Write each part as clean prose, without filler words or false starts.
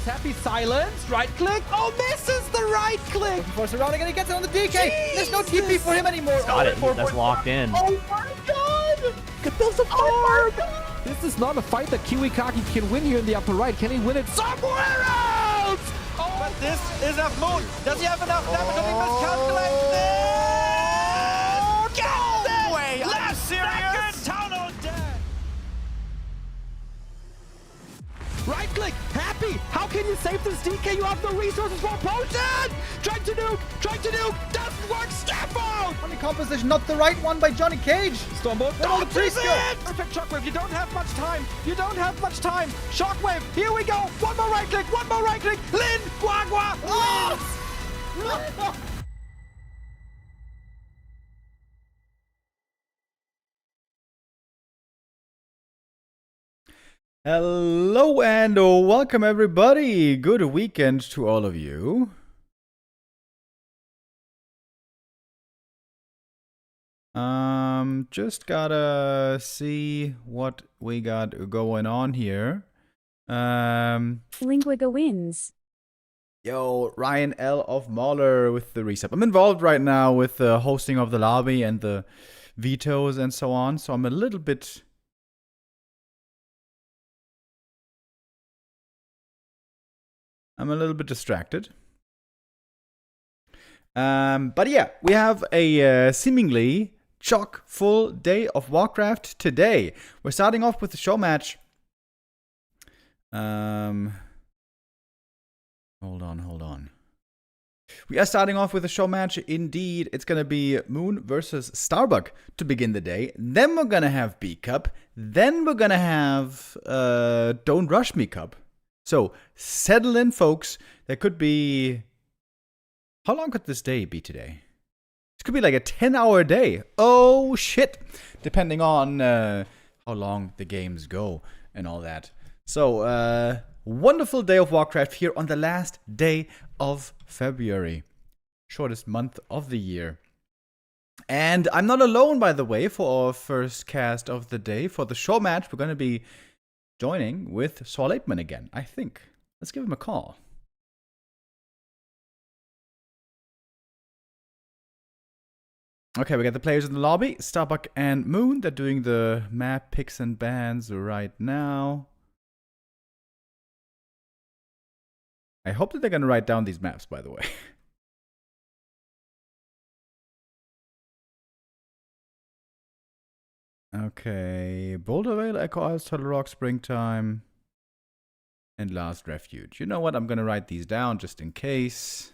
Happy silence. Right click. Oh, misses the right click. Force around again. He gets it on the DK. There's no TP for him anymore. Got it. That's locked in. Oh my god. Could build some farm. This is not a fight that Kiwikaki can win here in the upper right. Can he win it somewhere else? Oh, But this is enough Moon. Does he have enough damage? Or he miscalculated it? No way. Are you serious? Town dead. Right click, happy. How can you save this DK? You have no resources for a potion. Trying to nuke, doesn't work. Step out. Funny composition, not the right one by Johnny Cage. Stormbolt, all the dodges trees go. it. Perfect shockwave. You don't have much time. Shockwave. Here we go. One more right click. Lin, Guagua. Wins. Hello and welcome everybody. Good weekend to all of you. Just gotta see what we got going on here. Lingwiga wins. Yo, Ryan L of Mahler with the resub. I'm involved right now with the hosting of the lobby and the vetoes and so on, so I'm a little bit distracted. But yeah, we have a seemingly chock full day of Warcraft today. We're starting off with the show match. Hold on. We are starting off with a show match. Indeed, it's going to be Moon versus Starbuck to begin the day. Then we're going to have B Cup. Then we're going to have Don't Rush Me Cup. So, settle in, folks. There could be... How long could this day be today? This could be like a 10-hour day. Oh, shit. Depending on how long the games go and all that. So, wonderful day of Warcraft here on the last day of February. Shortest month of the year. And I'm not alone, by the way, for our first cast of the day. For the show match, we're going to be joining with Saul Apeman again, I think. Let's give him a call. Okay, we got the players in the lobby. Starbuck and Moon. They're doing the map picks and bans right now. I hope that they're going to write down these maps, by the way. Okay, Boulder Vale, Echo Isles, Turtle Rock, Springtime, and Last Refuge. You know what? I'm going to write these down just in case.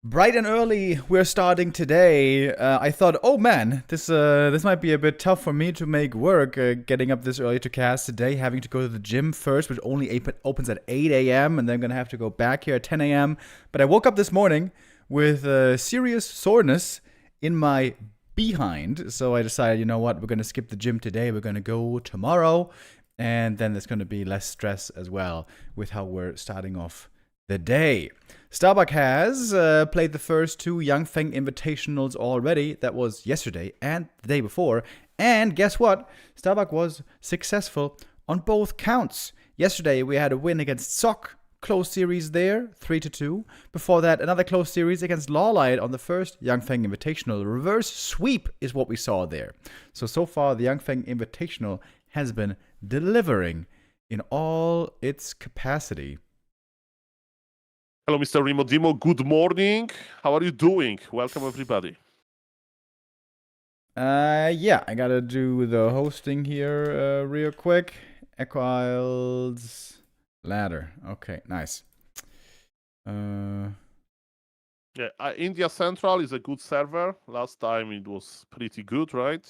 Bright and early, we're starting today. I thought, oh man, this might be a bit tough for me to make work, getting up this early to cast today, having to go to the gym first, which only opens at 8 a.m., and then I'm going to have to go back here at 10 a.m. But I woke up this morning with serious soreness in my behind, so I decided, you know what, we're going to skip the gym today, we're going to go tomorrow, and then there's going to be less stress as well with how we're starting off the day. Starbuck has played the first two Young Feng Invitationals already. That was yesterday and the day before. And guess what? Starbuck was successful on both counts. Yesterday we had a win against Sok. Close series there, 3-2. Before that, another close series against Lawlight on the first Young Feng Invitational. Reverse sweep is what we saw there. So far, the Young Feng Invitational has been delivering in all its capacity. Hello, Mr. Rimodimo. Good morning. How are you doing? Welcome, everybody. Yeah, I gotta do the hosting here real quick. Echo Isles ladder. Okay, nice. Yeah, India Central is a good server. Last time it was pretty good, right?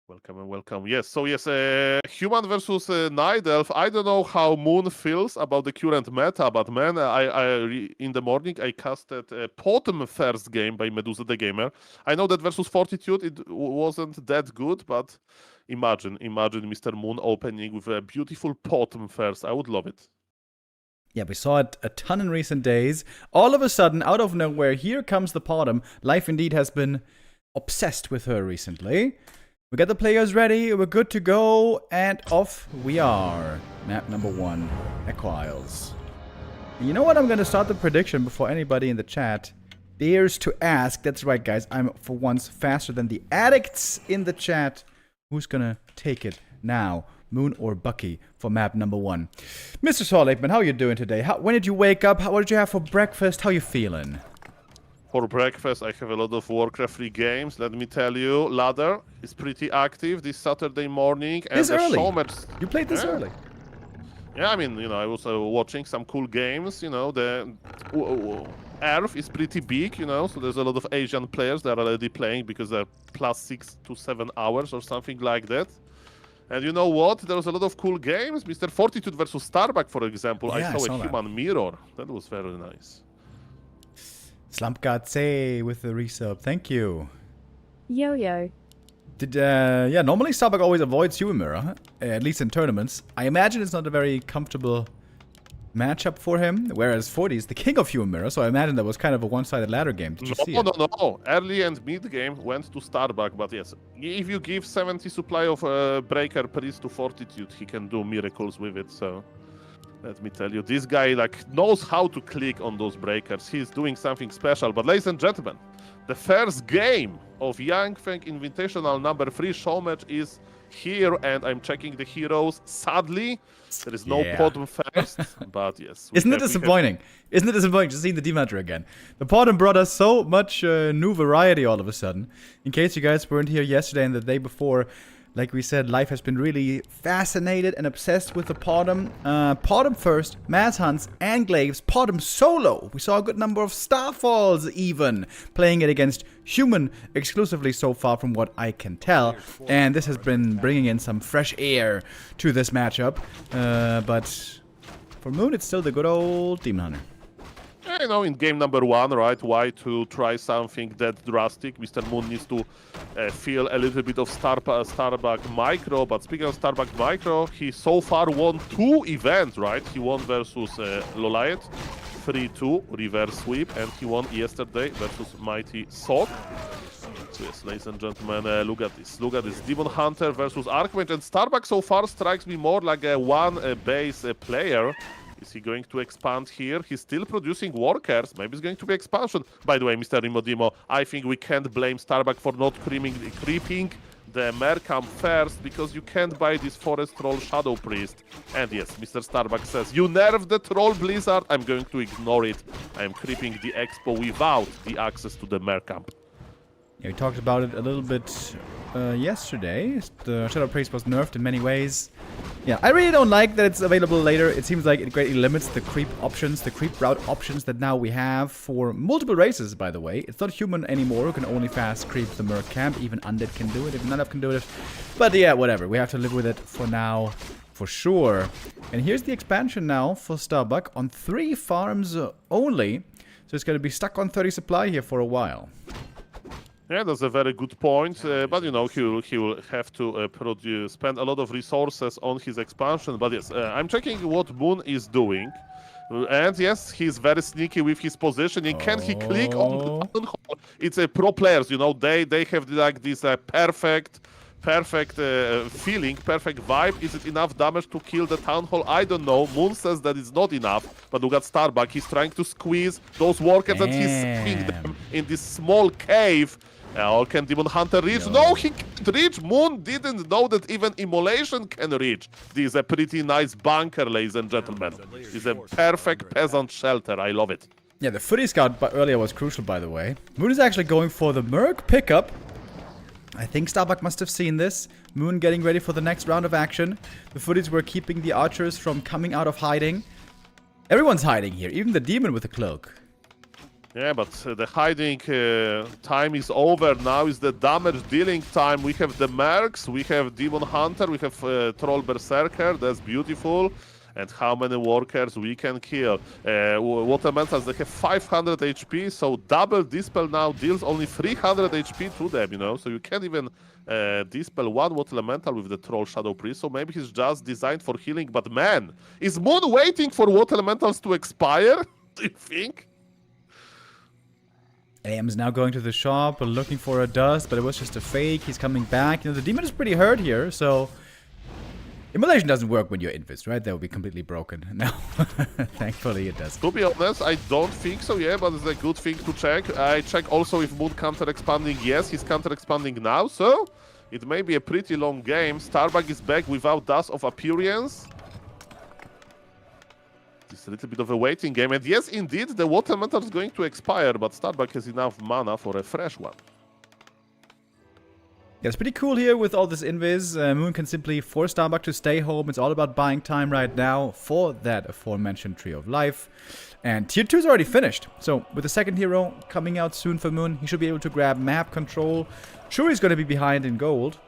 Welcome and welcome. Yes, so yes, Human versus Night Elf. I don't know how Moon feels about the current meta, but man, in the morning I casted Potom first game by Medusa the Gamer. I know that versus Fortitude it wasn't that good, but imagine Mr. Moon opening with a beautiful Potom first. I would love it. Yeah, we saw it a ton in recent days. All of a sudden, out of nowhere, here comes the Potom. Life indeed has been obsessed with her recently. We got the players ready, we're good to go, and off we are. Map number 1, Echo Isles. You know what? I'm gonna start the prediction before anybody in the chat dares to ask. That's right, guys. I'm for once faster than the addicts in the chat. Who's gonna take it now? Moon or Bucky for map number 1? Mr. Saul Aikman, how are you doing today? When did you wake up? What did you have for breakfast? How you feeling? For breakfast, I have a lot of Warcraft 3 games. Let me tell you, ladder is pretty active this Saturday morning. And This the early? Showmatch... You played this early? Yeah, I mean, you know, I was watching some cool games. You know, the Earth is pretty big, you know, so there's a lot of Asian players that are already playing because they're plus 6 to 7 hours or something like that. And you know what? There was a lot of cool games. Mr. Fortitude versus Starbuck, for example. Yeah, I saw a that. human mirror. That was very nice. Slumpgatse with the resub. Thank you. Yo-yo. Yeah, normally Starbuck always avoids human mirror, huh? At least in tournaments. I imagine it's not a very comfortable matchup for him, whereas 40 is the king of human mirror, so I imagine that was kind of a one-sided ladder game. Did you see it? No. Early and mid game went to Starbuck, but yes, if you give 70 supply of Breaker Priest to Fortitude, he can do miracles with it, so... Let me tell you, this guy knows how to click on those breakers. He's doing something special. But ladies and gentlemen, the first game of Yang Feng Invitational number 3 Showmatch is here, and I'm checking the heroes. Sadly, there is no Potom first, but yes. Isn't it disappointing? Isn't it disappointing to see the D-Matter again? The Potom brought us so much new variety all of a sudden. In case you guys weren't here yesterday and the day before, like we said, Life has been really fascinated and obsessed with the Potom. Potom first, Mass Hunts, and Glaives, Potom solo. We saw a good number of Starfalls even, playing it against human exclusively so far from what I can tell. And this has been bringing in some fresh air to this matchup. But for Moon, it's still the good old Demon Hunter. You know, in game number 1, right, why to try something that drastic? Mr. Moon needs to feel a little bit of Starbuck Micro, but speaking of Starbuck Micro, he so far won 2 events, right? He won versus Lolite, 3-2 reverse sweep, and he won yesterday versus Mighty Sok. So yes, ladies and gentlemen, look at this. Look at this. Demon Hunter versus Archmage, and Starbuck so far strikes me more like a one-base player. Is he going to expand here? He's still producing workers. Maybe it's going to be expansion. By the way, Mr. Rimodimo, I think we can't blame Starbuck for not creeping the Mercamp first, because you can't buy this Forest Troll Shadow Priest. And yes, Mr. Starbuck says, you nerfed the Troll Blizzard. I'm going to ignore it. I'm creeping the Expo without the access to the Mercamp. Yeah, we talked about it a little bit yesterday. The Shadow Priest was nerfed in many ways. Yeah, I really don't like that it's available later. It seems like it greatly limits the creep options, the creep route options that now we have for multiple races, by the way. It's not human anymore who can only fast creep the Merc camp. Even Undead can do it, if none of can do it. But yeah, whatever. We have to live with it for now, for sure. And here's the expansion now for Starbuck on 3 farms only. So it's going to be stuck on 30 supply here for a while. Yeah, that's a very good point. But, you know, he will have to spend a lot of resources on his expansion. But yes, I'm checking what Moon is doing. And yes, he's very sneaky with his positioning. Can he click on the Town Hall? It's a pro players, you know, they have like this perfect feeling, perfect vibe. Is it enough damage to kill the Town Hall? I don't know. Moon says that it's not enough. But look at Starbuck. He's trying to squeeze those workers and he's saving them in this small cave. Or can Demon Hunter reach? No, he can't reach. Moon didn't know that even Immolation can reach. This is a pretty nice bunker, ladies and gentlemen. It's a perfect peasant shelter. I love it. Yeah, the footy scout earlier was crucial, by the way. Moon is actually going for the Merc pickup. I think Starbuck must have seen this. Moon getting ready for the next round of action. The footies were keeping the archers from coming out of hiding. Everyone's hiding here, even the demon with the cloak. Yeah, but the hiding time is over. Now is the damage dealing time. We have the Mercs, we have Demon Hunter, we have Troll Berserker. That's beautiful. and how many workers we can kill. Water Elementals, they have 500 HP, so double Dispel now deals only 300 HP to them, you know, so you can't even Dispel one Water Elemental with the Troll Shadow Priest, so maybe he's just designed for healing, but man, is Moon waiting for Water Elementals to expire? Do you think? AM is now going to the shop, looking for a dust, but it was just a fake. He's coming back. You know, the demon is pretty hurt here, so... Immolation doesn't work when you're Invis, right? That would be completely broken. No, thankfully it does. To be honest, I don't think so, yeah, but it's a good thing to check. I check also if Moon counter-expanding. Yes, he's counter-expanding now, so it may be a pretty long game. Starbuck is back without Dust of Appearance. It's a little bit of a waiting game, and yes, indeed, the Water Elemental is going to expire, but Starbuck has enough mana for a fresh one. Yeah, it's pretty cool here with all this invis. Moon can simply force Starbuck to stay home. It's all about buying time right now for that aforementioned Tree of Life. And Tier 2 is already finished. So with the second hero coming out soon for Moon, he should be able to grab map control. Sure, he's going to be behind in gold,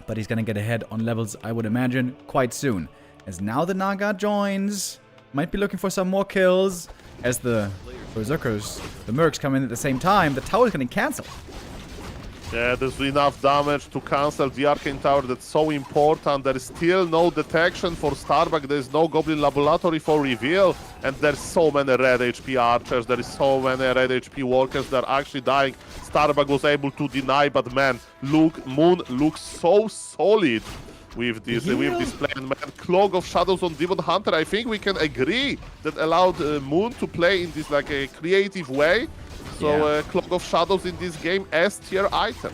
but he's going to get ahead on levels, I would imagine, quite soon. As now the Naga joins, might be looking for some more kills. As the Berserkers, the Mercs come in at the same time, the tower is getting cancelled. Yeah, there's enough damage to cancel the Arcane Tower. That's so important. There is still no detection for Starbuck. There is no Goblin Laboratory for reveal. And there's so many red HP archers. There is so many red HP workers that are actually dying. Starbuck was able to deny, but man, look, Moon looks so solid with this plan. Man, Cloak of Shadows on Demon Hunter. I think we can agree that allowed Moon to play in this like a creative way. So, Cloak of Shadows in this game, S-tier item.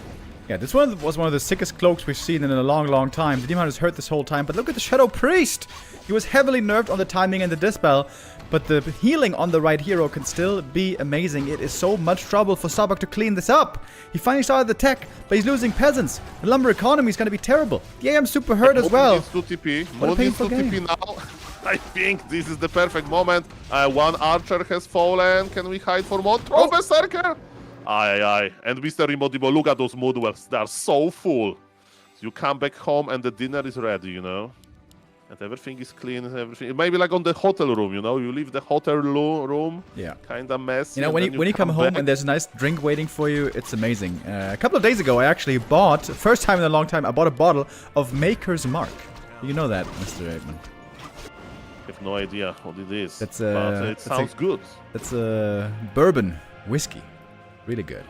Yeah, this one was one of the sickest cloaks we've seen in a long, long time. The Demon Hunter's hurt this whole time, but look at the Shadow Priest! He was heavily nerfed on the timing and the Dispel, but the healing on the right hero can still be amazing. It is so much trouble for Starbuck to clean this up. He finally started the tech, but he's losing peasants. The lumber economy is going to be terrible. The AM's super hurt as well. Moon needs to TP. Moon needs to TP now. I think this is the perfect moment. One archer has fallen. Can we hide for more? Throw Berserker! Aye. And Mr. Remodimo, look at those mood wells. They are so full. You come back home and the dinner is ready, you know? And everything is clean. Everything. Maybe like on the hotel room, you know? You leave the hotel room. Yeah. Kind of messy. You know, when you come home and there's a nice drink waiting for you, it's amazing. A couple of days ago, I actually bought, first time in a long time, I bought a bottle of Maker's Mark. You know that, Mr. Aitman. I have no idea what it is, but it sounds good. It's a bourbon whiskey. Really good.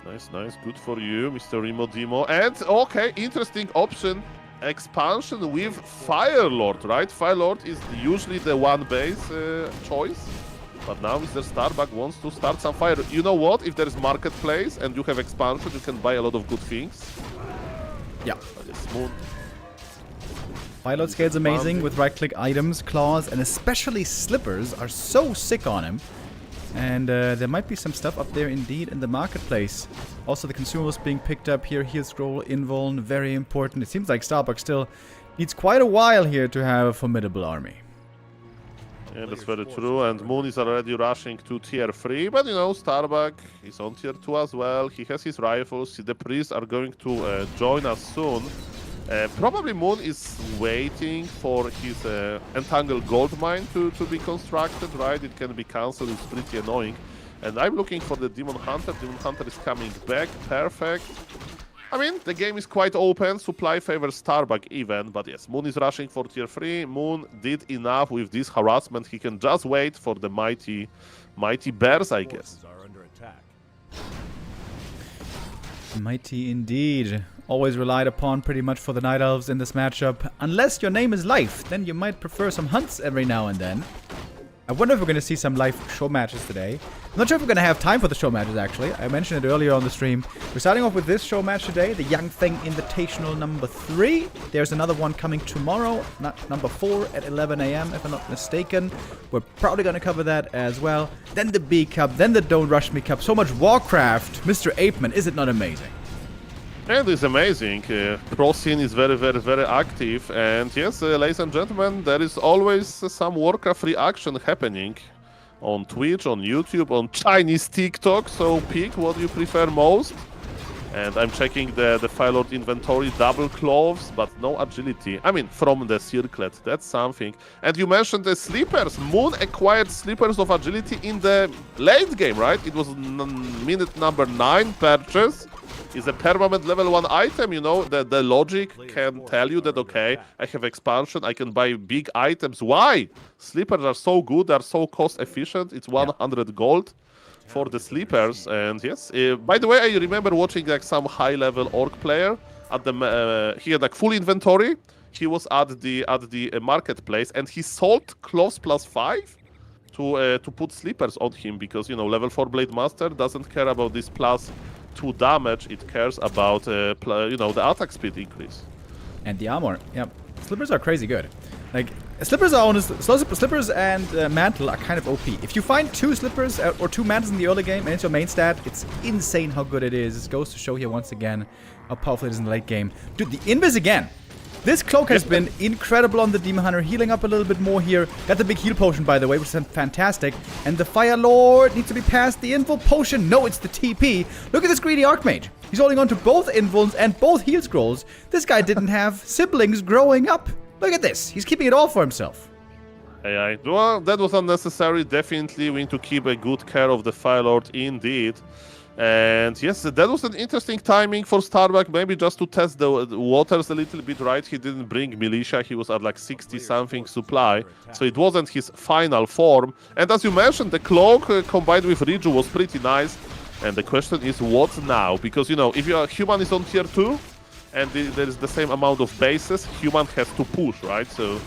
Nice. Good for you, Mr. Remodimo. And, okay, interesting option. Expansion with Fire Lord, right? Fire Lord is usually the one base choice. But now Mr. Starbuck wants to start some fire. You know what? If there is marketplace and you have expansion, you can buy a lot of good things. Yeah. But it's Moon. Pilot scale's amazing with right-click items, claws, and especially slippers are so sick on him. And there might be some stuff up there indeed in the marketplace. Also the consumables being picked up here, heal scroll, invuln, very important. It seems like Starbuck still needs quite a while here to have a formidable army. Yeah, that's very true, and Moon is already rushing to tier 3, but you know, Starbuck is on tier 2 as well. He has his rifles, the priests are going to join us soon. Probably Moon is waiting for his Entangled Gold Mine to be constructed, right? It can be cancelled, it's pretty annoying. And I'm looking for the Demon Hunter. Demon Hunter is coming back, perfect. I mean, the game is quite open, supply favors Starbuck even, but yes, Moon is rushing for tier 3. Moon did enough with this harassment, he can just wait for the mighty bears, I guess. Mighty indeed. Always relied upon pretty much for the Night Elves in this matchup. Unless your name is Life, then you might prefer some hunts every now and then. I wonder if we're going to see some live show matches today. I'm not sure if we're going to have time for the show matches, actually. I mentioned it earlier on the stream. We're starting off with this show match today, the Young Feng Invitational number 3. There's another one coming tomorrow, number 4 at 11 AM, if I'm not mistaken. We're probably going to cover that as well. Then the B Cup, then the Don't Rush Me Cup. So much Warcraft. Mr. Apeman, is it not amazing? And it's amazing. Pro scene is very, very, very active. And yes, ladies and gentlemen, there is always some Warcraft 3 action happening on Twitch, on YouTube, on Chinese TikTok. So pick what you prefer most. And I'm checking the Fire Lord inventory, double cloves, but no agility. I mean, from the circlet, that's something. And you mentioned the sleepers. Moon acquired sleepers of agility in the late game, right? It was minute number 9 purchase. It's a permanent level 1 item, you know. The logic can tell you that, okay, I have expansion, I can buy big items. Why? Sleepers are so good, they're so cost efficient. It's 100 gold for the sleepers. And yes, by the way, I remember watching like some high-level orc player at the he had like full inventory. He was at the marketplace and he sold cloves +5 to put sleepers on him, because you know level 4 blade master doesn't care about this +2 damage. It cares about you know, the attack speed increase and the armor. Yep, slippers are crazy good. Like, slippers are honest. Slippers and mantle are kind of OP. If you find 2 slippers or 2 mantles in the early game and it's your main stat, it's insane how good it is. It goes to show here once again how powerful it is in the late game. Dude, the invis again. This cloak has been incredible on the Demon Hunter, healing up a little bit more here. Got the big heal potion, by the way, which is fantastic. And the Fire Lord needs to be past the invul potion. No, it's the TP. Look at this greedy Archmage. He's holding on to both invuls and both heal scrolls. This guy didn't have siblings growing up. Look at this. He's keeping it all for himself. AI. Well, that was unnecessary. Definitely we need to keep a good care of the Fire Lord indeed. And yes, that was an interesting timing for Starbuck, maybe just to test the waters a little bit, right? He didn't bring militia, he was at like 60-something supply, so it wasn't his final form. And as you mentioned, the cloak combined with Riju was pretty nice. And the question is, what now? Because, you know, if your human is on tier 2, and there is the same amount of bases, human has to push, right? So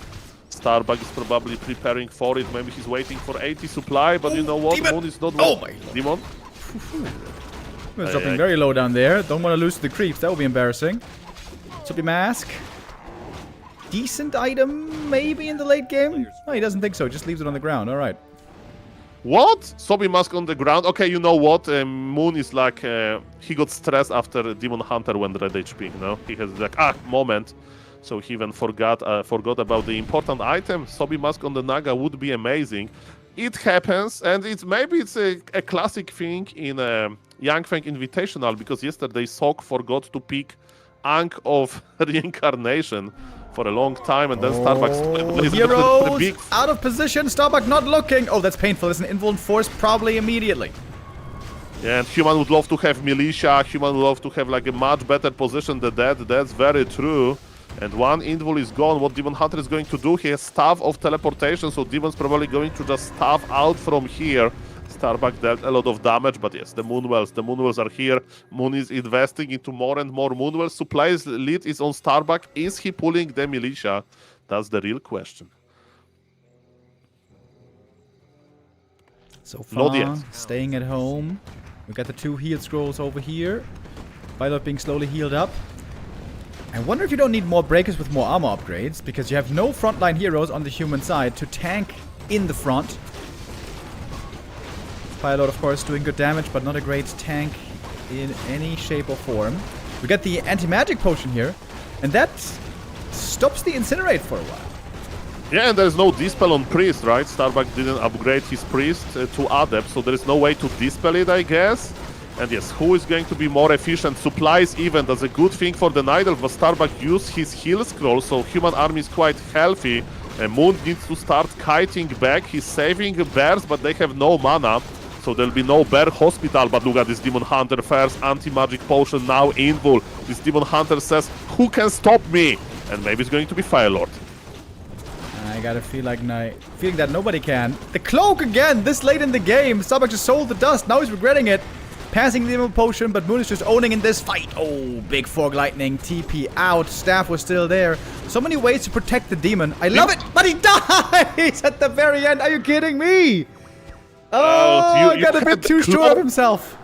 Starbuck is probably preparing for it. Maybe he's waiting for 80 supply, but you know what? Demon. Moon is not... Oh my... Demon? We're dropping very low down there. Don't want to lose the creeps. That would be embarrassing. Soapy Mask. Decent item, maybe, in the late game? No, he doesn't think so. Just leaves it on the ground. All right. What? Soapy Mask on the ground? Okay, you know what? Moon is like... he got stressed after Demon Hunter went red HP, you know? He has like, moment. So he even forgot about the important item. Soapy Mask on the Naga would be amazing. It happens, and maybe it's a classic thing in Young Fang Invitational, because yesterday Sok forgot to pick Ankh of Reincarnation for a long time, and then Starbuck Heroes out of position, Starbuck not looking. Oh, that's painful. It's an invuln force probably immediately. Yeah, and Human would love to have militia, Human would love to have like a much better position than that. That's very true. And one invul is gone. What Demon Hunter is going to do? He has Staff of Teleportation, so Demon's probably going to just staff out from here. Starbuck dealt a lot of damage, but yes, the Moonwells are here. Moon is investing into more and more Moonwells. Supplies lead is on Starbuck. Is he pulling the militia? That's the real question. So far, not yet. Staying at home. We got the 2 heal scrolls over here. Violet being slowly healed up. I wonder if you don't need more breakers with more armor upgrades, because you have no frontline heroes on the human side to tank in the front. Firelord, of course, doing good damage, but not a great tank in any shape or form. We get the anti-magic potion here, and that stops the incinerate for a while. Yeah, and there's no dispel on priest, right? Starbuck didn't upgrade his priest to adept, so there is no way to dispel it, I guess. And yes, who is going to be more efficient? Supplies even, that's a good thing for the Night Elf, but Starbuck used his heal scroll, so human army is quite healthy. And Moon needs to start kiting back. He's saving bears, but they have no mana, so there'll be no bear hospital. But look at this Demon Hunter first, anti-magic potion, now invul. This Demon Hunter says, who can stop me? And maybe it's going to be Firelord. I got a feeling that nobody can. The cloak again, this late in the game. Starbuck just sold the dust, now he's regretting it. Passing the invul potion, but Moon is just owning in this fight. Oh, big Fog Lightning, TP out, Staff was still there. So many ways to protect the demon. I love it, but he dies at the very end. Are you kidding me? Oh, he got a bit too sure of himself.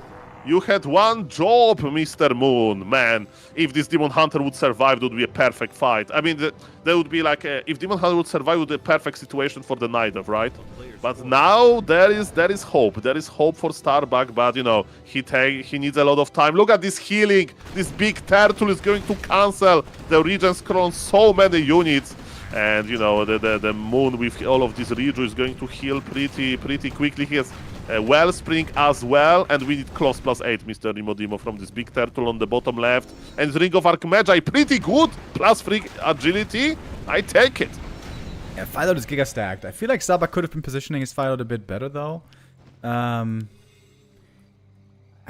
You had one job, Mr. Moon, man. If this Demon Hunter would survive, it would be a perfect fight. I mean, there would be like if Demon Hunter would survive, it would be a perfect situation for the Night Elf, right? But now there is hope. There is hope for Starbuck, but you know, he needs a lot of time. Look at this healing. This big turtle is going to cancel the regen scroll on so many units. And you know, the Moon with all of this Reju is going to heal pretty quickly. He has Wellspring as well, and we need Close +8, Mr. Rimodimo, from this big turtle on the bottom left. And Ring of Archmagi, pretty good, +3 agility. I take it. Yeah, Philo is giga stacked. I feel like Starbuck could have been positioning his Philo a bit better though. I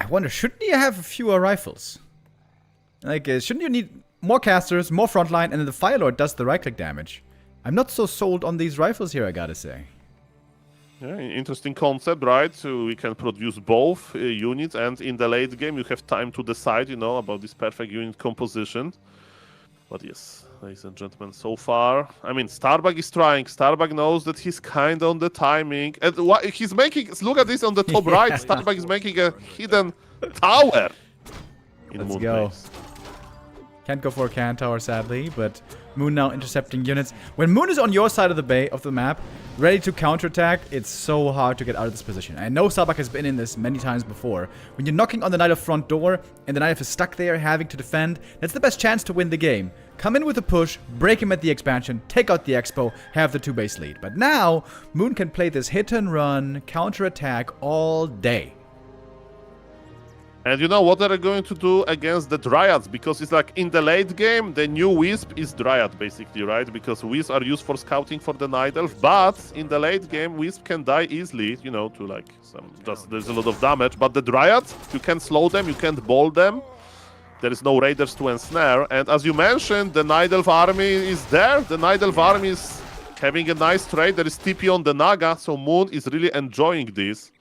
wonder, shouldn't you have fewer rifles? Like, shouldn't you need more casters, more frontline, and then the Firelord does the right-click damage? I'm not so sold on these rifles here, I gotta say. Yeah, interesting concept, right? So we can produce both units, and in the late game you have time to decide, you know, about this perfect unit composition. But yes, ladies and gentlemen, so far, I mean, Starbuck is trying. Starbuck knows that he's kind of on the timing. And what he's making, look at this on the top right, Starbuck is making a hidden tower in Let's Moon go. base. Can't go for a cannon tower, sadly, but Moon now intercepting units. When Moon is on your side of the map, ready to counterattack, it's so hard to get out of this position. I know Starbuck has been in this many times before. When you're knocking on the Night Elf front door, and the Night Elf is stuck there having to defend, that's the best chance to win the game. Come in with a push, break him at the expansion, take out the expo, have the 2-base lead. But now, Moon can play this hit and run, counterattack all day. And you know what they're going to do against the Dryads? Because it's like in the late game, the new Wisp is Dryad, basically, right? Because Wisps are used for scouting for the Night Elf, but in the late game, Wisp can die easily, you know, to like there's a lot of damage. But the Dryads, you can slow them, you can't ball them. There is no Raiders to ensnare. And as you mentioned, the Night Elf army is there. The Night Elf army is having a nice trade. There is TP on the Naga, so Moon is really enjoying this.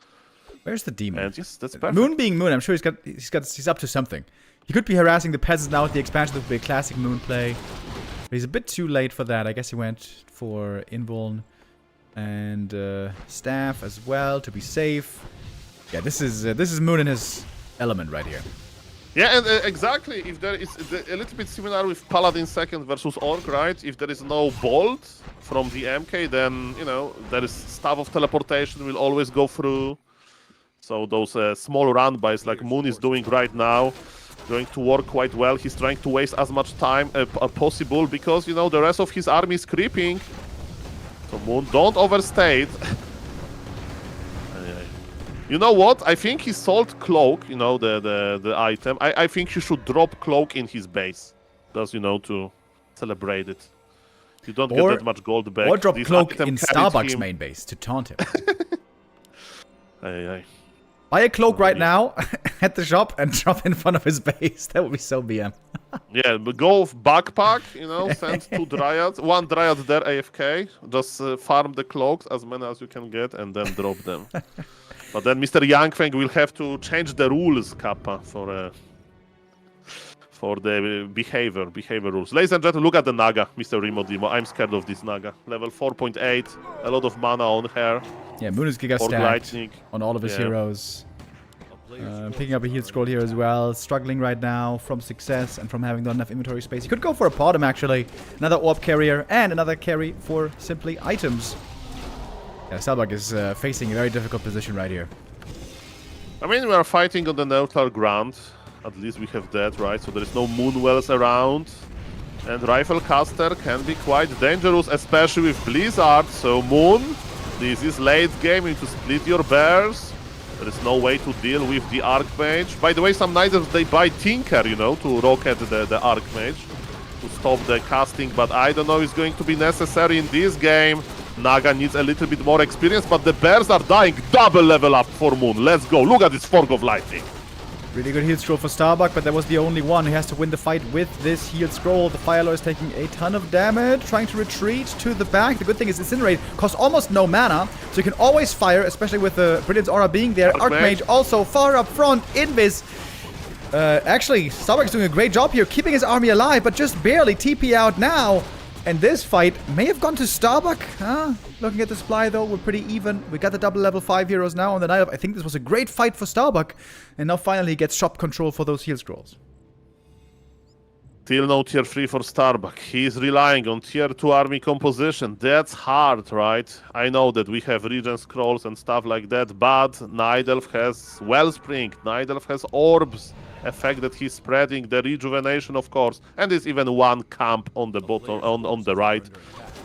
Where's the demon? And yes, that's perfect. Moon being Moon, I'm sure he's up to something. He could be harassing the peasants now with the expansion. That would be a classic Moon play. But he's a bit too late for that. I guess he went for Invuln and Staff as well to be safe. Yeah, this is Moon in his element right here. Yeah, and exactly. If there is a little bit similar with Paladin second versus Orc, right? If there is no bolt from the MK, then you know there is Staff of Teleportation will always go through. So those small run-bys like Moon is doing right now, going to work quite well. He's trying to waste as much time as possible because, you know, the rest of his army is creeping. So Moon, don't overstate. You know what? I think he sold Cloak, you know, the item. I think he should drop Cloak in his base. Just, you know, to celebrate it. You don't get that much gold back. Or drop This Cloak item in carried Starbuck's him. main base to taunt him. Buy a cloak right now at the shop and drop in front of his base. That would be so BM. Yeah, but go with backpack, you know, send 2 Dryads. 1 Dryad there AFK. Just farm the cloaks, as many as you can get, and then drop them. But then Mr. Yangfeng will have to change the rules, Kappa, for the behavior rules. Ladies and gentlemen, look at the Naga, Mr. Rimodimo. I'm scared of this Naga. Level 4.8, a lot of mana on her. Yeah, Moon is giga stacked on all of his heroes. Picking up a heal scroll here as well. Struggling right now from success and from having not enough inventory space. He could go for a bottom actually. Another orb carrier and another carry for simply items. Yeah, Starbuck is facing a very difficult position right here. I mean, we are fighting on the neutral ground. At least we have that, right? So there is no Moonwells around. And Rifle Caster can be quite dangerous, especially with Blizzard. So Moon, this is late game. You need to split your bears. There is no way to deal with the Archmage. By the way, some Knights, they buy Tinker, you know, to rocket the Archmage to stop the casting. But I don't know if it's going to be necessary in this game. Naga needs a little bit more experience, but the bears are dying. Double level up for Moon. Let's go. Look at this Fork of Lightning. Really good heal scroll for Starbuck, but that was the only one. He has to win the fight with this heal scroll. The Firelord is taking a ton of damage, trying to retreat to the back. The good thing is Incinerate costs almost no mana, so you can always fire, especially with the Brilliance Aura being there. Archmage also far up front. Invis. Actually, Starbuck is doing a great job here, keeping his army alive, but just barely TP out now. And this fight may have gone to Starbuck. Looking at the supply, though, we're pretty even. We got the double level 5 heroes now on the Night Elf. I think this was a great fight for Starbuck. And now finally he gets shop control for those heal scrolls. Still no tier 3 for Starbuck. He's relying on tier 2 army composition. That's hard, right? I know that we have regen scrolls and stuff like that, but Night Elf has Wellspring. Night Elf has orbs. Effect that he's spreading, the rejuvenation, of course, and there's even one camp on the bottom, on the right.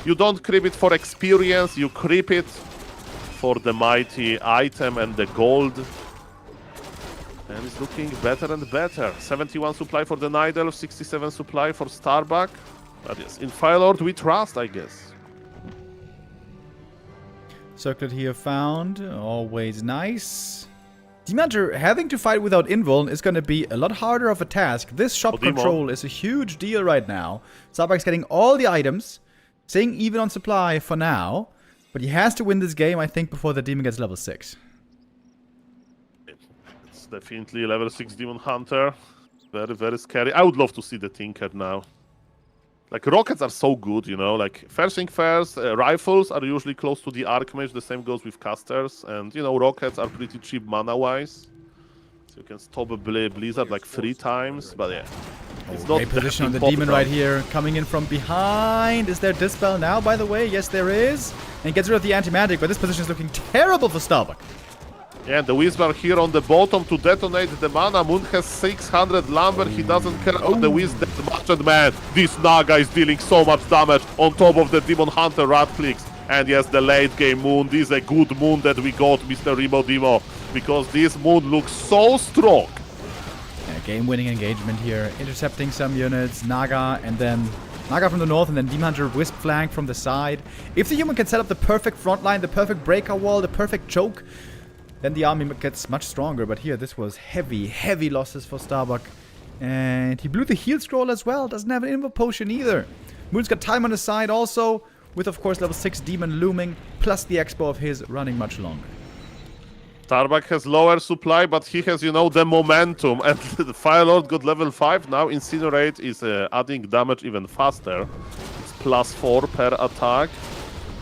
You don't creep it for experience, you creep it for the mighty item and the gold. And it's looking better and better. 71 supply for the Night Elf, 67 supply for Starbuck. But yes, in Fire Lord we trust, I guess. Circlet here found. Always nice. Demon Hunter having to fight without invuln is going to be a lot harder of a task. This shop control is a huge deal right now. Starbuck's getting all the items, staying even on supply for now. But he has to win this game, I think, before the demon gets level 6. It's definitely level 6 Demon Hunter. Very, very scary. I would love to see the Tinker now. Like, rockets are so good, you know, like, first thing first, rifles are usually close to the Archmage, the same goes with casters, and, you know, rockets are pretty cheap mana-wise. So you can stop a Blizzard like 3 times, but yeah. It's not great position on the demon right here, coming in from behind. Is there Dispel now, by the way? Yes, there is. And gets rid of the anti-magic, but this position is looking terrible for Starbuck. Yeah, the Whisper here on the bottom to detonate the mana. Moon has 600 lumber. He doesn't care about the Whiz that much. And man, this Naga is dealing so much damage on top of the Demon Hunter rat clicks. And yes, the late game Moon. This is a good Moon that we got, Mr. Remo Demo. Because this Moon looks so strong. Yeah, game-winning engagement here. Intercepting some units. Naga and then Naga from the north and then Demon Hunter Wisp flank from the side. If the human can set up the perfect front line, the perfect breaker wall, the perfect choke, then the army gets much stronger, but here this was heavy, heavy losses for Starbuck. And he blew the heal scroll as well, doesn't have an invo potion either. Moon's got time on his side also, with of course level 6 demon looming, plus the expo of his running much longer. Starbuck has lower supply, but he has, you know, the momentum. And the Fire Lord got level 5, now Incinerate is adding damage even faster. It's +4 per attack.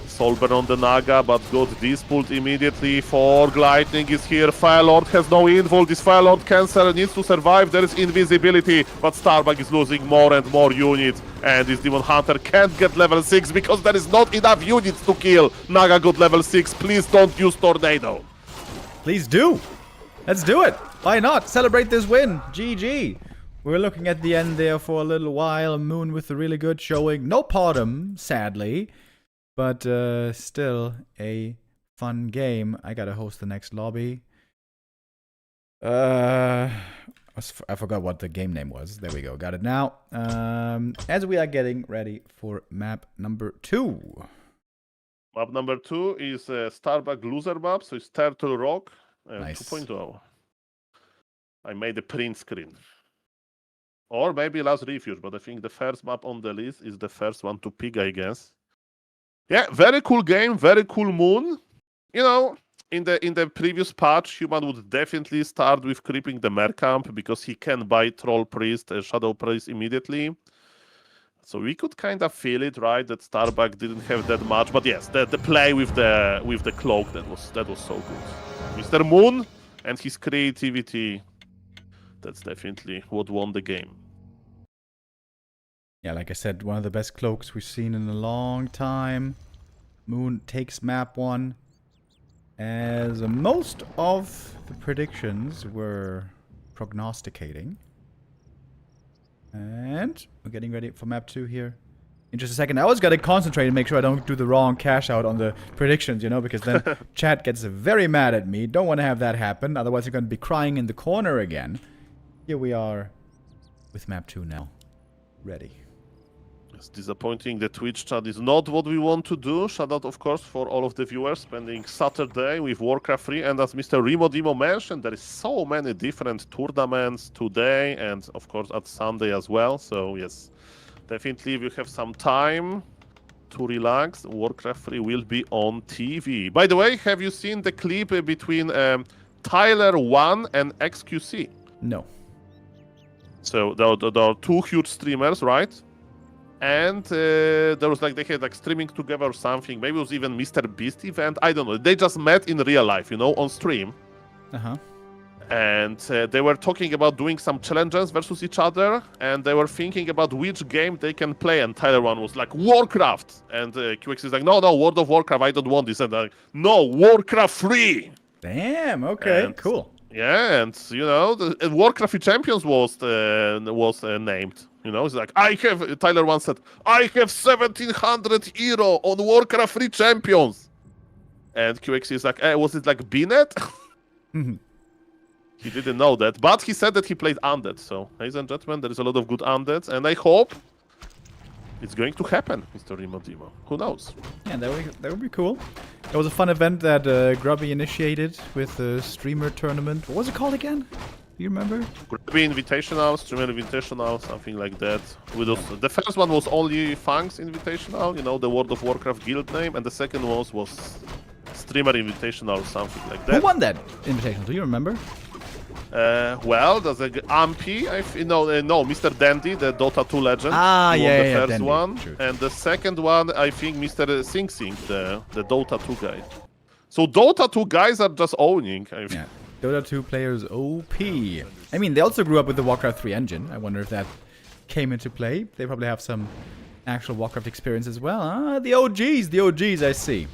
Solber on the Naga, but got this pulled immediately. Forg Lightning is here. Fire Lord has no invul. This Fire Lord Cancer needs to survive. There is invisibility, but Starbuck is losing more and more units. And this Demon Hunter can't get level 6 because there is not enough units to kill. Naga got level 6. Please don't use Tornado. Please do. Let's do it. Why not? Celebrate this win. GG. We're looking at the end there for a little while. Moon with a really good showing. No Potom, sadly. But still a fun game. I gotta host the next lobby. I forgot what the game name was. There we go. Got it now. As we are getting ready for map number 2. Map number 2 is Starbuck loser map. So it's Turtle Rock Nice. 2.0. I made a print screen. Or maybe Last Refuge. But I think the first map on the list is the first one to pick, I guess. Yeah, very cool game, very cool Moon. You know, in the previous patch, Human would definitely start with creeping the Mer camp because he can buy Troll Priest, Shadow Priest immediately. So we could kind of feel it, right? That Starbuck didn't have that much, but yes, the play with the cloak that was so good. Mr. Moon and his creativity, that's definitely what won the game. Yeah, like I said, one of the best cloaks we've seen in a long time. Moon takes map 1. As most of the predictions were prognosticating. And we're getting ready for map 2 here. In just a second. I always gotta concentrate and make sure I don't do the wrong cash out on the predictions, you know, because then chat gets very mad at me. Don't want to have that happen, otherwise you're gonna be crying in the corner again. Here we are with map 2 now. Ready. It's disappointing the Twitch chat is not what we want to do. Shout out, of course, for all of the viewers spending Saturday with Warcraft 3. And as Mr. Remo Demo mentioned, there is so many different tournaments today and, of course, at Sunday as well. So, yes, definitely if you have some time to relax, Warcraft 3 will be on TV. By the way, have you seen the clip between Tyler1 and XQC? No. So, there are 2 huge streamers, right? And there was like, they had like streaming together or something. Maybe it was even Mr. Beast event. I don't know. They just met in real life, you know, on stream. And they were talking about doing some challenges versus each other. And they were thinking about which game they can play. And Tyler1 was like, Warcraft. And QX is like, no, World of Warcraft. I don't want this. And like, no, Warcraft 3. Damn. Okay. Cool. Yeah, and you know, the Warcraft 3 Champions was named. You know, it's like, Tyler once said, I have 1700 euro on Warcraft 3 champions. And QXC is like, was it like BNet? He didn't know that, but he said that he played Undead. So, ladies and gentlemen, there is a lot of good Undeads, and I hope it's going to happen, Mr. Demo. Who knows? Yeah, that would be cool. It was a fun event that Grubby initiated with the streamer tournament. What was it called again? Do you remember? Grubby Invitational, Streamer Invitational, something like that. The first one was only Fangs Invitational, you know, the World of Warcraft guild name, and the second was Streamer Invitational or something like that. Who won that invitational? Do you remember? Well, there's a Ampy, no, Mr. Dandy, the Dota 2 legend. He won the first Dandy. one, True. and the second one, I think, Mr. Sing Sing, the Dota 2 guy. So Dota 2 guys are just owning. I think. Yeah, Dota 2 players OP. I mean, they also grew up with the Warcraft 3 engine. I wonder if that came into play. They probably have some actual Warcraft experience as well. Ah, the OGs, I see.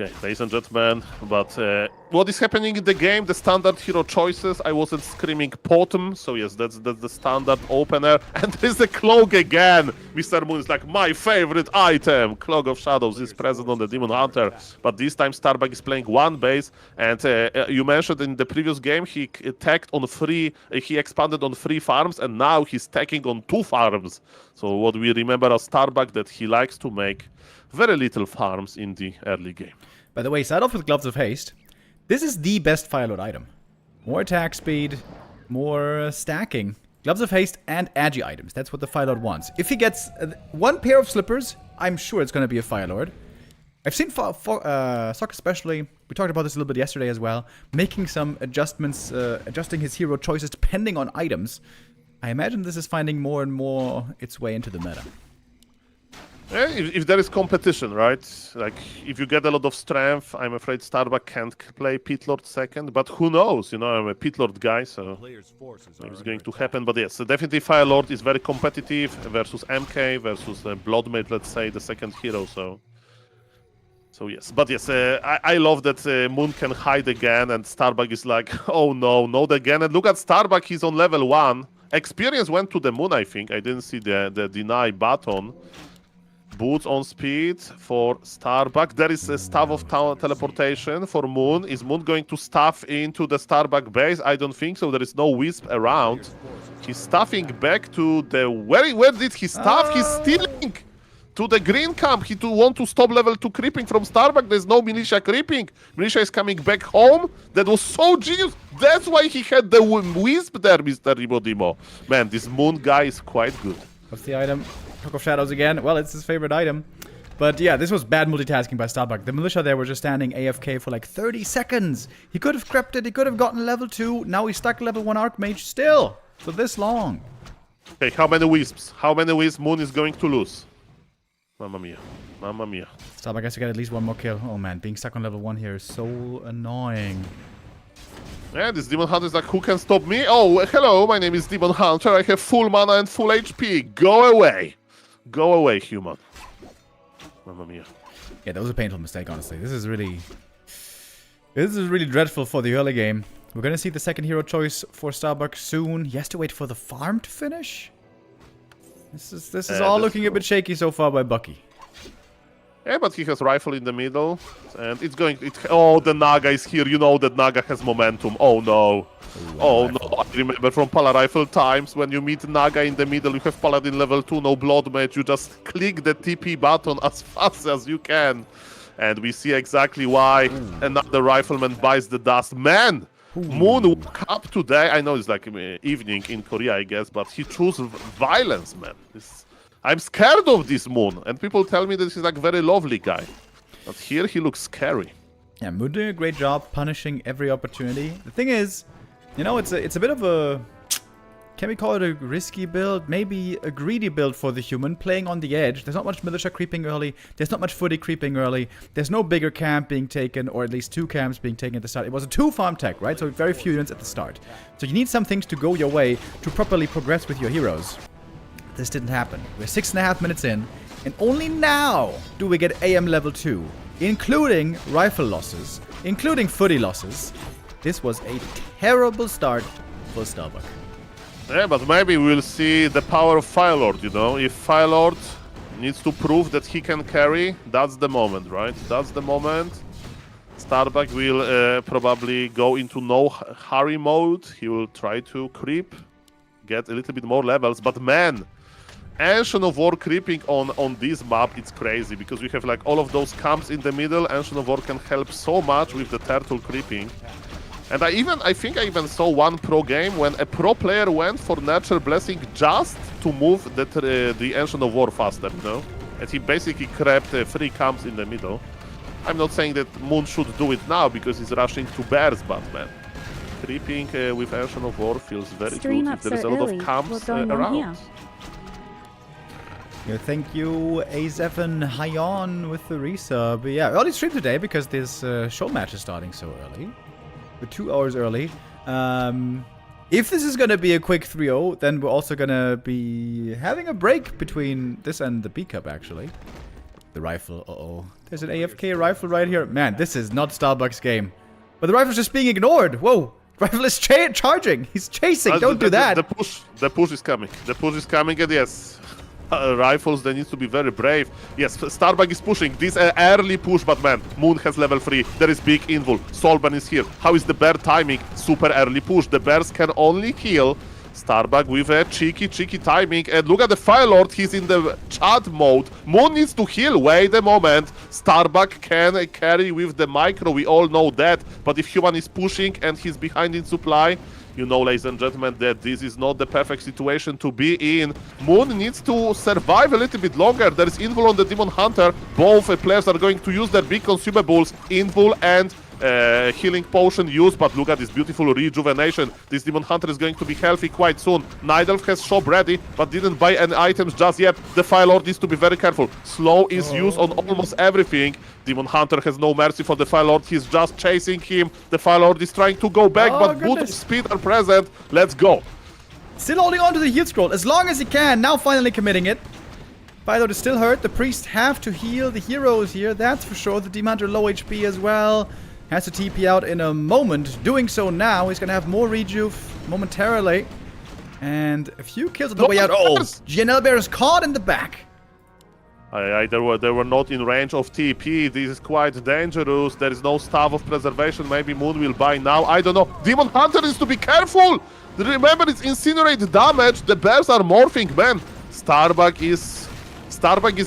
Okay, ladies and gentlemen, but what is happening in the game, the standard hero choices, I wasn't screaming Potom, so yes, that's the standard opener. And there's the Cloak again! Mr. Moon is like, my favorite item! Cloak of Shadows is present on the Demon Hunter, but this time Starbuck is playing one base, and you mentioned in the previous game he tagged on he expanded on 3 farms, and now he's tagging on 2 farms. So what we remember as Starbuck, that he likes to make very little farms in the early game. By the way, start off with Gloves of Haste. This is the best Fireload item. More attack speed, more stacking. Gloves of Haste and Agi items. That's what the Firelord wants. If he gets 1 pair of slippers, I'm sure it's going to be a Firelord. I've seen Sock especially, we talked about this a little bit yesterday as well, making some adjustments, adjusting his hero choices depending on items. I imagine this is finding more and more its way into the meta. Yeah, if there is competition, right? Like, if you get a lot of strength, I'm afraid Starbuck can't play Pit Lord second, but who knows? You know, I'm a Pit Lord guy, so it's going to happen. But yes, definitely Fire Lord is very competitive versus MK, versus Bloodmate, let's say, the second hero, so yes. But yes, I love that Moon can hide again, and Starbuck is like, oh no, not again. And look at Starbuck, he's on level 1. Experience went to the Moon, I think. I didn't see the deny button. Boots on speed for Starbuck. There is a staff of teleportation for Moon. Is Moon going to staff into the Starbuck base? I don't think so. There is no Wisp around. He's staffing back to the... Where did he staff? He's stealing to the green camp. He want to stop level 2 creeping from Starbuck. There's no Militia creeping. Militia is coming back home. That was so genius. That's why he had the Wisp there, Mr. Demo. Man, this Moon guy is quite good. What's the item? Cloak of Shadows again. Well, it's his favorite item. But yeah, this was bad multitasking by Starbuck. The Militia there were just standing AFK for like 30 seconds. He could have crept it. He could have gotten level 2. Now he's stuck level 1 Archmage still. For this long. Okay, how many Wisps? How many Wisps Moon is going to lose? Mamma mia. Mamma mia. Starbuck has to get at least 1 more kill. Oh man, being stuck on level 1 here is so annoying. Yeah, this Demon Hunter is like, who can stop me? Oh, hello, my name is Demon Hunter. I have full mana and full HP. Go away. Go away, human. Mamma mia. Yeah, that was a painful mistake, honestly. This is really dreadful for the early game. We're gonna see the second hero choice for Starbuck soon. He has to wait for the farm to finish? This is all looking a bit shaky so far by Bucky. Yeah, but he has rifle in the middle, and it's going... oh, the Naga is here. You know that Naga has momentum. Oh, no. Oh, no. I remember from Pala Rifle times, when you meet Naga in the middle, you have Paladin level 2, no blood match. You just click the TP button as fast as you can. And we see exactly why another rifleman buys the dust. Man! Moon woke up today. I know it's like evening in Korea, I guess, but he chose violence, man. I'm scared of this Moon, and people tell me that he's like a very lovely guy. But here he looks scary. Yeah, Moon doing a great job punishing every opportunity. The thing is, you know, it's a bit of a... Can we call it a risky build? Maybe a greedy build for the human, playing on the edge. There's not much Militia creeping early. There's not much Footy creeping early. There's no bigger camp being taken, or at least 2 camps being taken at the start. It was a 2-farm tech, right? So very few units at the start. So you need some things to go your way to properly progress with your heroes. This didn't happen. We're 6.5 minutes in, and only now do we get AM level 2, including rifle losses, including Footy losses. This was a terrible start for Starbuck. Yeah, but maybe we'll see the power of Fire Lord, you know? If Fire Lord needs to prove that he can carry, that's the moment, right? That's the moment. Starbuck will probably go into no hurry mode. He will try to creep, get a little bit more levels. But man, Ancient of War creeping on this map, it's crazy. Because we have like all of those camps in the middle. Ancient of War can help so much with the turtle creeping. And I think I even saw one pro game when a pro player went for Natural Blessing just to move the Ancient of War faster, you know? And he basically crept 3 camps in the middle. I'm not saying that Moon should do it now because he's rushing to bears, but man, creeping with Ancient of War feels very Stream good up if there is so a lot early. of camps What's going on here? around. Yeah, thank you, A7 Hyon with the resub. But yeah, early stream today because this show match is starting so early. We're 2 hours early. If this is going to be a quick 3-0, then we're also going to be having a break between this and the B-Cup, actually. The rifle, uh-oh. There's an AFK rifle right here. Man, this is not Starbuck's game. But the rifle's just being ignored. Whoa. Rifle is charging. He's chasing. Don't do that. The push is coming. The push is coming, and yes. Rifles, they need to be very brave. Yes, Starbuck is pushing. This early push, but man, Moon has level 3. There is big invul. Solban is here. How is the bear timing? Super early push. The bears can only heal. Starbuck with a cheeky timing. And look at the Fire Lord. He's in the chat mode. Moon needs to heal. Wait a moment. Starbuck can carry with the micro. We all know that. But if Human is pushing and he's behind in supply, you know, ladies and gentlemen, that this is not the perfect situation to be in. Moon needs to survive a little bit longer. There is Invul on the Demon Hunter. Both players are going to use their big consumables, Invul and healing potion use, but look at this beautiful rejuvenation. This Demon Hunter is going to be healthy quite soon. Nidelf has shop ready, but didn't buy any items just yet. The Fire Lord needs to be very careful. Slow is used on almost everything. Demon Hunter has no mercy for the Fire Lord. He's just chasing him. The Fire Lord is trying to go back, but good speed are present. Let's go. Still holding on to the heal scroll as long as he can. Now finally committing it. Fire Lord is still hurt. The priests have to heal the heroes here. That's for sure. The Demon Hunter low HP as well. Has to TP out in a moment. Doing so now. He's going to have more rejuve momentarily. And a few kills on the way out. Oh, GNL Bear is caught in the back. They were not in range of TP. This is quite dangerous. There is no Staff of Preservation. Maybe Moon will buy now. I don't know. Demon Hunter is to be careful. Remember, it's incinerate damage. The bears are morphing, man. Starbuck is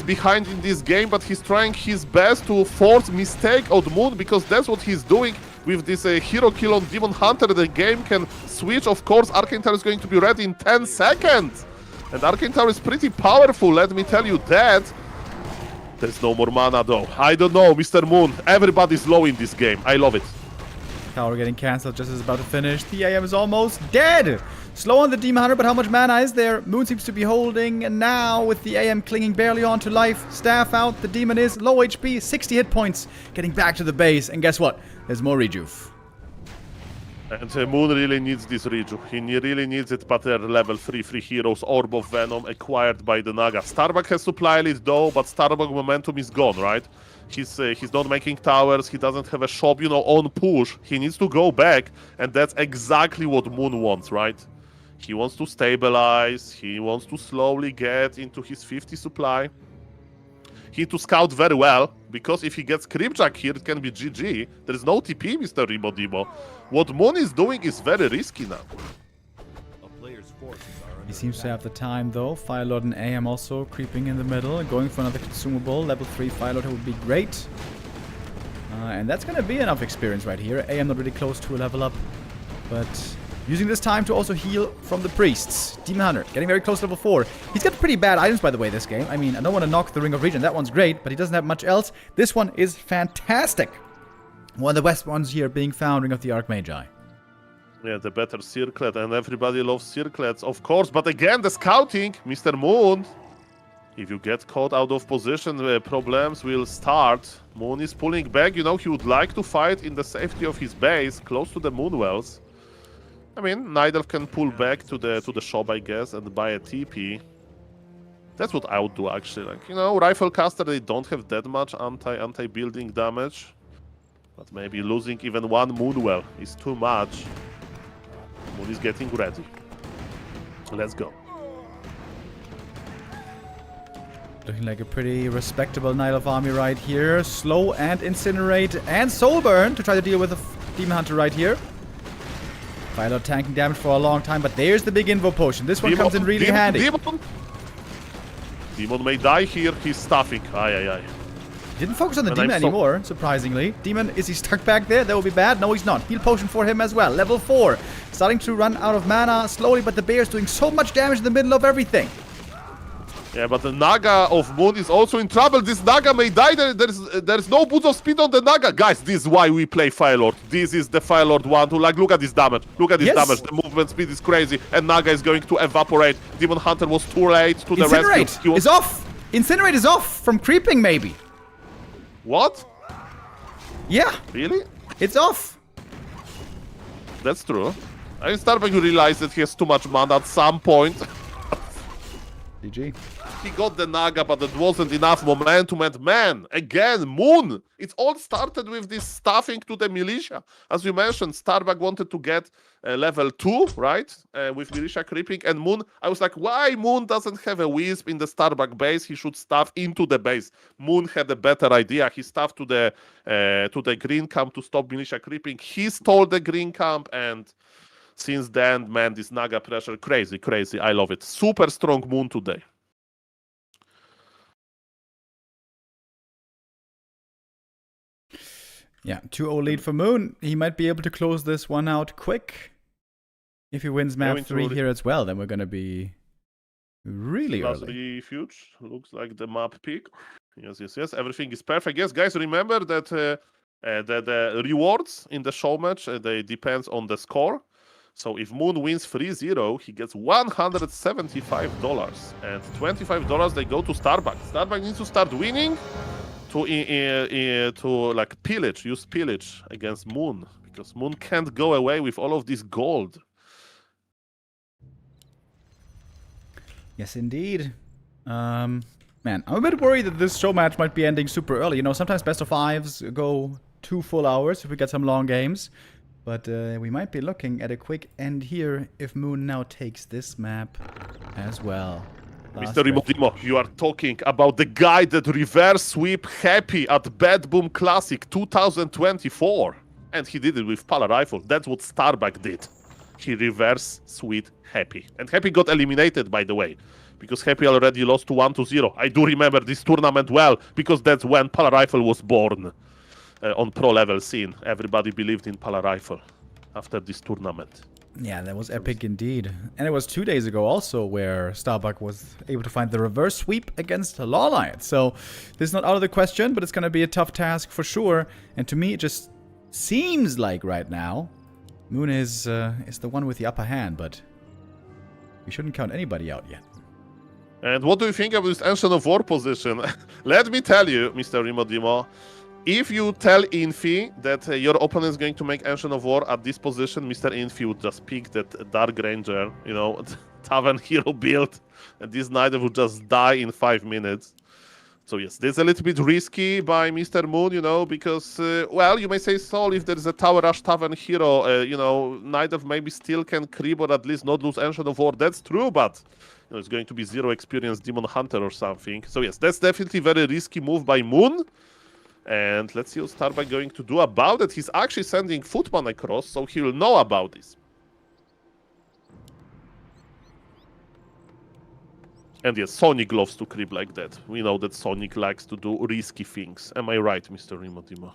behind in this game, but he's trying his best to force mistake on Moon because that's what he's doing with this hero kill on Demon Hunter. The game can switch. Of course, Arcane Tower is going to be ready in 10 seconds. And Arcane Tower is pretty powerful, let me tell you that. There's no more mana though. I don't know, Mr. Moon. Everybody's low in this game. I love it. Tower getting cancelled just as it's about to finish. The AM is almost dead. Slow on the Demon Hunter, but how much mana is there? Moon seems to be holding, and now with the AM clinging barely on to life. Staff out, the Demon is low HP, 60 hit points. Getting back to the base, and guess what? There's more rejuve. And Moon really needs this rejuve. He really needs it, but they're level 3 free heroes. Orb of Venom acquired by the Naga. Starbuck has supply lead though, but Starbuck momentum is gone, right? He's not making towers, he doesn't have a shop, you know, on push. He needs to go back, and that's exactly what Moon wants, right? He wants to stabilize, he wants to slowly get into his 50 supply. He needs to scout very well, because if he gets Creepjack here, it can be GG. There is no TP, Mr. Demo. What Moon is doing is very risky now. He seems to have the time though. Fire Lord and AM also creeping in the middle, going for another consumable. Level 3 Fire Lord would be great. And that's going to be enough experience right here. AM not really close to a level up, but using this time to also heal from the priests. Demon Hunter getting very close to level 4. He's got pretty bad items, by the way, this game. I mean, I don't want to knock the Ring of Regen. That one's great, but he doesn't have much else. This one is fantastic. One of the best ones here being found, Ring of the Archmagi. Yeah, the better circlet, and everybody loves circlets, of course. But again, the scouting, Mr. Moon. If you get caught out of position, problems will start. Moon is pulling back. You know, he would like to fight in the safety of his base, close to the Moonwells. I mean, Nidelf can pull back to the shop, I guess, and buy a TP. That's what I would do, actually. Like, you know, Rifle Caster, they don't have that much anti-building damage. But maybe losing even one Moonwell is too much. Moon is getting ready. Let's go. Looking like a pretty respectable Knight of Army right here. Slow and Incinerate and Soul Burn to try to deal with a Demon Hunter right here. Firelord tanking damage for a long time, but there's the big Invo Potion. This one comes in really handy. Demon may die here. He's stuffing. Aye. Didn't focus on the Demon anymore, surprisingly. Demon, is he stuck back there? That would be bad. No, he's not. Heal Potion for him as well. Level 4. Starting to run out of mana slowly, but the bear is doing so much damage in the middle of everything. Yeah, but the Naga of Moon is also in trouble. This Naga may die. There's no boost of speed on the Naga. Guys, this is why we play Firelord. This is the Firelord one to like, look at this damage. Look at this damage. The movement speed is crazy. And Naga is going to evaporate. Demon Hunter was too late to the rescue. Incinerate is off. Incinerate is off from creeping, maybe. What? Yeah. Really? It's off. That's true. I mean, Starbuck realized that he has too much mana at some point. GG. He got the Naga, but it wasn't enough momentum. And man, again, Moon. It all started with this stuffing to the militia. As you mentioned, Starbuck wanted to get level 2, right? With militia creeping. And Moon, I was like, why Moon doesn't have a wisp in the Starbuck base? He should stuff into the base. Moon had a better idea. He stuffed to the green camp to stop militia creeping. He stole the green camp, and since then, man, this Naga pressure, crazy. I love it. Super strong Moon today. Yeah, 2-0 lead for Moon. He might be able to close this one out quick. If he wins map 3 here as well, then we're going to be really early. Refuge looks like the map pick. Yes. Everything is perfect. Yes, guys, remember that the rewards in the show match, they depends on the score. So if Moon wins 3-0, he gets $175. And $25 they go to Starbuck. Starbuck needs to start winning to like use pillage against Moon, because Moon can't go away with all of this gold. Yes, indeed. Man, I'm a bit worried that this show match might be ending super early. You know, sometimes best of 5s go 2 full hours if we get some long games. But we might be looking at a quick end here if Moon now takes this map as well. Mr. Rimodimo, you are talking about the guy that reverse sweep Happy at Bad Boom Classic 2024. And he did it with Pala Rifle. That's what Starbuck did. He reverse sweep Happy. And Happy got eliminated, by the way, because Happy already lost to 1-0. I do remember this tournament well, because that's when Pala Rifle was born on pro level scene. Everybody believed in Pala Rifle after this tournament. Yeah, that was epic indeed. And it was 2 days ago also where Starbuck was able to find the reverse sweep against Law Alliance. So this is not out of the question, but it's going to be a tough task for sure. And to me, it just seems like right now, Moon is the one with the upper hand, but we shouldn't count anybody out yet. And what do you think of this Ancient of War position? Let me tell you, Mr. Rimodimo, if you tell Infi that your opponent is going to make Ancient of War at this position, Mr. Infi would just pick that Dark Ranger, you know, Tavern Hero build, and this Knight would just die in 5 minutes. So yes, this is a little bit risky by Mr. Moon, you know, because, well, you may say, Sol, if there is a Tower Rush Tavern Hero, you know, Knight of maybe still can creep or at least not lose Ancient of War. That's true, but you know, it's going to be 0 experience Demon Hunter or something. So yes, that's definitely a very risky move by Moon. And let's see what Starbuck going to do about it. He's actually sending Footman across, so he will know about this. And yes, Sonic loves to creep like that. We know that Sonic likes to do risky things. Am I right, Mr. Rimodimo?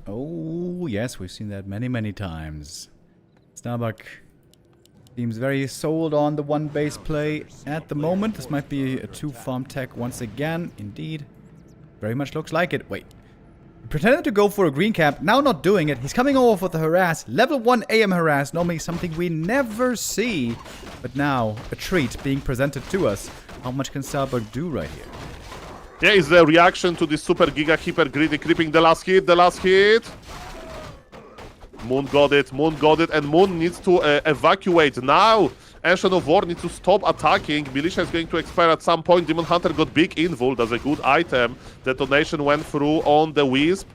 Oh, yes, we've seen that many, many times. Starbuck seems very sold on the one base play at the moment. This might be a 2-farm tech once again. Indeed. Very much looks like it. Wait. He pretended to go for a green cap, now not doing it. He's coming over for the harass. Level 1 AM harass, normally something we never see. But now, a treat being presented to us. How much can Starbuck do right here? Yeah, it's the reaction to this super giga hyper greedy creeping. The last hit. Moon got it, and Moon needs to evacuate now. Ancient of War needs to stop attacking. Militia is going to expire at some point. Demon Hunter got big invul. That's a good item. Detonation went through on the Wisp.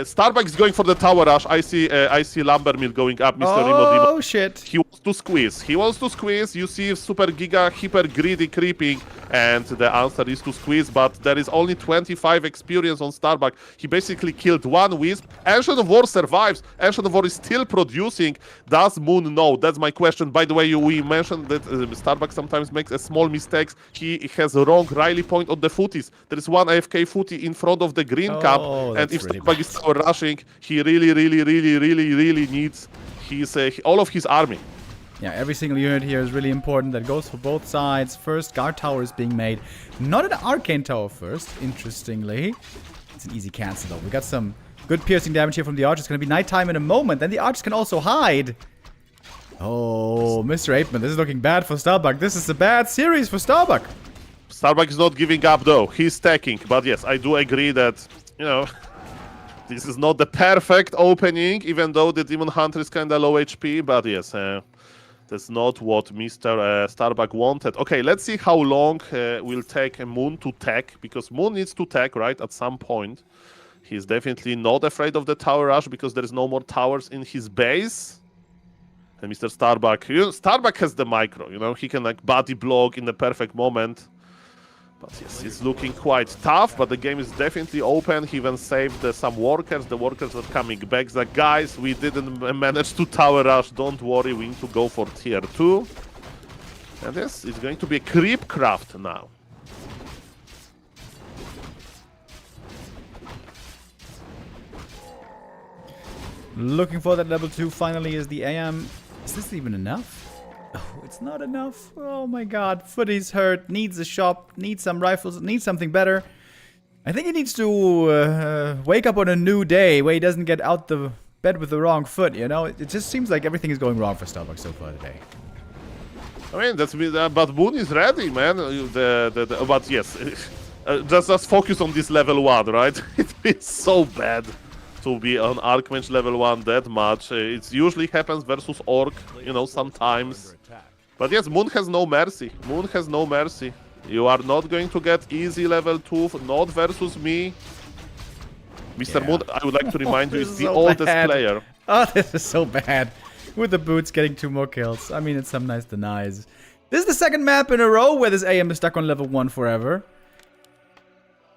Starbuck is going for the Tower Rush. I see Lumbermill going up, Mr. Rimodimo. Oh, shit. He was to squeeze. He wants to squeeze. You see Super Giga Hyper Greedy creeping, and the answer is to squeeze, but there is only 25 experience on Starbuck. He basically killed one Wisp. Ancient of War survives. Ancient of War is still producing. Does Moon know? That's my question. By the way, we mentioned that Starbuck sometimes makes a small mistakes. He has a wrong rally point on the footies. There is one AFK footy in front of the green camp, and if really Starbuck is rushing, he really needs his all of his army. Yeah, every single unit here is really important. That goes for both sides. First, guard tower is being made. Not an arcane tower first, interestingly. It's an easy cancel, though. We got some good piercing damage here from the archers. It's going to be nighttime in a moment. Then the archers can also hide. Oh, Mr. Apeman, this is looking bad for Starbuck. This is a bad series for Starbuck. Starbuck is not giving up, though. He's stacking. But yes, I do agree that, you know, this is not the perfect opening, even though the Demon Hunter is kind of low HP. But yes, that's not what Mr. Starbuck wanted. Okay, let's see how long will take Moon to tech, because Moon needs to tech, right, at some point. He's definitely not afraid of the tower rush because there is no more towers in his base. And Mr. Starbuck, Starbuck has the micro, you know, he can like body block in the perfect moment. But yes, it's looking quite tough, but the game is definitely open. He even saved some workers. The workers are coming back. He's like, guys, we didn't manage to tower rush. Don't worry, we need to go for tier 2. And yes, it's going to be a creep craft now. Looking for that level 2 finally is the AM. Is this even enough? Oh, it's not enough. Oh my god. Footy's hurt. Needs a shop. Needs some rifles. Needs something better. I think he needs to wake up on a new day where he doesn't get out the bed with the wrong foot, you know? It just seems like everything is going wrong for Starbuck so far today. I mean, that's but Moon is ready, man. But yes, just focus on this level 1, right? It is so bad to be on Archmage level 1 that much. It usually happens versus Orc, you know, sometimes. But yes, Moon has no mercy. Moon has no mercy. You are not going to get easy level 2, not versus me. Mr. Moon, I would like to remind you, is the oldest player. Oh, this is so bad. With the boots getting 2 more kills. I mean, it's some nice denies. This is the second map in a row where this AM is stuck on level 1 forever.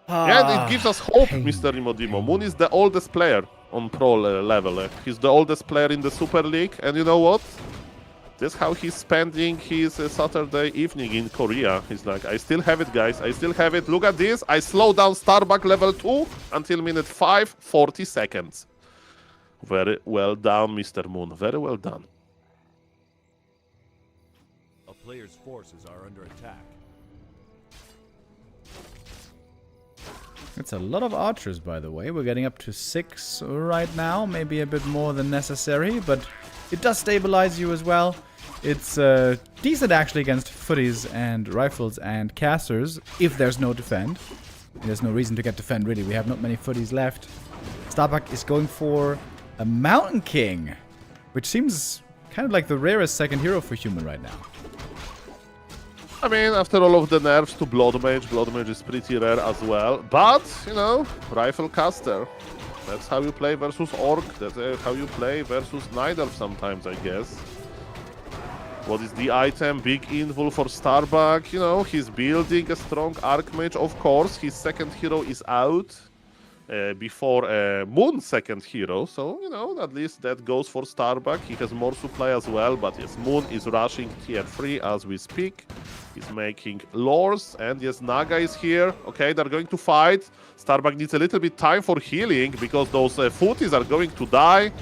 Yeah, it gives us hope, Mr. Imodimo. Moon is the oldest player on pro level. He's the oldest player in the Super League, and you know what? That's how he's spending his Saturday evening in Korea. He's like, I still have it, guys. I still have it. Look at this. I slow down Starbuck level 2 until minute 5, 40 seconds. Very well done, Mr. Moon. Very well done. A player's forces are under attack. It's a lot of archers, by the way. We're getting up to 6 right now. Maybe a bit more than necessary, but it does stabilize you as well. It's decent, actually, against footies and rifles and casters, if there's no defend. There's no reason to get defend, really. We have not many footies left. Starbuck is going for a Mountain King, which seems kind of like the rarest second hero for human right now. I mean, after all of the nerfs to Blood Mage is pretty rare as well. But, you know, Rifle Caster. That's how you play versus Orc. That's how you play versus Night Elf sometimes, I guess. What is the item? Big invul for Starbuck. You know, he's building a strong Archmage, of course. His second hero is out before Moon's second hero. So, you know, at least that goes for Starbuck. He has more supply as well. But yes, Moon is rushing tier 3 as we speak. He's making lores. And yes, Naga is here. Okay, they're going to fight. Starbuck needs a little bit time for healing because those footies are going to die.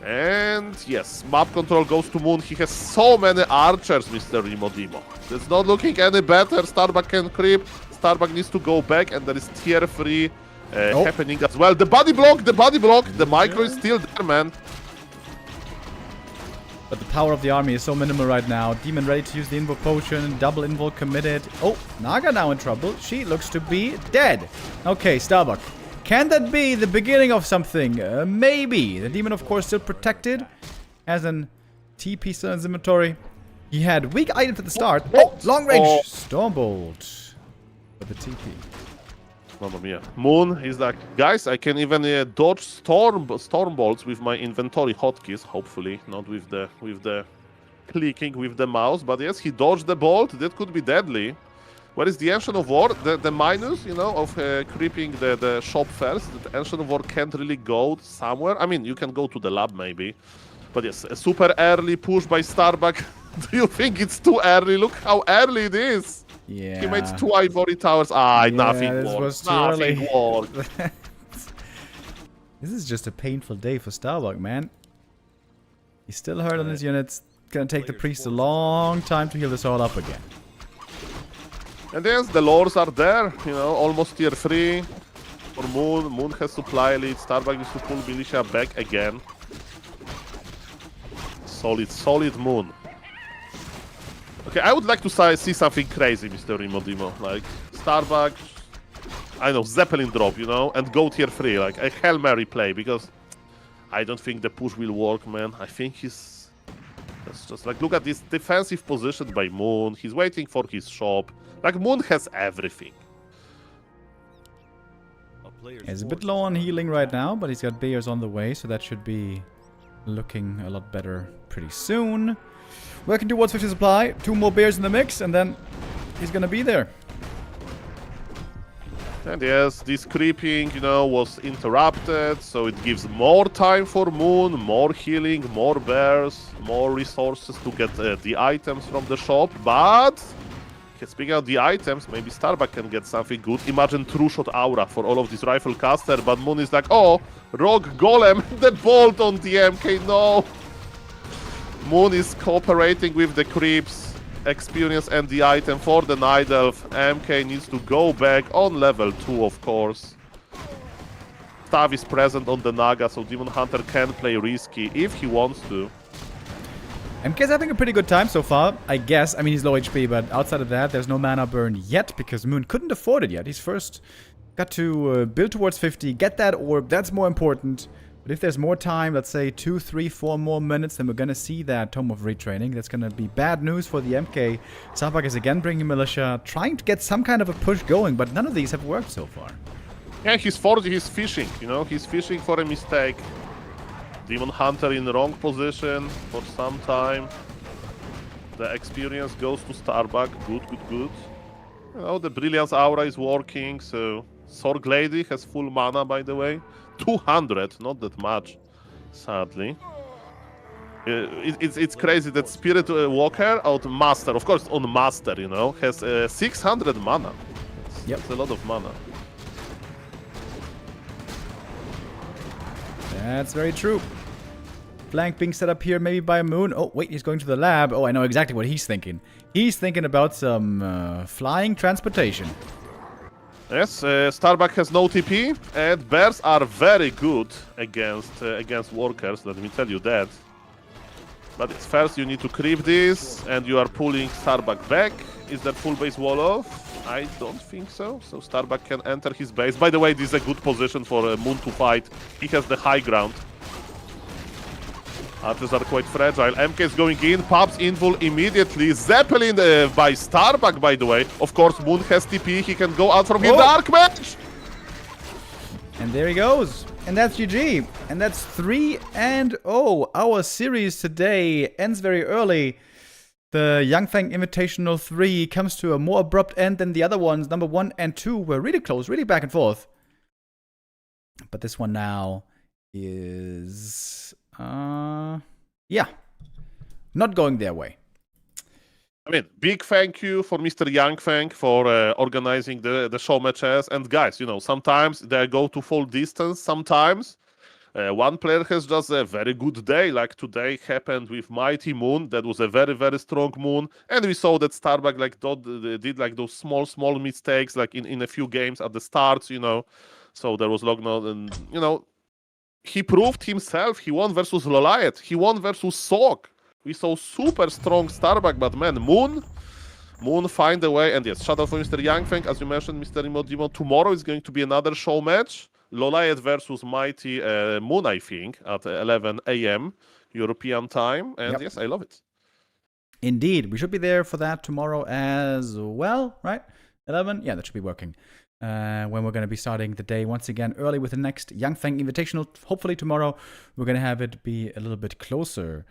And yes, map control goes to Moon. He has so many archers, Mr. Imodimo. It's not looking any better. Starbuck can creep. Starbuck needs to go back, and there is tier 3 happening as well. The body block, the micro is still there, man. But the power of the army is so minimal right now. Demon ready to use the invoke potion. Double invoke committed. Oh, Naga now in trouble. She looks to be dead. Okay, Starbuck. Can that be the beginning of something? Maybe. The demon, of course, still protected. Has an TP still in his inventory. He had weak items at the start. Oh, long range. Stormbolt. With the TP. Mamma mia. Moon is like, guys, I can even storm bolts with my inventory hotkeys. Hopefully, not with the clicking with the mouse, but yes, he dodged the bolt. That could be deadly. Where is the Ancient of War? The minus, you know, of creeping the shop first. The Ancient of War can't really go somewhere. I mean, you can go to the lab maybe. But yes, a super early push by Starbuck. Do you think it's too early? Look how early it is. Yeah. He made 2 ivory towers. Ah, Yeah, nothing this worked. was too Nothing early. worked. This is just a painful day for Starbuck, man. He's still hurt on his units. Gonna take the priest a long time to heal this all up again. And yes, the lords are there, you know, almost tier 3 for Moon. Moon has supply lead. Starbuck needs to pull militia back again. Solid Moon. Okay, I would like to see something crazy, Mr. Rimodimo. Like, Starbuck, I know, Zeppelin drop, you know, and go tier 3, like a Hail Mary play, because I don't think the push will work, man. I think he's... That's just like, look at this defensive position by Moon. He's waiting for his shop. Like, Moon has everything. He's a bit low on healing right now, but he's got bears on the way, so that should be looking a lot better pretty soon. Working towards 50 supply. 2 more bears in the mix, and then he's gonna be there. And yes, this creeping, you know, was interrupted, so it gives more time for Moon, more healing, more bears, more resources to get the items from the shop, but... Speaking of the items, maybe Starbuck can get something good. Imagine True Shot Aura for all of these rifle caster, but Moon is like, oh, Rogue Golem, the bolt on the MK, no! Moon is cooperating with the creeps, experience and the item for the Night Elf. MK needs to go back on level 2, of course. Stav is present on the Naga, so Demon Hunter can play risky if he wants to. MK's having a pretty good time so far, I guess. I mean, he's low HP, but outside of that, there's no mana burn yet, because Moon couldn't afford it yet. He's first got to build towards 50, get that orb, that's more important. But if there's more time, let's say 2, 3, 4 more minutes, then we're gonna see that Tome of Retraining. That's gonna be bad news for the MK. Starbuck is again bringing militia, trying to get some kind of a push going, but none of these have worked so far. Yeah, he's fishing, you know, he's fishing for a mistake. Demon Hunter in the wrong position for some time. The experience goes to Starbuck. Good. You know, the Brilliance Aura is working, so... Sorg Lady has full mana, by the way. 200, not that much, sadly. It's crazy that Spirit Walker out Master, of course on Master, you know, has 600 mana. That's a lot of mana. That's very true. Flank being set up here maybe by Moon. Oh, wait, he's going to the lab. Oh, I know exactly what he's thinking. He's thinking about some flying transportation. Yes, Starbuck has no TP, and bears are very good against workers, let me tell you that. But it's first you need to creep this, and you are pulling Starbuck back. Is that full base wall off? I don't think so. So Starbuck can enter his base. By the way, this is a good position for Moon to fight. He has the high ground. Archers are quite fragile. MK is going in, pops invul immediately. Zeppelin by Starbuck, by the way. Of course, Moon has TP. He can go out from here. Dark Match! And there he goes. And that's GG. And that's 3-0. Our series today ends very early. The Yangfeng Invitational 3 comes to a more abrupt end than the other ones. Number 1 and 2 were really close, really back and forth. But this one now is... yeah. Not going their way. I mean, big thank you for Mr. Yangfeng for organizing the show matches. And guys, you know, sometimes they go to full distance. Sometimes one player has just a very good day, like today happened with Mighty Moon. That was a very, very strong Moon. And we saw that Starbuck did like those small mistakes, like in a few games at the start, you know. So there was Lognod, and, you know, he proved himself. He won versus Loliet. He won versus Sok. We saw super strong Starbuck, but man, Moon find a way. And yes, shout out for Mr. Yangfeng, as you mentioned, Mr. Imodimo. Tomorrow is going to be another show match. Loliet versus Mighty Moon, I think, at 11 a.m. European time. And yes, I love it. Indeed. We should be there for that tomorrow as well, right? 11? Yeah, that should be working. When we're going to be starting the day once again early with the next Yangfeng Invitational. Hopefully tomorrow we're going to have it be a little bit closer.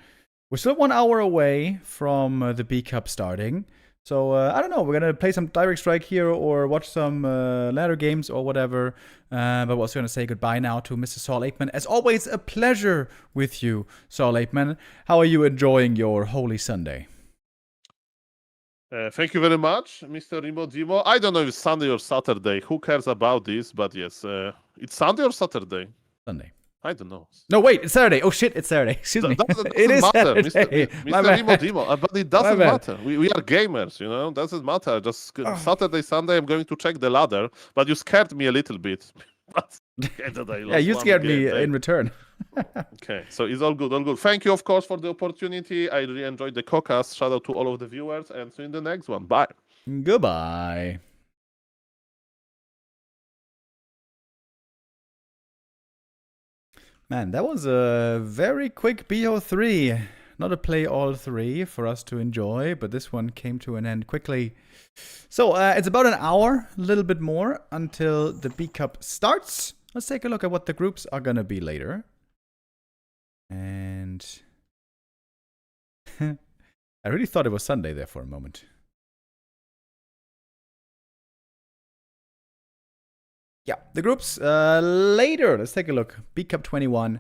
We're still 1 hour away from the B Cup starting. So, I don't know, we're going to play some Direct Strike here or watch some ladder games or whatever. But we're also going to say goodbye now to Mr. Saul Aikman. As always, a pleasure with you, Saul Aikman. How are you enjoying your Holy Sunday? Thank you very much, Mr. Rimo Dimo. I don't know if it's Sunday or Saturday. Who cares about this? But yes, it's Sunday or Saturday? Sunday. I don't know. No, wait, it's Saturday. Oh, shit, it's Saturday. Excuse me. It is matter, Saturday. Mr. Rimo Dimo. But it doesn't matter. We are gamers, you know. Doesn't matter. Just Saturday, Sunday, I'm going to check the ladder. But you scared me a little bit. Yeah, you scared me in return. Okay, so it's all good, all good. Thank you, of course, for the opportunity. I really enjoyed the caucus. Shout out to all of the viewers, and see you in the next one. Bye. Goodbye. Man, that was a very quick BO3. Not a play all three for us to enjoy, but this one came to an end quickly. So, it's about an hour, a little bit more, until the B Cup starts. Let's take a look at what the groups are gonna be later. And I really thought it was Sunday there for a moment. Yeah, the groups later. Let's take a look. B Cup 21.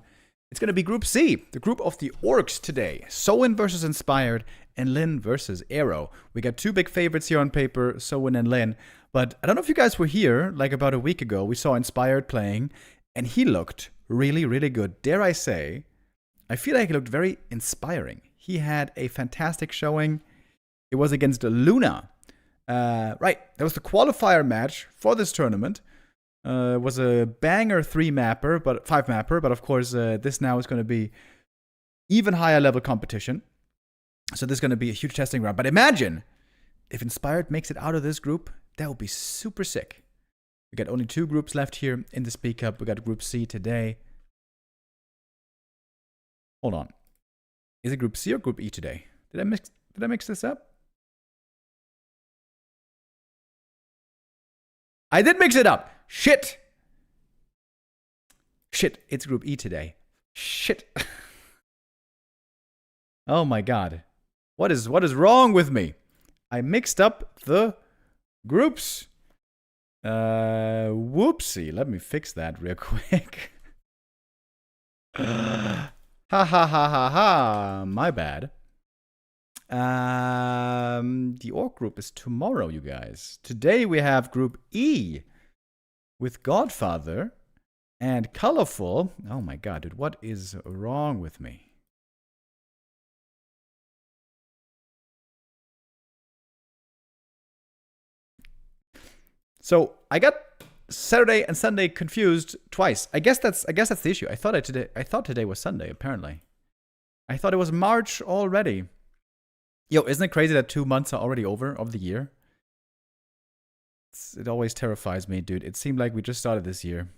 It's going to be Group C, the group of the Orcs today. Soin versus Inspired and Lin versus Arrow. We got two big favorites here on paper, Soin and Lin. But I don't know if you guys were here, like about a week ago. We saw Inspired playing, and he looked really, really good. Dare I say, I feel like he looked very inspiring. He had a fantastic showing. It was against Luna. Right, that was the qualifier match for this tournament. Was a banger 3-mapper, but 5-mapper, but of course this now is going to be even higher level competition. So this is going to be a huge testing round. But imagine if Inspired makes it out of this group, that would be super sick. We got only 2 groups left here in the Speak Up. We got Group C today. Hold on. Is it Group C or Group E today? Did I mix this up? I did mix it up. Shit. Shit, it's Group E today. Shit. Oh my god. What is wrong with me? I mixed up the groups. Whoopsie. Let me fix that real quick. Ha ha ha ha ha. My bad. The Orc group is tomorrow, you guys. Today we have Group E with Godfather and Colorful. Oh my god, dude, what is wrong with me? So I got Saturday and Sunday confused twice. I guess that's the issue. I thought today was Sunday. Apparently, I thought it was March already. Yo, isn't it crazy that 2 months are already over of the year? It always terrifies me, dude. It seemed like we just started this year.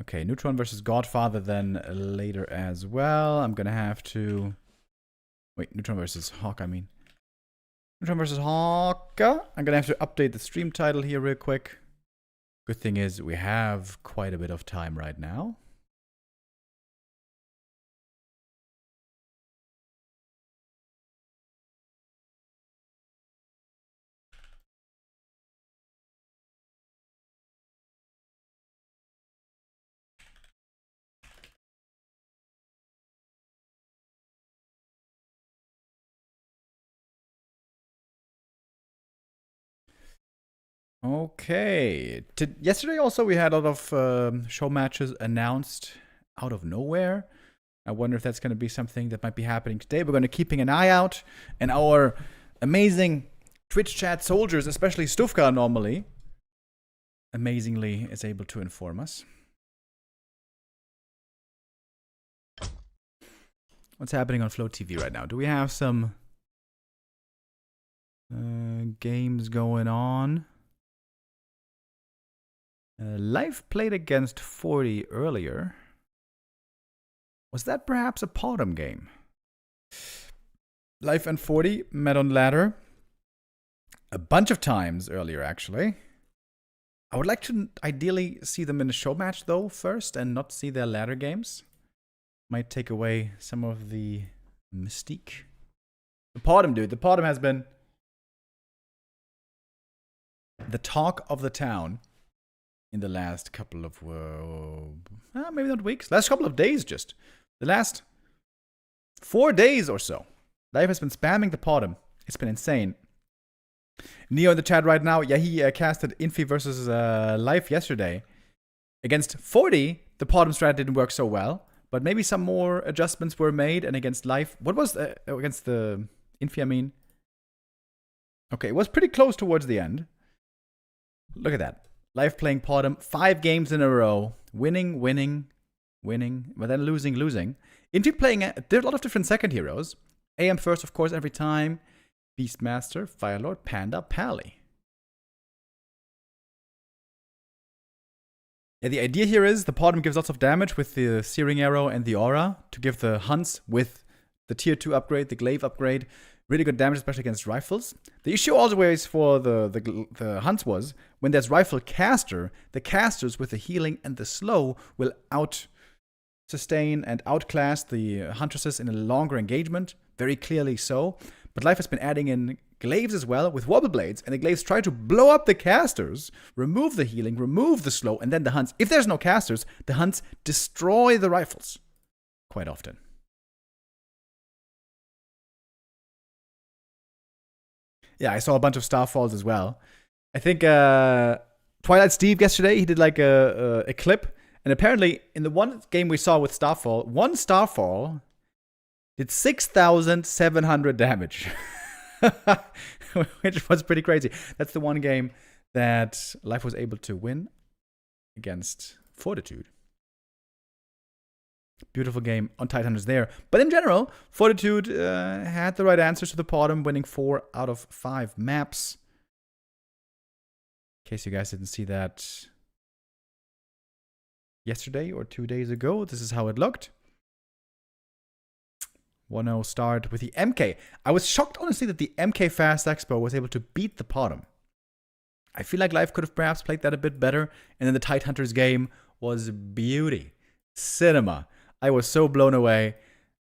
Okay, Neutron versus Godfather then later as well. I'm gonna have to... Wait, Neutron versus Hawk, I mean. Neutron versus Hawk. I'm gonna have to update the stream title here real quick. Good thing is we have quite a bit of time right now. Okay. Yesterday also we had a lot of show matches announced out of nowhere. I wonder if that's going to be something that might be happening today. We're going to keeping an eye out, and our amazing Twitch chat soldiers, especially Stufka normally, amazingly is able to inform us. What's happening on Flow TV right now? Do we have some games going on? Life played against 40 earlier. Was that perhaps a Potom game? Life and 40 met on ladder a bunch of times earlier, actually. I would like to ideally see them in a show match, though, first, and not see their ladder games. Might take away some of the mystique. The Podem, dude. The Podem has been the talk of the town in the last couple of, maybe not weeks, last couple of days just. The last 4 days or so. Life has been spamming the Podem. It's been insane. Neo in the chat right now, yeah, he casted Infi versus Life yesterday. Against 40, the Podem strat didn't work so well, but maybe some more adjustments were made, and against Life, what was, against the Infi, I mean? Okay, it was pretty close towards the end. Look at that. Life playing Podem 5 games in a row. Winning, but then losing. Infi playing a lot of different second heroes. AM first, of course, every time. Beastmaster, Firelord, Panda, Pally. Yeah, the idea here is the Podem gives lots of damage with the Searing Arrow and the Aura to give the Hunts with the Tier 2 upgrade, the Glaive upgrade, really good damage, especially against rifles. The issue always for the Hunts was, when there's Rifle Caster, the casters with the healing and the slow will out-sustain and outclass the Huntresses in a longer engagement, very clearly so. But Life has been adding in Glaives as well with Wobble Blades, and the Glaives try to blow up the casters, remove the healing, remove the slow, and then the Hunts. If there's no casters, the Hunts destroy the rifles quite often. Yeah, I saw a bunch of Starfalls as well. I think Twilight Steve yesterday, he did like a clip, and apparently in the one game we saw with Starfall, one Starfall did 6,700 damage. Which was pretty crazy. That's the one game that Life was able to win against Fortitude. Beautiful game on Titanhunters there. But in general, Fortitude had the right answers to the Podem, winning 4 out of 5 maps. In case you guys didn't see that yesterday or 2 days ago, this is how it looked. 1-0 start with the MK. I was shocked, honestly, that the MK Fast Expo was able to beat the Podem. I feel like Life could have perhaps played that a bit better. And then the Titanhunters game was beauty. Cinema. I was so blown away.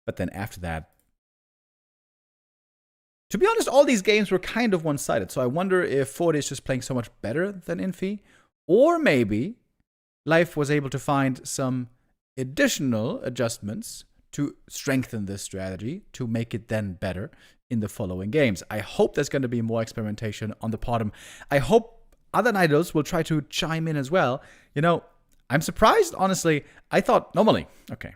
But then after that, to be honest, all these games were kind of one-sided. So I wonder if Ford is just playing so much better than Infi. Or maybe Life was able to find some additional adjustments to strengthen this strategy, to make it then better in the following games. I hope there's going to be more experimentation on the Podem. I hope other Nidals will try to chime in as well. You know, I'm surprised, honestly. I thought, normally, okay,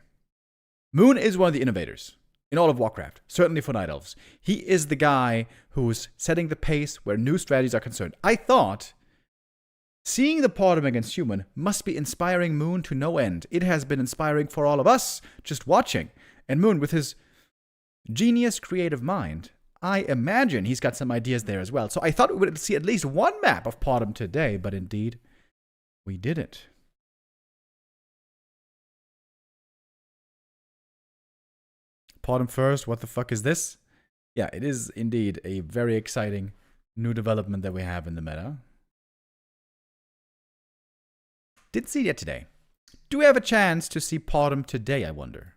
Moon is one of the innovators in all of Warcraft, certainly for Night Elves. He is the guy who's setting the pace where new strategies are concerned. I thought seeing the Podem against Human must be inspiring Moon to no end. It has been inspiring for all of us just watching. And Moon, with his genius creative mind, I imagine he's got some ideas there as well. So I thought we would see at least one map of Podem today, but indeed, we didn't. Podem first, what the fuck is this? Yeah, it is indeed a very exciting new development that we have in the meta. Didn't see it yet today. Do we have a chance to see Podem today, I wonder?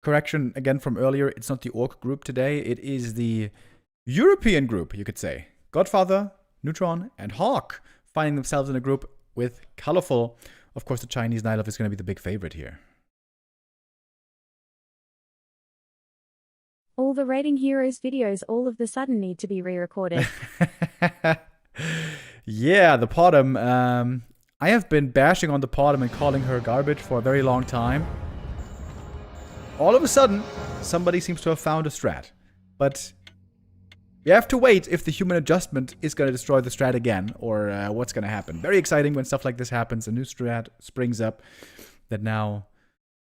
Correction again from earlier, it's not the Orc group today, it is the European group, you could say. Godfather, Neutron, and Hawk finding themselves in a group with Colorful. Of course, the Chinese Night Elf is going to be the big favorite here. All the Raiding Heroes videos all of the sudden need to be re-recorded. Yeah, the Podem. I have been bashing on the Podem and calling her garbage for a very long time. All of a sudden, somebody seems to have found a strat. But we have to wait if the human adjustment is going to destroy the strat again, or what's going to happen. Very exciting when stuff like this happens. A new strat springs up that now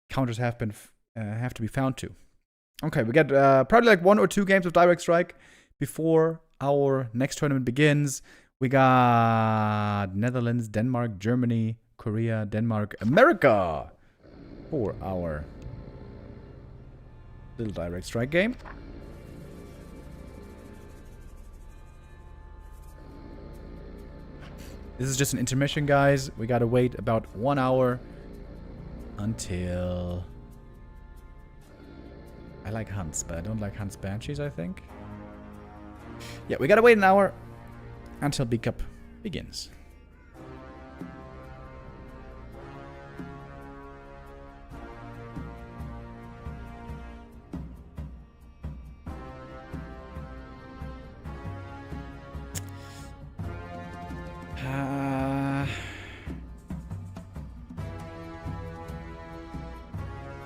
counters have to be found to. Okay, we get probably like 1 or 2 games of Direct Strike before our next tournament begins. We got Netherlands, Denmark, Germany, Korea, Denmark, America for our little Direct Strike game. This is just an intermission, guys. We gotta wait about 1 hour until I like hunts, but I don't like hunts banshees, I think. Yeah, we gotta wait an hour until B Cup begins.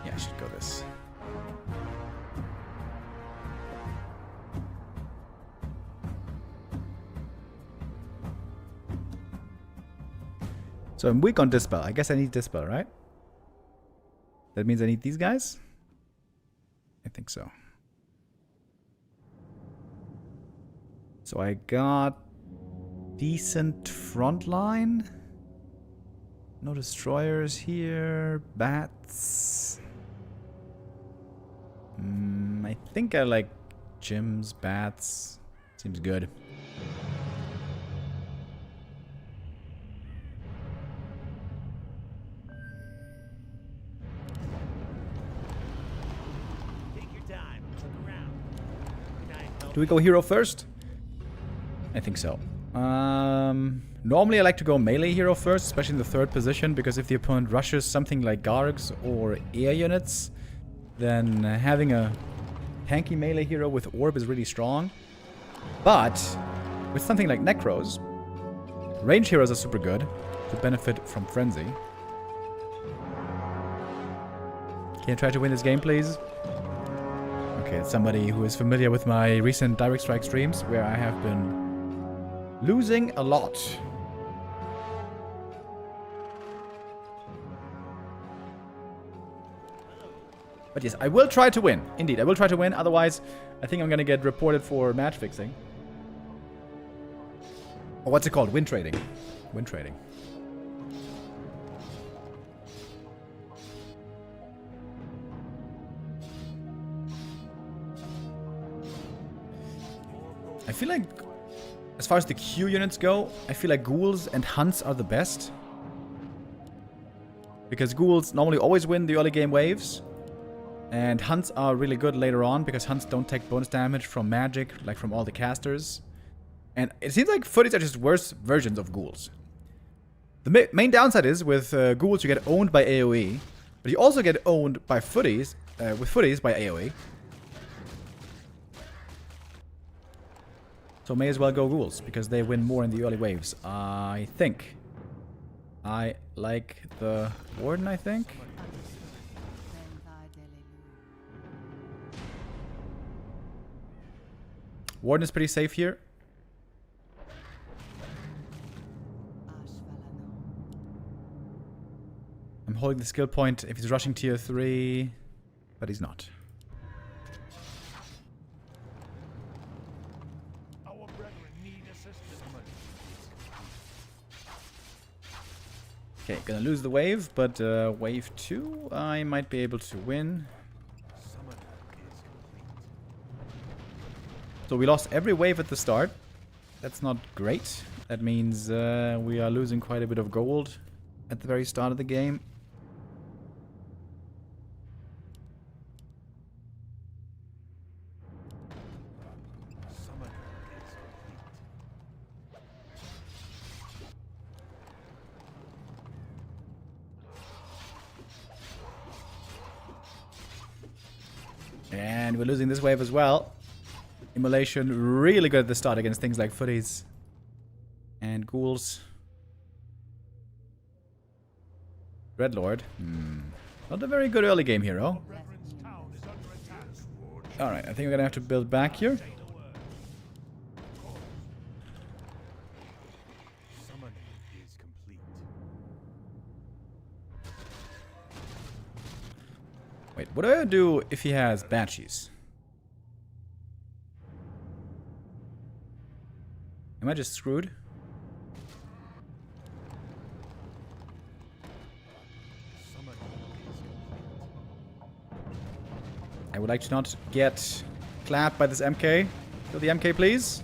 Yeah, I should go this. So I'm weak on Dispel. I guess I need Dispel, right? That means I need these guys? I think so. So I got decent front line. No destroyers here. Bats. I think I like gyms, bats. Seems good. Do we go hero first? I think so. Normally I like to go melee hero first, especially in the third position, because if the opponent rushes something like Gargs or air units, then having a tanky melee hero with orb is really strong. But with something like Necros, range heroes are super good to benefit from Frenzy. Can you try to win this game, please? Okay, it's somebody who is familiar with my recent Direct Strike streams, where I have been losing a lot. But yes, I will try to win. Indeed, I will try to win. Otherwise, I think I'm going to get reported for match fixing. Or what's it called? Win trading. Win trading. I feel like, as far as the Q units go, I feel like ghouls and hunts are the best. Because ghouls normally always win the early game waves. And hunts are really good later on, because hunts don't take bonus damage from magic, like from all the casters. And it seems like footies are just worse versions of ghouls. The main downside is, with ghouls you get owned by AoE. But you also get owned by footies, with footies by AoE. So may as well go ghouls, because they win more in the early waves. I think. I like the Warden, I think. Warden is pretty safe here. I'm holding the skill point if he's rushing tier 3, but he's not. Okay, gonna lose the wave, but wave 2 I might be able to win. So we lost every wave at the start. That's not great. That means we are losing quite a bit of gold at the very start of the game. And we're losing this wave as well. Immolation really good at the start against things like footies and ghouls. Dreadlord. Not a very good early game hero. Alright, I think we're gonna have to build back here. Wait, what do I do if he has Banshees? Am I just screwed? I would like to not get clapped by this MK. Kill the MK, please.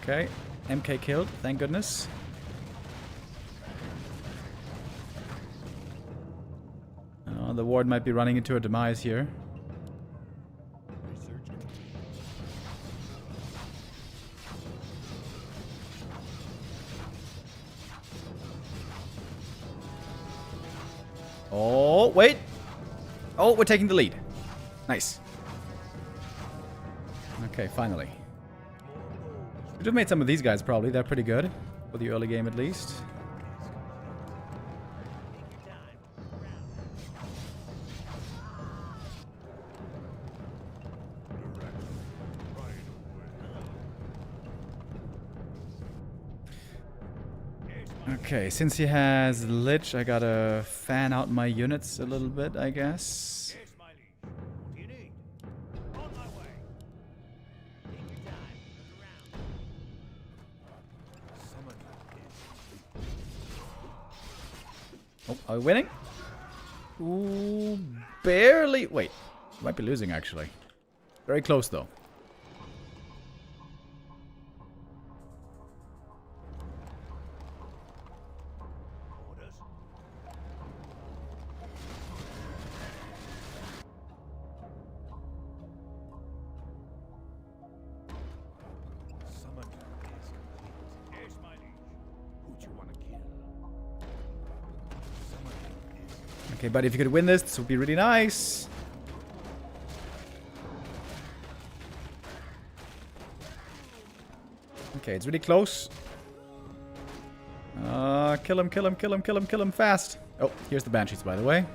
Okay. MK killed, thank goodness. The ward might be running into a demise here. Oh, wait. Oh, we're taking the lead. Nice. Okay, finally. Should have made some of these guys probably. They're pretty good. For the early game at least. Okay, since he has Lich, I gotta fan out my units a little bit, I guess. Yes, my liege. What do you need? On my way. Take your time. Look around. Oh, are we winning? Ooh, barely. Wait, might be losing actually. Very close though. Okay, but if you could win this, this would be really nice. Okay, it's really close. Kill him, kill him, kill him, kill him, kill him fast. Oh, here's the Banshees, by the way.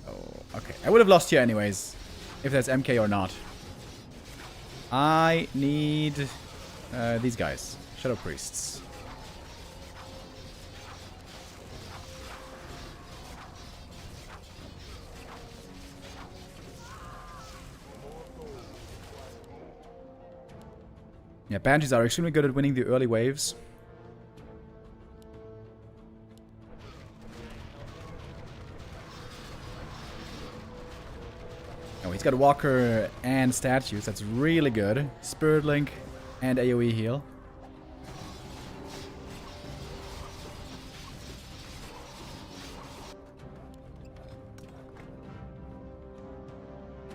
Oh, okay. I would have lost here anyways, if that's MK or not. I need these guys. Shadow Priests. Yeah, Banshees are extremely good at winning the early waves. Oh, he's got Walker and Statues. That's really good. Spirit Link and AoE heal.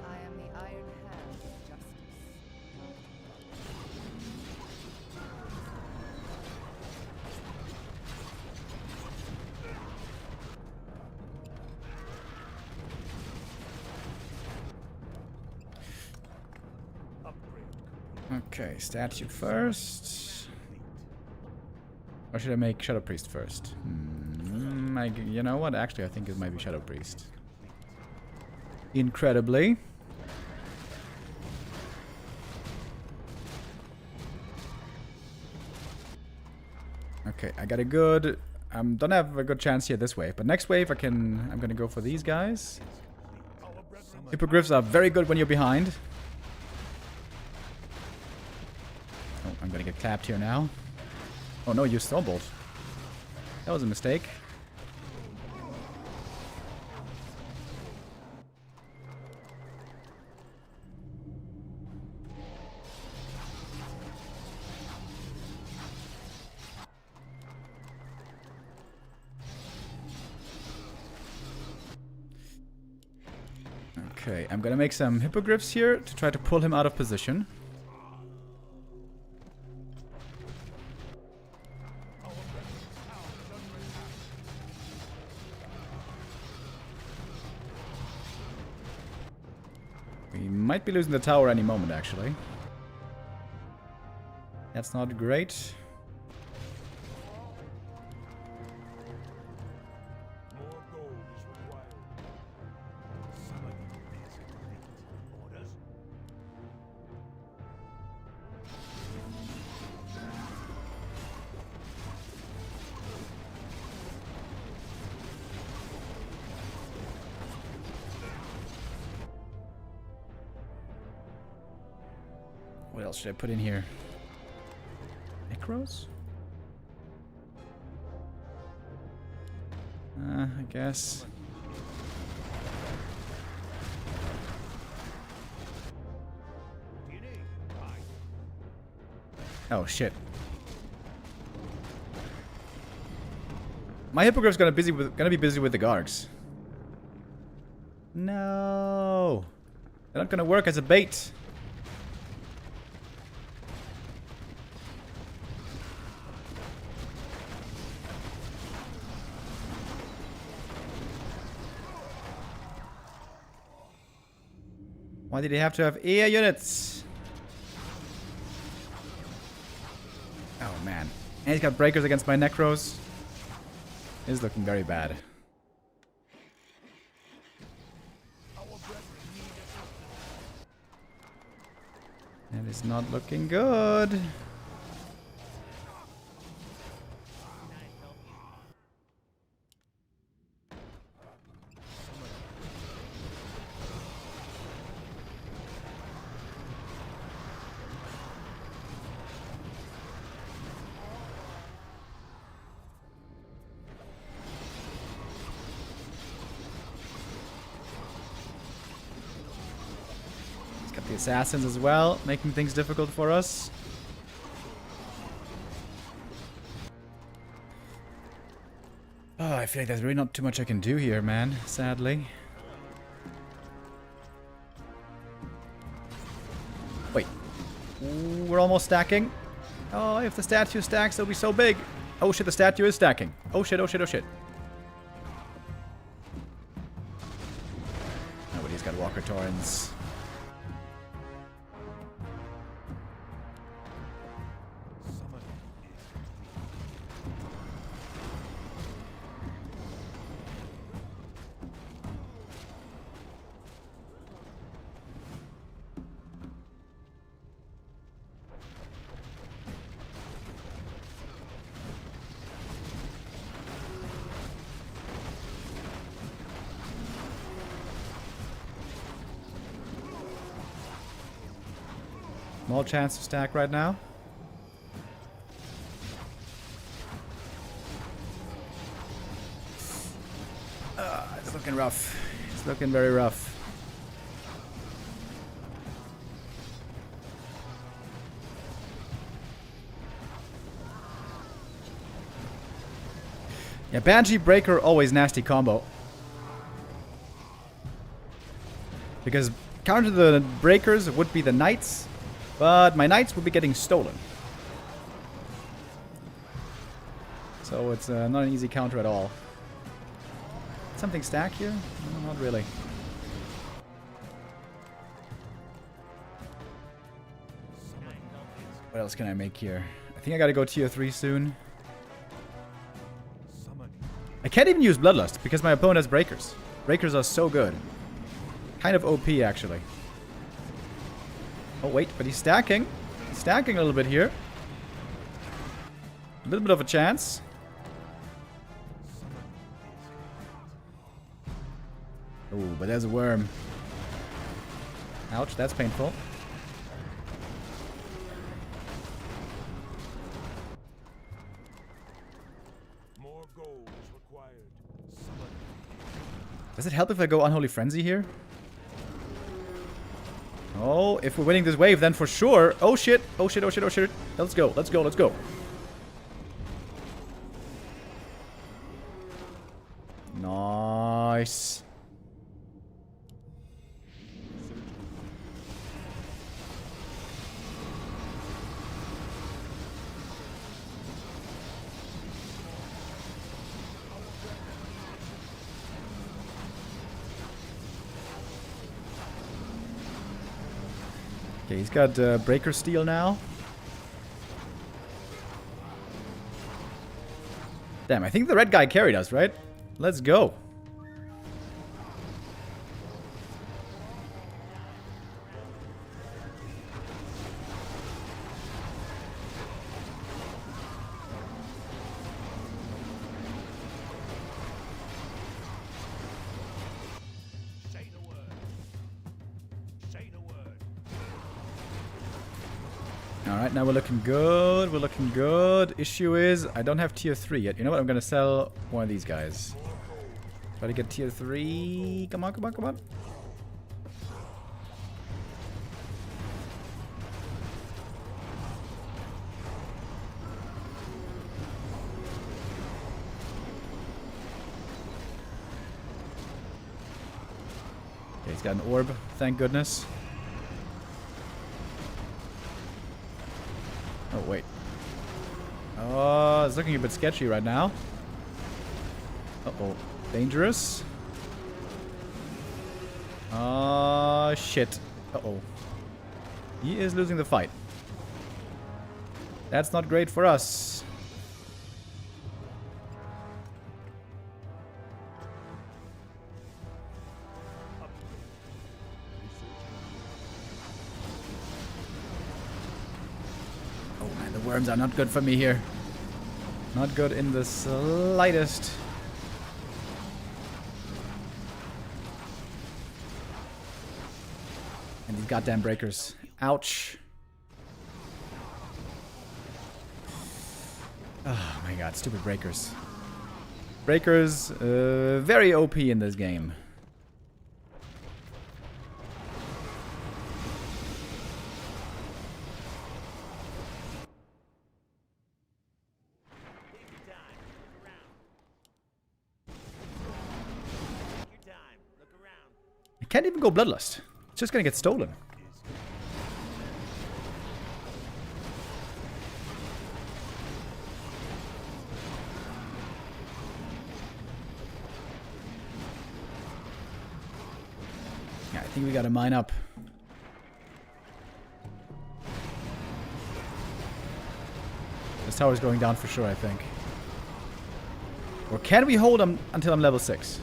I am the Iron Hand of Justice. Okay, Statue first. Or should I make Shadow Priest first? You know what? Actually, I think it might be Shadow Priest. Incredibly. Okay, I got a good... don't have a good chance here this wave, but next wave I'm gonna go for these guys. Hippogriffs are very good when you're behind. Oh, I'm gonna get clapped here now. Oh no, you Stormbolt. That was a mistake. Okay, I'm gonna make some Hippogriffs here to try to pull him out of position. We might be losing the tower any moment, actually. That's not great. What else should I put in here? Necros? I guess. Oh shit. My Hippogriff's gonna be busy with the Gargs. No. They're not gonna work as a bait. Why did he have to have air units? Oh man. And he's got breakers against my Necros. This is looking very bad. And it's not looking good. The assassins as well, making things difficult for us. Oh, I feel like there's really not too much I can do here, man, sadly. Wait. Ooh, we're almost stacking. Oh, if the statue stacks, it'll be so big. Oh shit, the statue is stacking. Oh shit, oh shit, oh shit. Nobody's got Walker Torrents. Small chance to stack right now. It's looking rough. It's looking very rough. Yeah, Banshee Breaker, always nasty combo. Because counter to the Breakers would be the Knights. But my Knights will be getting stolen. So it's not an easy counter at all. Something stack here? No, not really. What else can I make here? I think I gotta go tier 3 soon. I can't even use Bloodlust because my opponent has Breakers. Breakers are so good. Kind of OP actually. Oh wait, but he's stacking. He's stacking a little bit here. A little bit of a chance. Ooh, but there's a worm. Ouch, that's painful. More gold is required. Does it help if I go Unholy Frenzy here? Oh, if we're winning this wave, then for sure. Oh shit, oh shit, oh shit, oh shit. Let's go, let's go, let's go. Nice. Okay, he's got Breaker Steel now. Damn, I think the red guy carried us, right? Let's go. Alright, now we're looking good. We're looking good. Issue is, I don't have tier 3 yet. You know what? I'm gonna sell one of these guys. Try to get tier 3. Come on, come on, come on. Okay, he's got an orb. Thank goodness. Oh, wait. Oh, it's looking a bit sketchy right now. Uh-oh. Dangerous. Oh, shit. Uh-oh. He is losing the fight. That's not great for us. Oh man, the worms are not good for me here. Not good in the slightest. And these goddamn breakers. Ouch. Oh my god, stupid breakers. Breakers, very OP in this game. I can't even go Bloodlust. It's just gonna get stolen. Yeah, I think we gotta mine up. This tower's going down for sure, I think. Or can we hold him until I'm level 6?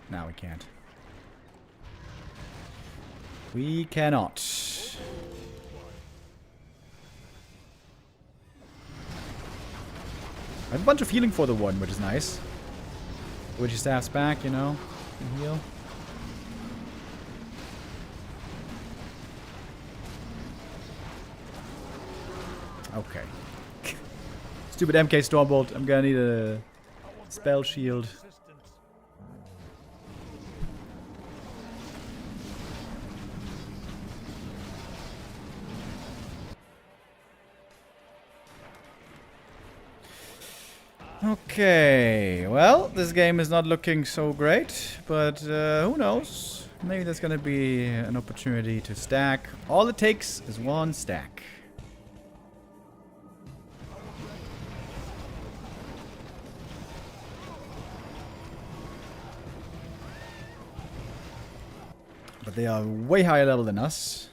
No, we can't. We cannot. I have a bunch of healing for the one, which is nice. Witchy staff's back, you know. Can heal. Okay. Stupid MK Stormbolt. I'm gonna need a spell shield. Okay, well, this game is not looking so great, but who knows? Maybe there's gonna be an opportunity to stack. All it takes is one stack. But they are way higher level than us.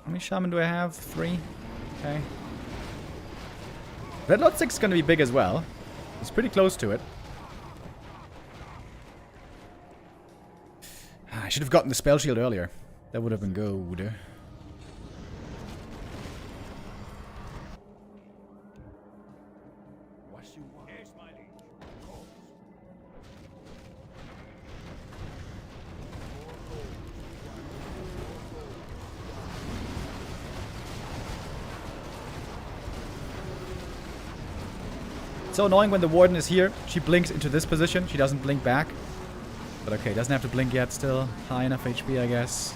How many shaman do I have? 3? Okay. Red Lot 6 is going to be big as well. It's pretty close to it. I should have gotten the spell shield earlier. That would have been good. So annoying when the warden is here. She blinks into this position. She doesn't blink back. But okay, doesn't have to blink yet still. High enough HP, I guess.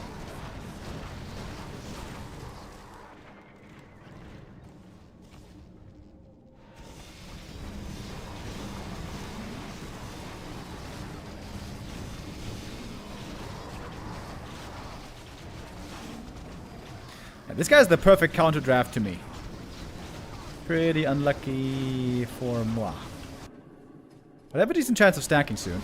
Yeah, this guy's the perfect counter draft to me. Pretty unlucky for moi. But I have a decent chance of stacking soon.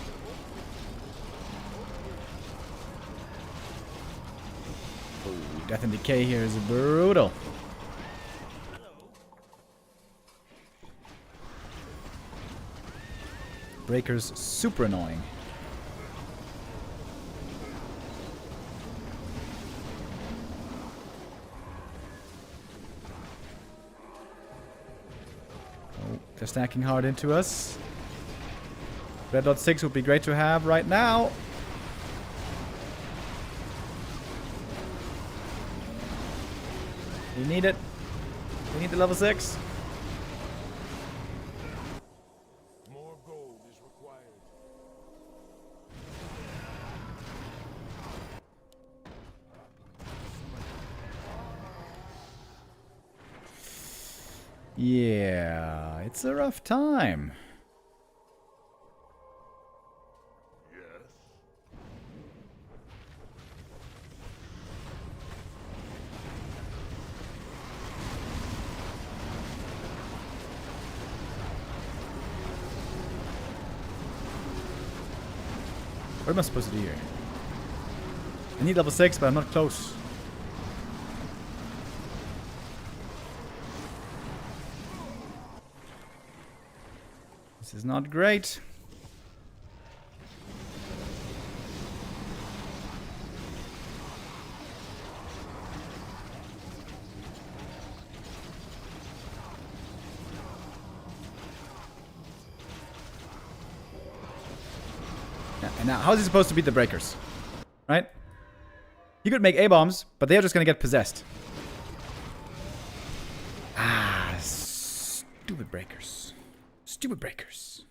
Oh, Death and Decay here is brutal. Breaker's super annoying. They're stacking hard into us. Red Dot 6 would be great to have right now. We need it. We need the level 6. More gold is required. Yeah, it's a rough time. What am I supposed to do here? I need level 6, but I'm not close. This is not great. And now, how is he supposed to beat the breakers? Right? He could make A-bombs, but they are just gonna get possessed. Ah, stupid breakers. Stupid breakers.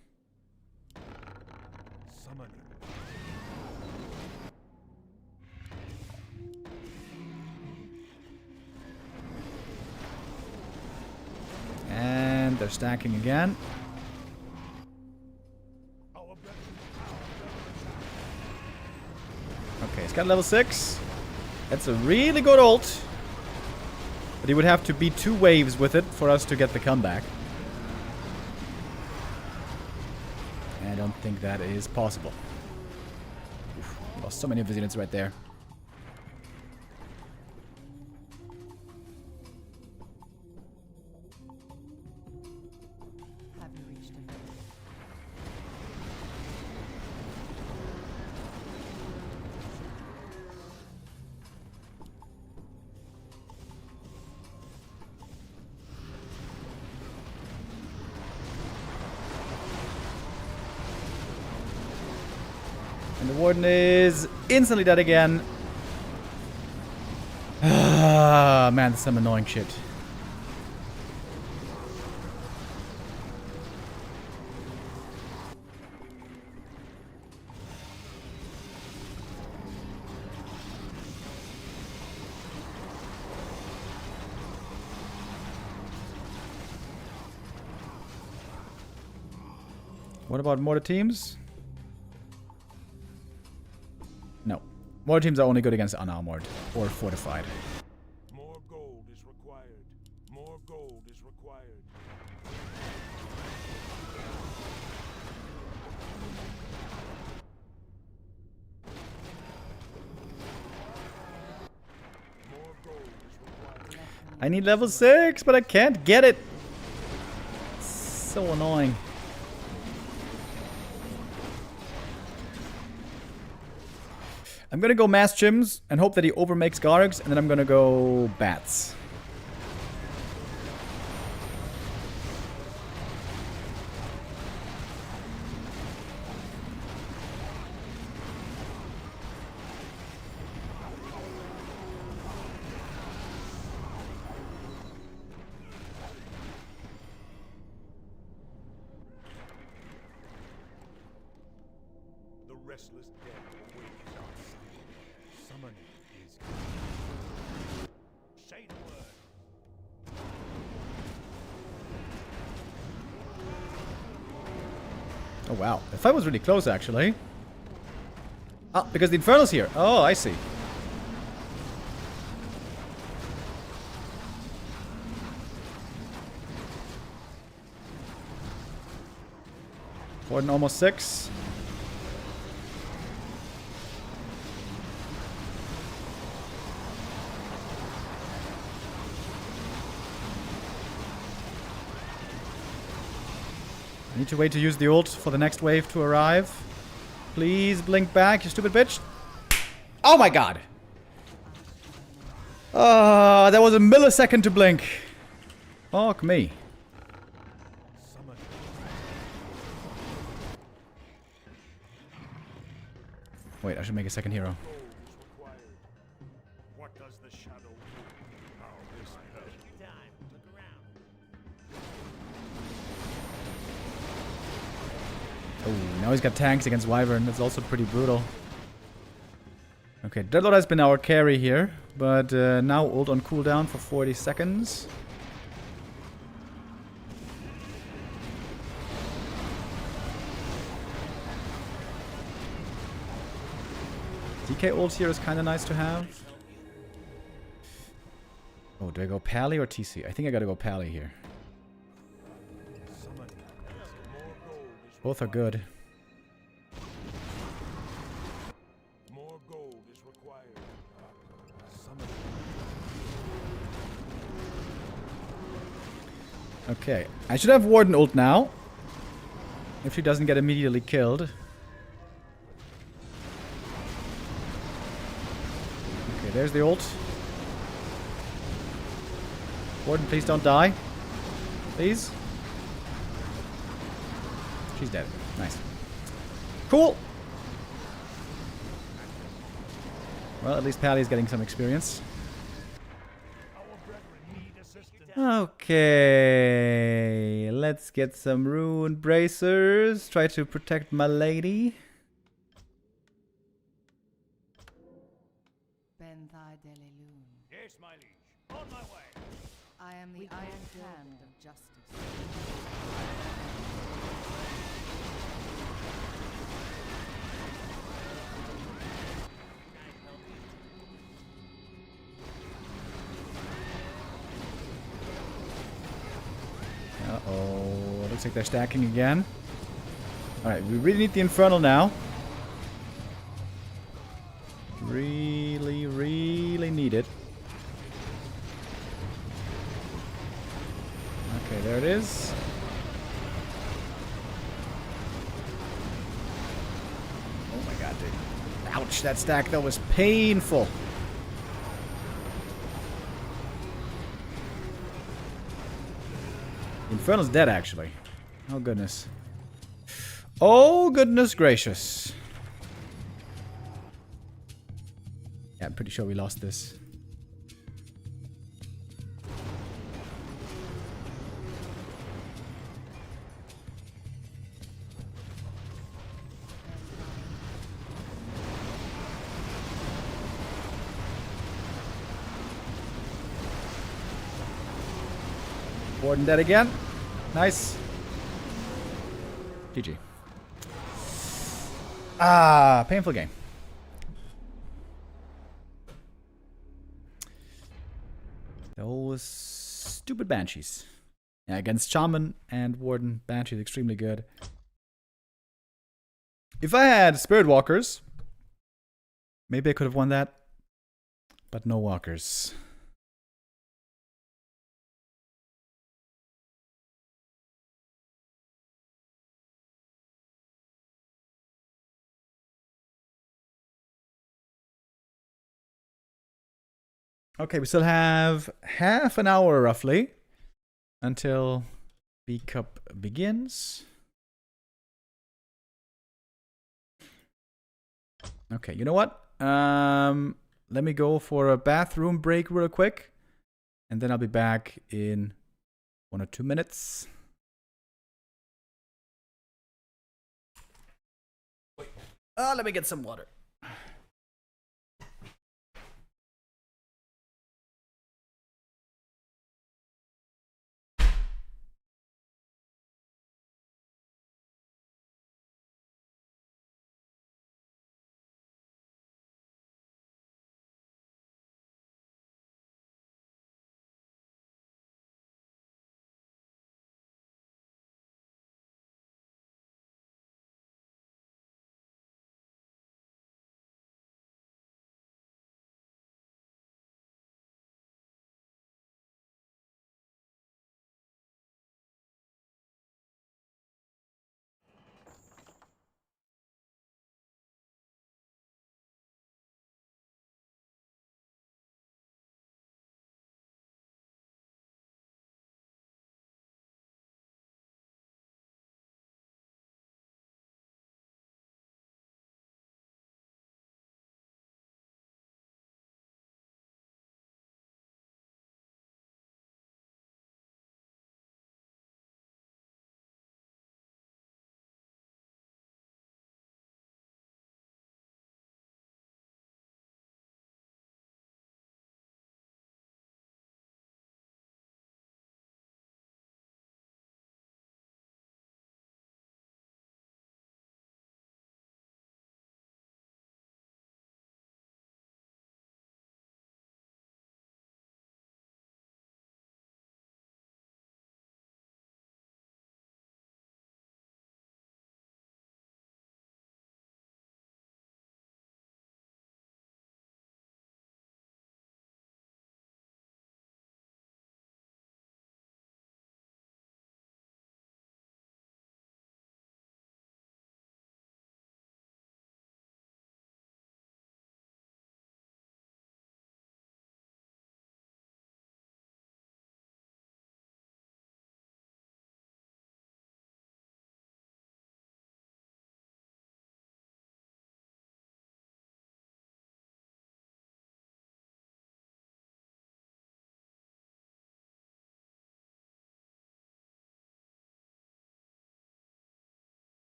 Summoning. And they're stacking again. Okay, it's got level 6. That's a really good ult. But he would have to beat 2 waves with it for us to get the comeback. And I don't think that is possible. Oof, lost so many of his units right there. Have you reached him? And the warden is instantly dead again. Ah, man, that's some annoying shit. What about mortar teams? No. Mortar teams are only good against unarmored or fortified. More gold is required. More gold is required. More gold is required. I need level 6, but I can't get it. So annoying. I'm gonna go mass gyms and hope that he overmakes Gargs, and then I'm gonna go bats. The restless dead awakens us. Summoning is say the word. Oh wow, the fight was really close actually. Ah, because the Infernal's here. Oh, I see. Warden almost 6. I need to wait to use the ult for the next wave to arrive. Please blink back, you stupid bitch. Oh my god! That was a millisecond to blink. Fuck me. Summoning. Wait, I should make a second hero. Gold is required. What does the shadow do? How this helps. Take your time. Look around. Oh, now he's got tanks against Wyvern. That's also pretty brutal. Okay, Dreadlord has been our carry here, but now ult on cooldown for 40 seconds. DK ult here is kind of nice to have. Oh, do I go Pally or TC? I think I gotta go Pally here. Both are good. More gold is required. Okay, I should have Warden ult now. If he doesn't get immediately killed. Okay, there's the ult. Warden, please don't die. Please. She's dead. Nice. Cool! Well, at least Pally's getting some experience. Okay, let's get some rune bracers. Try to protect my lady. Yes, my liege. On my way. I am the iron hand of justice. Uh-oh. Looks like they're stacking again. Alright, we really need the Infernal now. Really, really need it. Okay, there it is. Oh my god, dude. Ouch, that stack though was painful. Infernal's dead, actually. Oh, goodness. Oh, goodness gracious. Yeah, I'm pretty sure we lost this. Warden dead again. Nice. GG. Ah, painful game. Those stupid Banshees. Yeah, against Shaman and Warden, Banshee's extremely good. If I had Spirit Walkers, maybe I could have won that. But no Walkers. Okay, we still have half an hour roughly until B Cup begins. Okay, you know what? Let me go for a bathroom break real quick, and then I'll be back in 1 or 2 minutes. Let me get some water.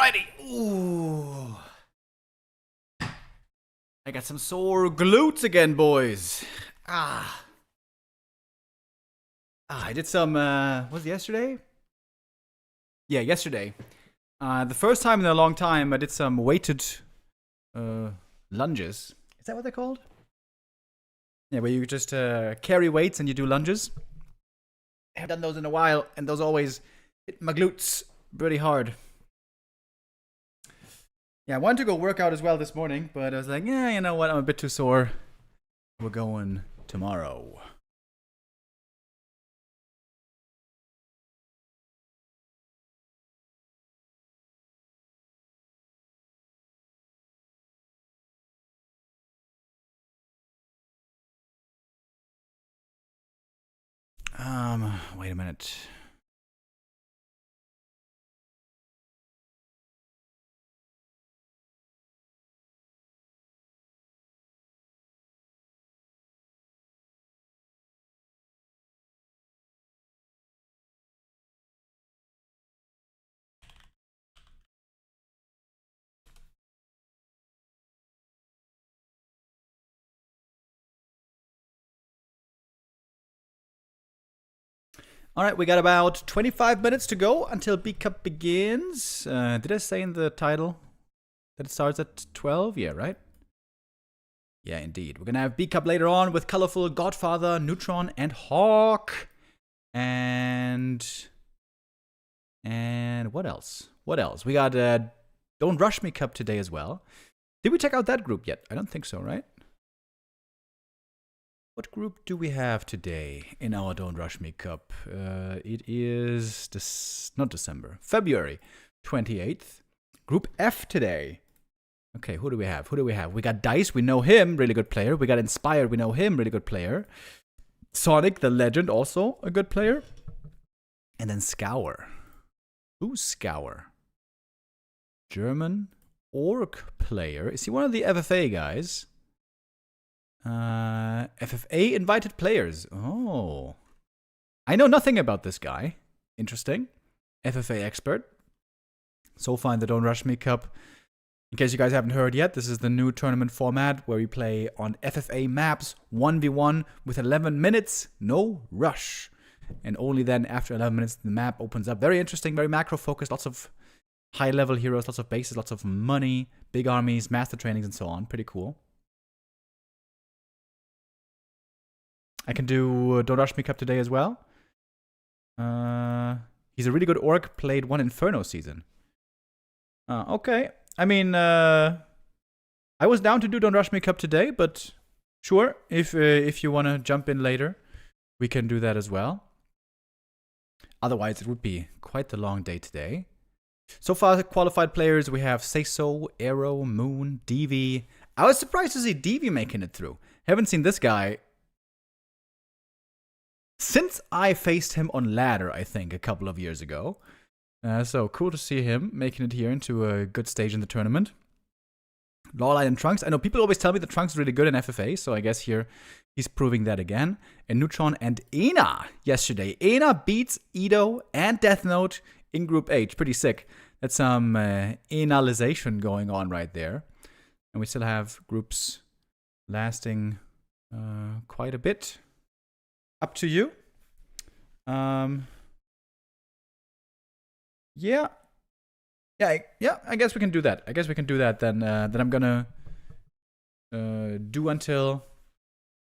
Alrighty. Ooh. I got some sore glutes again, boys. I did some, was it yesterday? Yeah, yesterday. The first time in a long time, I did some weighted lunges. Is that what they're called? Yeah, where you just carry weights and you do lunges. I haven't done those in a while, and those always hit my glutes pretty hard. Yeah, I wanted to go work out as well this morning, but I was like, yeah, you know what? I'm a bit too sore. We're going tomorrow. Wait a minute. All right, we got about 25 minutes to go until B Cup begins. Did I say in the title that it starts at 12? Yeah, right? Yeah, indeed. We're going to have B Cup later on with colorful Godfather, Neutron, and Hawk. And what else? What else? We got Don't Rush Me Cup today as well. Did we check out that group yet? I don't think so, right? What group do we have today in our Don't Rush Me Cup? It is not December, February 28th. Group F today. Okay, who do we have? Who do we have? We got Dice, we know him, really good player. We got Inspired, we know him, really good player. Sonic, the legend, also a good player. And then Scour. Who's Scour? German orc player. Is he one of the FFA guys? FFA invited players. Oh. I know nothing about this guy. Interesting. FFA expert. So far in the Don't Rush Me Cup. In case you guys haven't heard yet, this is the new tournament format where we play on FFA maps 1v1 with 11 minutes, no rush. And only then after 11 minutes the map opens up. Very interesting, very macro focused, lots of high level heroes, lots of bases, lots of money, big armies, master trainings and so on. Pretty cool. I can do Don't Rush Me Cup today as well. He's a really good orc, played one Inferno season. Okay. I mean, I was down to do Don't Rush Me Cup today, but sure, if you want to jump in later, we can do that as well. Otherwise, it would be quite the long day today. So far, the qualified players, we have Say So, Arrow, Moon, DV. I was surprised to see DV making it through. Haven't seen this guy since I faced him on ladder, I think, a couple of years ago. So cool to see him making it here into a good stage in the tournament. Lawlight and Trunks. I know people always tell me that Trunks is really good in FFA, so I guess here he's proving that again. And Neutron and Ena yesterday. Ena beats Edo and Death Note in Group H. Pretty sick. That's some Enalization going on right there. And we still have groups lasting quite a bit. Up to you. Yeah, I guess we can do that. Then I'm gonna do until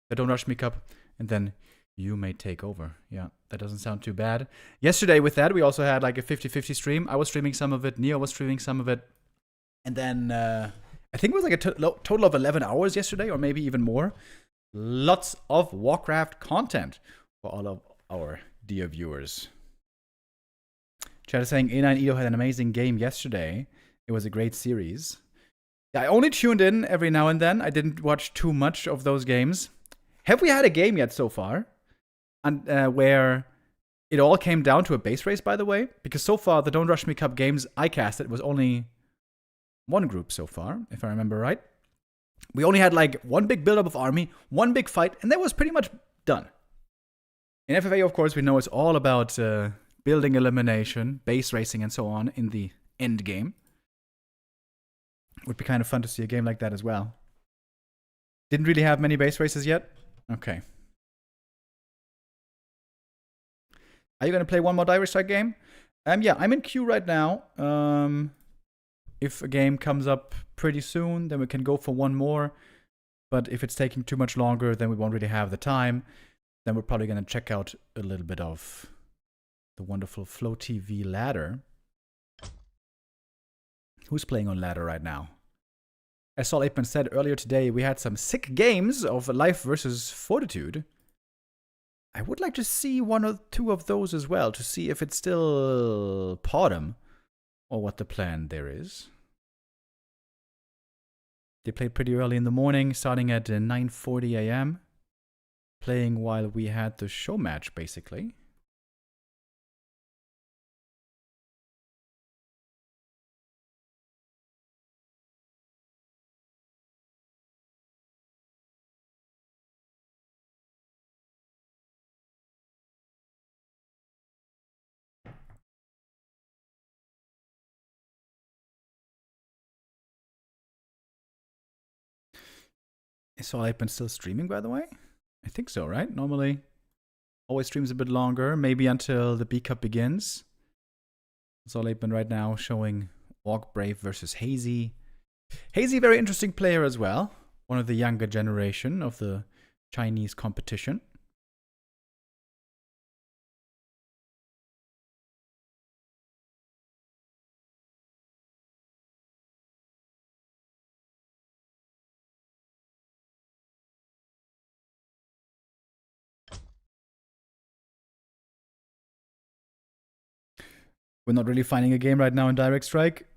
the Don't Rush Me Cup, and then you may take over. Yeah, that doesn't sound too bad. Yesterday with that, we also had like a 50-50 stream. I was streaming some of it. Neo was streaming some of it. And then I think it was like a total of 11 hours yesterday, or maybe even more. Lots of Warcraft content for all of our dear viewers. Chat is saying Ena and Edo had an amazing game yesterday. It was a great series. Yeah, I only tuned in every now and then. I didn't watch too much of those games. Have we had a game yet so far? And where it all came down to a base race, by the way? Because so far, the Don't Rush Me Cup games I casted was only one group so far, if I remember right. We only had like one big buildup of army, one big fight, and that was pretty much done. In FFA, of course, we know it's all about building elimination, base racing, and so on in the end game. Would be kind of fun to see a game like that as well. Didn't really have many base races yet? Okay. Are you going to play one more Direct Strike game? Yeah, I'm in queue right now. If a game comes up pretty soon, then we can go for one more. But if it's taking too much longer, then we won't really have the time. Then we're probably going to check out a little bit of the wonderful Flow TV ladder. Who's playing on ladder right now? As Saul Apeman said earlier today, we had some sick games of Life versus Fortitude. I would like to see one or two of those as well, to see if it's still Podem or what the plan there is. They played pretty early in the morning, starting at 9:40 a.m. Playing while we had the show match, basically. Is Saul Apeman still streaming, by the way? I think so, right? Normally, always streams a bit longer, maybe until the B Cup begins. Saul Apeman right now showing Orc Brave versus Hazy. Hazy, very interesting player as well. One of the younger generation of the Chinese competition. We're not really finding a game right now in Direct Strike.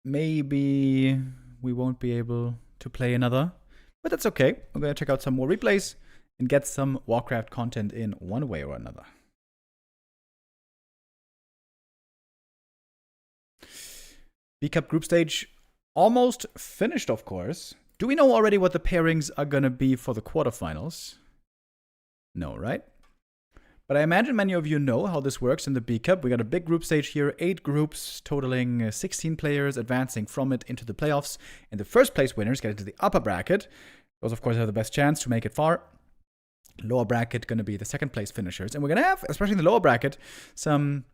Maybe we won't be able to play another. But that's okay. We're going to check out some more replays and get some Warcraft content in one way or another. B Cup group stage almost finished, of course. Do we know already what the pairings are going to be for the quarterfinals? No, right? But I imagine many of you know how this works in the B Cup. We got a big group stage here, 8 groups totaling 16 players advancing from it into the playoffs. And the first place winners get into the upper bracket. Those, of course, have the best chance to make it far. Lower bracket going to be the second place finishers. And we're going to have, especially in the lower bracket, some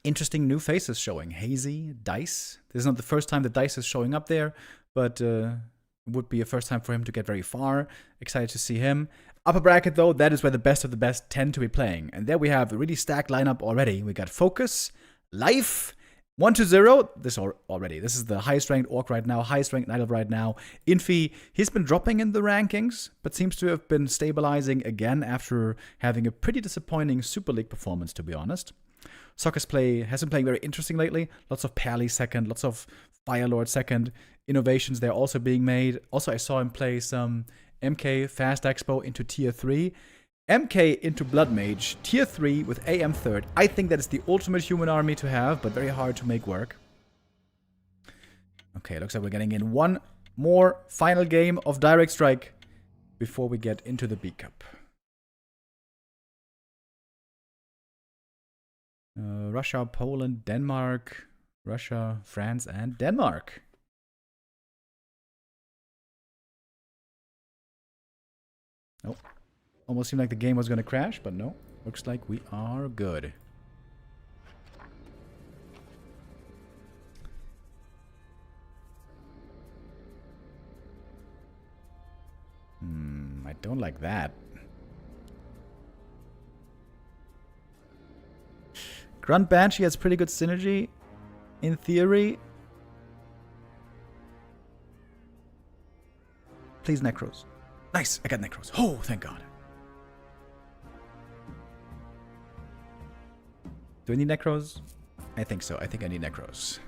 interesting new faces showing. Hazy, Dice. This is not the first time that Dice is showing up there, but it would be a first time for him to get very far. Excited to see him. Upper bracket, though, that is where the best of the best tend to be playing. And there we have a really stacked lineup already. We got Focus, Life, 1-0. This is the highest ranked Orc right now, highest ranked Night Elf right now. Infi, he's been dropping in the rankings, but seems to have been stabilizing again after having a pretty disappointing Super League performance, to be honest. Soccer's has been playing very interesting lately. Lots of Pally second, lots of Firelord second. Innovations there also being made. Also, I saw him play some MK Fast Expo into Tier 3. MK into Blood Mage, Tier 3 with AM third. I think that is the ultimate human army to have, but very hard to make work. Okay, looks like we're getting in one more final game of Direct Strike before we get into the B Cup. Russia, Poland, Denmark. Russia, France, and Denmark. Oh, almost seemed like the game was going to crash, but no. Looks like we are good. I don't like that. Grunt Banshee has pretty good synergy, in theory. Please, Necros. Nice, I got Necros. Oh, thank God. Do I need Necros? I think so. I think I need Necros.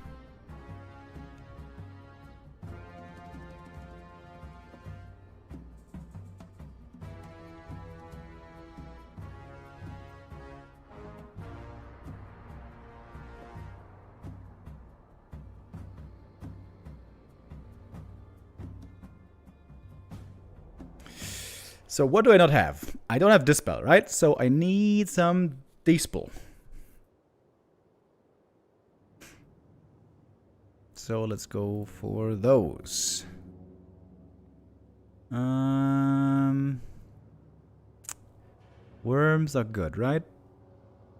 So what do I not have? I don't have Dispel, right? So I need some Dispel. So let's go for those. Worms are good, right?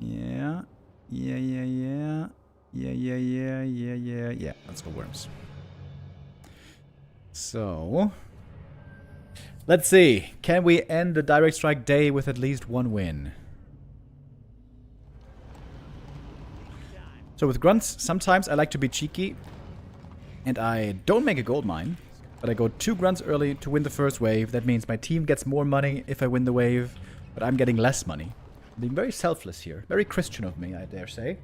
Yeah. Yeah. Let's go worms. So, let's see. Can we end the direct strike day with at least one win? So with grunts, sometimes I like to be cheeky. And I don't make a gold mine. But I go 2 grunts early to win the first wave. That means my team gets more money if I win the wave. But I'm getting less money. I'm being very selfless here. Very Christian of me, I dare say.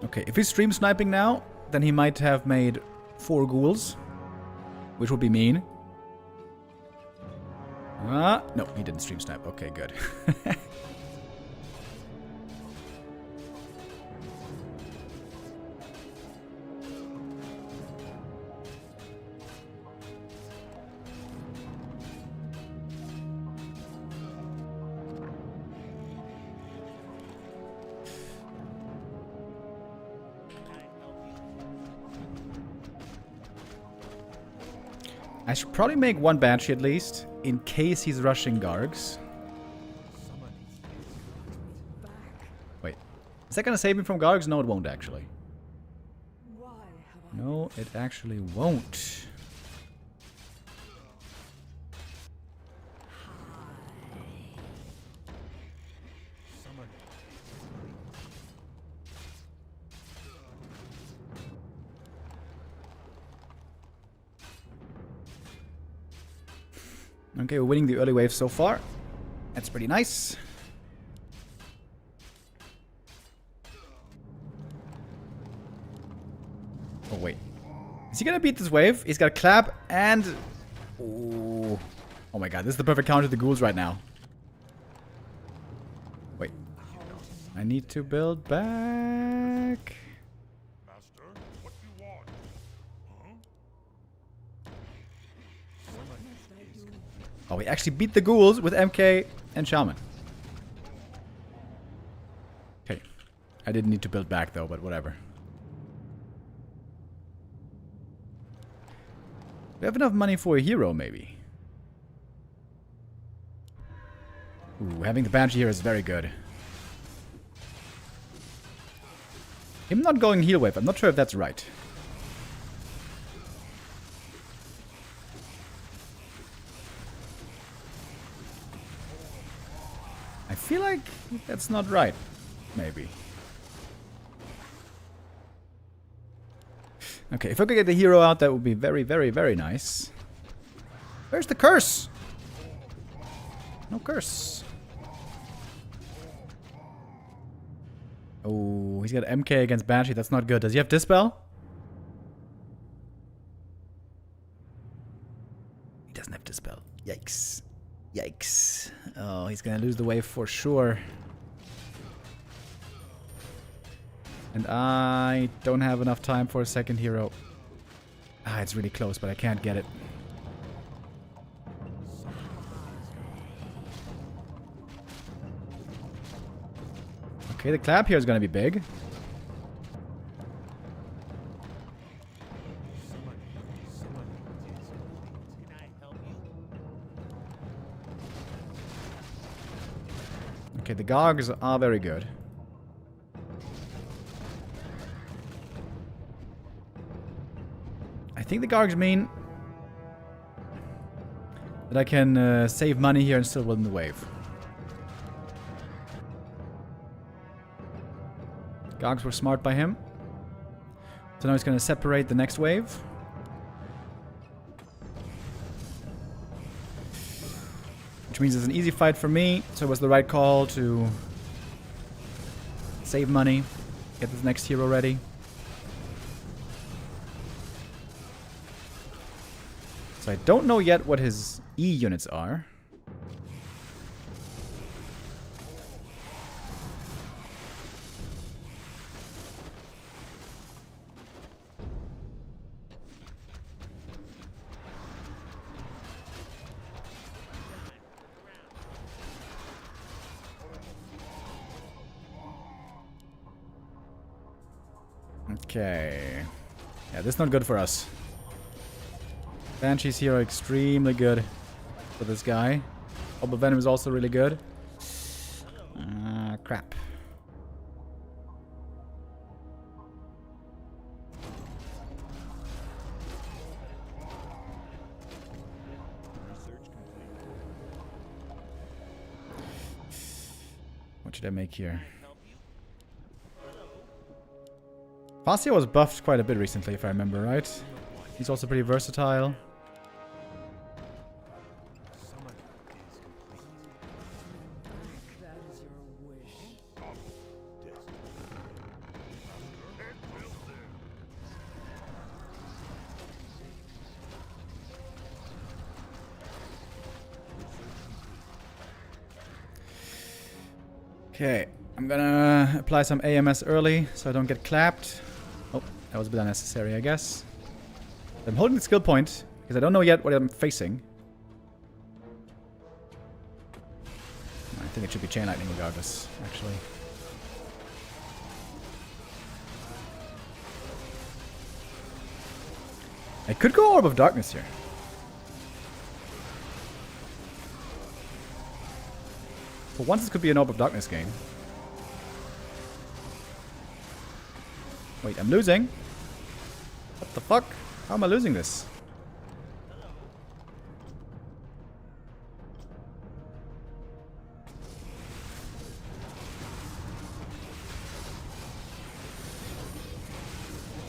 Okay, if he's stream sniping now, then he might have made 4 ghouls. Which would be mean. No, he didn't stream snipe. Okay, good. I should probably make 1 Banshee at least, in case he's rushing Gargs. Wait, is that gonna save me from Gargs? No, it won't actually. No, it actually won't. Okay, we're winning the early wave so far. That's pretty nice. Oh, wait. Is he gonna beat this wave? He's got clap and... Ooh. Oh my god, this is the perfect counter to the ghouls right now. Wait. I need to build back. Oh, we actually beat the ghouls with MK and Shaman. Okay. I didn't need to build back though, but whatever. We have enough money for a hero, maybe. Ooh, having the Banshee here is very good. Him not going heal wave, I'm not sure if that's right. I feel like that's not right. Maybe. Okay, if I could get the hero out, that would be very, very, very nice. Where's the curse? No curse. Oh, he's got MK against Banshee. That's not good. Does he have Dispel? He doesn't have Dispel. Yikes. Yikes. Oh, he's gonna lose the wave for sure. And I don't have enough time for a second hero. Ah, it's really close, but I can't get it. Okay, the clap here is gonna be big. Okay, the Gogs are very good. I think the Gogs mean that I can save money here and still win the wave. Gogs were smart by him. So now he's going to separate the next wave. Which means it's an easy fight for me. So it was the right call to save money. Get this next hero ready. So I don't know yet what his E units are. Okay. Yeah, this is not good for us. Banshees here are extremely good for this guy. Orb of Venom is also really good. Crap. What should I make here? Fastia was buffed quite a bit recently, if I remember right. He's also pretty versatile. Okay, I'm gonna apply some AMS early so I don't get clapped. Oh, that was a bit unnecessary, I guess. I'm holding the skill point because I don't know yet what I'm facing. I think it should be Chain Lightning regardless, actually. I could go Orb of Darkness here. For once, this could be an Orb of Darkness game. Wait, I'm losing? What the fuck? How am I losing this?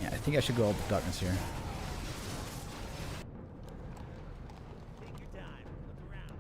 Yeah, I think I should go Orb of Darkness here. Take your time. Look around.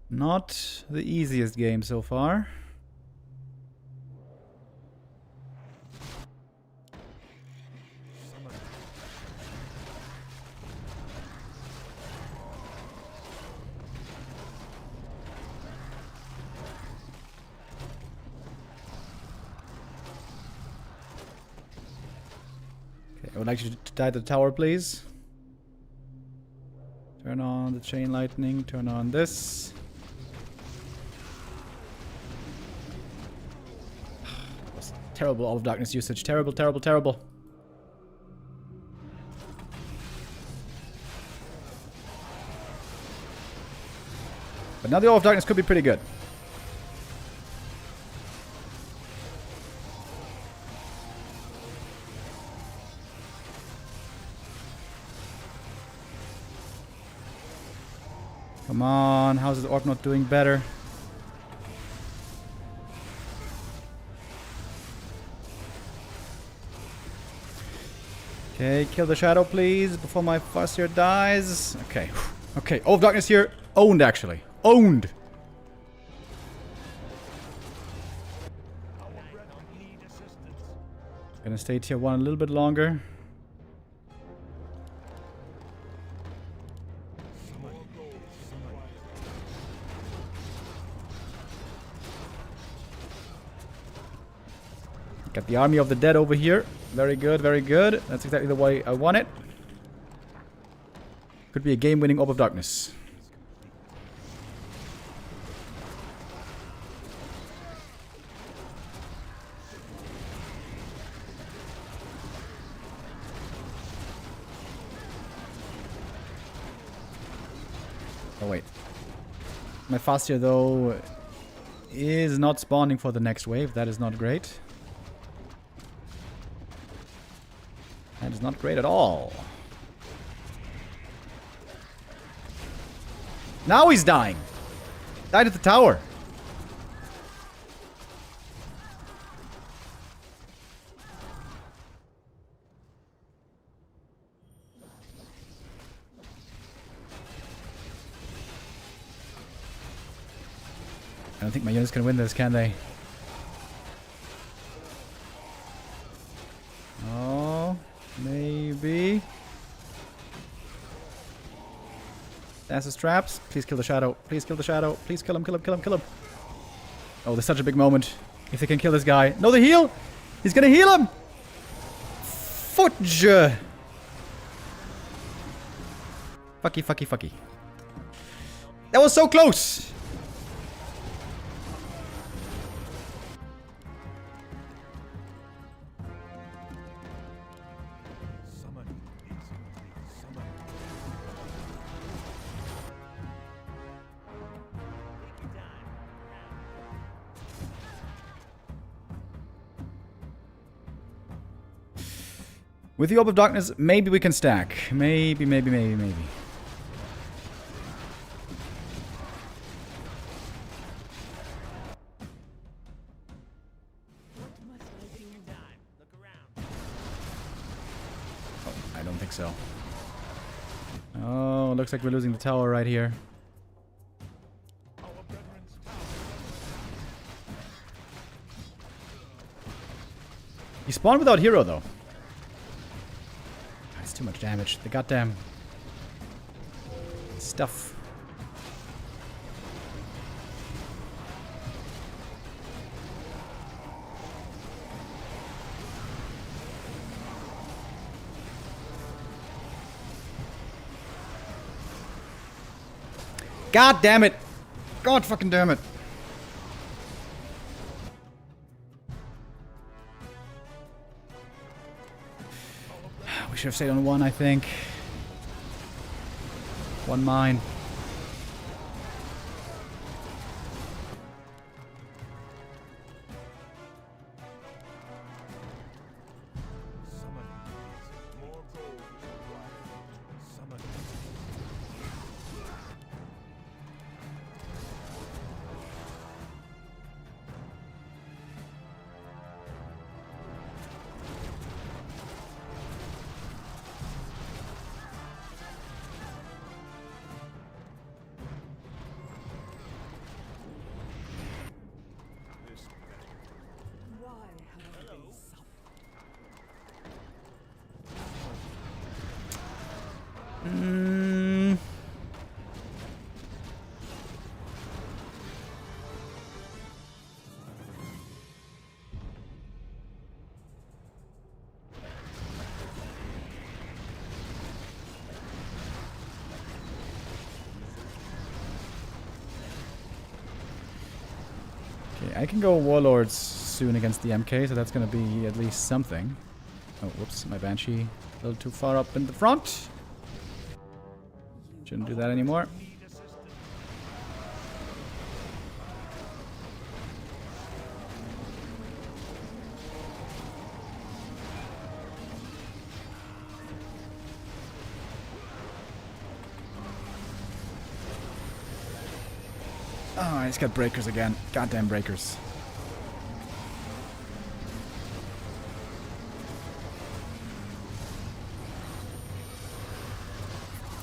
Not the easiest game so far. Okay, I would like you to die to the tower, please. Turn on the Chain Lightning, turn on this. Terrible All of Darkness usage. Terrible, terrible, terrible. But now the All of Darkness could be pretty good. Come on, how's the Orc not doing better? Okay, kill the shadow, please, before my Farseer dies. Okay, okay. All of Darkness here. Owned, actually. Owned! Gonna stay tier 1 a little bit longer. Got the Army of the Dead over here. Very good, very good. That's exactly the way I want it. Could be a game-winning Orb of Darkness. Oh wait. My Fastia, though, is not spawning for the next wave. That is not great. That is not great at all. Now he's dying. Died at the tower. I don't think my units can win this, can they? Oh, maybe. That's his traps. Please kill the shadow. Please kill the shadow. Please kill him, kill him, kill him, kill him. Oh, there's such a big moment. If they can kill this guy. No, the heal! He's gonna heal him! Fudge! Fucky, fucky, fucky. That was so close! With the Orb of Darkness, maybe we can stack. Maybe, maybe, maybe, maybe. Oh, I don't think so. Oh, looks like we're losing the tower right here. He spawned without hero, though. Too much damage. The goddamn stuff. God damn it! God fucking damn it! We should have stayed on one, I think. One mine. Okay, I can go Warlords soon against the MK, so that's gonna be at least something. Oh, whoops, my Banshee a little too far up in the front. Shouldn't do that anymore. Oh, I just got breakers again. Goddamn breakers.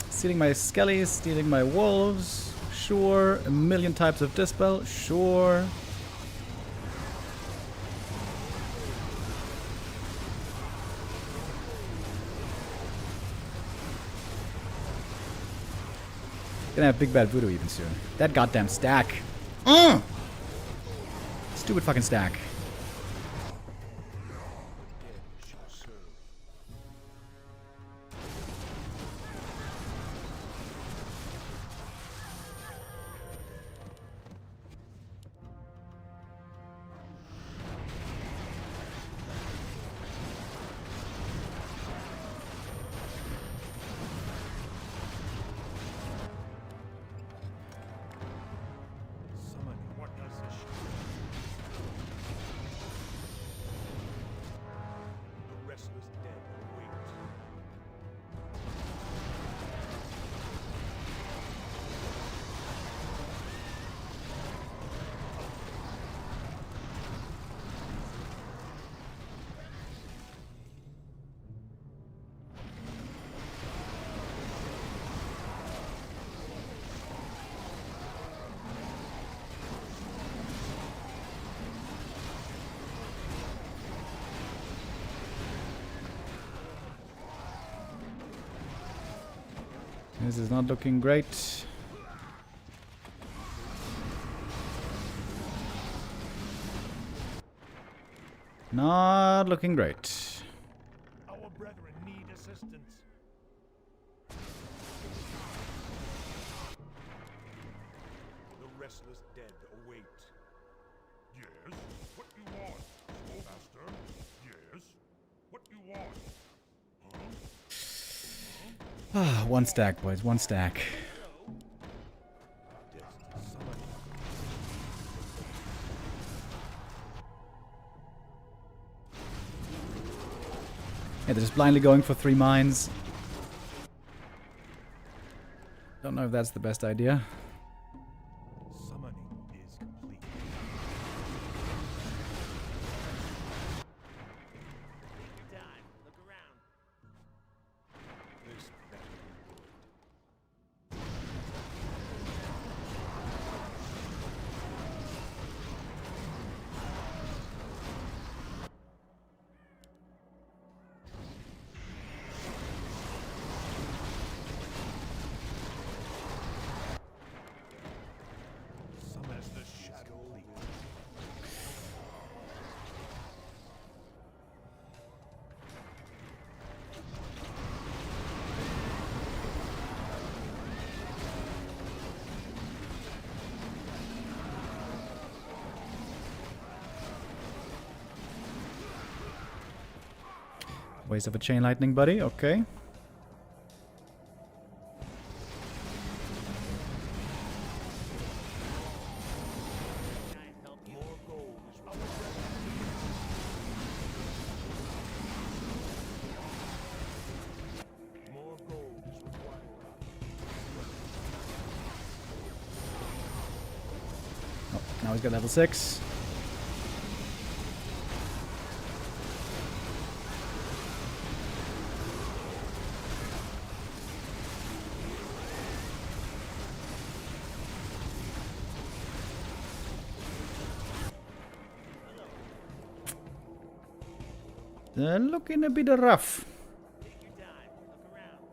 Stealing my skellies, stealing my wolves. Sure. A million types of dispel. Sure. Gonna have big bad voodoo even soon. That goddamn stack. Stupid fucking stack. This is not looking great. Not looking great. Our brethren need assistance. The restless dead await. Yes? What you want? Oh, master? Yes? What you want? One stack, boys. One stack. Yeah, they're just blindly going for 3 mines. Don't know if that's the best idea. Summoning is complete. Take your time. Look around. This better be good. Summon as the shadow leads. Waste of a chain lightning, buddy. Okay. More gold is required. More gold is required. Oh, now he's got level 6. They're looking a bit rough. Take your time. Look around.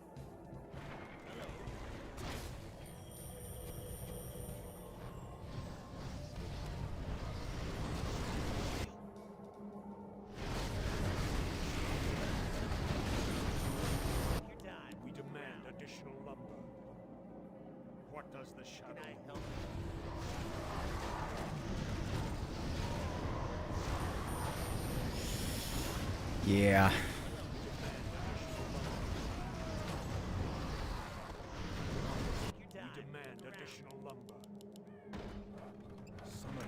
Take your time. We demand additional lumber. What does the shadow Can I help? Yeah. Take your time. We demand Look around. additional lumber. Summon.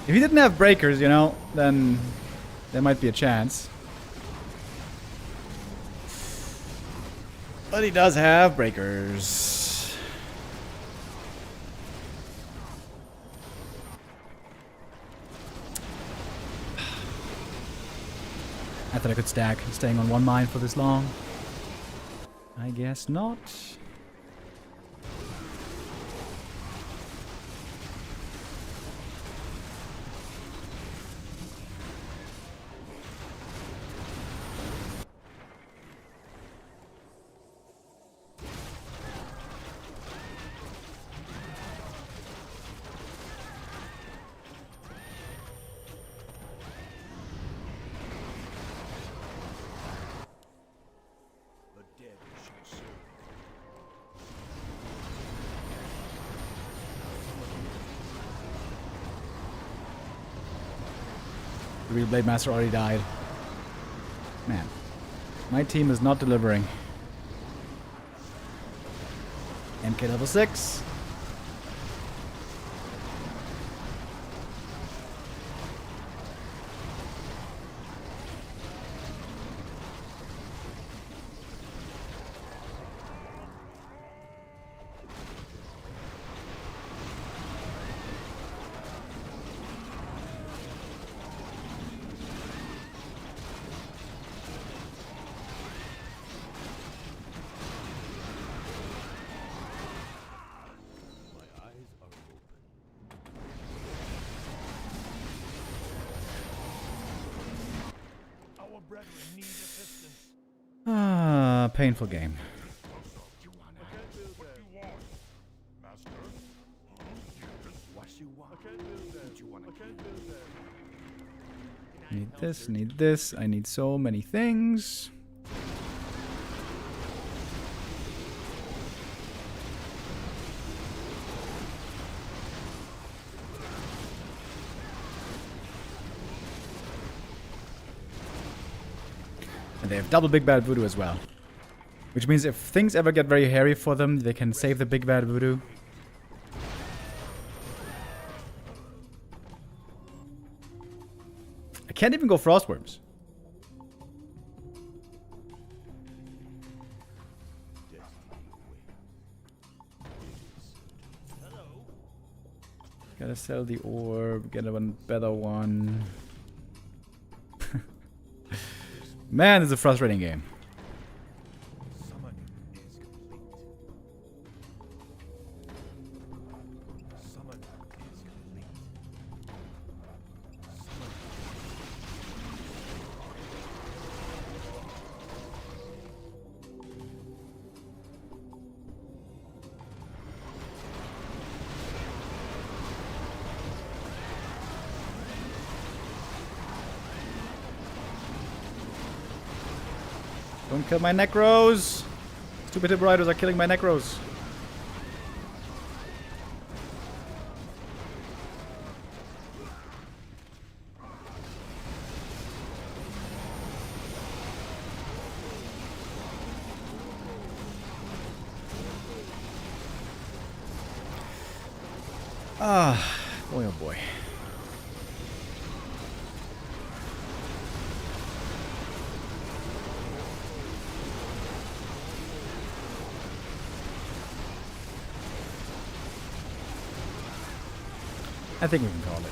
If he didn't have breakers, you know, then there might be a chance. But he does have breakers. I thought I could stack staying on 1 mine for this long. I guess not. The dead shall serve. The real Blade Master already died. Man, my team is not delivering. MK level 6. brethren need assistance. Ah, painful game. What you want, master? Yes. What you want? What you want? Need this, need this. I need so many things. And they have double Big Bad Voodoo as well. Which means if things ever get very hairy for them, they can save the Big Bad Voodoo. I can't even go Frostworms. Gotta sell the orb, get a better one. Man, it's a frustrating game. Summon is complete. Summon is complete. Summon. Don't kill my Necros! Stupid Hip Riders are killing my Necros. Ah, boy oh boy. I think we can call it.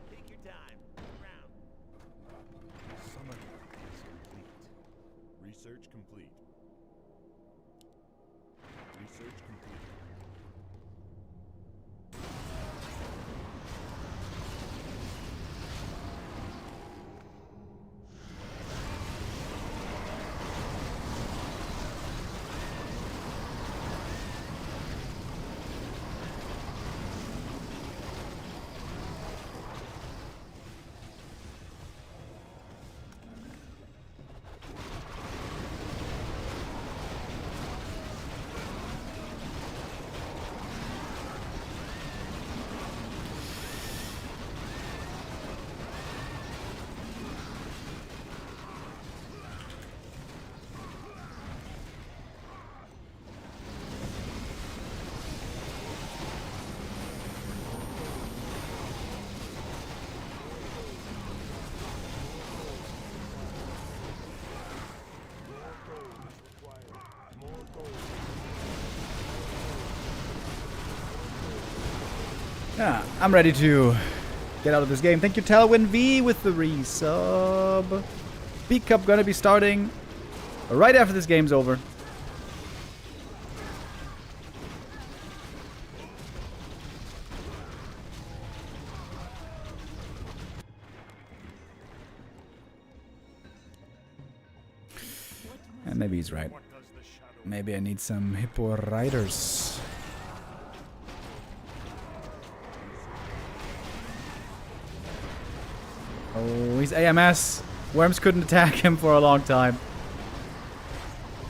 Take your time. Round. Summon is complete. Research complete. Research complete. Yeah, I'm ready to get out of this game. Thank you, Talwin V, with the resub. Beat Cup gonna be starting right after this game's over. And maybe he's right. Maybe I need some Hippo Riders. Oh, he's AMS. Worms couldn't attack him for a long time.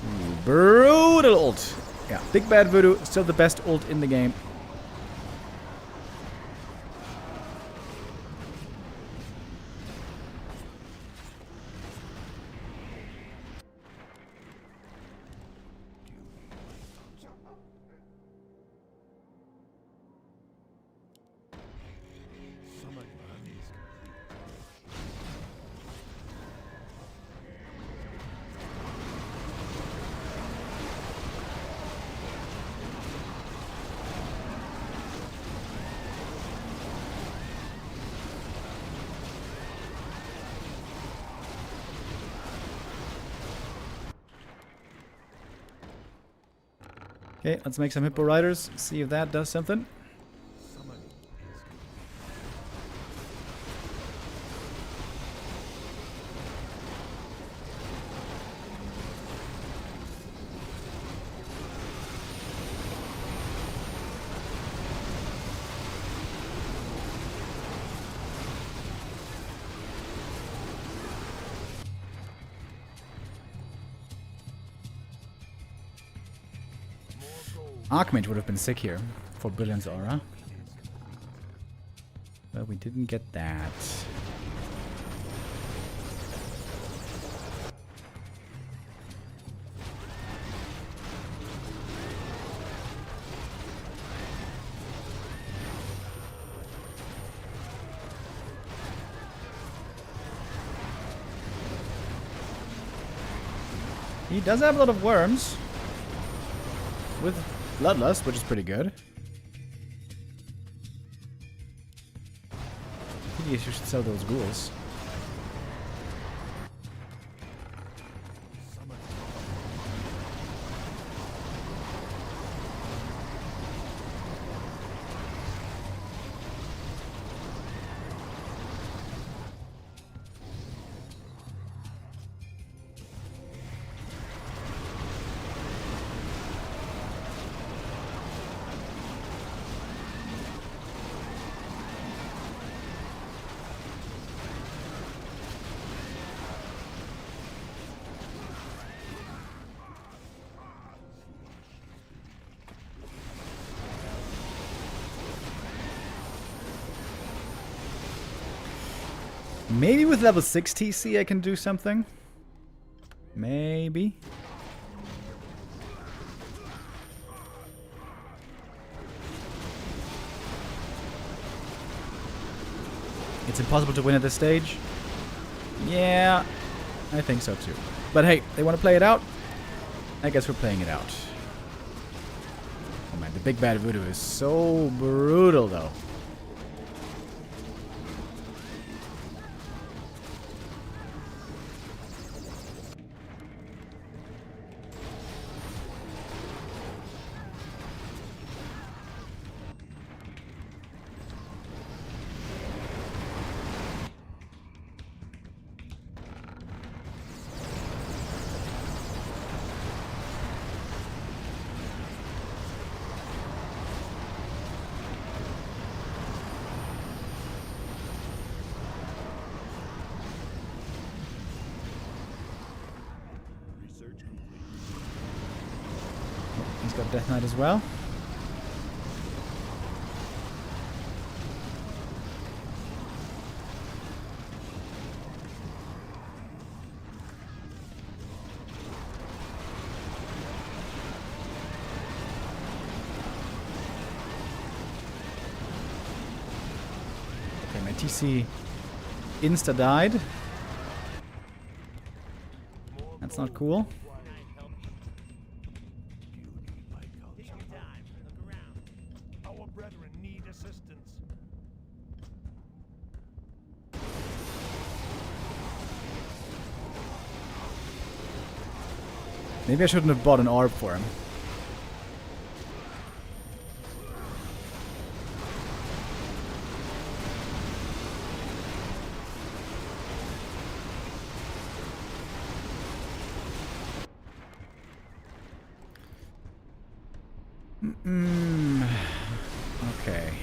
Ooh, brutal ult. Yeah, Big Bad Voodoo, still the best ult in the game. Summon is complete. Okay, let's make some Hippo Riders. See if that does something. Archmage would have been sick here for Brilliance Aura. But we didn't get that. He does have a lot of worms. With Bloodlust, which is pretty good. I think you should sell those ghouls. Maybe with level 6 TC I can do something. Maybe. It's impossible to win at this stage. Yeah, I think so too. But hey, they want to play it out? I guess we're playing it out. Oh man, the big bad voodoo is so brutal though. He's got Death Knight as well. Okay, my TC insta died. That's not cool. Our brethren need assistance. Maybe I shouldn't have bought an orb for him. Okay.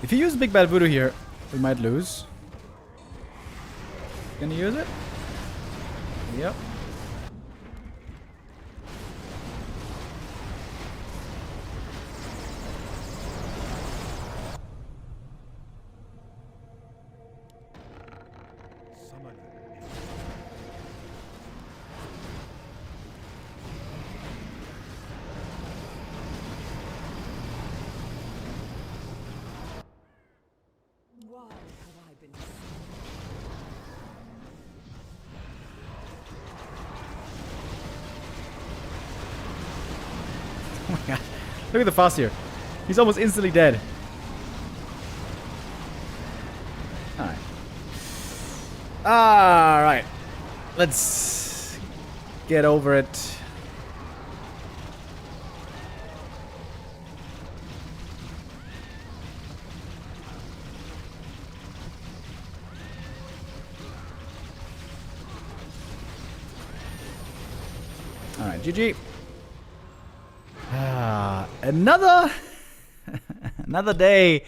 If you use Big Bad Voodoo here, we might lose. Can you use it? Yep. Oh my god. Look at the fuss here. He's almost instantly dead. Alright. Alright. Let's get over it. Alright, GG. Another another day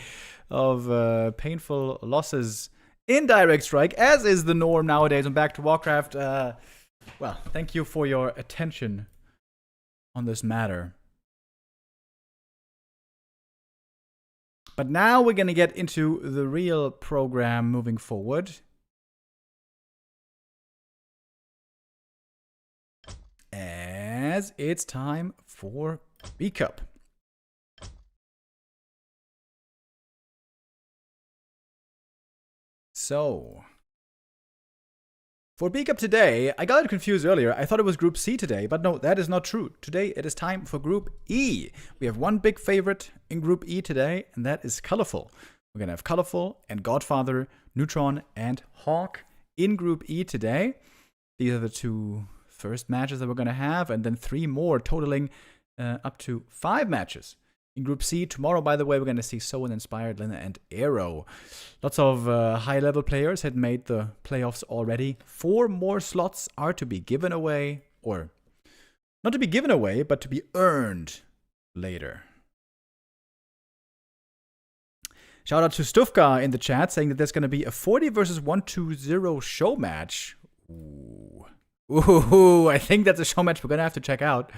of painful losses in Direct Strike, as is the norm nowadays. I'm back to Warcraft. Well, thank you for your attention on this matter. But now we're gonna get into the real program moving forward. As it's time for B-Cup. So, for B-Cup today, I got it confused earlier. I thought it was Group C today, but no, that is not true. Today it is time for Group E. We have one big favorite in Group E today, and that is Colorful. We're going to have Colorful and Godfather, Neutron, and Hawk in Group E today. These are the two first matches that we're going to have, and then 3 more, totaling up to 5 matches. In Group C, tomorrow, by the way, we're going to see Soin, Inspired, Lina, and Arrow. Lots of high-level players had made the playoffs already. 4 more slots are to be given away, or not to be given away, but to be earned later. Shout out to Stufka in the chat saying that there's going to be a 40 versus 120 show match. Ooh, I think that's a show match we're going to have to check out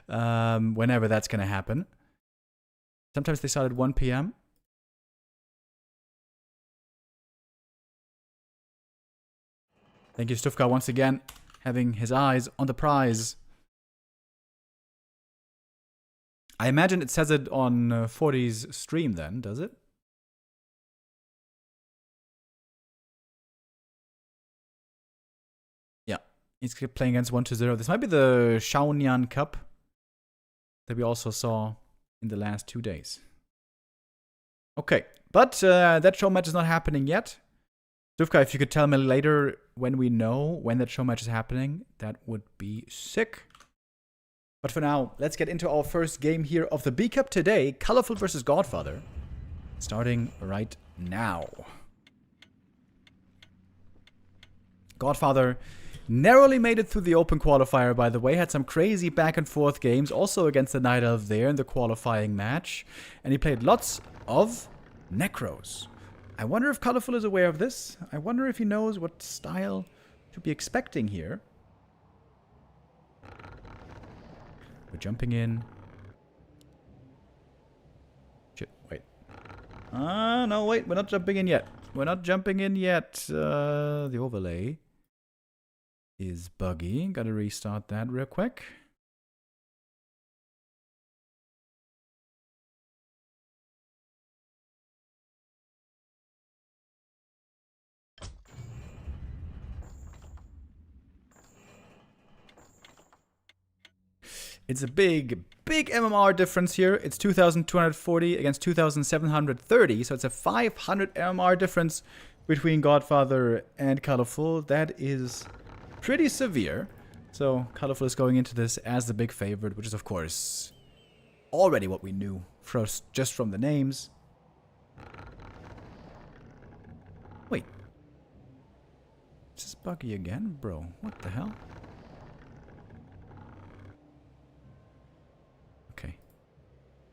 whenever that's going to happen. Sometimes they start at 1 p.m. Thank you, Stufka, once again, having his eyes on the prize. I imagine it says it on 40's stream then, does it? Yeah, he's playing against 120. This might be the Shaonyan Cup that we also saw in the last 2 days. Okay, but that show match is not happening yet. Dufka, if you could tell me later when we know when that show match is happening, that would be sick. But for now, let's get into our first game here of the B-Cup today, Colorful versus Godfather, starting right now. Godfather narrowly made it through the open qualifier, by the way. Had some crazy back and forth games, also against the Night Elf there in the qualifying match. And he played lots of Necros. I wonder if Colorful is aware of this. I wonder if he knows what style to be expecting here. We're jumping in. Shit, wait. No, wait, we're not jumping in yet. We're not jumping in yet. The overlay is buggy. Gotta restart that real quick. It's a big MMR difference here. It's 2,240 against 2,730, so it's a 500 MMR difference between Godfather and Colorful. That is pretty severe. So Colorful is going into this as the big favorite, which is of course already what we knew just from the names. Wait. Is this buggy again? Bro, what the hell?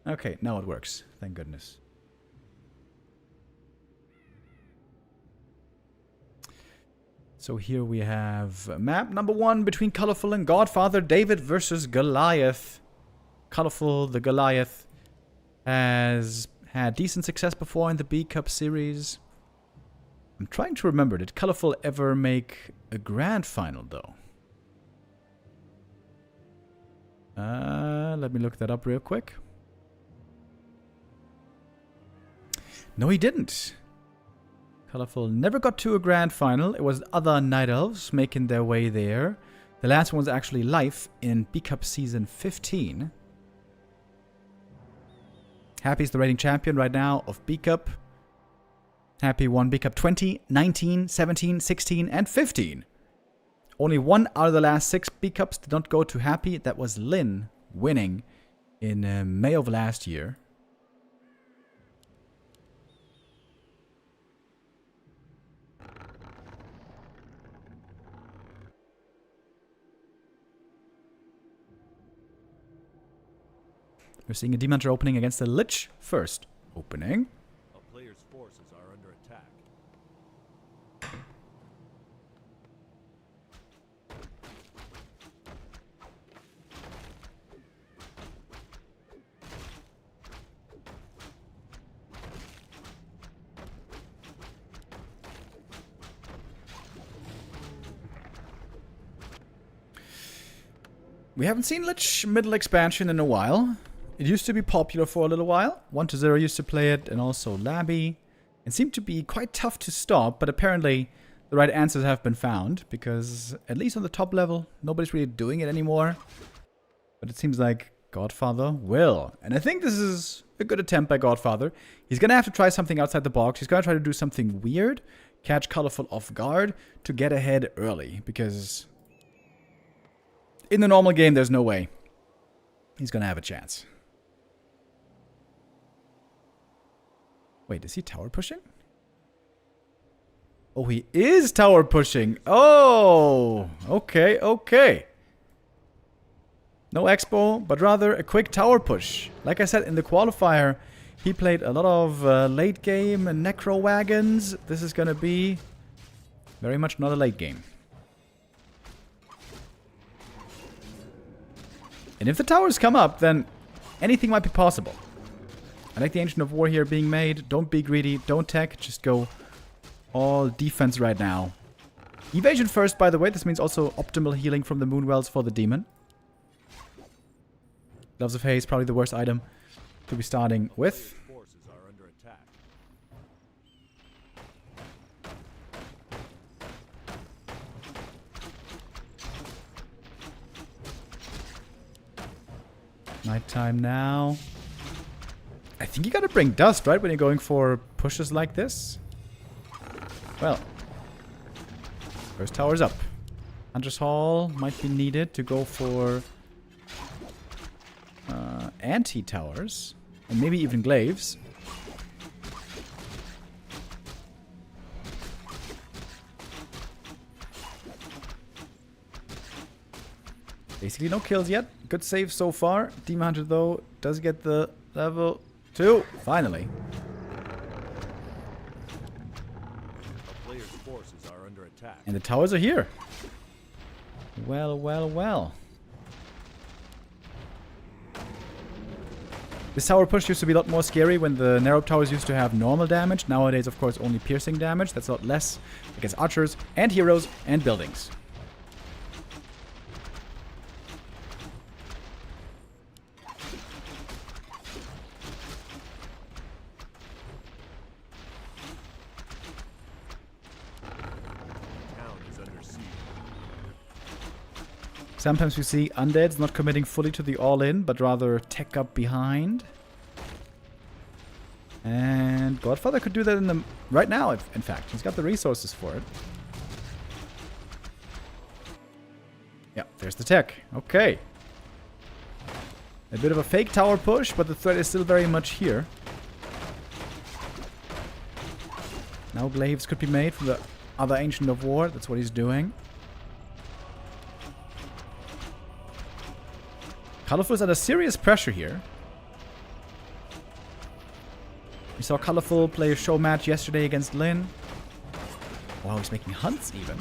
Okay, now it works. Thank goodness. So here we have map number 1 between Colorful and Godfather. David versus Goliath. Colorful, the Goliath, has had decent success before in the B-Cup series. I'm trying to remember, did Colorful ever make a grand final though? Let me look that up real quick. No, he didn't. Colorful never got to a grand final. It was other Night Elves making their way there. The last one was actually live in B-Cup Season 15. Happy's the reigning champion right now of B Cup. Happy won B Cup 20, 19, 17, 16, and 15. Only one out of the last 6 B Cups did not go to Happy. That was Lin winning in May of last year. We're seeing a Demon Hunter opening against the Lich first. Opening. A player's forces are under attack. We haven't seen Lich middle expansion in a while. It used to be popular for a little while. 1-0 used to play it, and also Labby. It seemed to be quite tough to stop, but apparently the right answers have been found, because at least on the top level, nobody's really doing it anymore. But it seems like Godfather will. And I think this is a good attempt by Godfather. He's going to have to try something outside the box. He's going to try to do something weird, catch Colorful off guard, to get ahead early, because in the normal game, there's no way he's going to have a chance. Wait, is he tower pushing? Oh, he is tower pushing. Oh, okay, okay. No expo, but rather a quick tower push. Like I said, in the qualifier, he played a lot of late game and necro wagons. This is going to be very much not a late game. And if the towers come up, then anything might be possible. I like the Ancient of War here being made. Don't be greedy. Don't tech. Just go all defense right now. Evasion first, by the way. This means also optimal healing from the Moon Wells for the demon. Gloves of Haze, probably the worst item to be starting with. Forces are under attack. Nighttime now. I think you gotta bring dust, right? When you're going for pushes like this. Well. First tower's up. Hunter's Hall might be needed to go for anti-towers. And maybe even glaives. Basically no kills yet. Good save so far. Demon Hunter though does get the level 2. Finally. A player's forces are under attack. And the towers are here. Well, well, well. This tower push used to be a lot more scary when the narrow towers used to have normal damage. Nowadays, of course, only piercing damage. That's a lot less against archers and heroes and buildings. Sometimes we see undeads not committing fully to the all-in, but rather tech up behind. And Godfather could do that in the right now, in fact. He's got the resources for it. Yeah, there's the tech. Okay. A bit of a fake tower push, but the threat is still very much here. Now glaives could be made from the other Ancient of War. That's what he's doing. Colorful is under serious pressure here. We saw Colorful play a show match yesterday against Lin. Wow, he's making hunts even.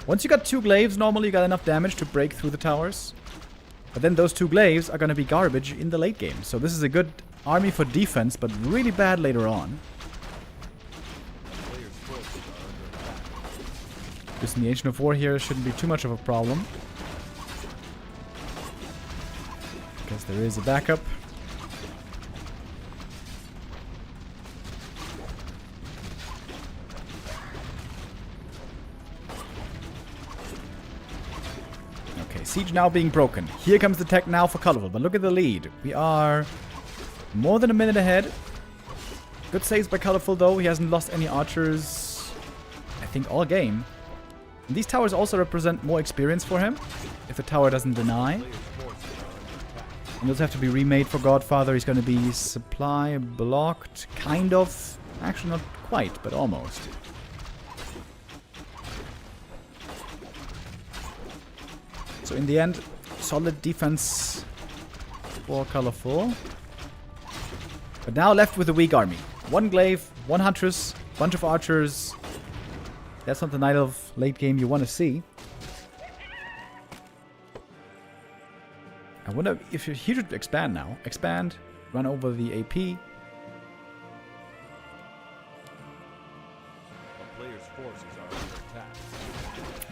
Once you got 2 glaives, normally you got enough damage to break through the towers. But then those 2 glaives are going to be garbage in the late game. So this is a good army for defense, but really bad later on. Using the Ancient of War here shouldn't be too much of a problem. Because there is a backup. Okay, Siege now being broken. Here comes the tech now for Colorful, but look at the lead. We are more than a minute ahead. Good saves by Colorful though. He hasn't lost any archers, I think, all game. And these towers also represent more experience for him, if the tower doesn't deny. And those have to be remade for Godfather. He's going to be supply blocked, kind of. Actually, not quite, but almost. So in the end, solid defense for Colorful. But now left with a weak army. One glaive, one huntress, bunch of archers. That's not the Night Elf late game you want to see. I wonder if he should expand now. Expand, run over the AP. A player's forces are under attack.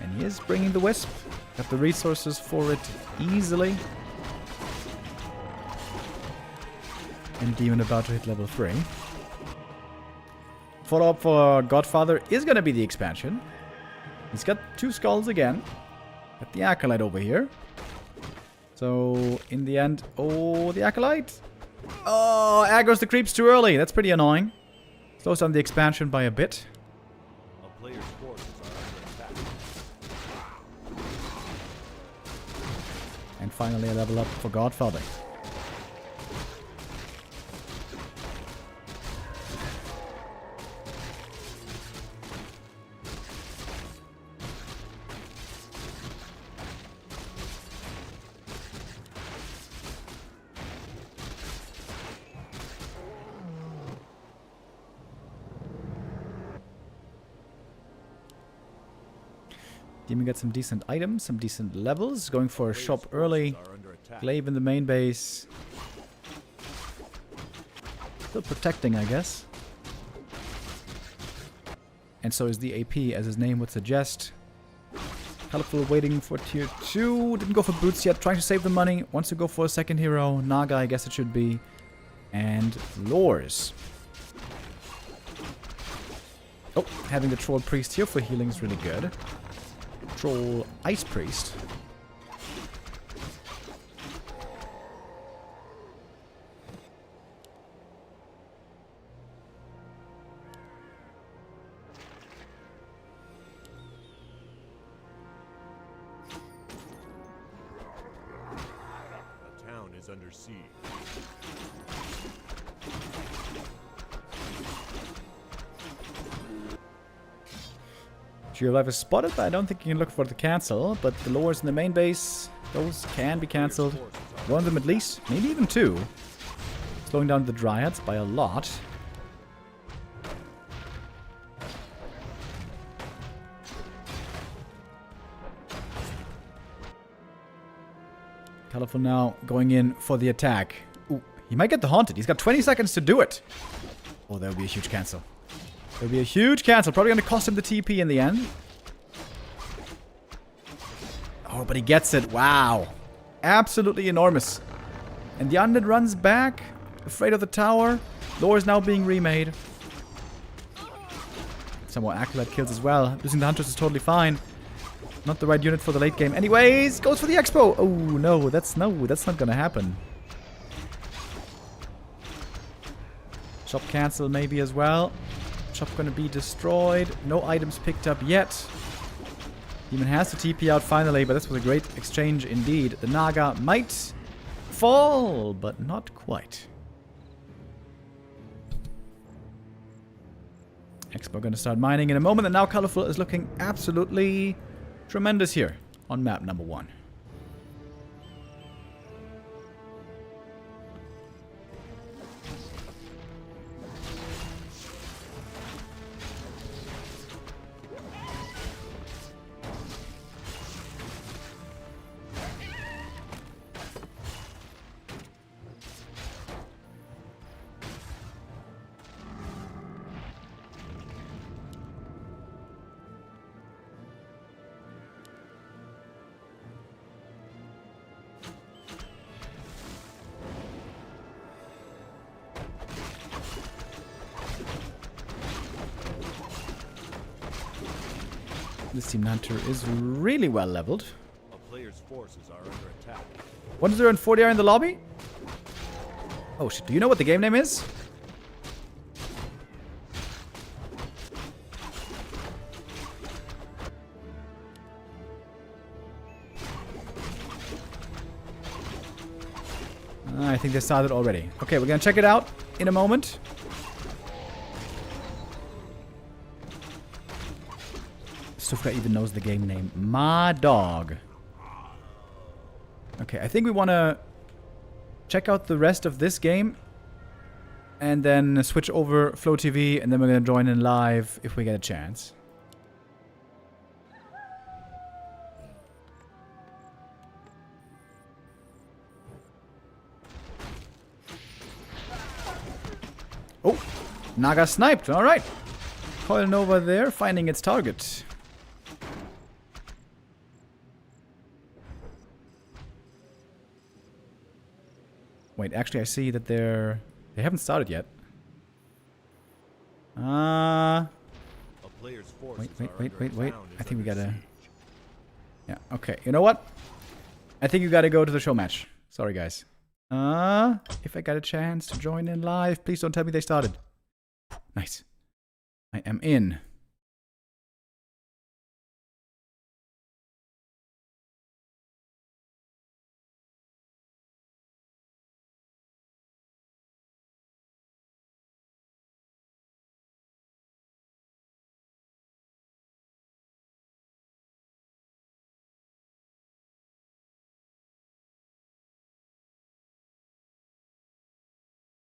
And he is bringing the Wisp. Got the resources for it easily. And Demon about to hit level 3. Follow-up for Godfather is going to be the expansion. He's got 2 skulls again. Got the Acolyte over here. So, in the end... Oh, the Acolyte! Oh, aggro's the creeps too early. That's pretty annoying. Slows down the expansion by a bit. A player's forces are under attack. And finally a level up for Godfather. Demon gets some decent items, some decent levels. Going for a shop early. Glaive in the main base. Still protecting, I guess. And so is the AP, as his name would suggest. Colorful waiting for tier 2. Didn't go for boots yet. Trying to save the money. Wants to go for a second hero. Naga, I guess it should be. And Lores. Oh, having the Troll Priest here for healing is really good. Troll Ice Priest. A town is under siege. Your life is spotted, but I don't think you can look for the cancel. But the lowers in the main base, those can be cancelled. One of them at least, maybe even 2. Slowing down the Dryads by a lot. Colorful now going in for the attack. Ooh, he might get the Haunted. He's got 20 seconds to do it. Oh, that would be a huge cancel. There'll be a huge cancel. Probably going to cost him the TP in the end. Oh, but he gets it. Wow. Absolutely enormous. And the Undead runs back. Afraid of the tower. Lore is now being remade. Some more Acolyte kills as well. Losing the Huntress is totally fine. Not the right unit for the late game. Anyways, goes for the Expo. Oh, no. That's not going to happen. Shop cancel maybe as well. Shop gonna be destroyed. No items picked up yet. Demon has to TP out finally, but this was a great exchange indeed. The Naga might fall, but not quite. Expo gonna start mining in a moment, and now Colorful is looking absolutely tremendous here on map number 1. This Team Hunter is really well leveled. A player's forces are under attack. 1-0 and 40 are in the lobby. Oh shit, do you know what the game name is? I think they started already. Okay, we're gonna check it out in a moment. Stufka even knows the game name. My dog. Okay, I think we want to check out the rest of this game and then switch over Flow TV, and then we're going to join in live if we get a chance. Oh, Naga sniped. All right. Coil Nova there, finding its target. Wait, actually I see that they haven't started yet. Wait. I think we gotta... Yeah, okay. You know what? I think you gotta go to the show match. Sorry, guys. If I got a chance to join in live, please don't tell me they started. Nice. I am in.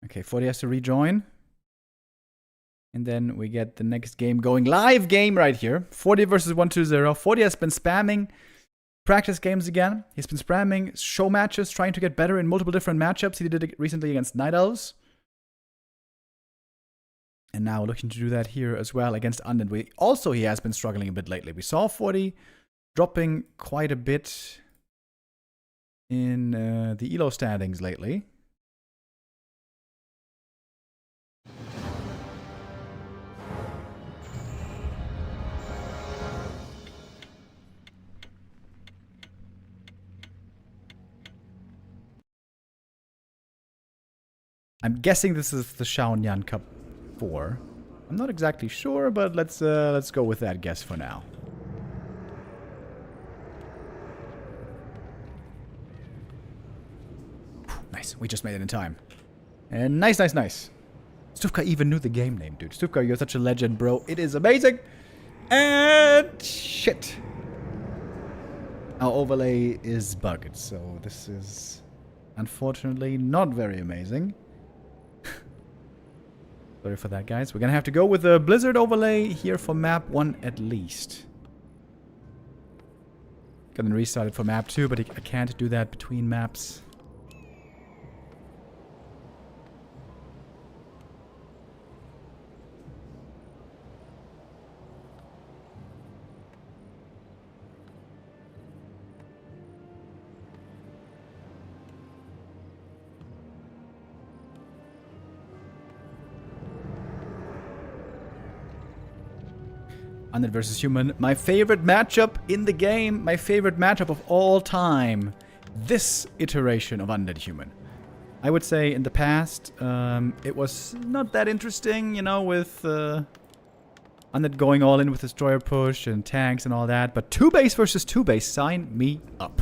Okay, 40 has to rejoin. And then we get the next game going. Live game right here. 40 versus 1-2-0. 40 has been spamming practice games again. He's been spamming show matches, trying to get better in multiple different matchups. He did it recently against Night Elves. And now looking to do that here as well against Undead. Also, he has been struggling a bit lately. We saw 40 dropping quite a bit in the ELO standings lately. I'm guessing this is the Shaonan Cup 4. I'm not exactly sure, but let's go with that guess for now. Nice, we just made it in time. And nice. Stufka even knew the game name, dude. Stufka, you're such a legend, bro. It is amazing. And shit. Our overlay is bugged, so this is unfortunately not very amazing. Sorry for that, guys. We're gonna have to go with the Blizzard overlay here for map 1 at least. Gonna restart it for map 2, but I can't do that between maps. Undead versus Human. My favorite matchup in the game. My favorite matchup of all time. This iteration of Undead Human. I would say in the past, it was not that interesting, you know, with Undead going all in with Destroyer push and tanks and all that. But 2-base versus 2-base, sign me up.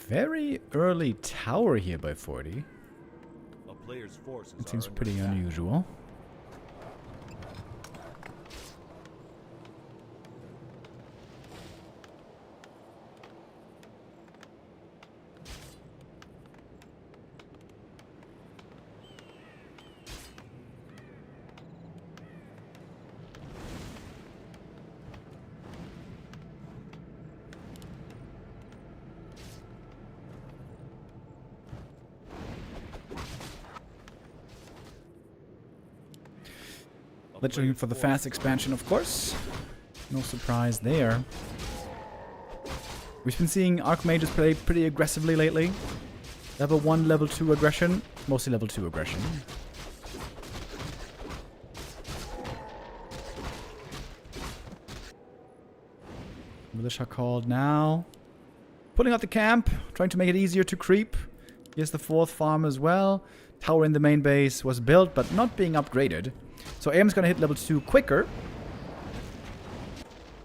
Very early tower here by 40. A player's forces It seems are under pretty attack. unusual. Literally for the fast expansion, of course. No surprise there. We've been seeing Archmages play pretty aggressively lately. Level 1, level 2 aggression. Mostly level 2 aggression. Militia called now. Putting out the camp. Trying to make it easier to creep. Here's the 4th farm as well. Tower in the main base was built, but not being upgraded. So AM's gonna hit level 2 quicker.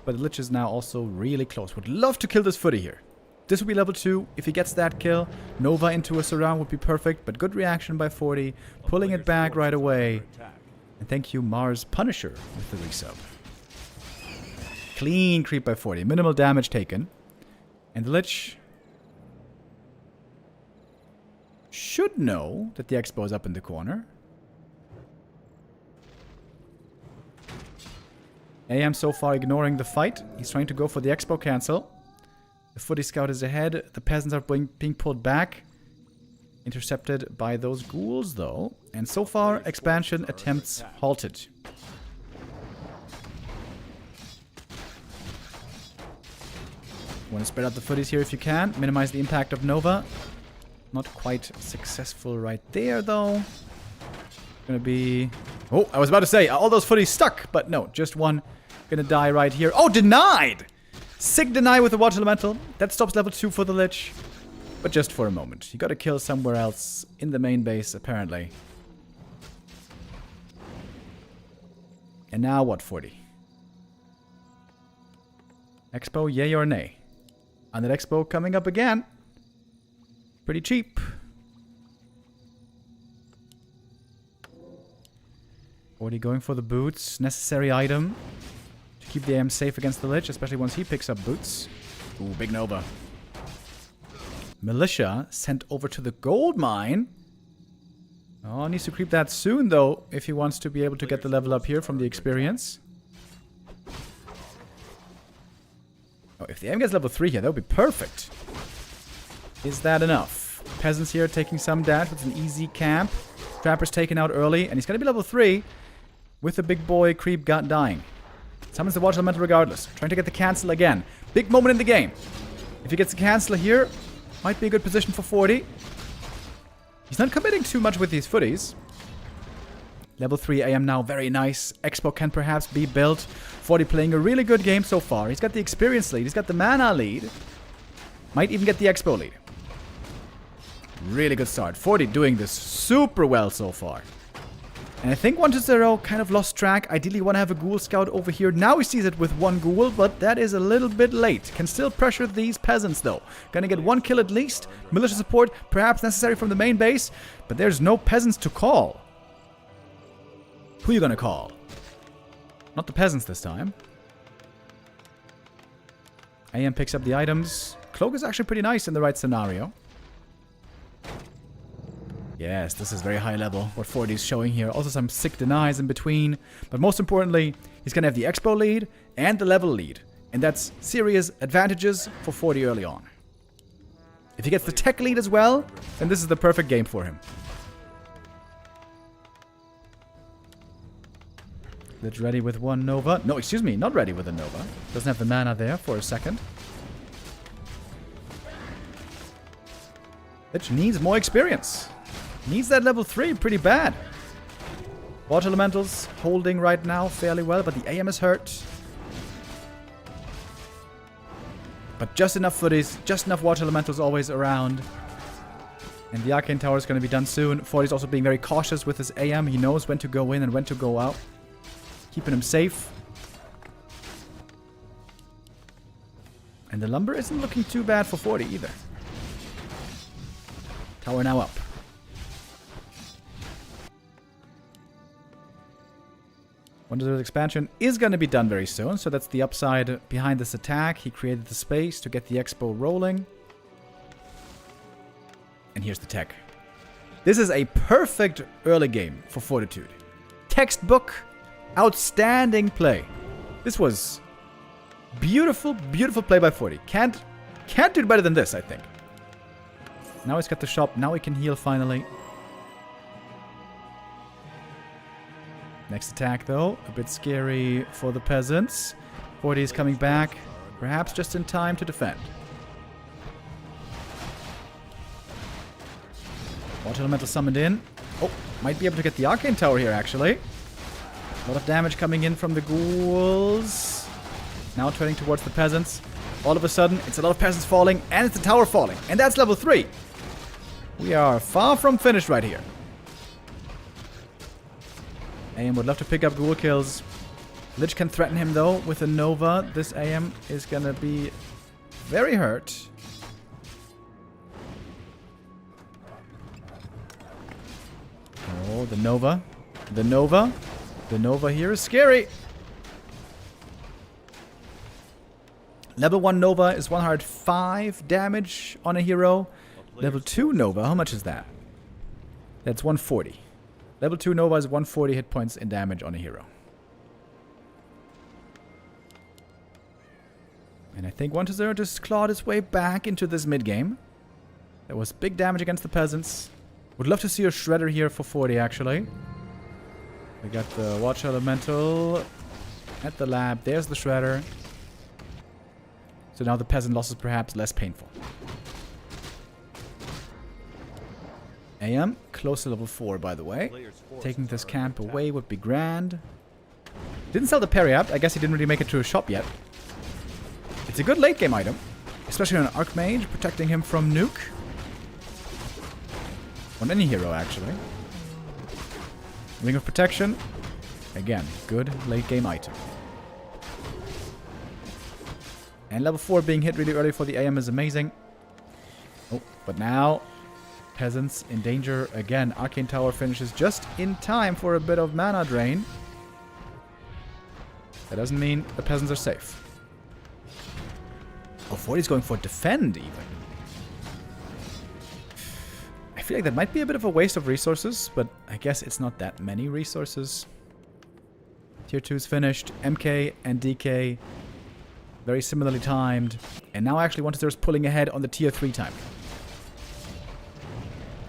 But the Lich is now also really close. Would love to kill this footy here. This would be level 2. If he gets that kill, Nova into a surround would be perfect. But good reaction by 40. Pulling it back right away. And thank you, Mars Punisher, with the resub. Clean creep by 40. Minimal damage taken. And the Lich should know that the Expo is up in the corner. AM so far ignoring the fight. He's trying to go for the Expo cancel. The footy scout is ahead. The peasants are being pulled back. Intercepted by those ghouls though. And so far, expansion attempts halted. Want to spread out the footies here if you can. Minimize the impact of Nova. Not quite successful right there though. Gonna be... Oh, I was about to say, all those footies stuck. But no, just one. Gonna die right here. Oh, denied! Sick deny with the Water Elemental. That stops level 2 for the Lich. But just for a moment. You gotta kill somewhere else in the main base, apparently. And now what, 40? Expo, yay or nay? And that Expo coming up again. Pretty cheap. Already going for the boots. Necessary item. To keep the AM safe against the Lich, especially once he picks up boots. Ooh, big Nova. Militia sent over to the gold mine. Oh, needs to creep that soon, though, if he wants to be able to get the level up here from the experience. Oh, if the AM gets level 3 here, that would be perfect. Is that enough? Peasants here taking some damage with an easy camp. Trapper's taken out early, and he's going to be level 3 with the big boy creep dying. Summons the Water Elemental regardless. Trying to get the cancel again. Big moment in the game. If he gets the cancel here, might be a good position for 40. He's not committing too much with these footies. Level 3 AM now, very nice. Expo can perhaps be built. 40 playing a really good game so far. He's got the experience lead. He's got the mana lead. Might even get the Expo lead. Really good start. 40 doing this super well so far. And I think 1-0 kind of lost track. Ideally want to have a Ghoul Scout over here. Now he sees it with one Ghoul, but that is a little bit late. Can still pressure these peasants though. Gonna get one kill at least. Militia support perhaps necessary from the main base. But there's no peasants to call. Who are you gonna call? Not the peasants this time. AM picks up the items. Cloak is actually pretty nice in the right scenario. Yes, this is very high level, what 40 is showing here. Also some sick denies in between. But most importantly, he's going to have the Expo lead and the level lead. And that's serious advantages for 40 early on. If he gets the tech lead as well, then this is the perfect game for him. Lich ready with one Nova. No, excuse me, not ready with a Nova. Doesn't have the mana there for a second. Lich needs more experience. Needs that level 3 pretty bad. Water Elementals holding right now fairly well, but the AM is hurt. But just enough footies, just enough Water Elementals always around. And the Arcane Tower is going to be done soon. 40 is also being very cautious with his AM. He knows when to go in and when to go out. Keeping him safe. And the lumber isn't looking too bad for 40 either. Tower now up. Wonders expansion is going to be done very soon, so that's the upside behind this attack. He created the space to get the Expo rolling. And here's the tech. This is a perfect early game for Fortitude. Textbook, outstanding play. This was beautiful, beautiful play by 40. Can't do better than this, I think. Now he's got the shop. Now he can heal finally. Next attack, though. A bit scary for the peasants. 40 is coming back. Perhaps just in time to defend. Water Elemental summoned in. Oh, might be able to get the Arcane Tower here, actually. A lot of damage coming in from the ghouls. Now turning towards the peasants. All of a sudden, it's a lot of peasants falling, and it's the tower falling. And that's level 3. We are far from finished right here. AM would love to pick up ghoul kills. Lich can threaten him, though, with a Nova. This AM is gonna be very hurt. Oh, the Nova. The Nova. The Nova here is scary. Level 1 Nova is 105 damage on a hero. Level 2 Nova, how much is that? That's 140. Level 2 Nova is 140 hit points in damage on a hero. And I think war3orcer0 just clawed his way back into this mid-game. There was big damage against the peasants. Would love to see a Shredder here for 40, actually. We got the Water Elemental at the lab. There's the Shredder. So now the peasant loss is perhaps less painful. AM, close to level 4, by the way. Taking this camp away would be grand. Didn't sell the parry up. I guess he didn't really make it to a shop yet. It's a good late game item. Especially on an Archmage, protecting him from nuke. On any hero, actually. Ring of Protection. Again, good late game item. And level 4 being hit really early for the AM is amazing. Oh, but now peasants in danger again. Arcane Tower finishes just in time for a bit of mana drain. That doesn't mean the peasants are safe. Oh, 40's going for defend even. I feel like that might be a bit of a waste of resources, but I guess it's not that many resources. Tier 2 is finished. MK and DK very similarly timed. And now actually war3orcer0 is pulling ahead on the tier 3 time.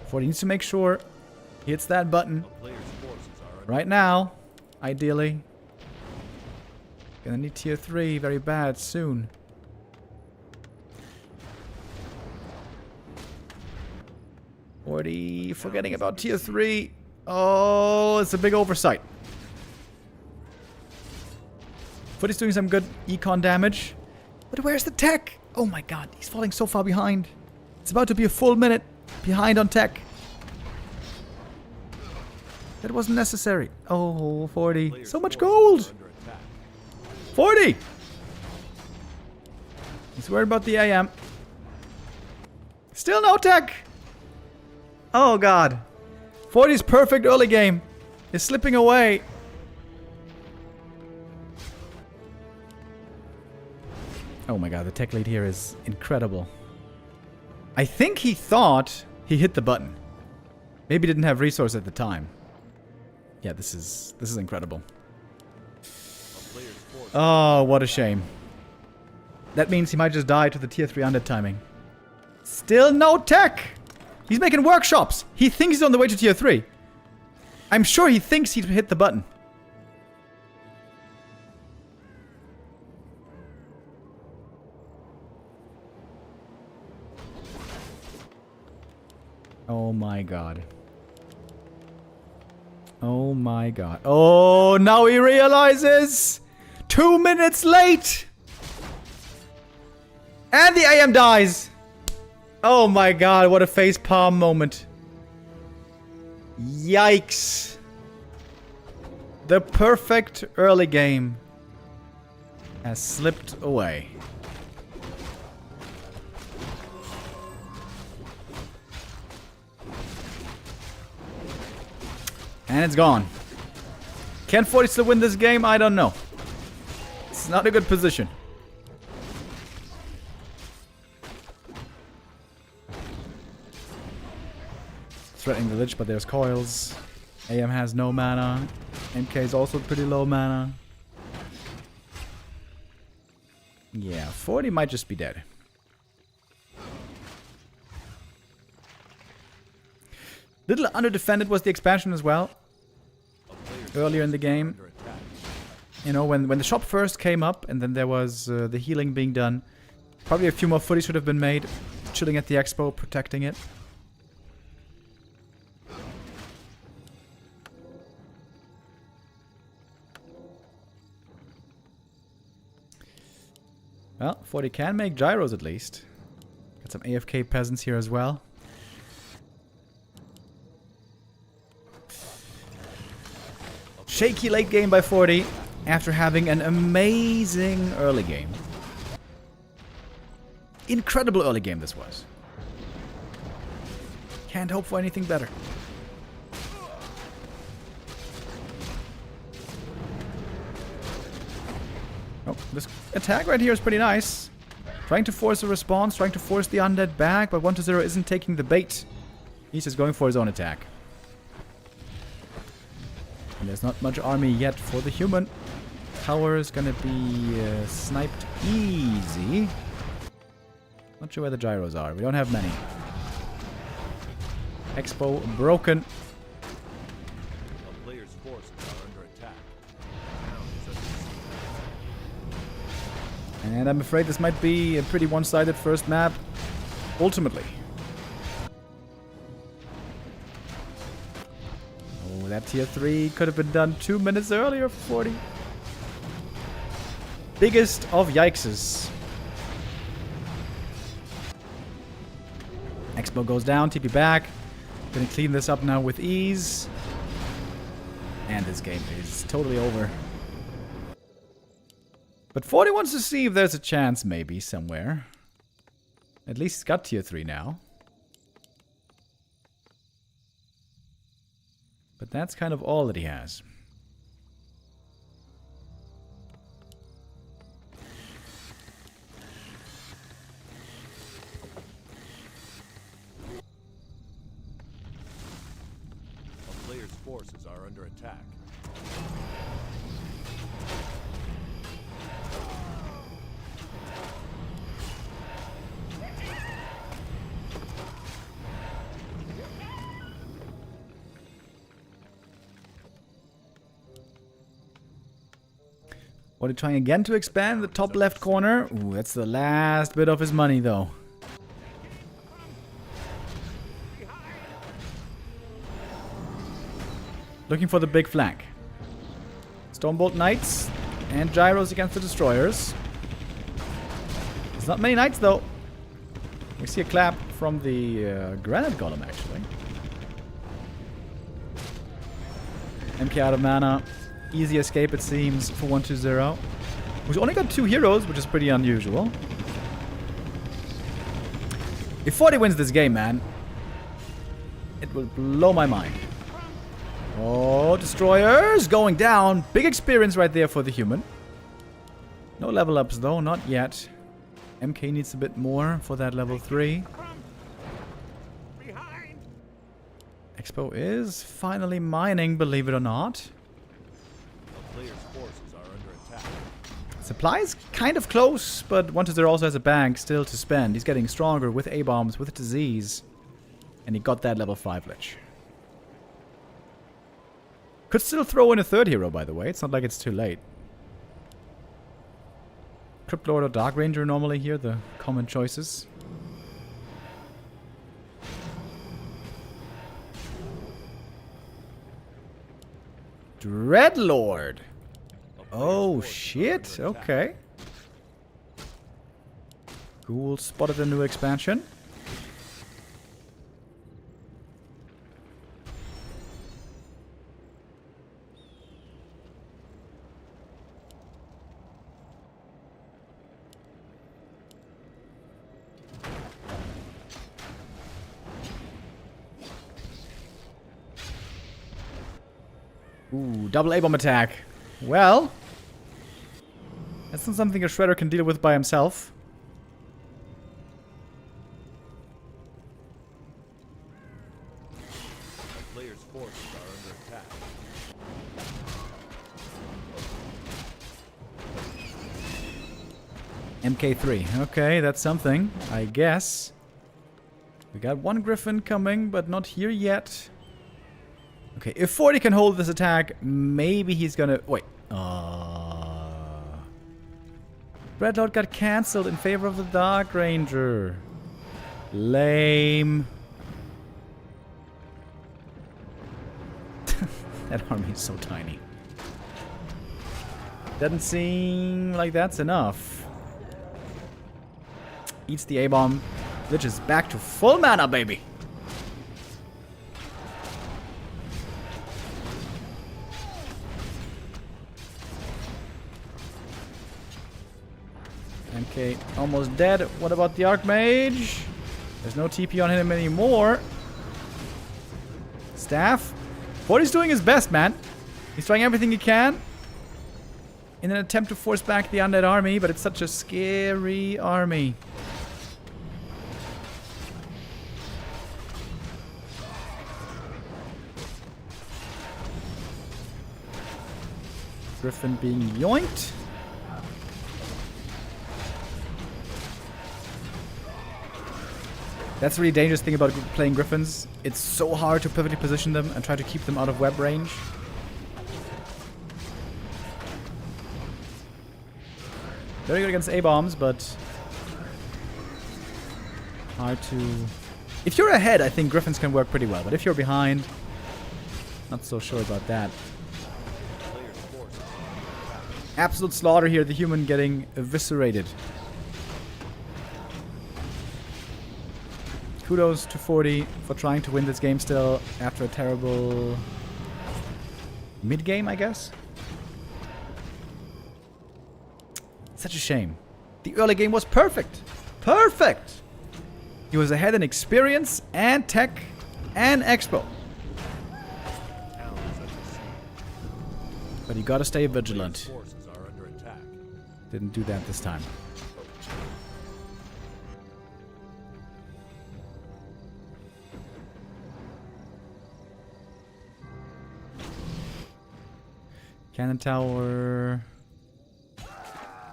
40 needs to make sure he hits that button right now, ideally. Gonna need tier 3 very bad soon. Forgetting about tier 3. Oh, it's a big oversight. 40's doing some good econ damage. But where's the tech? Oh my god, he's falling so far behind. It's about to be a full minute behind on tech. That wasn't necessary. Oh, 40. So much gold. 40! He's worried about the AM. Still no tech! Oh god. 40's perfect early game is slipping away. Oh my god, the tech lead here is incredible. I think he thought he hit the button. Maybe didn't have resource at the time. Yeah, this is incredible. Oh, what a shame. That means he might just die to the tier 3 undead timing. Still no tech! He's making workshops! He thinks he's on the way to tier 3. I'm sure he thinks he hit the button. Oh my god. Oh my god. Oh, now he realizes! 2 minutes late! And the AM dies! Oh my god, what a facepalm moment. Yikes. The perfect early game has slipped away. And it's gone. Can 40 still win this game? I don't know. It's not a good position. Threatening the Lich, but there's coils. AM has no mana. MK is also pretty low mana. Yeah, 40 might just be dead. Little underdefended was the expansion as well. Earlier in the game. You know, when the shop first came up and then there was the healing being done. Probably a few more footies should have been made. Chilling at the expo, protecting it. Well, 40 can make gyros at least. Got some AFK peasants here as well. Shaky late game by 40 after having an amazing early game. Incredible early game this was. Can't hope for anything better. Oh, this attack right here is pretty nice. Trying to force a response, trying to force the undead back, but 1-0 isn't taking the bait. He's just going for his own attack. And there's not much army yet for the human. Tower is gonna be sniped easy. Not sure where the gyros are. We don't have many. Expo broken. A player's forces are under attack. And I'm afraid this might be a pretty one-sided first map, ultimately. Oh, that tier 3 could have been done 2 minutes earlier for 40. Biggest of yikeses. Expo goes down, TP back. Gonna clean this up now with ease. And this game is totally over. But 40 wants to see if there's a chance maybe somewhere. At least he's got tier 3 now. But that's kind of all that he has. A player's forces are under attack. What, trying again to expand the top left corner? Ooh, that's the last bit of his money, though. Looking for the big flank. Stormbolt Knights and gyros against the destroyers. There's not many knights, though. We see a clap from the granite golem, actually. MK out of mana. Easy escape, it seems, for 1-2-0. We've only got 2 heroes, which is pretty unusual. If 40 wins this game, man, it will blow my mind. Oh, destroyers going down. Big experience right there for the human. No level ups, though, not yet. MK needs a bit more for that level 3. Expo is finally mining, believe it or not. Supply is kind of close, but 1-0 also has a bank still to spend. He's getting stronger with A-bombs, with disease. And he got that level 5 lich. Could still throw in a 3rd hero, by the way. It's not like it's too late. Crypt Lord or Dark Ranger normally here, the common choices. Dreadlord! Oh, shit. Okay. Cool. Spotted a new expansion. Ooh, double A-bomb attack. Well, that's not something a Shredder can deal with by himself. The player's forces are under attack. MK3. Okay, that's something, I guess. We got 1 Griffin coming, but not here yet. Okay, if 40 can hold this attack, maybe he's gonna... Wait. Red Lord got cancelled in favor of the Dark Ranger. Lame. That army is so tiny. Doesn't seem like that's enough. Eats the A-bomb. Lich is back to full mana, baby. MK almost dead. What about the Archmage? There's no TP on him anymore. Staff. Forty's doing his best, man. He's trying everything he can in an attempt to force back the undead army, but it's such a scary army. Griffin being yoinked. That's the really dangerous thing about playing Griffins. It's so hard to perfectly position them and try to keep them out of web range. Very good against A-bombs, but hard to... If you're ahead, I think Griffins can work pretty well, but if you're behind, not so sure about that. Absolute slaughter here, the human getting eviscerated. Kudos to 40 for trying to win this game still after a terrible mid-game, I guess. Such a shame. The early game was perfect. Perfect! He was ahead in experience and tech and expo. But you gotta stay vigilant. Didn't do that this time. Cannon tower.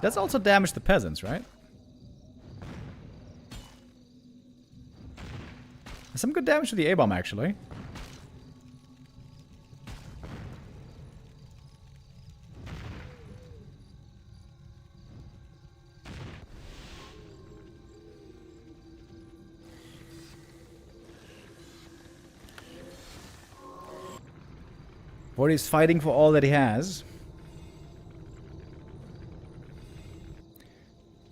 That's also damage the peasants, right? Some good damage to the A-bomb, actually. Forty's fighting for all that he has.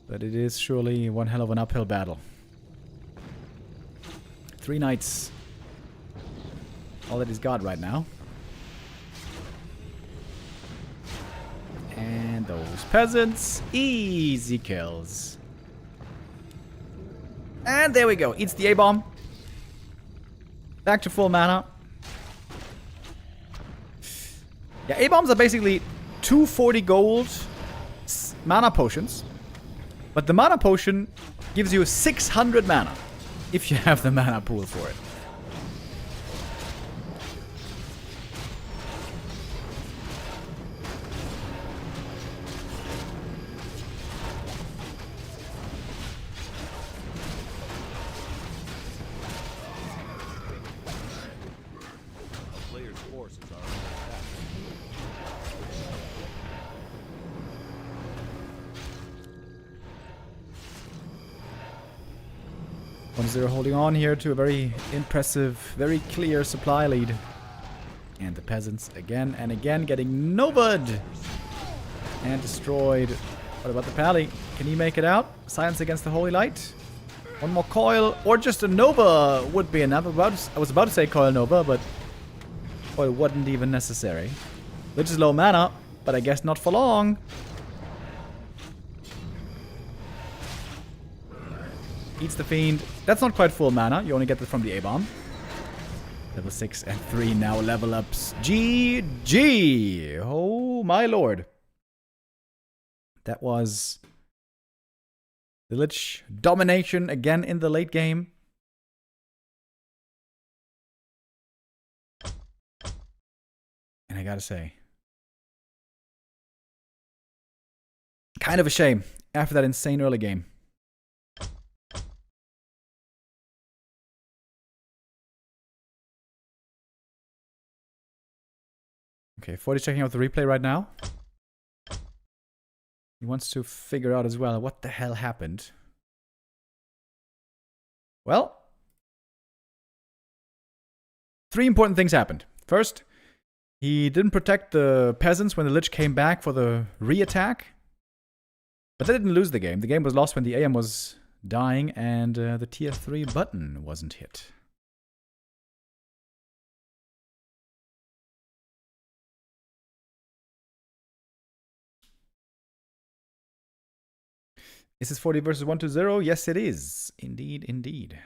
But it is surely one hell of an uphill battle. 3 knights. All that he's got right now. And those peasants. Easy kills. And there we go. Eats the A-bomb. Back to full mana. Yeah, A-bombs are basically 240 gold mana potions. But the mana potion gives you 600 mana. If you have the mana pool for it. Player's forces are under attack. 1-0 holding on here to a very impressive, very clear supply lead. And the peasants again and again getting novaed and destroyed. What about the Pally? Can he make it out? Silence against the Holy Light. One more coil or just a Nova would be enough. I was about to say coil Nova, but coil wasn't even necessary. Which is low mana, but I guess not for long. Eats the Fiend. That's not quite full mana. You only get that from the A-bomb. Level 6 and 3 now level ups. GG! Oh my lord. That was the Lich domination again in the late game. And I gotta say, kind of a shame after that insane early game. Okay, 40's checking out the replay right now. He wants to figure out as well what the hell happened. Well, 3 important things happened. First, he didn't protect the peasants when the Lich came back for the re-attack. But they didn't lose the game. The game was lost when the AM was dying, and the tier 3 button wasn't hit. Is this 40 versus 1-0? Yes, it is. Indeed, indeed.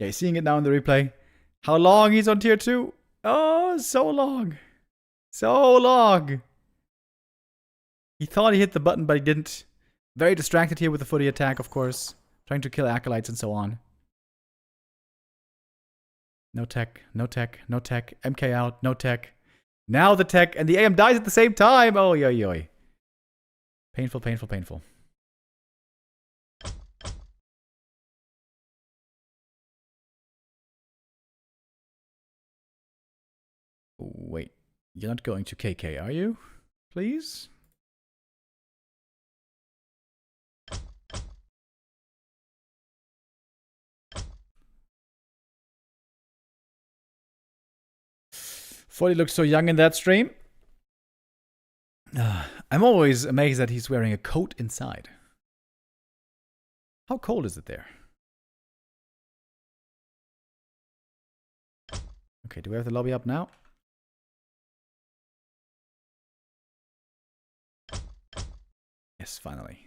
Yeah, you're seeing it now in the replay. How long he's on tier 2? Oh, so long. So long. He thought he hit the button, but he didn't. Very distracted here with the footy attack, of course. Trying to kill acolytes and so on. No tech, no tech, no tech. MK out, no tech. Now the tech, and the AM dies at the same time. Oh, yo, yo. Painful, painful, painful. Wait, you're not going to KK, are you? Please? Forty looks so young in that stream. I'm always amazed that he's wearing a coat inside. How cold is it there? Okay, do we have the lobby up now? Yes, finally.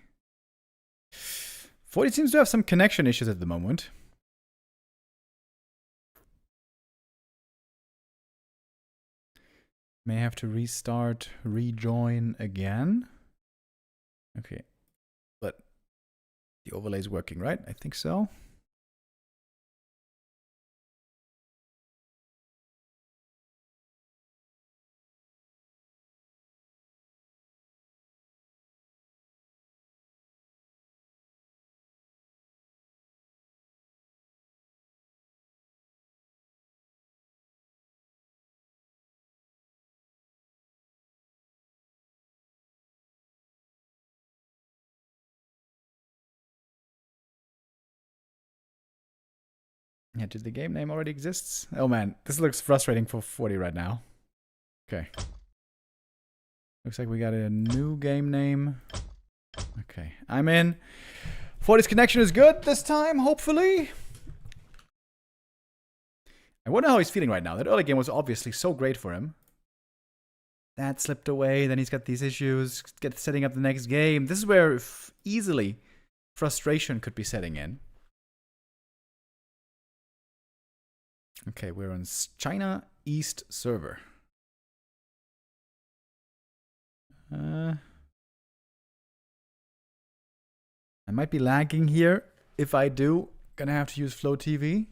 40 seems to have some connection issues at the moment. May have to restart, rejoin again. Okay. But the overlay is working, right? I think so. Yeah, did the game name already exists? Oh man, this looks frustrating for 40 right now. Okay. Looks like we got a new game name. Okay, I'm in. 40's connection is good this time, hopefully. I wonder how he's feeling right now. That early game was obviously so great for him. That slipped away, then he's got these issues, setting up the next game. This is where easily frustration could be setting in. Okay, we're on China East server. I might be lagging here. If I do, gonna have to use Flow TV.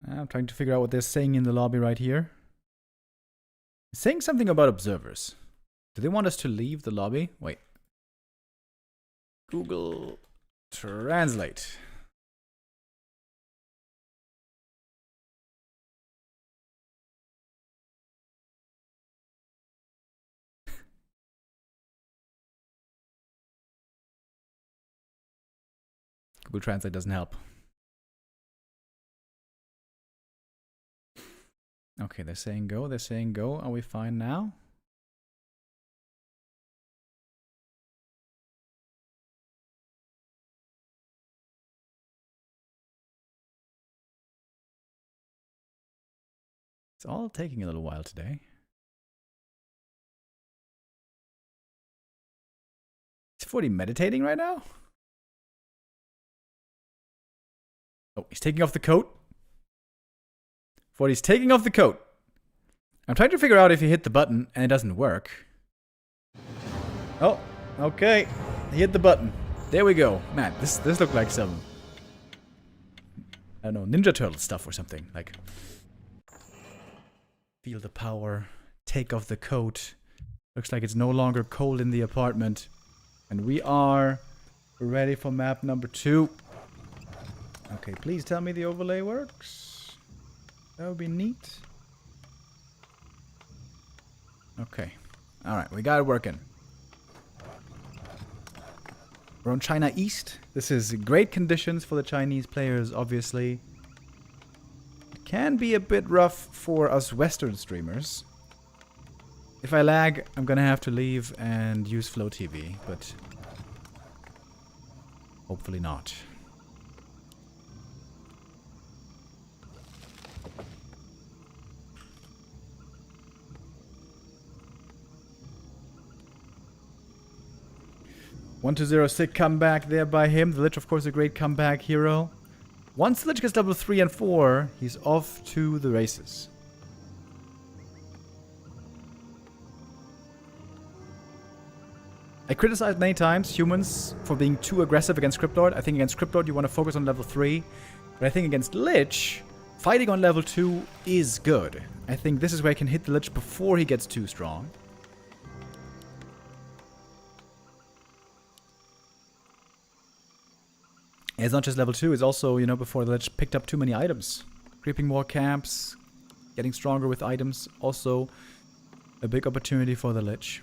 I'm trying to figure out what they're saying in the lobby right here. It's saying something about observers. Do they want us to leave the lobby? Wait. Google Translate. Google Translate doesn't help. Okay, they're saying go, they're saying go. Are we fine now? It's all taking a little while today. Is 40 meditating right now? Oh, he's taking off the coat. 40's taking off the coat. I'm trying to figure out if he hit the button and it doesn't work. Oh, okay. He hit the button. There we go. Man, this looked like some, I don't know, Ninja Turtle stuff or something. Like, feel the power. Take off the coat. Looks like it's no longer cold in the apartment. And we are ready for map number 2. Okay, please tell me the overlay works. That would be neat. Okay. Alright, we got it working. We're on China East. This is great conditions for the Chinese players, obviously. It can be a bit rough for us Western streamers. If I lag, I'm gonna have to leave and use Flow TV, but hopefully not. War3orcer0 sick comeback there by him. The Lich, of course, a great comeback hero. Once the Lich gets level 3 and 4, he's off to the races. I criticized many times humans for being too aggressive against Cryptlord. I think against Cryptlord you want to focus on level 3. But I think against Lich, fighting on level 2 is good. I think this is where I can hit the Lich before he gets too strong. It's not just level 2, it's also, you know, before the Lich picked up too many items. Creeping more camps, getting stronger with items, also a big opportunity for the Lich.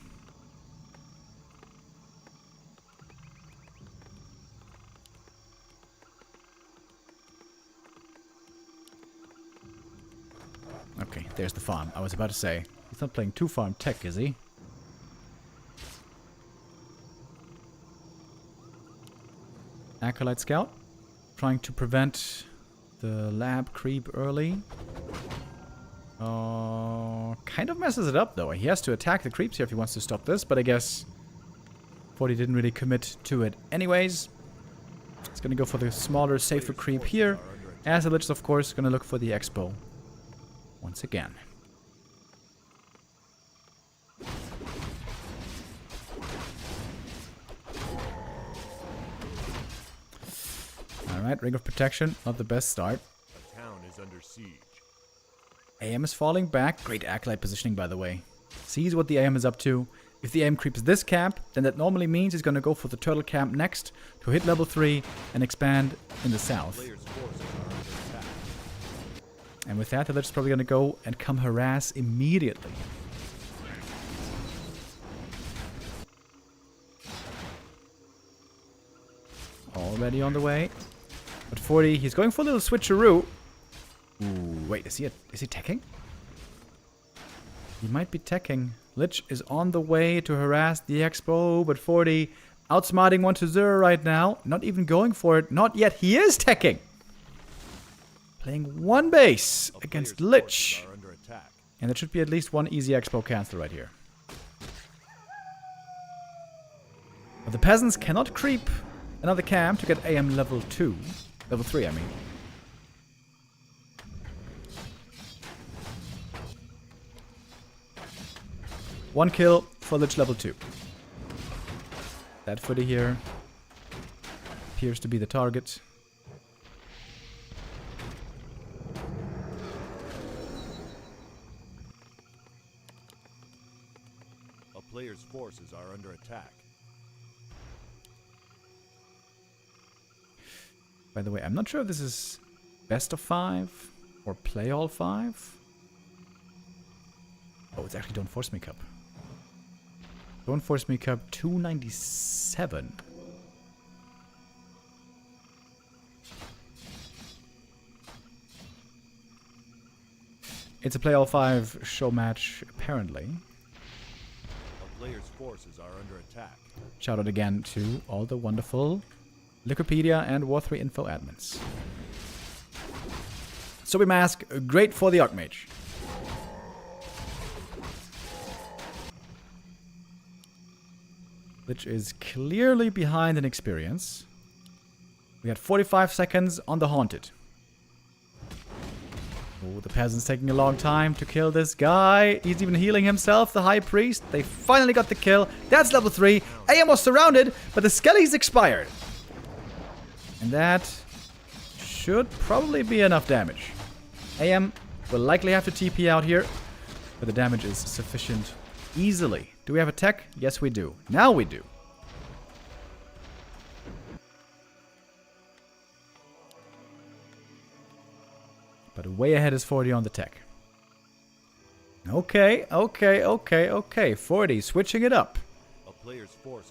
Okay, there's the farm. I was about to say, he's not playing 2-farm tech, is he? Acolyte Scout, trying to prevent the lab creep early. Kind of messes it up though. He has to attack the creeps here if he wants to stop this, but I guess 40 didn't really commit to it anyways. He's gonna go for the smaller, safer creep here. As the Lich is of course gonna look for the expo once again. Alright, Ring of Protection, not the best start. The town is under siege. AM is falling back. Great Acolyte positioning, by the way. Sees what the AM is up to. If the AM creeps this camp, then that normally means he's going to go for the turtle camp next to hit level 3 and expand in the south. And with that, the Lich is probably going to go and come harass immediately. Already on the way. But 40, he's going for a little switcheroo. Ooh, wait, is he teching? He might be teching. Lich is on the way to harass the expo, but 40 outsmarting war3orcer0 right now. Not even going for it. Not yet. He is teching. Playing one base against Lich. And there should be at least one easy expo cancel right here. But the peasants cannot creep another camp to get AM level 2. Level 3, I mean. One kill for Lich level 2. That footy here appears to be the target. A player's forces are under attack. By the way, I'm not sure if this is best of 5 or play all 5. Oh, it's actually Don't Force Me Cup. Don't Force Me Cup 297. It's a play all 5 show match, apparently. A player's forces are under attack. Shout out again to all the wonderful Wikipedia and war3 info admins. Sobi Mask, great for the Archmage. Lich is clearly behind in experience. We had 45 seconds on the Haunted. Oh, the peasant's taking a long time to kill this guy. He's even healing himself, the high priest. They finally got the kill. That's level 3. AM was surrounded, but the skellies expired. And that should probably be enough damage. AM will likely have to TP out here, but the damage is sufficient easily. Do we have a tech? Yes, we do. Now we do. But way ahead is 40 on the tech. Okay. 40, switching it up.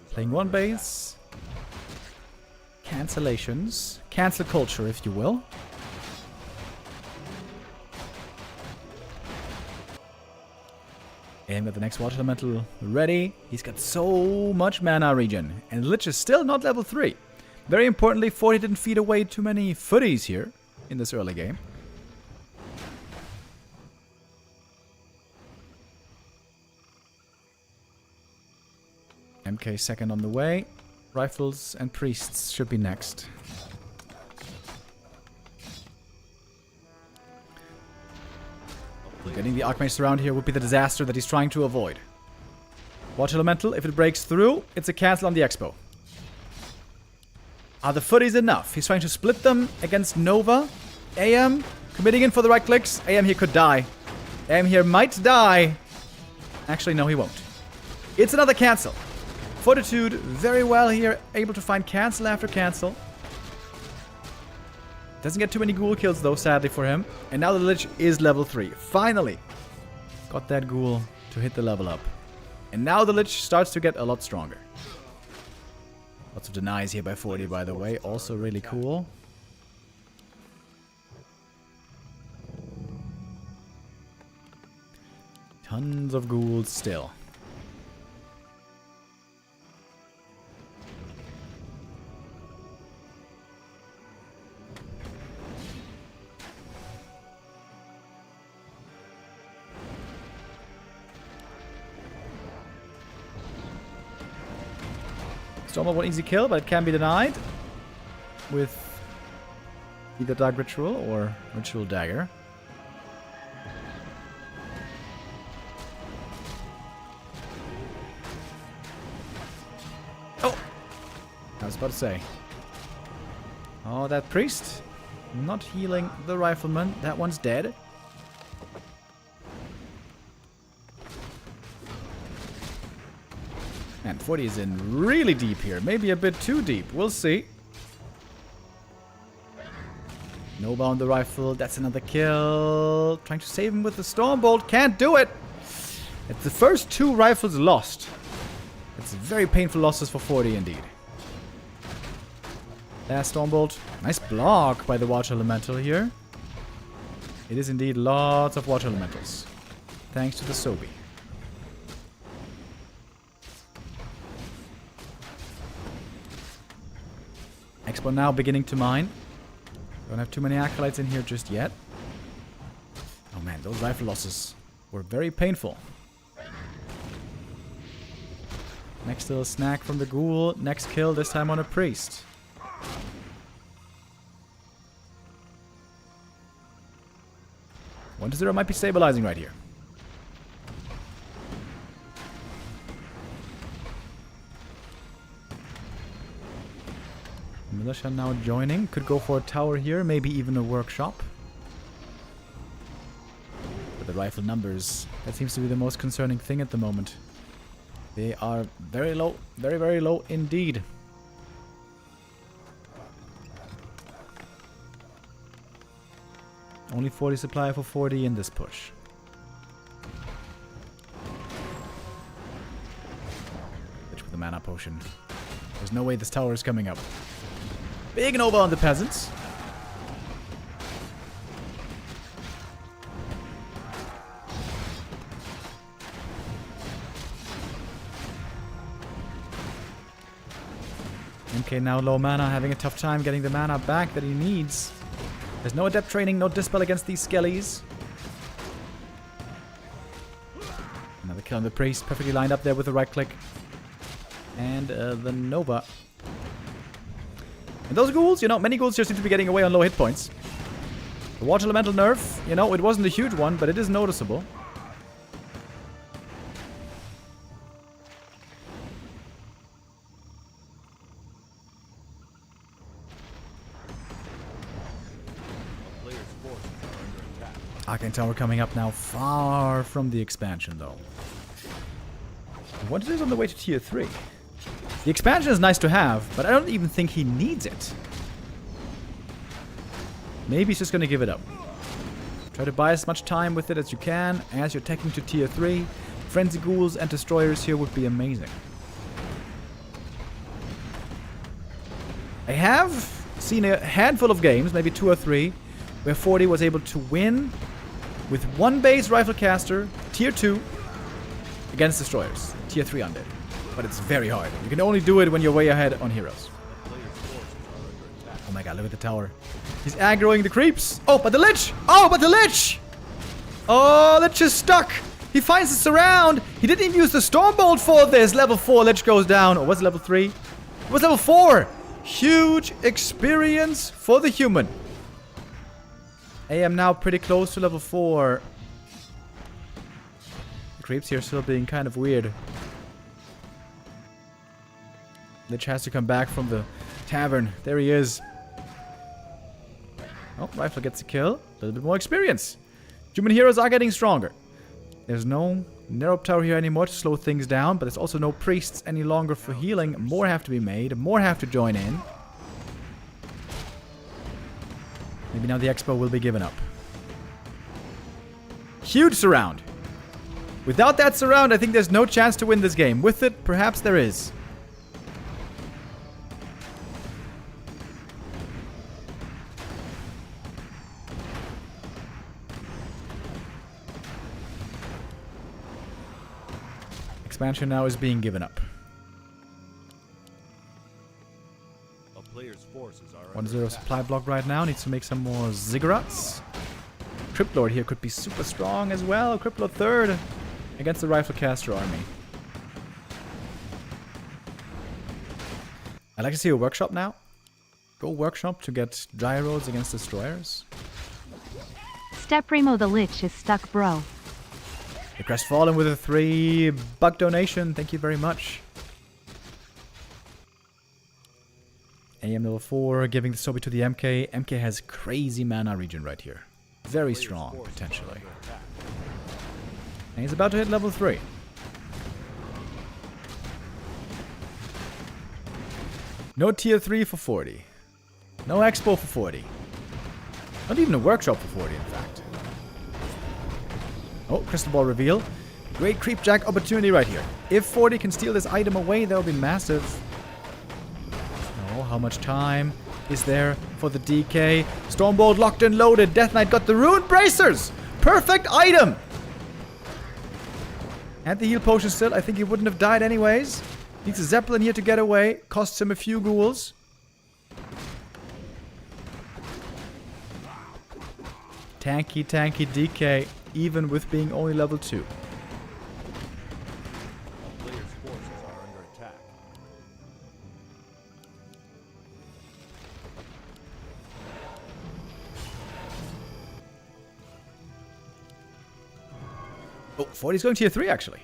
Playing one base. Cancellations. Cancel culture, if you will. And got the next water elemental ready. He's got so much mana regen. And Lich is still not level 3. Very importantly, 40 didn't feed away too many footies here in this early game. MK second on the way. Rifles and priests should be next. Getting the Archmage around here would be the disaster that he's trying to avoid. Watch Elemental, if it breaks through, it's a cancel on the Expo. Are the footies enough? He's trying to split them against Nova. AM committing in for the right clicks. AM here could die. AM here might die. Actually, no, he won't. It's another cancel. Fortitude, very well here, able to find cancel after cancel. Doesn't get too many ghoul kills though, sadly for him. And now the Lich is level 3. Finally! Got that ghoul to hit the level up. And now the Lich starts to get a lot stronger. Lots of denies here by 40, by the way. Also really cool. Tons of ghouls still. Stormer, one easy kill, but it can be denied with either Dark Ritual or Ritual Dagger. Oh! I was about to say. Oh, that priest. Not healing the rifleman. That one's dead. And 40 is in really deep here. Maybe a bit too deep. We'll see. Nova on the rifle. That's another kill. Trying to save him with the Stormbolt. Can't do it. It's the first 2 rifles lost. It's very painful losses for 40 indeed. Last Stormbolt. Nice block by the Water Elemental here. It is indeed lots of Water Elementals. Thanks to the Sobi. Expo now beginning to mine. Don't have too many acolytes in here just yet. Oh man, those rifle losses were very painful. Next little snack from the ghoul. Next kill, this time on a priest. One to 0 might be stabilizing right here. Militia now joining. Could go for a tower here, maybe even a workshop. But the rifle numbers, that seems to be the most concerning thing at the moment. They are very low, very, very low indeed. Only 40 supply for 40 in this push. Which with the mana potion. There's no way this tower is coming up. Big Nova on the peasants. MK now low mana, having a tough time getting the mana back that he needs. There's no adept training, no dispel against these skellies. Another kill on the priest, perfectly lined up there with the right click. And the Nova. And those ghouls, you know, many ghouls just seem to be getting away on low hit points. The Water Elemental nerf, you know, it wasn't a huge one, but it is noticeable. Arcane Tower coming up now, far from the expansion though. What is on the way to tier 3? The expansion is nice to have, but I don't even think he needs it. Maybe he's just gonna give it up. Try to buy as much time with it as you can as you're taking to tier 3. Frenzy Ghouls and Destroyers here would be amazing. I have seen a handful of games, maybe 2 or 3, where 40 was able to win with one base rifle caster, tier 2, against Destroyers, tier 3 undead. But it's very hard. You can only do it when you're way ahead on heroes. Oh my god, look at the tower. He's aggroing the creeps. Oh, but the Lich! Oh, but the Lich! Oh, Lich is stuck! He finds the surround! He didn't even use the Stormbolt for this! Level 4, Lich goes down. Or was it level 3? It was level 4! Huge experience for the human. I am now pretty close to level 4. The creeps here still being kind of weird. Lich has to come back from the tavern. There he is. Oh, Rifle gets a kill. A little bit more experience. Human heroes are getting stronger. There's no Narrow Tower here anymore to slow things down, but there's also no priests any longer for healing. More have to be made. More have to join in. Maybe now the Expo will be given up. Huge surround. Without that surround, I think there's no chance to win this game. With it, perhaps there is. Expansion now is being given up. 1-0 supply block right now. Needs to make some more ziggurats. Crypt Lord here could be super strong as well. Crypt Lord 3rd against the Rifle Caster army. I'd like to see a workshop now. Go workshop to get gyros against destroyers. Step Remo the Lich is stuck, bro. The Crestfallen with a $3 donation. Thank you very much. AM level 4, giving the Sobi to the MK. MK has crazy mana regen right here. Very strong, potentially. And he's about to hit level 3. No tier 3 for 40. No Expo for 40. Not even a workshop for 40, in fact. Oh, Crystal Ball reveal. Great creepjack opportunity right here. If 40 can steal this item away, that will be massive. Oh, how much time is there for the DK? Stormbolt locked and loaded. Death Knight got the Rune Bracers. Perfect item. And the heal potion still. I think he wouldn't have died anyways. Needs a Zeppelin here to get away. Costs him a few ghouls. Tanky, tanky DK, even with being only level 2. Oh, 40's going tier 3 actually.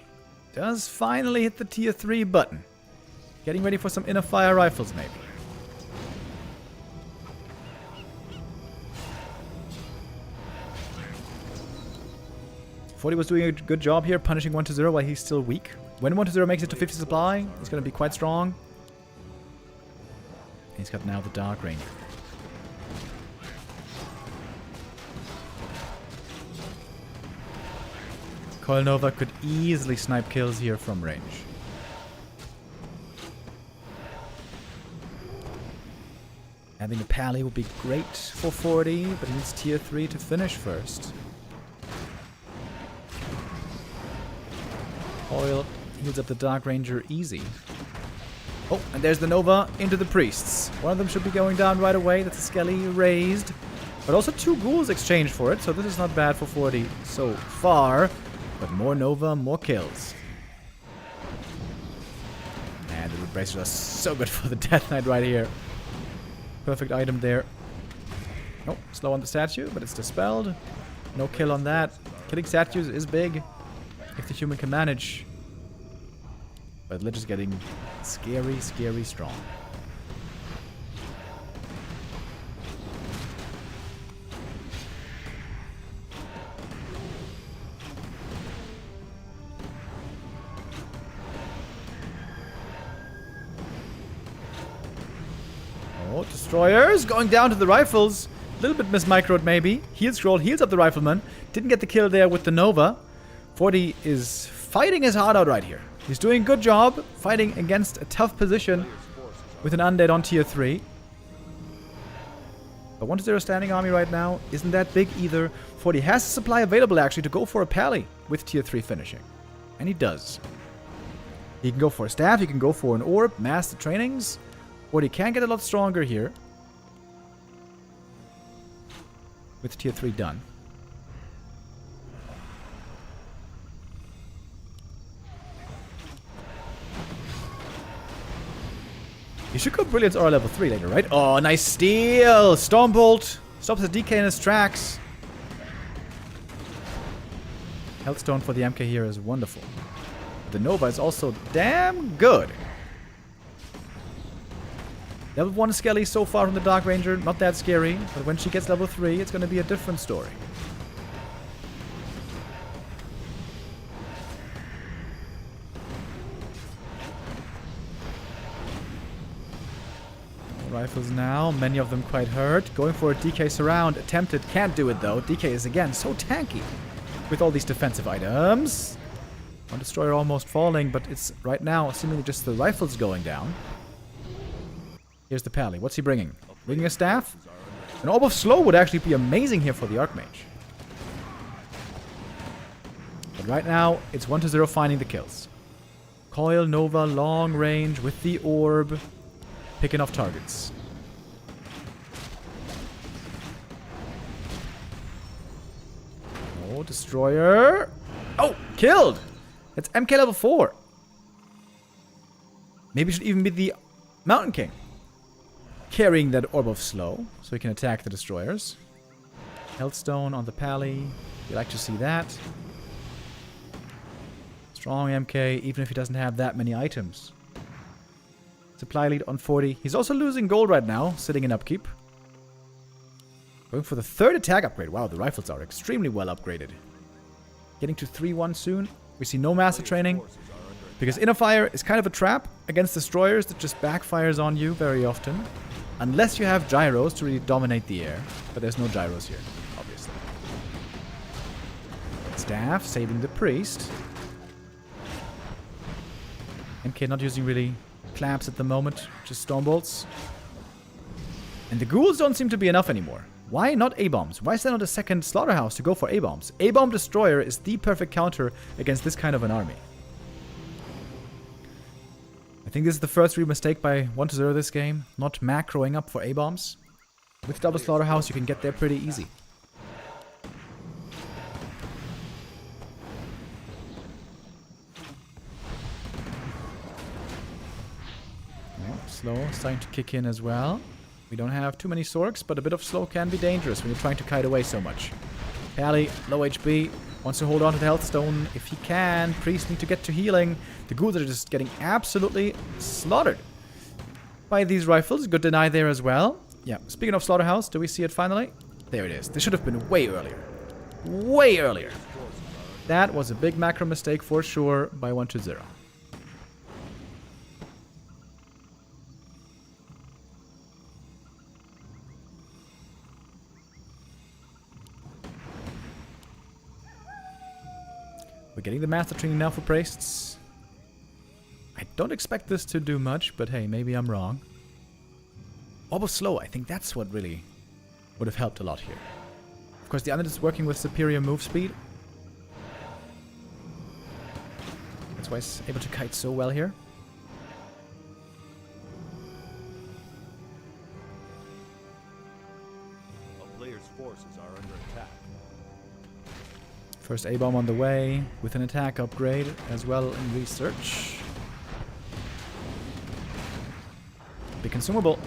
Does finally hit the tier 3 button. Getting ready for some inner fire rifles maybe. Forty was doing a good job here, punishing 1-0 while he's still weak. When 1-0 makes it to 50 supply, he's going to be quite strong. He's got now the Dark Ranger. Coil Nova could easily snipe kills here from range. Having a Pally would be great for 40, but he needs tier 3 to finish first. Oil heals up the Dark Ranger easy. Oh, and there's the Nova into the Priests. One of them should be going down right away. That's a Skelly raised. But also 2 ghouls exchanged for it, so this is not bad for 40 so far. But more Nova, more kills. And the Root Bracers are so good for the Death Knight right here. Perfect item there. Oh, slow on the statue, but it's dispelled. No kill on that. Killing statues is big, if the human can manage. But Lich is getting scary, scary strong. Oh, destroyers going down to the rifles. A little bit mismicroed maybe. Heal scroll, heals up the rifleman. Didn't get the kill there with the Nova. 40 is fighting his heart out right here. He's doing a good job fighting against a tough position with an undead on tier 3. But 1-0 standing army right now isn't that big either. 40 has the supply available actually to go for a pally with tier 3 finishing. And he does. He can go for a staff, he can go for an orb, master trainings. 40 can get a lot stronger here. With tier 3 done. You should go Brilliance Aura level 3 later, right? Oh, nice steal! Stormbolt stops the DK in his tracks. Healthstone for the MK here is wonderful. The Nova is also damn good. Level 1 Skelly so far from the Dark Ranger, not that scary. But when she gets level 3, it's going to be a different story. Rifles now, many of them quite hurt. Going for a DK surround, attempted, can't do it though. DK is again so tanky with all these defensive items. One destroyer almost falling, but it's right now seemingly just the rifles going down. Here's the pally. What's he bringing? Bringing a staff? An Orb of Slow would actually be amazing here for the Archmage. But right now, it's 1-0 finding the kills. Coil, Nova, long range with the Orb. Picking off targets. Oh, destroyer. Oh, killed! That's MK level 4. Maybe it should even be the Mountain King. Carrying that Orb of Slow, so he can attack the destroyers. Healthstone on the pally. You like to see that. Strong MK, even if he doesn't have that many items. Supply lead on 40. He's also losing gold right now, sitting in upkeep. Going for the 3rd attack upgrade. Wow, the rifles are extremely well upgraded. Getting to 3-1 soon. We see no master training. Because Inner Fire is kind of a trap against destroyers that just backfires on you very often. Unless you have gyros to really dominate the air. But there's no gyros here, obviously. Staff, saving the priest. MK not using really clamps at the moment, just Stormbolts. And the ghouls don't seem to be enough anymore. Why not A-bombs? Why send out a second slaughterhouse to go for A-bombs? A-bomb destroyer is the perfect counter against this kind of an army. I think this is the first real mistake by 1-0 this game, not macroing up for A-bombs. With double slaughterhouse you can get there pretty easy. Slow starting to kick in as well. We don't have too many Sorks, but a bit of slow can be dangerous when you're trying to kite away so much. Pally, low HP, wants to hold on to the health stone if he can. Priest need to get to healing. The ghouls are just getting absolutely slaughtered by these rifles. Good deny there as well. Yeah, speaking of slaughterhouse, do we see it finally? There it is. This should have been way earlier. Way earlier. That was a big macro mistake for sure by 1-0. We're getting the master training now for priests. I don't expect this to do much, but hey, maybe I'm wrong. Orb of Slow, I think that's what really would have helped a lot here. Of course, the Undead is working with superior move speed. That's why he's able to kite so well here. A player's forces are under attack. First A-bomb on the way with an attack upgrade as well in research. Big consumable.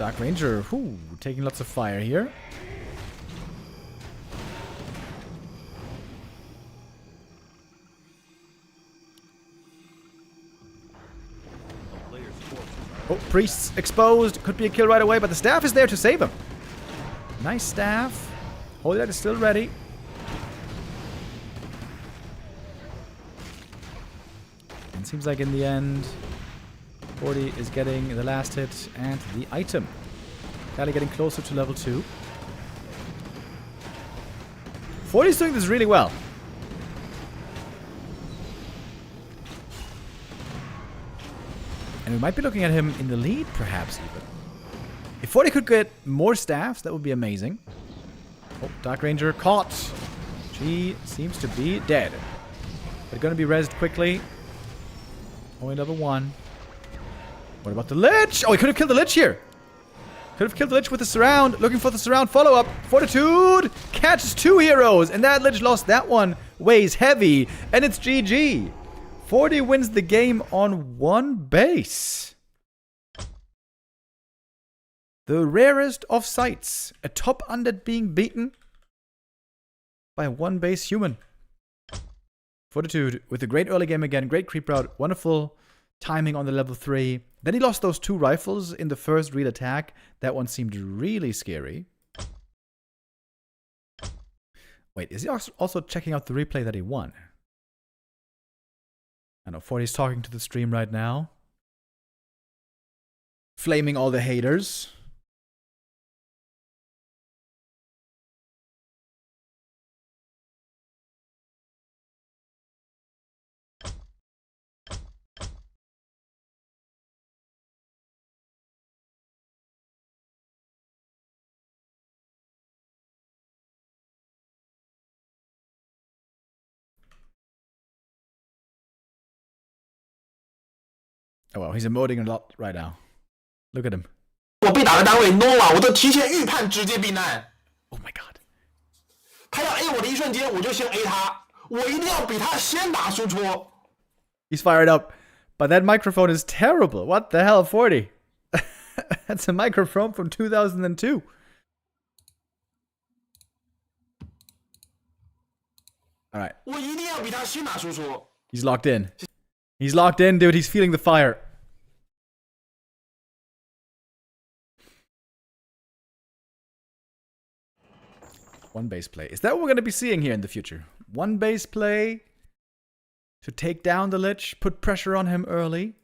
Dark Ranger, whoo, taking lots of fire here. Oh, Priest's exposed. Could be a kill right away, but the staff is there to save him. Nice staff. Holy Light is still ready. And seems like in the end, 40 is getting the last hit and the item. Kali getting closer to level 2. 40 is doing this really well. And we might be looking at him in the lead, perhaps, even. If 40 could get more staffs, that would be amazing. Oh, Dark Ranger caught. She seems to be dead. They're going to be rezzed quickly. Only level 1. What about the Lich? Oh, he could have killed the Lich here. Could have killed the Lich with the surround. Looking for the surround follow-up. Fortitude catches 2 heroes. And that Lich lost that one. Weighs heavy. And it's GG. 40 wins the game on 1 base. The rarest of sights. A top undead being beaten by a 1 base human. Fortitude with a great early game again. Great creep route. Wonderful timing on the level 3. Then he lost those 2 rifles in the first real attack. That one seemed really scary. Wait, is he also checking out the replay that he won? I know 40's talking to the stream right now. Flaming all the haters. Oh well, he's emoting a lot right now. Look at him. 我被打的单位 Nova， 我都提前预判直接避难。 Oh my god. 他要 A 我的一瞬间，我就先 A 他，我一定要比他先打输出。 He's fired up. But that microphone is terrible. What the hell, 40? That's a microphone from 2002. Alright. 我一定要比他先打输出。 He's locked in. He's locked in, dude. He's feeling the fire. One base play. Is that what we're going to be seeing here in the future? One base play to take down the Lich, put pressure on him early.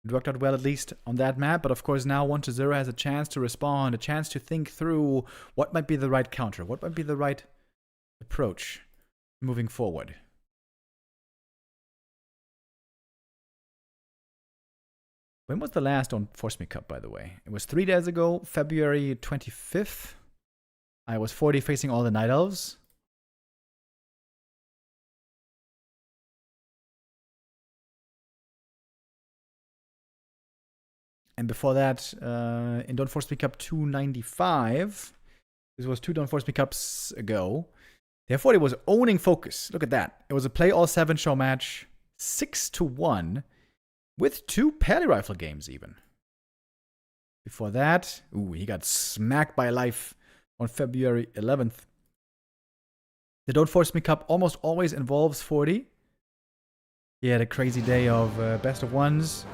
It worked out well, at least on that map, but of course now 1-0 has a chance to respond, a chance to think through what might be the right counter, what might be the right approach moving forward. When was the last on Force Me Cup, by the way? It was 3 days ago, February 25th. I was 40 facing all the Night Elves. And before that, in Don't Force Me Cup 295, this was 2 Don't Force Me Cups ago. Therefore, it was owning focus. Look at that. It was a play all 7 show match, 6-1, with 2 Pally Rifle games even. Before that, ooh, he got smacked by life on February 11th. The Don't Force Me Cup almost always involves 40. He had a crazy day of best of ones,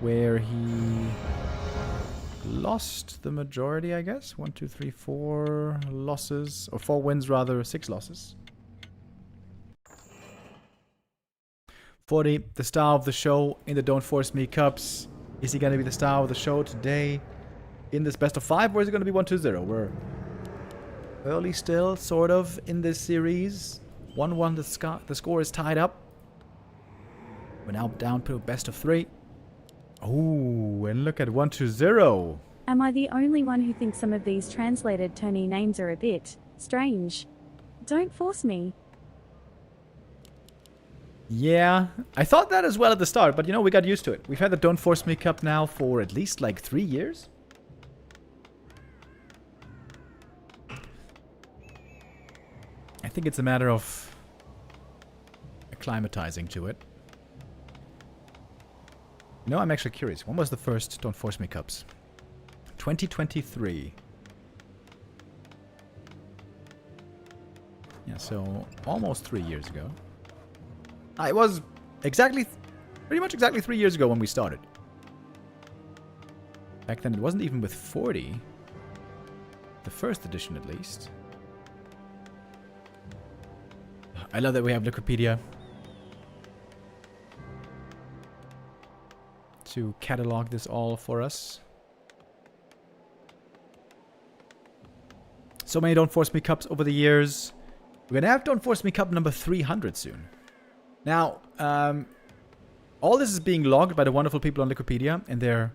where he lost the majority, I guess. 1, 2, 3, 4 losses, or 4 wins rather, 6 losses. 40, the star of the show in the Don't Force Me Cups. Is he going to be the star of the show today in this best of 5, or is it going to be 1-0? We're early still, sort of, in this series. 1-1, the score is tied up. We're now down to best of 3. Oh, and look at 1-0. Am I the only one who thinks some of these translated Tony names are a bit strange? Don't force me. Yeah, I thought that as well at the start, but you know, we got used to it. We've had the Don't Force Me Cup now for at least like 3 years. I think it's a matter of acclimatizing to it. You know, I'm actually curious. When was the first Don't Force Me Cups? 2023. Yeah, so almost 3 years ago. It was pretty much exactly 3 years ago when we started. Back then it wasn't even with 40. The first edition at least. I love that we have Wikipedia to catalog this all for us. So many Don't Force Me Cups over the years. We're gonna have Don't Force Me Cup number 300 soon. Now, all this is being logged by the wonderful people on Wikipedia, and they're,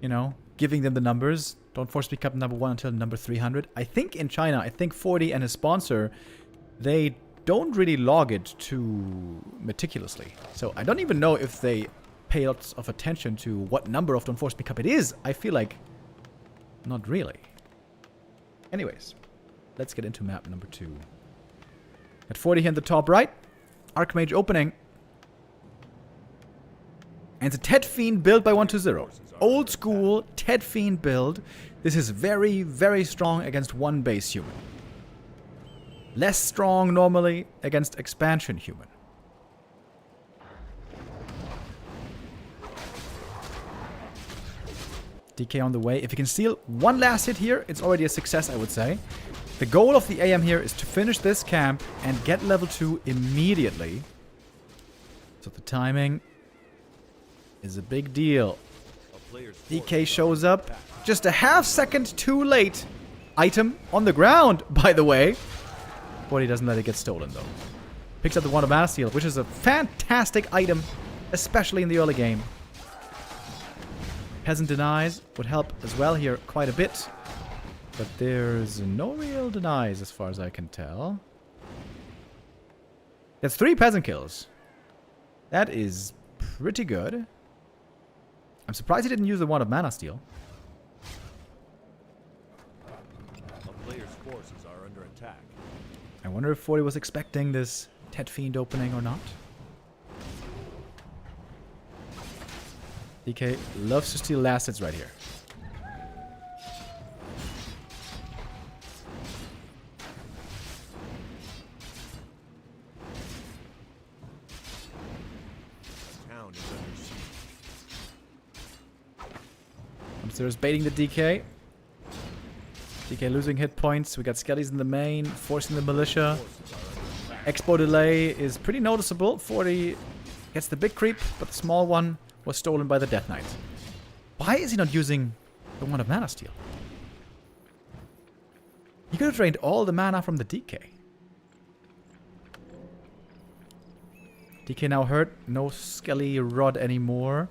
you know, giving them the numbers. Don't Force Me Cup number 1 until number 300. I think in China, I think 40 and his sponsor, they don't really log it too meticulously. So I don't even know if they pay lots of attention to what number of Don't Force Me Cup it is. I feel like not really. Anyways, let's get into map number 2. At 40 here in the top right, Archmage opening. And it's a Ted Fiend build by war3orcer0. Old school Ted Fiend build. This is very, very strong against one base human. Less strong normally against expansion human. DK on the way. If you can steal one last hit here, it's already a success, I would say. The goal of the AM here is to finish this camp and get level 2 immediately. So the timing is a big deal. DK shows up just a half second too late. Item on the ground, by the way. 40 doesn't let it get stolen, though. Picks up the Wand of Mana Steel, which is a fantastic item, especially in the early game. Peasant denies would help as well here quite a bit. But there's no real denies as far as I can tell. That's 3 peasant kills. That is pretty good. I'm surprised he didn't use the Wand of Mana Steel. A player's forces are under attack. I wonder if 40 was expecting this Ted Fiend opening or not. DK loves to steal last hits right here. Town is under siege. Upstairs baiting the DK. DK losing hit points. We got skellies in the main, forcing the militia. Expo delay is pretty noticeable. 40 gets the big creep, but the small one was stolen by the Death Knight. Why is he not using the Wand of Mana Steel? He could have drained all the mana from the DK. DK now hurt. No Skelly Rod anymore.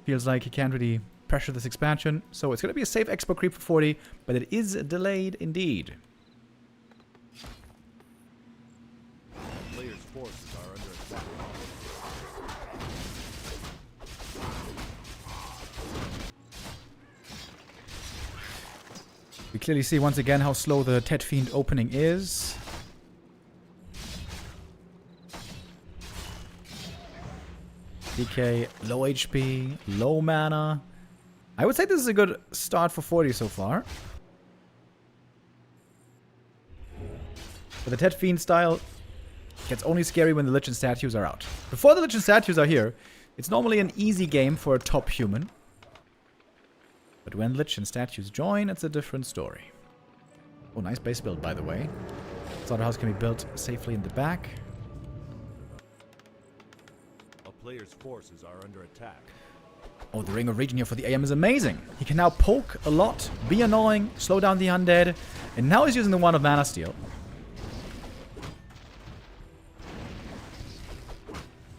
Feels like he can't really pressure this expansion. So it's going to be a safe expo creep for 40, but it is delayed indeed. Player's forces are under attack. We clearly see once again how slow the Ted Fiend opening is. DK, low HP, low mana. I would say this is a good start for 40 so far. But the Ted Fiend style gets only scary when the Lich and statues are out. Before the Lich and statues are here, it's normally an easy game for a top human. But when Lich and statues join, it's a different story. Oh, nice base build, by the way. Slaughterhouse can be built safely in the back. A player's forces are under attack. Oh, the Ring of Regen here for the AM is amazing. He can now poke a lot, be annoying, slow down the undead. And now he's using the Wand of Mana Steel.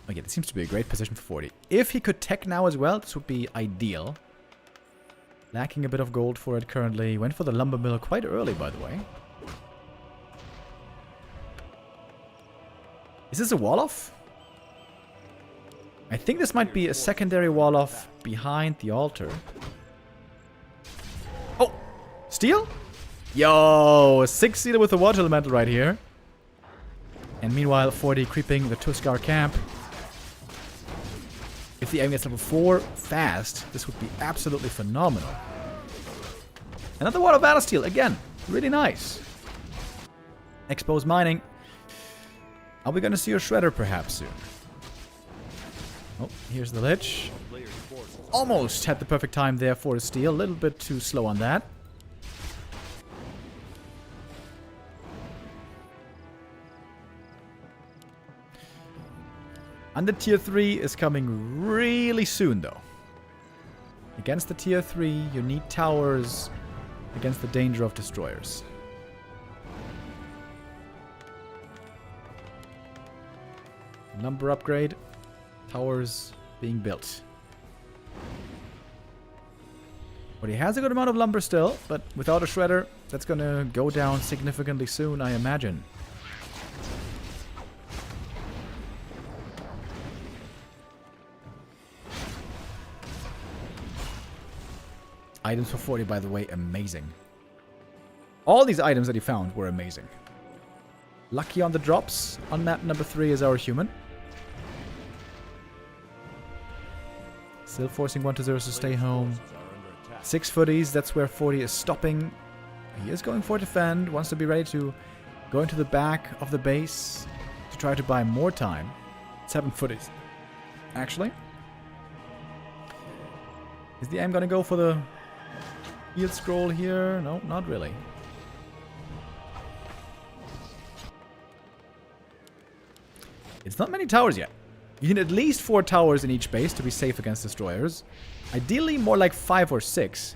Okay, this seems to be a great position for 40. If he could tech now as well, this would be ideal. Lacking a bit of gold for it currently. Went for the lumber mill quite early, by the way. Is this a wall-off? I think this might be a secondary wall-off behind the altar. Oh! Steel? Yo! 6 sealer with the water elemental right here. And meanwhile, 40 creeping the Tuskar camp. If the aim gets level 4 fast, this would be absolutely phenomenal. Another Wall of Battlesteel, again, really nice. Exposed mining. Are we going to see a Shredder perhaps soon? Oh, here's the Lich. Almost had the perfect time there for a steal. A little bit too slow on that. And the tier 3 is coming really soon, though. Against the tier 3, you need towers against the danger of destroyers. Number upgrade. Towers being built. But he has a good amount of lumber still, but without a shredder, that's gonna go down significantly soon, I imagine. Items for 40, by the way, amazing. All these items that he found were amazing. Lucky on the drops. On map number 3 is our human. Still forcing 1-0 to stay home. 6 footies, that's where 40 is stopping. He is going for defend, wants to be ready to go into the back of the base to try to buy more time. 7 footies, actually. Is the aim gonna go for the yield scroll here? No, not really. It's not many towers yet. You need at least 4 towers in each base to be safe against destroyers. Ideally, more like 5 or 6.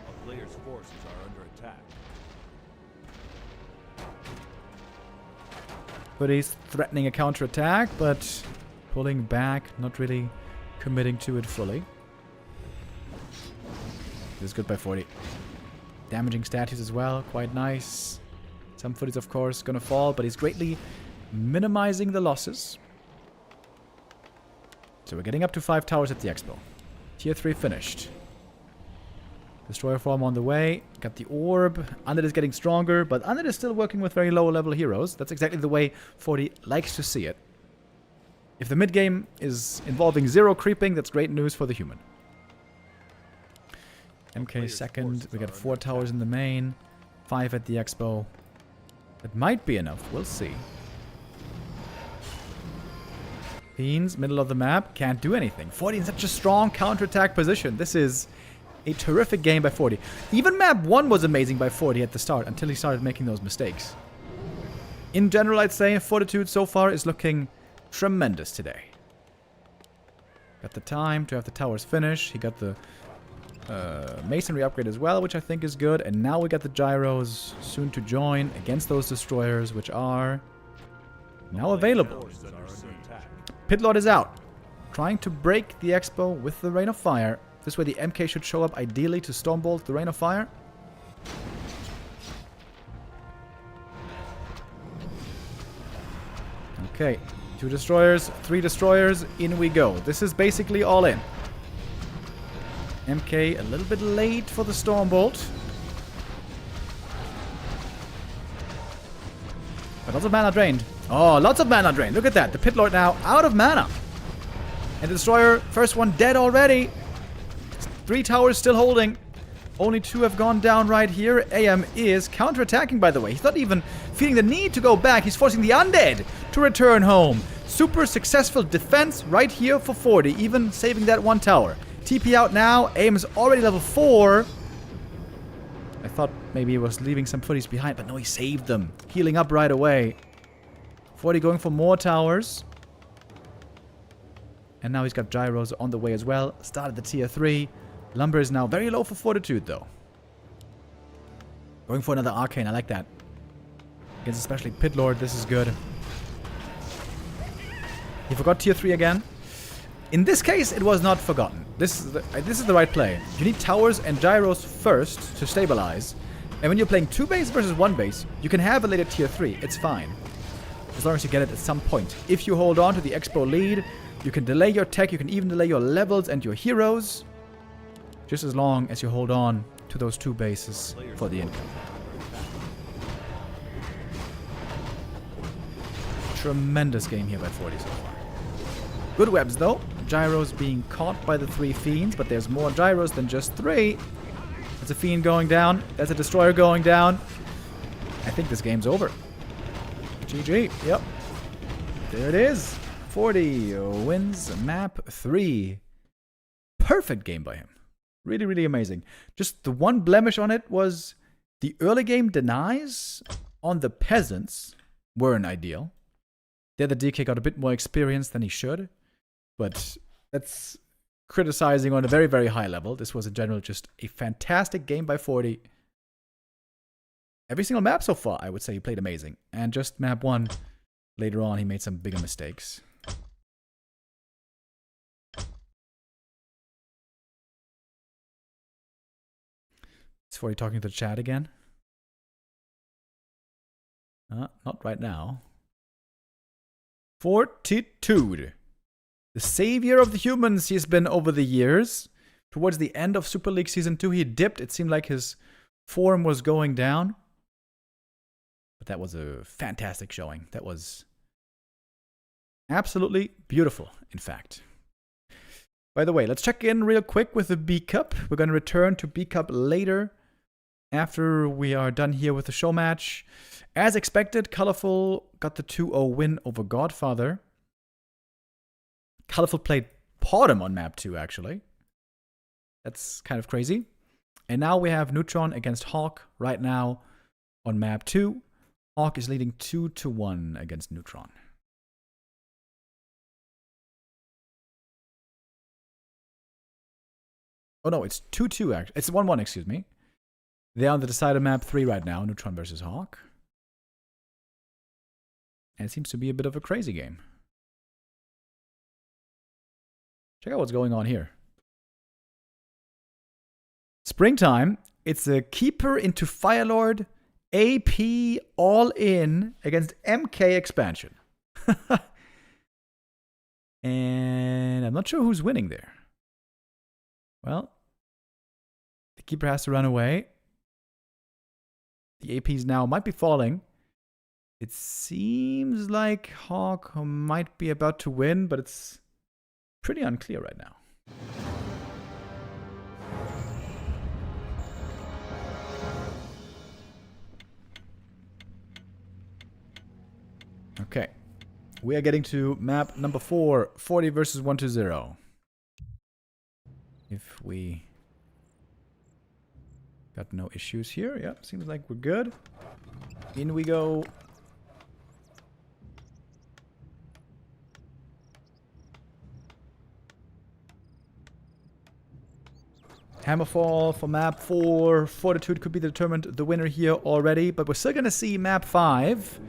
A player's forces are under attack. But he's threatening a counterattack, but pulling back, not really committing to it fully. This is good by 40. Damaging statues as well, quite nice. Some footage, of course, gonna fall, but he's greatly minimizing the losses. So we're getting up to 5 towers at the expo. Tier 3 finished. Destroyer form on the way. Got the orb. Undead is getting stronger, but Undead is still working with very low level heroes. That's exactly the way 40 likes to see it. If the mid game is involving 0 creeping, that's great news for the human. MK second. We got 4 towers in the main. 5 at the expo. That might be enough. We'll see. Fiends, middle of the map, can't do anything. 40 in such a strong counterattack position. This is a terrific game by 40. Even map 1 was amazing by 40 at the start, until he started making those mistakes. In general, I'd say Fortitude so far is looking tremendous today. Got the time to have the towers finish. He got the masonry upgrade as well, which I think is good. And now we got the gyros soon to join against those destroyers, which are now available. Pitlord is out, trying to break the expo with the Rain of Fire. This way the MK should show up ideally to Stormbolt the Rain of Fire. Okay, 2 destroyers, 3 destroyers, in we go. This is basically all in. MK a little bit late for the Stormbolt. But lots of mana drained. Oh, lots of mana drained. Look at that. The Pit Lord now out of mana. And the Destroyer, first one dead already. 3 towers still holding. Only 2 have gone down right here. AM is counterattacking, by the way. He's not even feeling the need to go back. He's forcing the Undead to return home. Super successful defense right here for 40. Even saving that 1 tower. TP out now. AM is already level 4. I thought maybe he was leaving some footies behind, but no, he saved them. Healing up right away. 40 going for more towers. And now he's got gyros on the way as well. Started the tier 3. Lumber is now very low for Fortitude, though. Going for another Arcane, I like that. Against especially Pit Lord, this is good. He forgot tier 3 again. In this case, it was not forgotten. This is the right play. You need towers and gyros first to stabilize. And when you're playing 2 base versus 1 base, you can have a later tier 3. It's fine. As long as you get it at some point. If you hold on to the expo lead, you can delay your tech, you can even delay your levels and your heroes. Just as long as you hold on to those 2 bases for the income. tremendous game here by 40 so far. Good webs though. Gyros being caught by the 3 fiends, but there's more gyros than just 3. There's a fiend going down. There's a destroyer going down. I think this game's over. GG. Yep. There it is. 40 wins map 3. Perfect game by him. Really, really amazing. Just the one blemish on it was the early game denies on the peasants weren't ideal. There the DK got a bit more experience than he should. But that's criticizing on a very, very high level. This was in general just a fantastic game by 40. Every single map so far, I would say he played amazing. And just map 1, later on he made some bigger mistakes. Is 40 talking to the chat again? Not right now. Fortitude. The savior of the humans he's been over the years. Towards the end of Super League Season 2, he dipped. It seemed like his form was going down. But that was a fantastic showing. That was absolutely beautiful, in fact. By the way, let's check in real quick with the B Cup. We're going to return to B Cup later, after we are done here with the show match. As expected, Colorful got the 2-0 win over Godfather. Colorful played Podem on map 2, actually. That's kind of crazy. And now we have Neutron against Hawk right now on map 2. Hawk is leading 2-1 against Neutron. Oh no, it's 2-2 actually. It's 1-1, excuse me. They're on the decider map 3 right now, Neutron versus Hawk. And it seems to be a bit of a crazy game. Check out what's going on here. Springtime. It's a Keeper into Firelord AP all in against MK expansion. And I'm not sure who's winning there. Well, the Keeper has to run away. The APs now might be falling. It seems like Hawk might be about to win, but it's pretty unclear right now. Okay. We are getting to map number 4, 40 versus 1-0. If we got no issues here. Yep, seems like we're good. In we go. Hammerfall for map 4. Fortitude could be determined the winner here already, but we're still going to see map 5.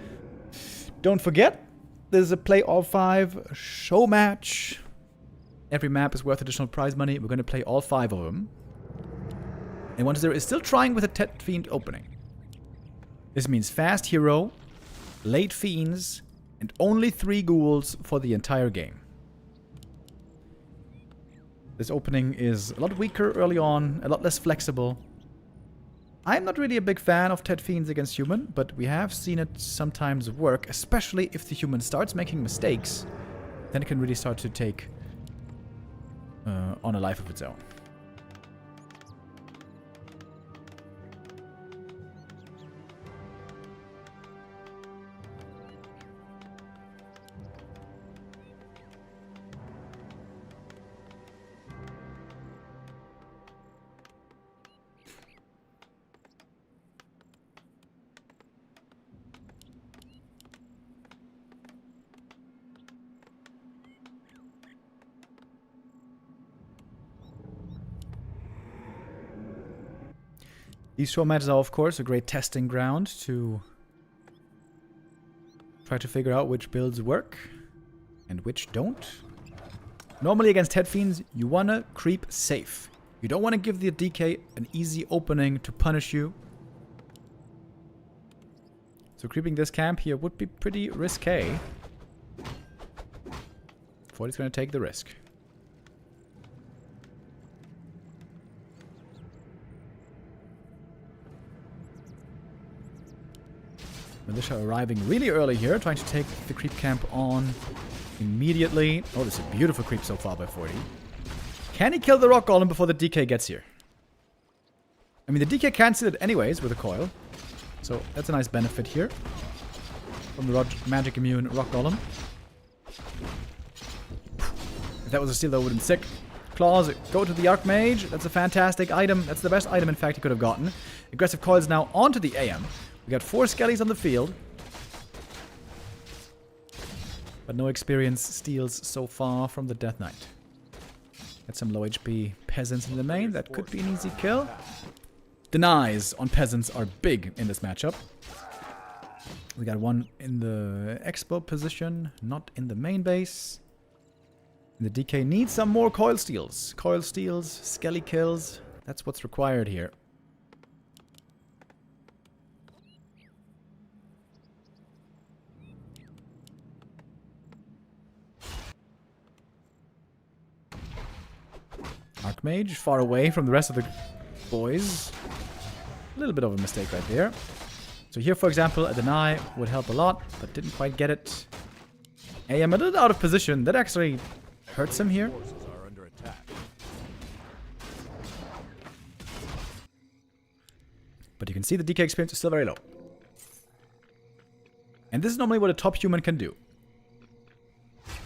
Don't forget, there's a play all 5 show match. Every map is worth additional prize money. We're going to play all 5 of them. And 1-0 is still trying with a Tet Fiend opening. This means fast hero, late fiends, and only 3 ghouls for the entire game. This opening is a lot weaker early on, a lot less flexible. I'm not really a big fan of Tet Fiends against human, but we have seen it sometimes work, especially if the human starts making mistakes. Then it can really start to take on a life of its own. These show matches are, of course, a great testing ground to try to figure out which builds work and which don't. Normally against Tet Fiends, you want to creep safe. You don't want to give the DK an easy opening to punish you. So creeping this camp here would be pretty risque. 40's going to take the risk. Militia arriving really early here, trying to take the creep camp on immediately. Oh, this is a beautiful creep so far by 40. Can he kill the rock golem before the DK gets here? I mean, the DK can't see it anyways with a coil. So that's a nice benefit here from the magic immune rock golem. If that was a steal, that would have been sick. Claws go to the Archmage. That's a fantastic item. That's the best item, in fact, he could have gotten. Aggressive coils now onto the AM. We got 4 skellies on the field. But no experience steals so far from the Death Knight. Got some low HP peasants in the main. That could be an easy kill. Denies on peasants are big in this matchup. We got one in the expo position, not in the main base. The DK needs some more coil steals. Coil steals, skelly kills. That's what's required here. Archmage far away from the rest of the boys. A little bit of a mistake right there. So here, for example, a deny would help a lot, but didn't quite get it. AM a little out of position. That actually hurts him here. But you can see the DK experience is still very low. And this is normally what a top human can do.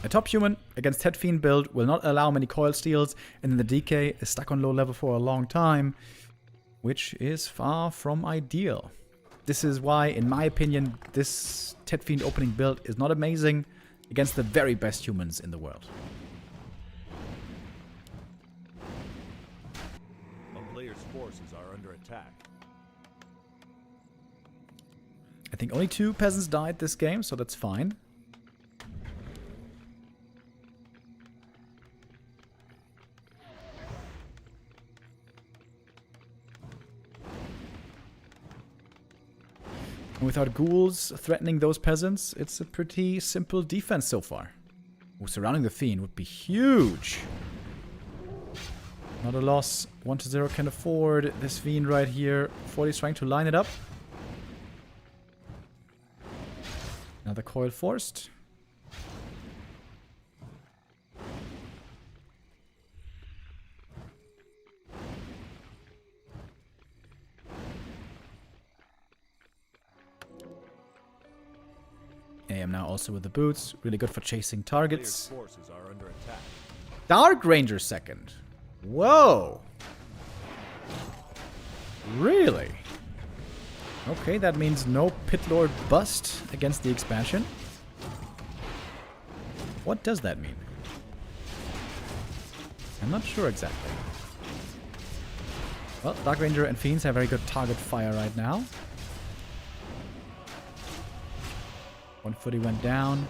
A top human against Head Fiend build will not allow many coil steals, and then the DK is stuck on low level for a long time, which is far from ideal. This is why, in my opinion, this Head Fiend opening build is not amazing against the very best humans in the world. A player's forces are under attack. I think only 2 peasants died this game, so that's fine. And without ghouls threatening those peasants, it's a pretty simple defense so far. Ooh, surrounding the Fiend would be huge. Not a loss. 1-0 can afford this Fiend right here. 40's trying to line it up. Another coil forced. AM now also with the boots. Really good for chasing targets. Forces are under attack. Dark Ranger second. Whoa. Really? Okay, that means no Pit Lord bust against the expansion. What does that mean? I'm not sure exactly. Well, Dark Ranger and Fiends have very good target fire right now. 140 went down.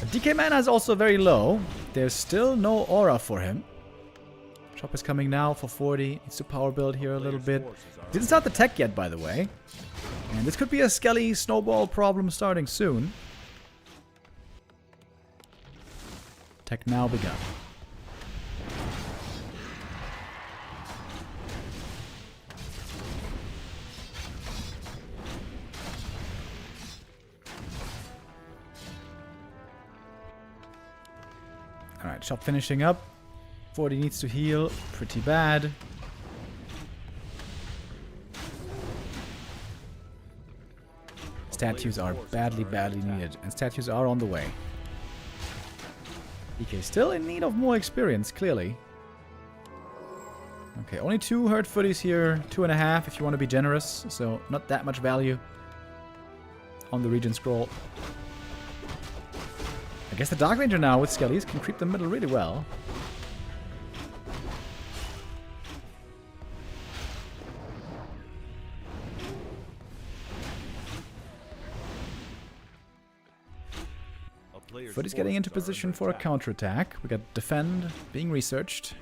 The DK mana is also very low. There's still no aura for him. Chop is coming now for 40. Needs to power build here a little bit. Didn't start the tech yet, by the way. And this could be a skelly snowball problem starting soon. Tech now begun. Alright, shop finishing up. 40 needs to heal. Pretty bad. Statues are badly needed. And statues are on the way. DK still in need of more experience, clearly. Okay, only 2 hurt footies here. 2.5 if you want to be generous. So, not that much value on the region scroll. I guess the Dark Ranger now with Skellies can creep the middle really well. Footy's getting into position for a counterattack. We got Defend being researched.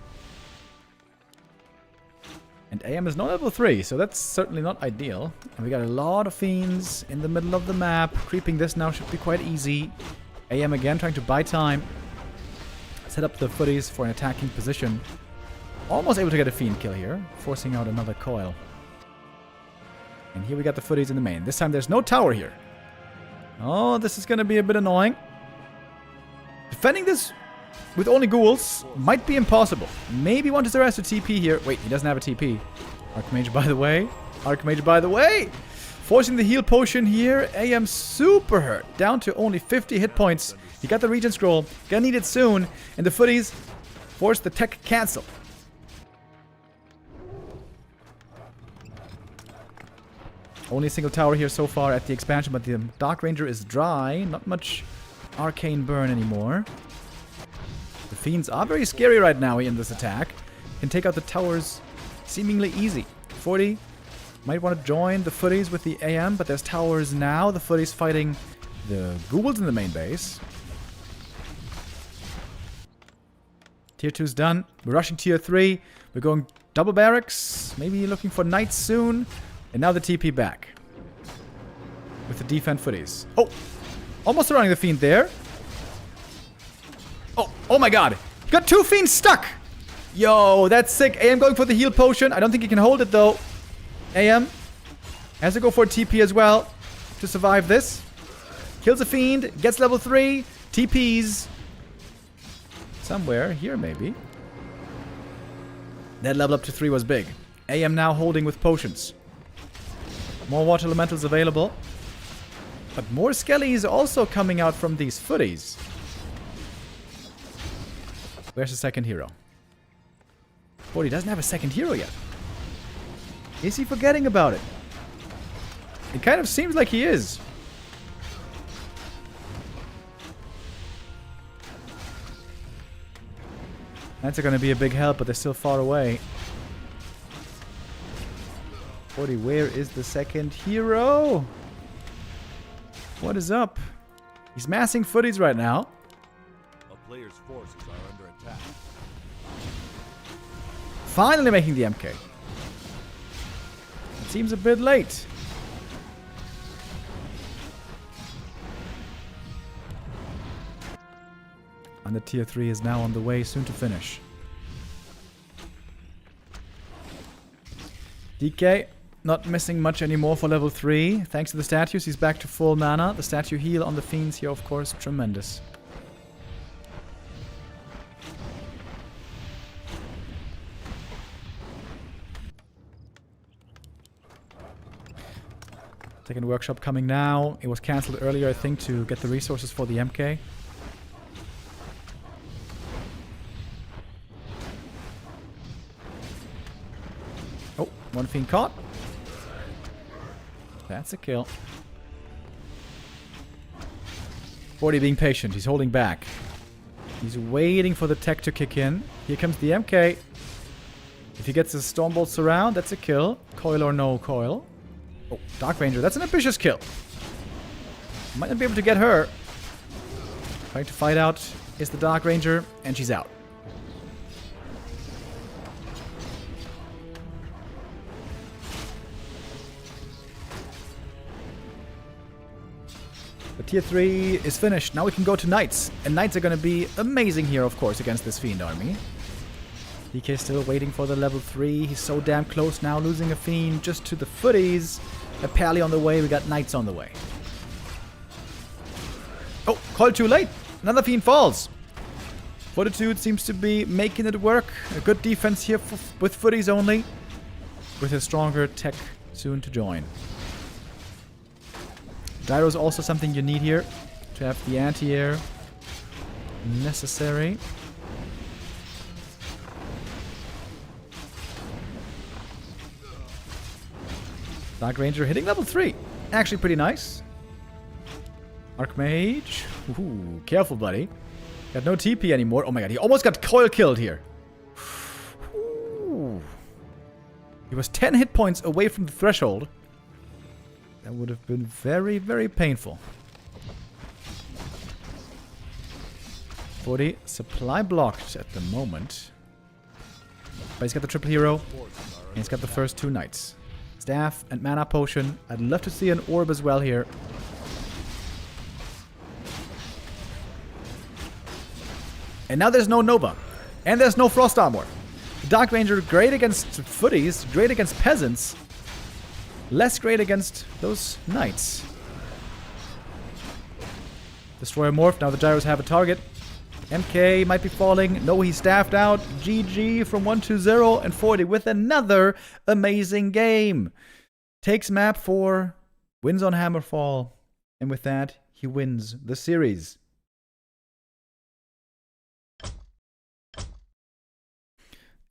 And AM is not level 3, so that's certainly not ideal. And we got a lot of Fiends in the middle of the map. Creeping this now should be quite easy. AM again trying to buy time. Set up the footies for an attacking position. Almost able to get a Fiend kill here. Forcing out another coil. And here we got the footies in the main. This time there's no tower here. Oh, this is going to be a bit annoying. Defending this with only ghouls might be impossible. Maybe 1-0 has to TP here. Wait, he doesn't have a TP. Archmage by the way. Archmage by the way. Forcing the heal potion here. AM super hurt. Down to only 50 hit points. He got the regen scroll. Gonna need it soon. And the footies force the tech cancel. Only a single tower here so far at the expansion, but the Dark Ranger is dry. Not much arcane burn anymore. The Fiends are very scary right now in this attack. Can take out the towers seemingly easy. 40 might want to join the footies with the AM, but there's towers now. The footies fighting the ghouls in the main base. Tier 2's done. We're rushing Tier 3. We're going double barracks. Maybe looking for knights soon. And now the TP back. With the defend footies. Oh! Almost surrounding the Fiend there. Oh my god! He got 2 Fiends stuck! Yo, that's sick. AM going for the heal potion. I don't think he can hold it though. AM has to go for a TP as well to survive this. Kills a Fiend. Gets level 3. TPs. Somewhere here maybe. That level up to 3 was big. AM now holding with potions. More water elementals available. But more skellies also coming out from these footies. Where's the second hero? Oh, he doesn't have a second hero yet. Is he forgetting about it? It kind of seems like he is. That's going to be a big help, but they're still far away. 40, where is the second hero? What is up? He's massing footies right now. A player's forces are under attack. Finally making the MK. It seems a bit late. And the tier 3 is now on the way, soon to finish. DK not missing much anymore for level 3. Thanks to the statues, he's back to full mana. The statue heal on the Fiends here, of course, tremendous. Second workshop coming now. It was cancelled earlier, I think, to get the resources for the MK. Oh, one Fiend caught. That's a kill. 40 being patient. He's holding back. He's waiting for the tech to kick in. Here comes the MK. If he gets his Stormbolt surround, that's a kill. Coil or no coil. Oh, Dark Ranger. That's an ambitious kill. Might not be able to get her. Trying to fight out is the Dark Ranger, and she's out. But tier 3 is finished. Now we can go to Knights. And Knights are going to be amazing here, of course, against this Fiend army. DK still waiting for the level 3. He's so damn close now, losing a Fiend just to the footies. A Pally on the way. We got Knights on the way. Oh, call too late. Another Fiend falls. Fortitude seems to be making it work. A good defense here with footies only. With a stronger tech soon to join. Gyro is also something you need here to have the anti-air necessary. Dark Ranger hitting level 3. Actually pretty nice. Archmage. Ooh, careful, buddy. Got no TP anymore. Oh my god, he almost got coil killed here. Ooh. He was 10 hit points away from the threshold. That would have been very, very painful. 40 supply blocked at the moment. But he's got the triple hero. And he's got the first 2 knights. Staff and mana potion. I'd love to see an orb as well here. And now there's no Nova. And there's no Frost Armor. The Dark Ranger, great against footies, great against peasants. less great against those knights. Destroyer morph. Now the gyros have a target. MK might be falling. No, he's staffed out. GG from 1-2-0 and 40 with another amazing game. Takes map 4, wins on Hammerfall, and with that, he wins the series.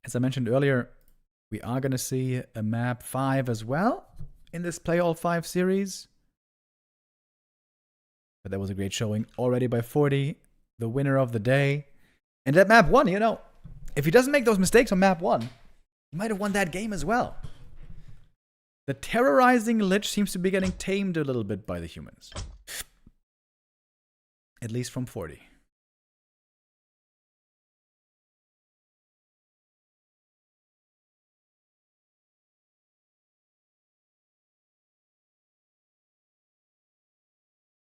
As I mentioned earlier, we are going to see a map 5 as well in this Play All 5 series. But that was a great showing already by 40, the winner of the day. And that map 1, you know, if he doesn't make those mistakes on map 1, he might have won that game as well. The terrorizing Lich seems to be getting tamed a little bit by the humans. At least from 40.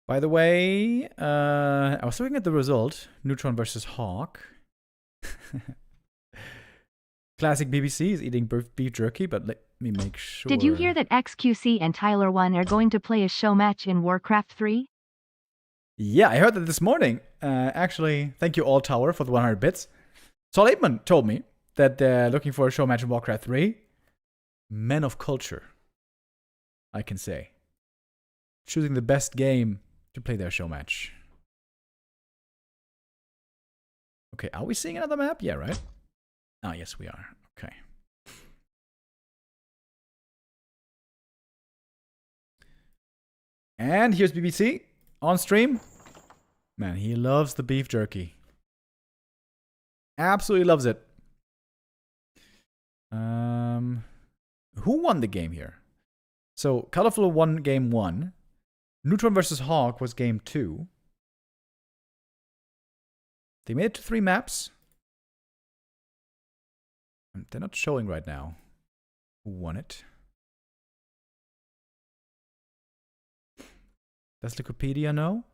By the way, I was looking at the result. Neutron versus Hawk. Classic BBC is eating beef jerky, but let me make sure. Did you hear that XQC and Tyler 1 are going to play a show match in Warcraft 3? Yeah, I heard that this morning. Actually, thank you all Tower for the 100 bits. Saul Aitman told me that they're looking for a show match in Warcraft 3. Men of culture, I can say. Choosing the best game to play their show match. Okay, are we seeing another map? Yeah, right? Oh, yes, we are. Okay. And here's BBC on stream. Man, he loves the beef jerky. Absolutely loves it. Who won the game here? So, Colorful won game 1. Neutron versus Hawk was game 2. They made it to 3 maps. They're not showing right now who won it. Does Wikipedia know?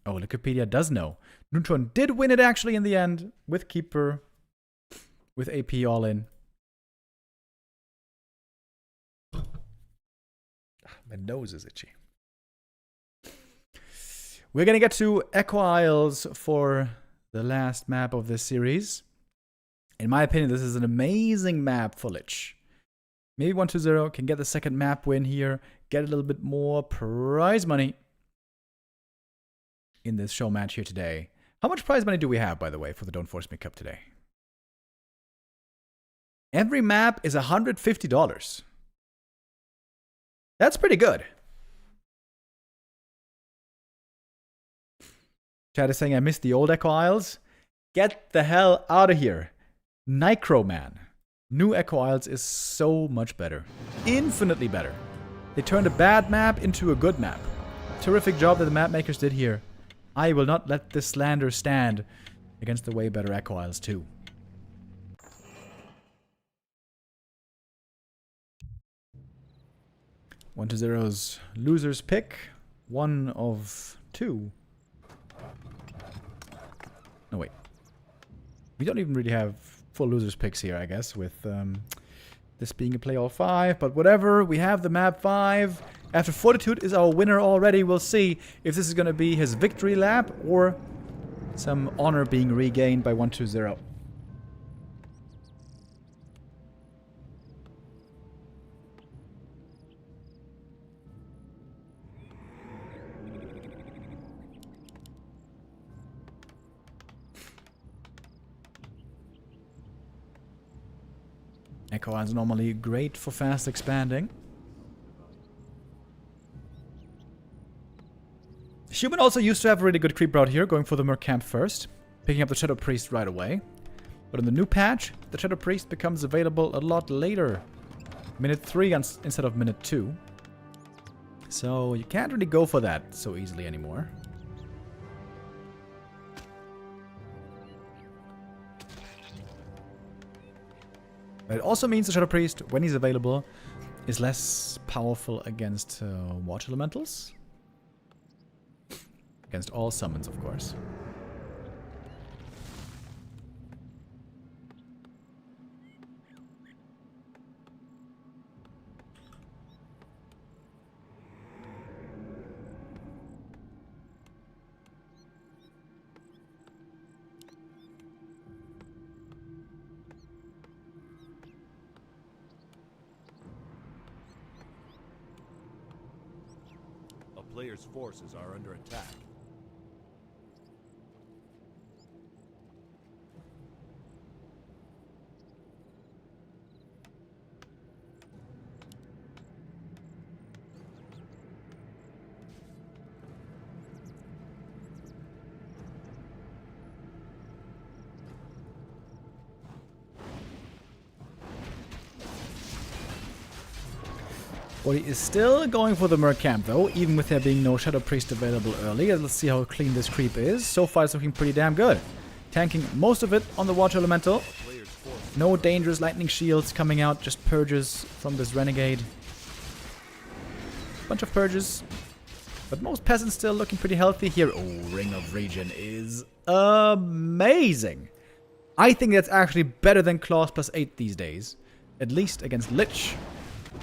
Oh, Wikipedia does know. Neutron did win it actually in the end with Keeper, with AP all in. My nose is itchy. We're gonna get to Echo Isles for the last map of this series. In my opinion, this is an amazing map for Lich. Maybe 1-2-0 can get the second map win here, get a little bit more prize money in this show match here today. How much prize money do we have, by the way, for the Don't Force Me Cup today? Every map is $150. That's pretty good. Chad is saying I missed the old Echo Isles. Get the hell out of here. Nicroman. New Echo Isles is so much better. Infinitely better. They turned a bad map into a good map. Terrific job that the map makers did here. I will not let this slander stand against the way better Echo Isles 2. One to zero's loser's pick. 1 of 2. No, wait. We don't even really have full losers picks here, I guess, with this being a play all 5. But whatever, we have the map 5. After Fortitude is our winner already. We'll see if this is going to be his victory lap or some honor being regained by 1-2-0. Echo Isles normally great for fast expanding. Human also used to have a really good creep route here, going for the Merc Camp first, picking up the Shadow Priest right away. But in the new patch, the Shadow Priest becomes available a lot later. Minute 3 instead of minute 2. So you can't really go for that so easily anymore. But it also means the Shadow Priest, when he's available, is less powerful against water elementals. Against all summons, of course. player's forces are under attack. Well, he is still going for the Merc camp, though, even with there being no Shadow Priest available early. Let's see how clean this creep is. So far, it's looking pretty damn good. Tanking most of it on the Water Elemental. No dangerous lightning shields coming out, just purges from this Renegade. Bunch of purges. But most peasants still looking pretty healthy here. Oh, Ring of Regen is amazing. I think that's actually better than Claws +8 these days. At least against Lich,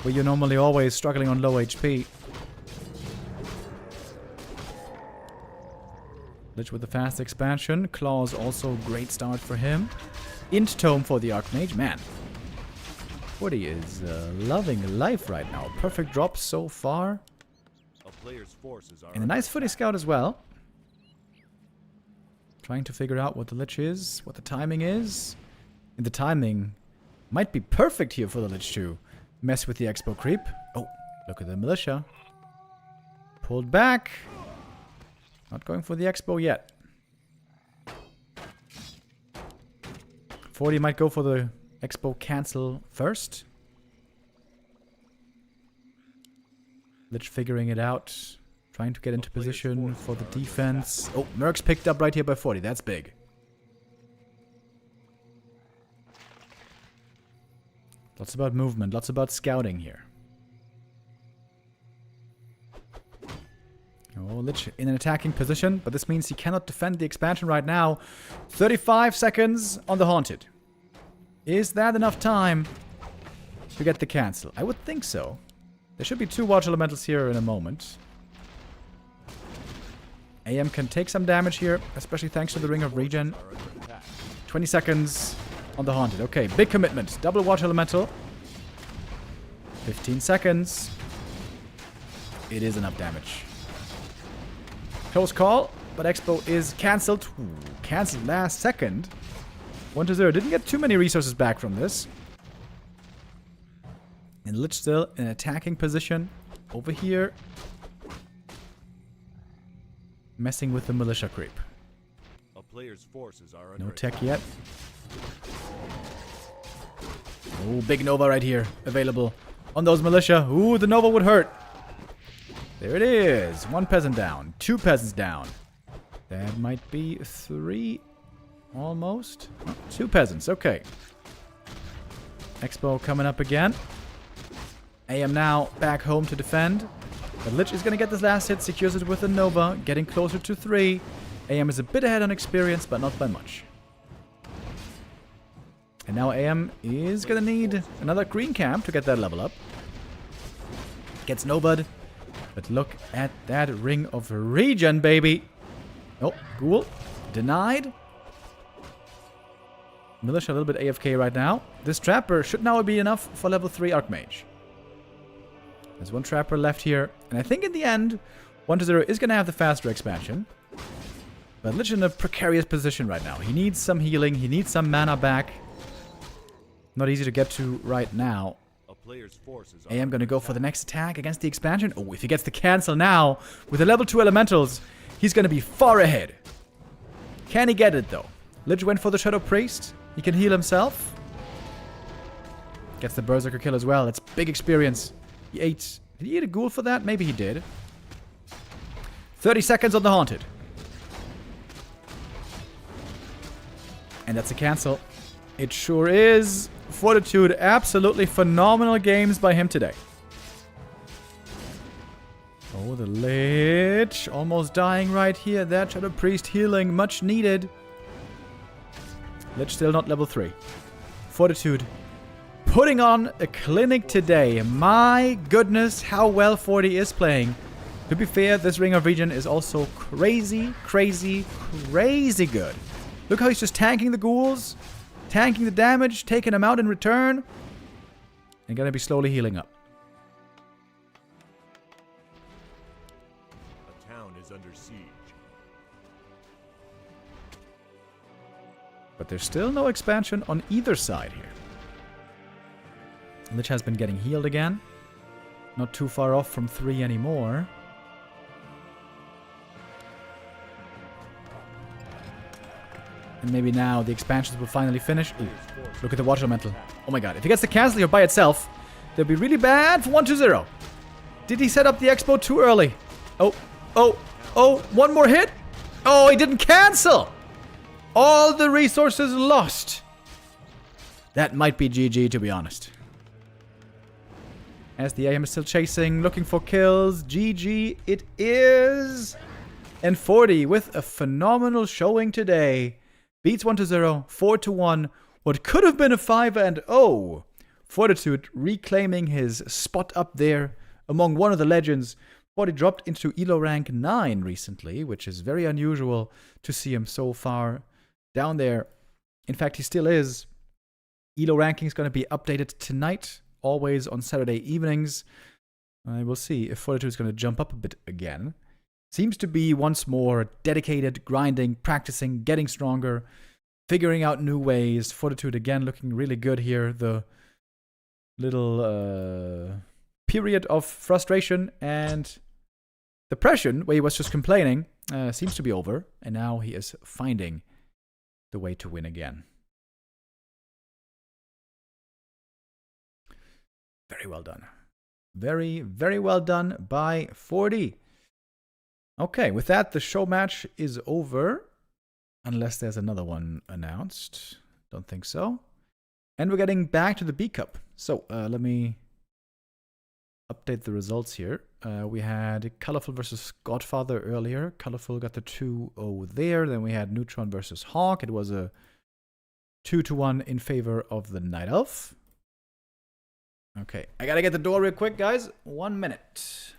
where you're normally always struggling on low HP. Lich with the fast expansion. Claws also great start for him. Int Tome for the Archmage. Man, Woody is loving life right now. Perfect drops so far. And a nice Footy Scout as well. Trying to figure out what the Lich is, what the timing is. And the timing might be perfect here for the Lich too. Mess with the Expo creep. Oh, look at the militia. Pulled back. Not going for the Expo yet. 40 might go for the Expo cancel first. Lich figuring it out. Trying to get into position for the defense. Oh, Merc's picked up right here by 40. That's big. Lots about movement, lots about scouting here. Oh, Lich in an attacking position, but this means he cannot defend the expansion right now. 35 seconds on the Haunted. Is that enough time to get the cancel? I would think so. There should be 2 Watch Elementals here in a moment. AM can take some damage here, especially thanks to the Ring of Regen. 20 seconds on the Haunted. Okay, big commitment. Double Watch Elemental. 15 seconds. It is enough damage. Close call, but Expo is cancelled. Ooh, cancelled last second. 1-0. Didn't get too many resources back from this. And Lich still in attacking position. Over here. Messing with the militia creep. A player's forces are no tech yet. Oh, big Nova right here. Available on those militia. Ooh, the Nova would hurt. There it is. 1 peasant down. 2 peasants down. That might be 3. Almost. Oh, 2 peasants. Okay. Expo coming up again. AM now back home to defend. But Lich is going to get this last hit. Secures it with a Nova. Getting closer to 3. AM is a bit ahead on experience, but not by much. And now AM is going to need another green camp to get that level up. Gets Nova'd. But look at that Ring of Regen, baby. Oh, Ghoul. Denied. Militia a little bit AFK right now. This Trapper should now be enough for level 3 Archmage. There's 1 Trapper left here. And I think in the end, 1-0 is going to have the faster expansion. But Lich in a precarious position right now. He needs some healing. He needs some mana back. Not easy to get to right now. AM going to go for the next attack against the expansion. Oh, if he gets the cancel now with the level 2 elementals, he's going to be far ahead. Can he get it though? Lich went for the Shadow Priest. He can heal himself. Gets the Berserker kill as well. That's big experience. He ate... Did he eat a Ghoul for that? Maybe he did. 30 seconds on the Haunted. And that's a cancel. It sure is. Fortitude, absolutely phenomenal games by him today. Oh, the Lich. Almost dying right here. That Shadow Priest healing, much needed. Lich still not level 3. Fortitude putting on a clinic today. My goodness, how well 40 is playing. To be fair, this Ring of Regen is also crazy, crazy, crazy good. Look how he's just tanking the ghouls. Tanking the damage, taking them out in return. And gonna be slowly healing up. is under siege. But there's still no expansion on either side here. Lich has been getting healed again. Not too far off from 3 anymore. And maybe now the expansions will finally finish. Ooh, look at the Water Elemental. Oh my god, if he gets the castle here by itself, that'd be really bad for 1-2-0. Did he set up the expo too early? Oh, one more hit? Oh, he didn't cancel! All the resources lost. That might be GG, to be honest. As the AM is still chasing, looking for kills. GG it is. And 40 with a phenomenal showing today. Beats 1-0, 4-1. What could have been a 5-0. Fortitude reclaiming his spot up there among one of the legends. 40 dropped into ELO rank 9 recently, which is very unusual to see him so far down there. In fact, he still is. ELO ranking is going to be updated tonight, always on Saturday evenings. I will see if Fortitude is going to jump up a bit again. Seems to be once more dedicated, grinding, practicing, getting stronger, figuring out new ways. Fortitude again looking really good here. The little period of frustration and depression, where he was just complaining, seems to be over. And now he is finding the way to win again. Very well done. Very, very well done by 40. Okay, with that, the show match is over. Unless there's another one announced. Don't think so. And we're getting back to the B Cup. So, let me update the results here. We had Colorful versus Godfather earlier. Colorful got the 2-0 there. Then we had Neutron versus Hawk. It was a 2-1 in favor of the Night Elf. Okay, I gotta get the door real quick, guys. 1 minute.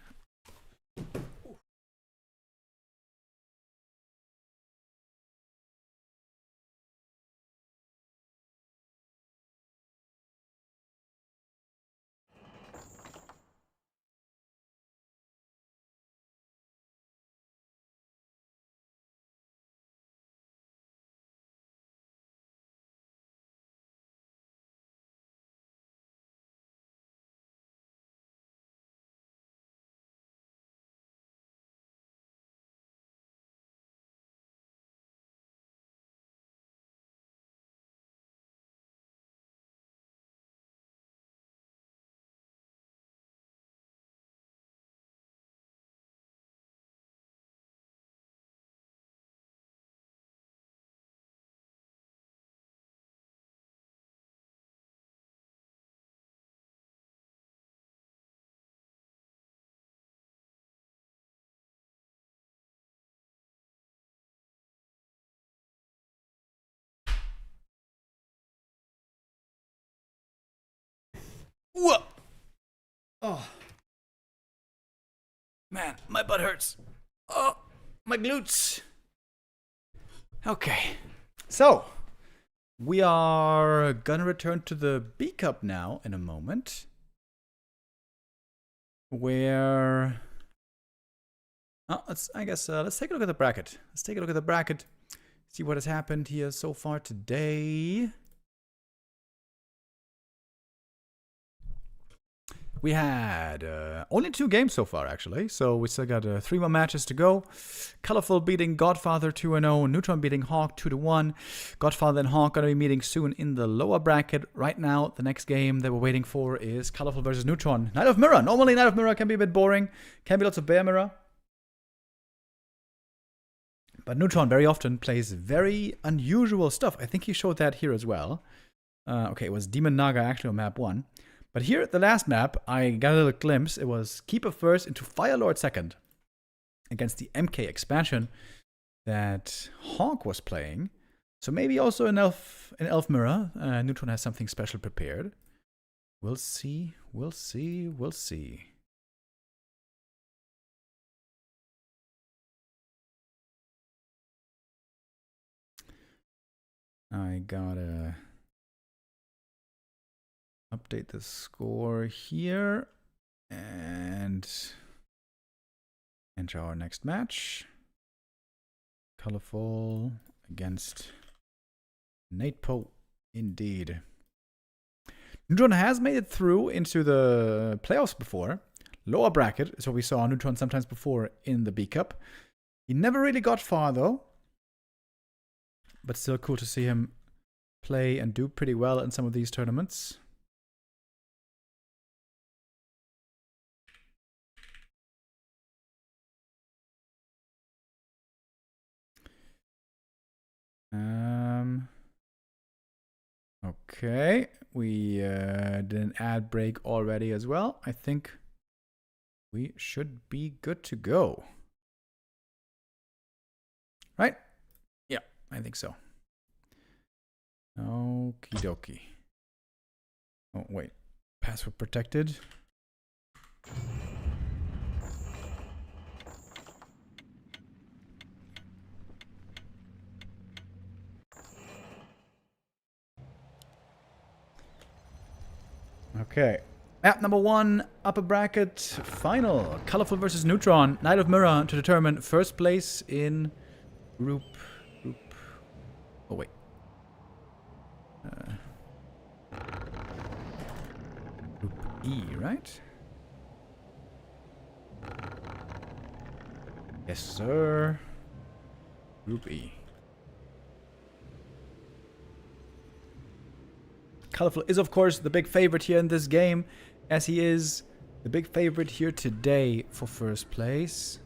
Whoa! Oh. Man, my butt hurts. Oh, my glutes. Okay. So, we are gonna return to the B Cup now in a moment. Where... Oh, let's take a look at the bracket. Let's take a look at the bracket. See what has happened here so far today. We had only 2 games so far, actually. So we still got 3 more matches to go. Colorful beating Godfather 2-0. Neutron beating Hawk 2-1. Godfather and Hawk going to be meeting soon in the lower bracket. Right now, the next game that we're waiting for is Colorful versus Neutron. Knight of Mirror. Normally, Knight of Mirror can be a bit boring. Can be lots of Bear Mirror. But Neutron very often plays very unusual stuff. I think he showed that here as well. Okay, it was Demon Naga actually on map 1. But here at the last map, I got a little glimpse. It was Keeper first into Firelord second against the MK expansion that Hawk was playing. So maybe also an Elf Mirror. Neutron has something special prepared. We'll see. We'll see. We'll see. I gotta update the score here, and Enter our next match. Colorful against Nate Poe, indeed. Neutron has made it through into the playoffs before. Lower bracket is what we saw Neutron sometimes before in the B Cup. He never really got far though. But still cool to see him play and do pretty well in some of these tournaments. Okay, we did an ad break already as well. I think we should be good to go. Right? Yeah, I think so. Okie dokie. Oh, wait. Password protected. Okay. Map number 1, upper bracket, final. Colorful versus Neutron. Knight of Mirror to determine first place in group. Oh, wait. Group E, right? Yes, sir. Group E. Colorful is, of course, the big favorite here in this game, as he is the big favorite here today for first place.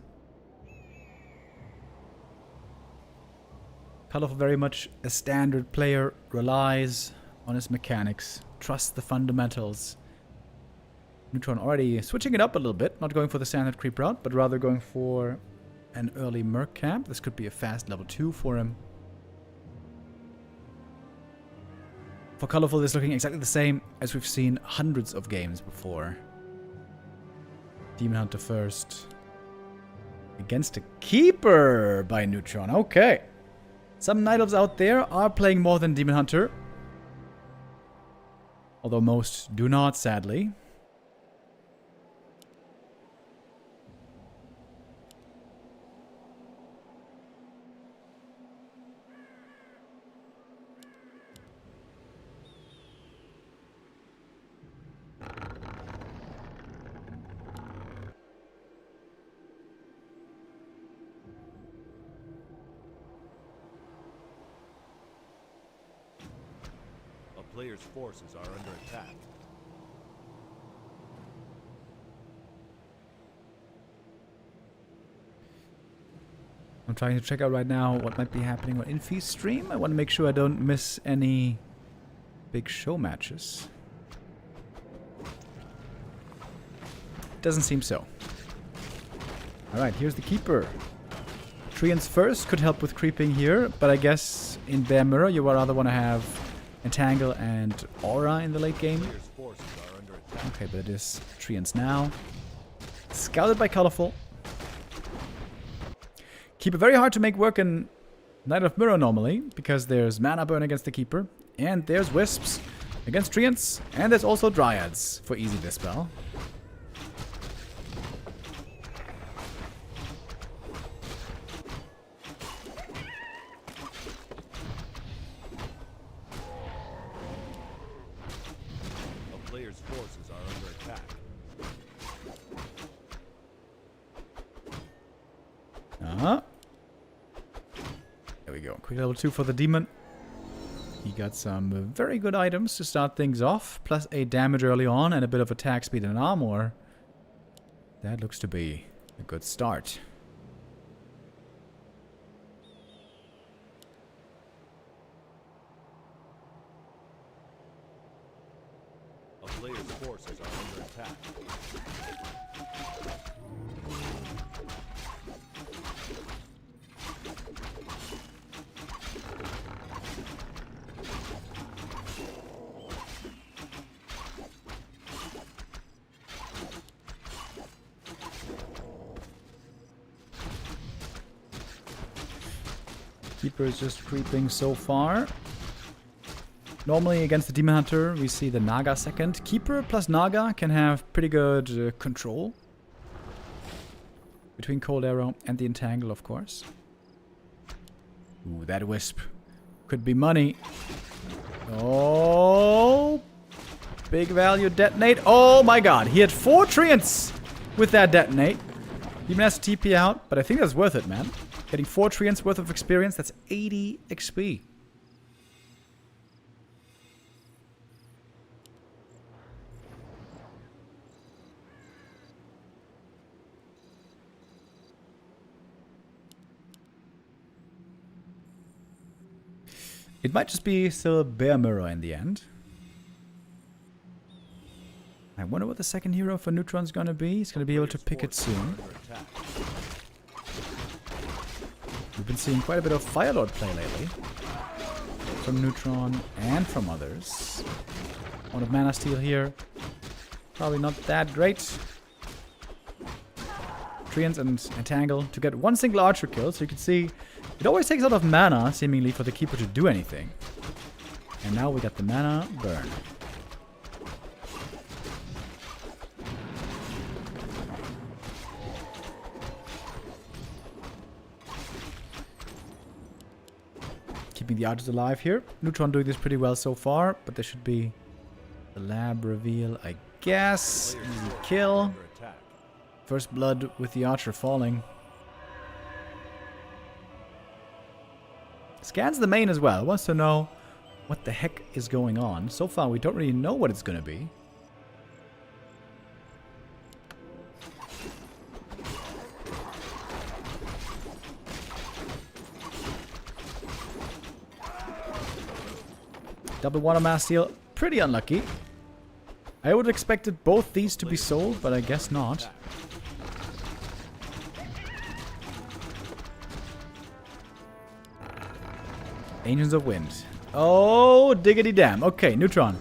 Colorful, very much a standard player, relies on his mechanics, trusts the fundamentals. Neutron already switching it up a little bit, not going for the standard creep route, but rather going for an early Merc camp. This could be a fast level 2 for him. For Colorful, it's looking exactly the same as we've seen hundreds of games before. Demon Hunter first. Against a Keeper by Neutron. Okay. Some Night Elves out there are playing more than Demon Hunter. Although most do not, sadly. Player's forces are under attack. I'm trying to check out right now what might be happening on Infe's stream. I want to make sure I don't miss any big show matches. Doesn't seem so. Alright, here's the Keeper. Treants first could help with creeping here, but I guess in Bear Mirror you would rather want to have Entangle and Aura in the late game. Okay, but it is Treants now. Scouted by Colorful. Keeper very hard to make work in Knight of Mirror normally, because there's Mana Burn against the Keeper, and there's Wisps against Treants, and there's also Dryads for easy Dispel. There we go. Quick level 2 for the Demon. He got some very good items to start things off. Plus 8 damage early on and a bit of attack speed and armor. That looks to be a good start. A player's forces are under attack. Keeper is just creeping so far. Normally against the Demon Hunter, we see the Naga second. Keeper plus Naga can have pretty good control. Between Cold Arrow and the Entangle, of course. Ooh, that Wisp. Could be money. Oh. Big value detonate. Oh my god. He had 4 Treants with that detonate. Even has to TP out, but I think that's worth it, man. Getting 4 Treants worth of experience, that's 80 XP. It might just be still Bear Mirror in the end. I wonder what the second hero for Neutron's gonna be. He's gonna be able to pick it soon. We've been seeing quite a bit of Firelord play lately. From Neutron and from others. One of Mana Steel here. Probably not that great. Treants and Entangle to get 1 single archer kill. So you can see it always takes a lot of mana, seemingly, for the Keeper to do anything. And now we got the mana burn. Keeping the archers alive here. Neutron doing this pretty well so far, but there should be the lab reveal, I guess. Easy kill. First blood with the archer falling. Scans the main as well. Wants to know what the heck is going on. So far, we don't really know what it's going to be. Double Water Mass Steel. Pretty unlucky. I would have expected both these to be sold, but I guess not. Ancients of Wind. Oh, diggity damn. Okay, Neutron.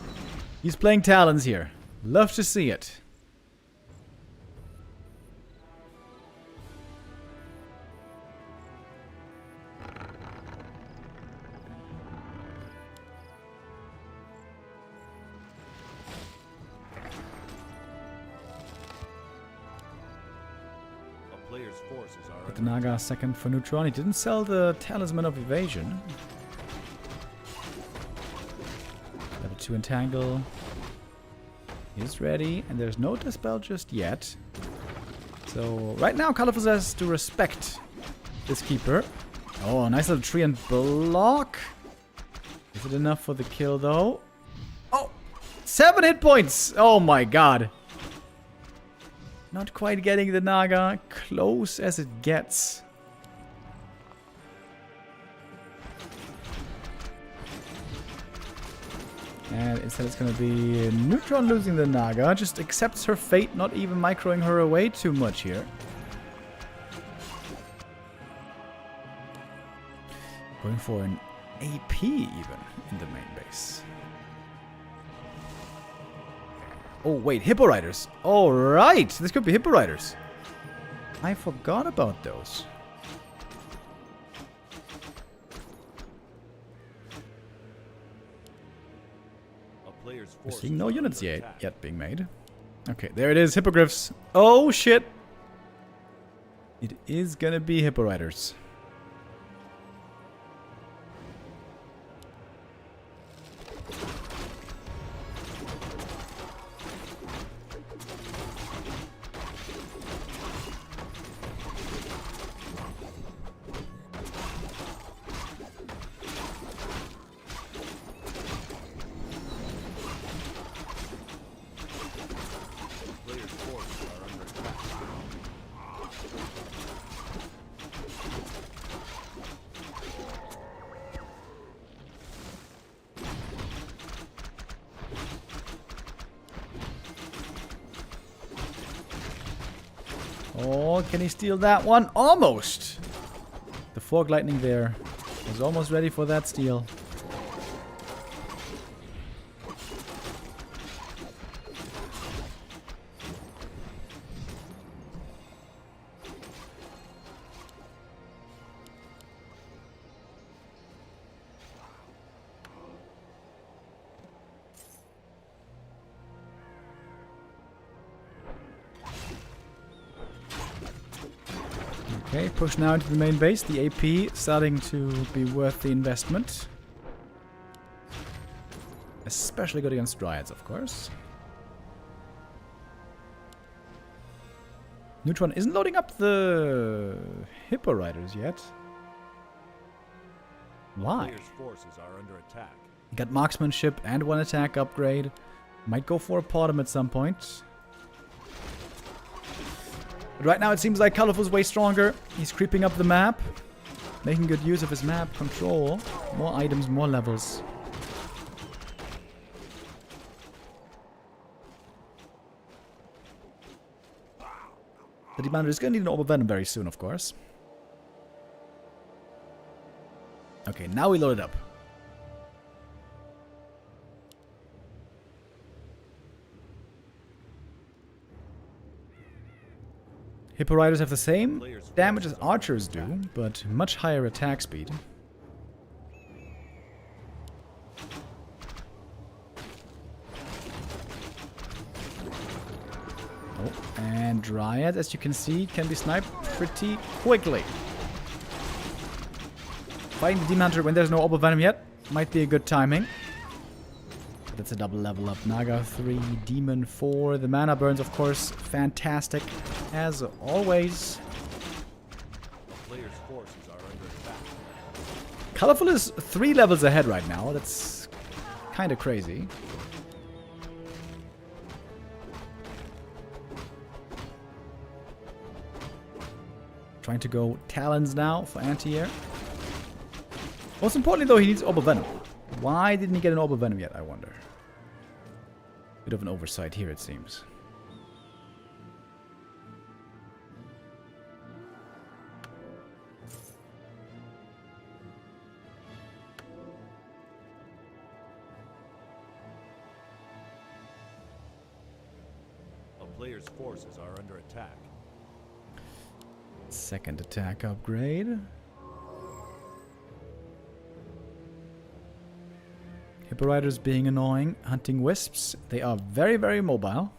He's playing Talons here. Love to see it. But the Naga second for Neutron. He didn't sell the Talisman of Evasion. Level 2 Entangle is ready, and there's no Dispel just yet. So right now Colorful has to respect this Keeper. Oh, nice little tree and block. Is it enough for the kill though? Oh, 7 hit points. Oh my god. Not quite getting the Naga. Close as it gets. And instead it's going to be Neutron losing the Naga. Just accepts her fate, not even microing her away too much here. Going for an AP even in the main base. Oh wait, Hippo Riders. Alright, this could be Hippo Riders. I forgot about those. We're seeing no units yet being made. Okay, there it is, Hippogriffs. Oh shit! It is gonna be Hippo Riders. Oh, can he steal that one? Almost! The Fork Lightning there was almost ready for that steal. Okay, push now into the main base. The AP starting to be worth the investment. Especially good against Dryads, of course. Neutron isn't loading up the Hippo Riders yet. Why? Player's forces are under attack. Got marksmanship and 1 attack upgrade. Might go for a Potom at some point. But right now it seems like Colorful's way stronger. He's creeping up the map. Making good use of his map control. More items, more levels. The Demander is going to need an Orb of Venom very soon, of course. Okay, now we load it up. Hippo Riders have the same damage as archers do, but much higher attack speed. Oh, and Dryad, as you can see, can be sniped pretty quickly. Fighting the Demon Hunter when there's no Orb of Venom yet might be a good timing. But that's a double level up. Naga 3, Demon 4. The mana burns, of course, fantastic as always. Player's forces are under attack. Colorful is 3 levels ahead right now. That's kind of crazy. Trying to go Talons now for anti-air. Most importantly, though, he needs Orb of Venom. Why didn't he get an Orb of Venom yet, I wonder? Bit of an oversight here, it seems. A player's forces are under attack. Second attack upgrade. Hippo Riders being annoying, hunting wisps. They are very, very mobile.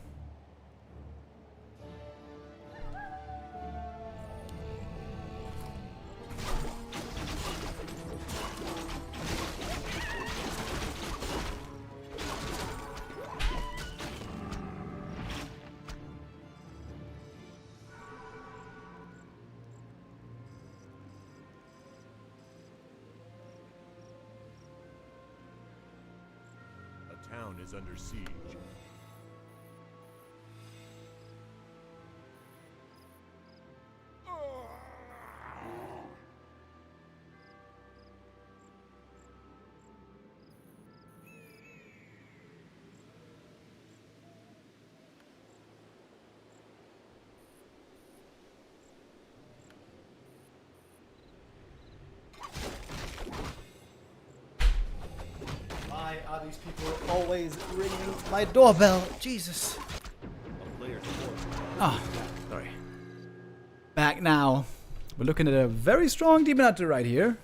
Town is under siege. Why are these people always ringing my doorbell? Jesus. Oh, sorry. Back now. We're looking at a very strong Demon Hunter right here.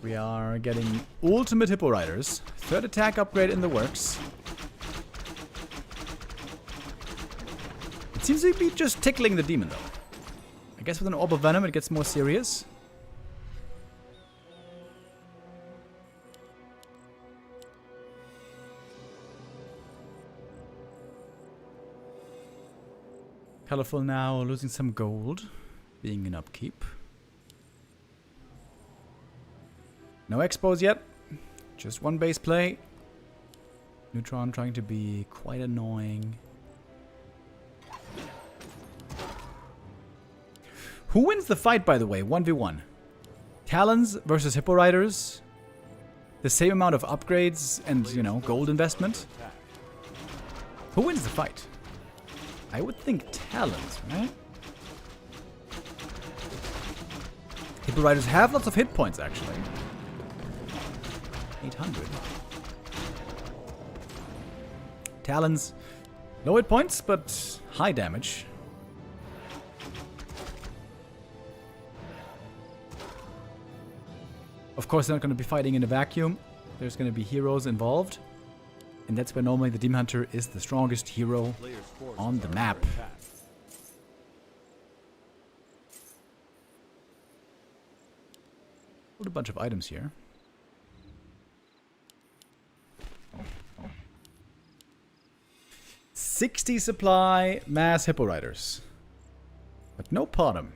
We are getting ultimate Hippo Riders. Third attack upgrade in the works. It seems to be just tickling the demon, though. I guess with an Orb of Venom, it gets more serious. Colorful now, losing some gold, being in upkeep. No expos yet, just one base play. Neutron trying to be quite annoying. Who wins the fight, by the way? 1v1. Talons versus Hippo Riders. The same amount of upgrades and, you know, gold investment. Who wins the fight? I would think Talons, right? Hippo Riders have lots of hit points, actually. 800. Talons, low hit points, but high damage. Of course, they're not going to be fighting in a vacuum. There's going to be heroes involved. And that's where normally the Demon Hunter is the strongest hero on the map. Put a bunch of items here. $60 supply mass Hippo Riders. But no Potom.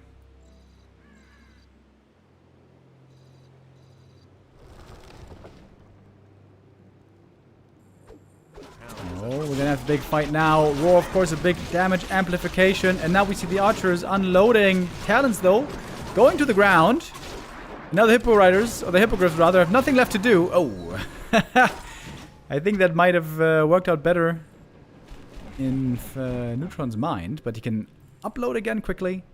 Oh, we're gonna have a big fight now. Roar, of course, a big damage amplification. And now we see the archers unloading talents, though. Going to the ground. Now the Hippo Riders, or the Hippogriffs rather, have nothing left to do. Oh. I think that might have worked out better in Neutron's mind. But he can upload again quickly.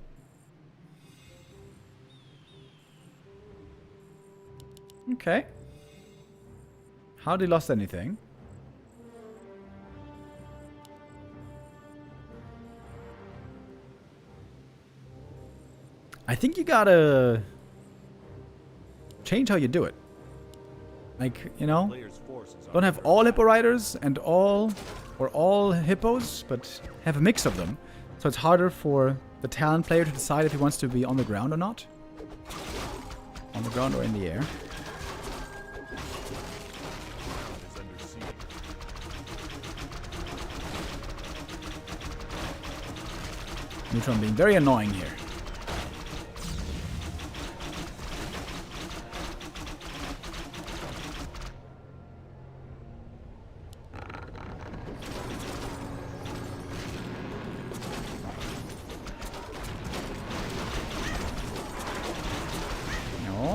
Okay. Hardly lost anything. I think you gotta change how you do it. Like, you know, don't have all Hippo Riders and all Hippos, but have a mix of them. So it's harder for the talent player to decide if he wants to be on the ground or not. On the ground or in the air. Neutron being very annoying here.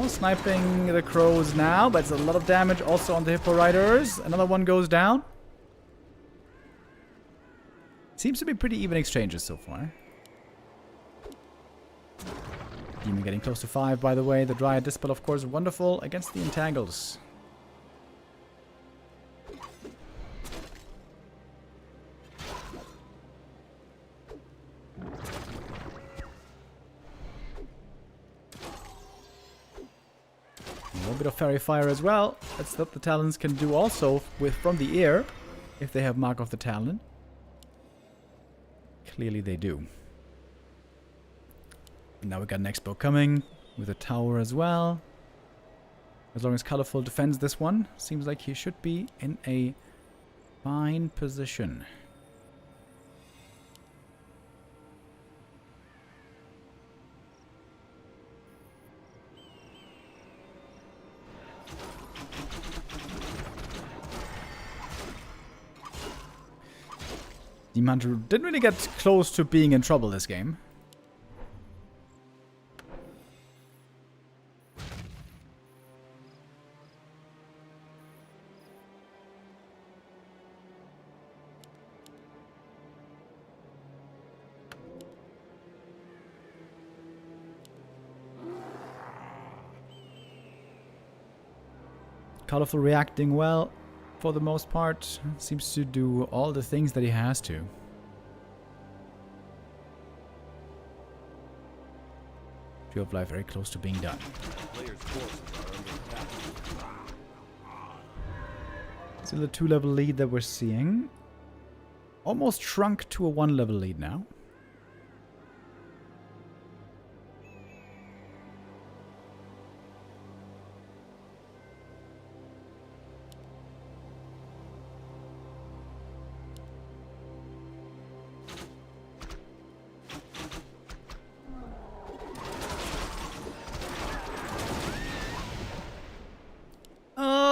Sniping the crows now, but it's a lot of damage also on the Hippo Riders. Another one goes down. Seems to be pretty even exchanges so far. Demon getting close to 5, by the way. The Dryad Dispel, of course, wonderful against the Entangles. A bit of Fairy Fire as well. That's what the Talons can do also from the air, if they have Mark of the Talon. Clearly they do. And now we got an Expo coming with a tower as well. As long as Colorful defends this one, seems like he should be in a fine position. Demon Hunter didn't really get close to being in trouble this game. Colorful reacting well. For the most part, seems to do all the things that he has to. Tree of Life very close to being done. Still a 2-level lead that we're seeing. Almost shrunk to a 1-level lead now.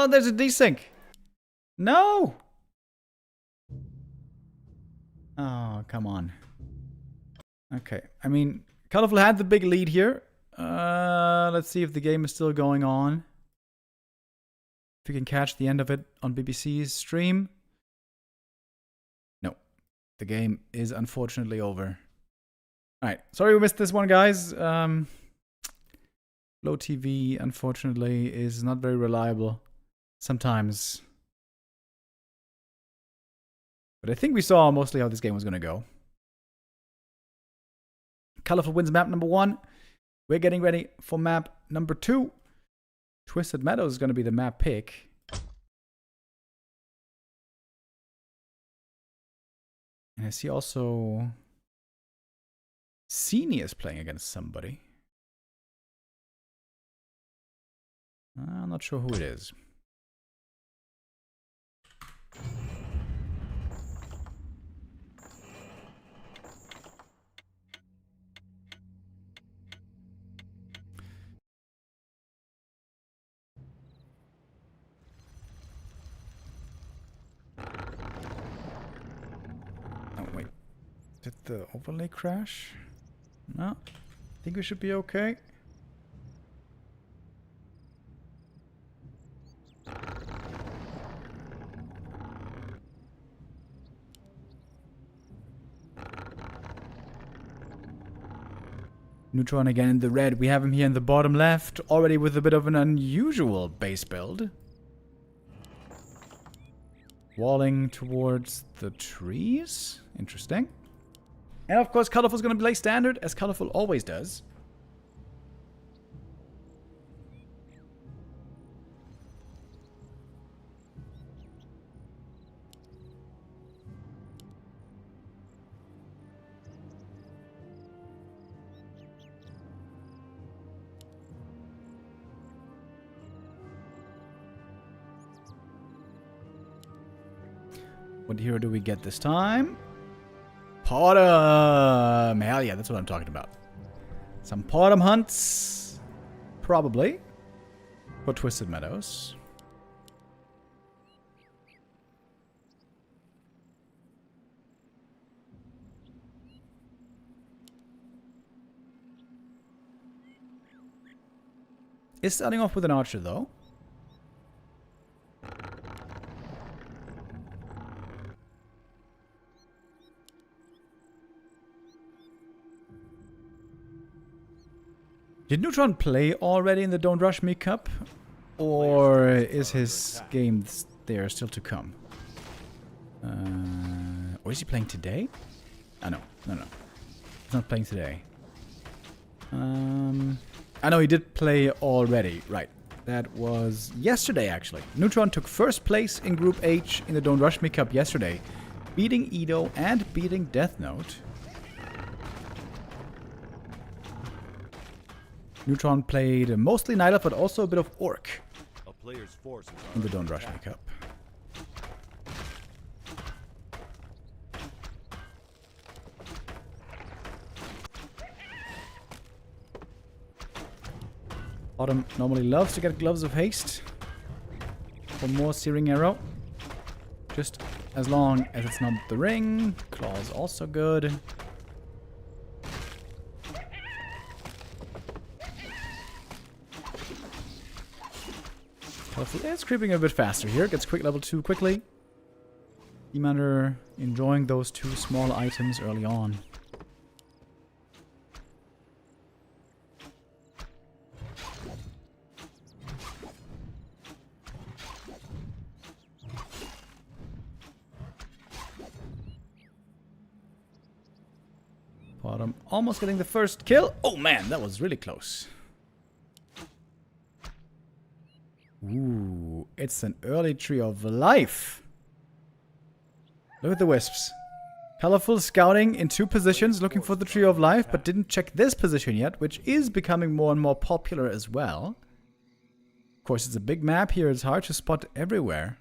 There's a desync. No. Oh, come on. Okay. I mean, Colorful had the big lead here. Let's see if the game is still going on. If we can catch the end of it on BBC's stream. No. The game is unfortunately over. Alright. Sorry we missed this one, guys. Flow TV, unfortunately, is not very reliable. Sometimes. But I think we saw mostly how this game was going to go. Colorful wins map number 1. We're getting ready for map number 2. Twisted Meadows is going to be the map pick. And I see also Sini is playing against somebody. I'm not sure who it is. Oh, wait. Did the overlay crash? No. I think we should be okay. Neutron again in the red. We have him here in the bottom left, already with a bit of an unusual base build. Walling towards the trees. Interesting. And of course, Colorful's going to play standard, as Colorful always does. What hero do we get this time? Potom! Hell yeah, that's what I'm talking about. Some Potom hunts. Probably. For Twisted Meadows. Is starting off with an archer though. Did Neutron play already in the Don't Rush Me Cup? Or is his game there still to come? Or is he playing today? Oh, no. He's not playing today. I know he did play already. Right. That was yesterday, actually. Neutron took first place in Group H in the Don't Rush Me Cup yesterday, beating Edo and beating Death Note. Neutron played mostly Night Elf, but also a bit of Orc in the Don't Rush Me Cup. Autumn normally loves to get Gloves of Haste for more Searing Arrow. Just as long as it's not the ring. Claw's also good. It's creeping a bit faster here. Gets quick level 2 quickly. Demander enjoying those 2 small items early on. Bottom almost getting the first kill. Oh man, that was really close. Ooh, it's an early Tree of Life. Look at the wisps. Colorful scouting in 2 positions, looking for the Tree of Life, but didn't check this position yet, which is becoming more and more popular as well. Of course, it's a big map here. It's hard to spot everywhere.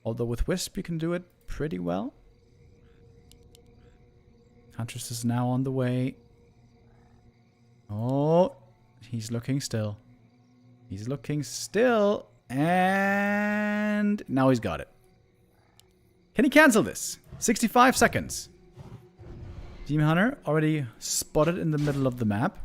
Although with Wisp, you can do it pretty well. Huntress is now on the way. Oh, he's looking still. He's looking still, and now he's got it. Can he cancel this? 65 seconds. Demon Hunter already spotted in the middle of the map.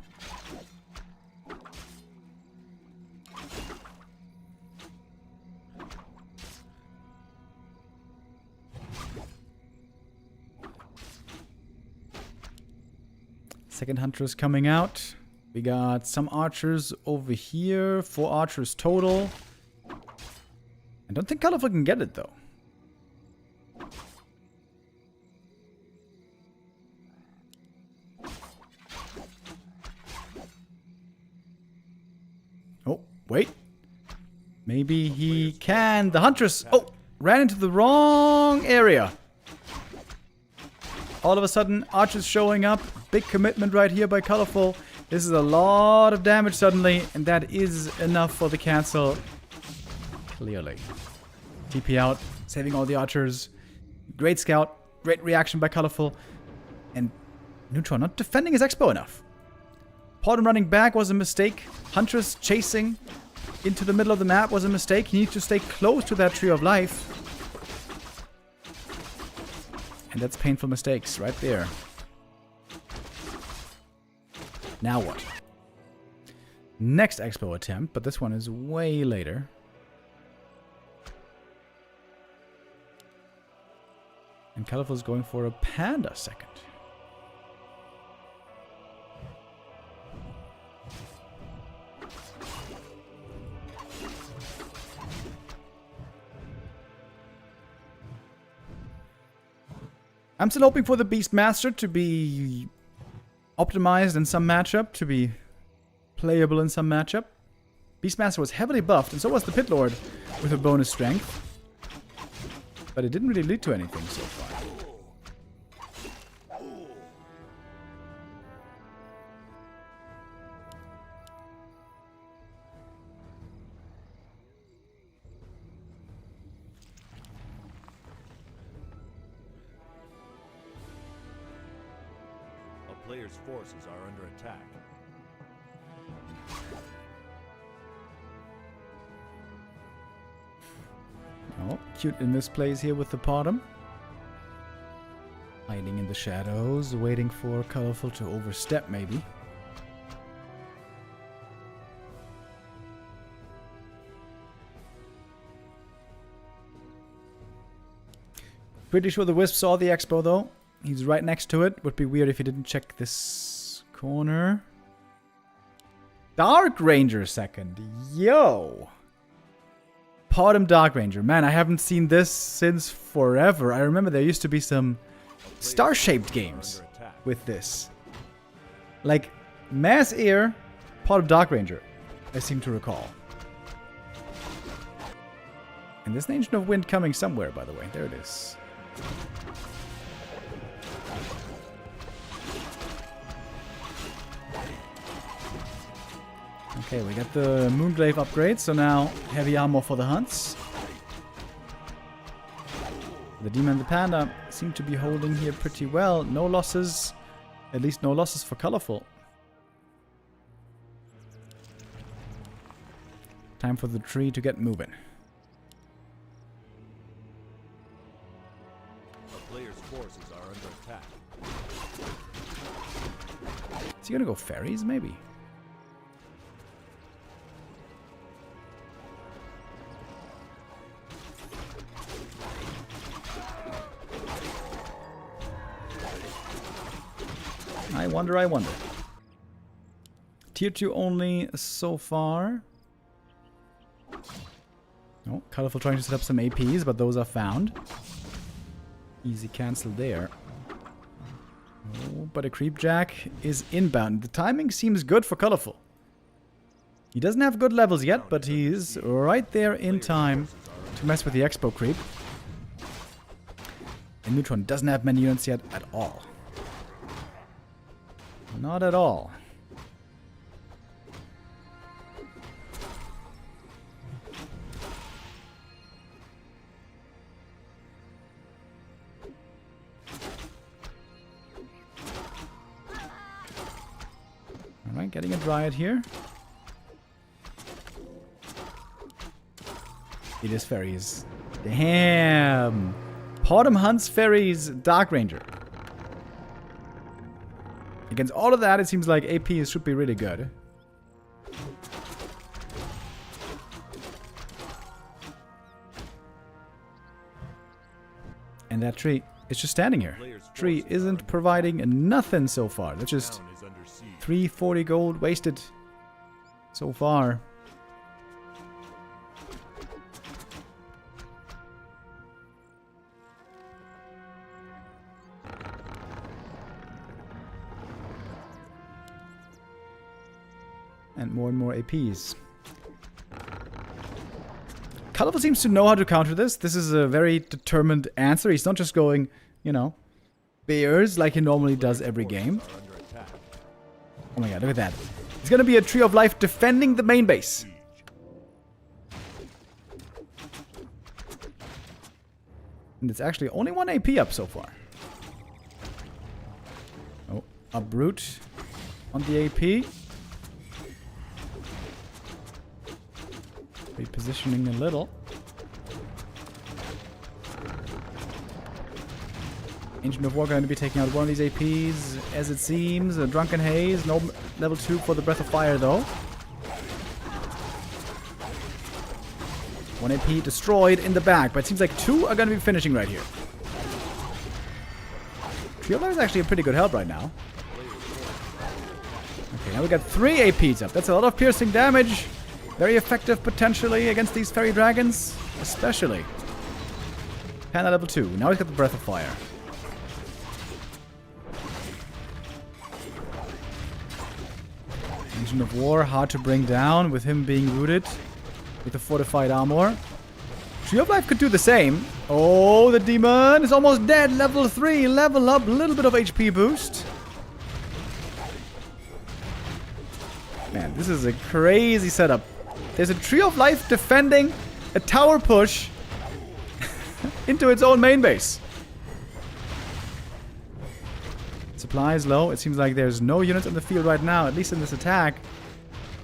Second Huntress coming out. We got some archers over here. 4 archers total. I don't think Colorful can get it, though. Oh, wait. Maybe he can. The Huntress. Oh, ran into the wrong area. All of a sudden, Archer's showing up. Big commitment right here by Colorful. This is a lot of damage suddenly, and that is enough for the cancel. Clearly. TP out, saving all the Archers. Great scout. Great reaction by Colorful. And Neutron not defending his Expo enough. Potom running back was a mistake. Huntress chasing into the middle of the map was a mistake. He needs to stay close to that Tree of Life. And that's painful mistakes right there. Now what? Next Expo attempt, but this one is way later. And Colorful's going for a Panda second. I'm still hoping for the Beastmaster to be optimized in some matchup, to be playable in some matchup. Beastmaster was heavily buffed, and so was the Pit Lord with a bonus strength. But it didn't really lead to anything so far. Player's forces are under attack. Oh, cute in this plays here with the Potom. Hiding in the shadows, waiting for Colorful to overstep maybe. Pretty sure the Wisp saw the Expo though. He's right next to it. Would be weird if he didn't check this corner. Dark Ranger second. Yo! Potom Dark Ranger. Man, I haven't seen this since forever. I remember there used to be some star-shaped games with this. Like, Mass Air, Potom Dark Ranger, I seem to recall. And there's an Ancient of Wind coming somewhere, by the way. There it is. Okay, we got the Moonglaive upgrade, so now heavy armor for the hunts. The Demon and the Panda seem to be holding here pretty well. No losses, at least no losses for Colorful. Time for the tree to get moving. The player's forces are under attack. Is he gonna go fairies, maybe? I wonder, I wonder. Tier 2 only so far. Oh, Colorful trying to set up some APs, but those are found. Easy cancel there. Oh, but a Creepjack is inbound. The timing seems good for Colorful. He doesn't have good levels yet, but he's right there in time to mess with the Expo Creep. And Neutron doesn't have many units yet at all. Not at all. Alright, getting a Dryad here. It is fairies. Damn! Potom hunts fairies, Dark Ranger. Against all of that, it seems like AP should be really good. And that tree is just standing here. Tree isn't providing nothing so far. That's just 340 gold wasted so far. And more APs. Colorful seems to know how to counter this. This is a very determined answer. He's not just going, you know, bears like he normally does every game. Oh my god, look at that. It's gonna be a Tree of Life defending the main base. And it's actually only 1 AP up so far. Oh, Uproot on the AP. Repositioning a little. Ancient of War going to be taking out one of these APs, as it seems. A Drunken Haze, no level 2 for the Breath of Fire though. 1 AP destroyed in the back, but it seems like 2 are going to be finishing right here. Tree of Life is actually a pretty good help right now. Okay, now we got 3 APs up. That's a lot of piercing damage. Very effective potentially against these fairy dragons, especially. Panda level 2. Now he's got the Breath of Fire. Ancient of War, hard to bring down with him being rooted with the fortified armor. Tree of Life could do the same. Oh, the demon is almost dead. Level 3, level up, a little bit of HP boost. Man, this is a crazy setup. There's a Tree of Life defending a tower push into its own main base. Supply is low. It seems like there's no units on the field right now, at least in this attack.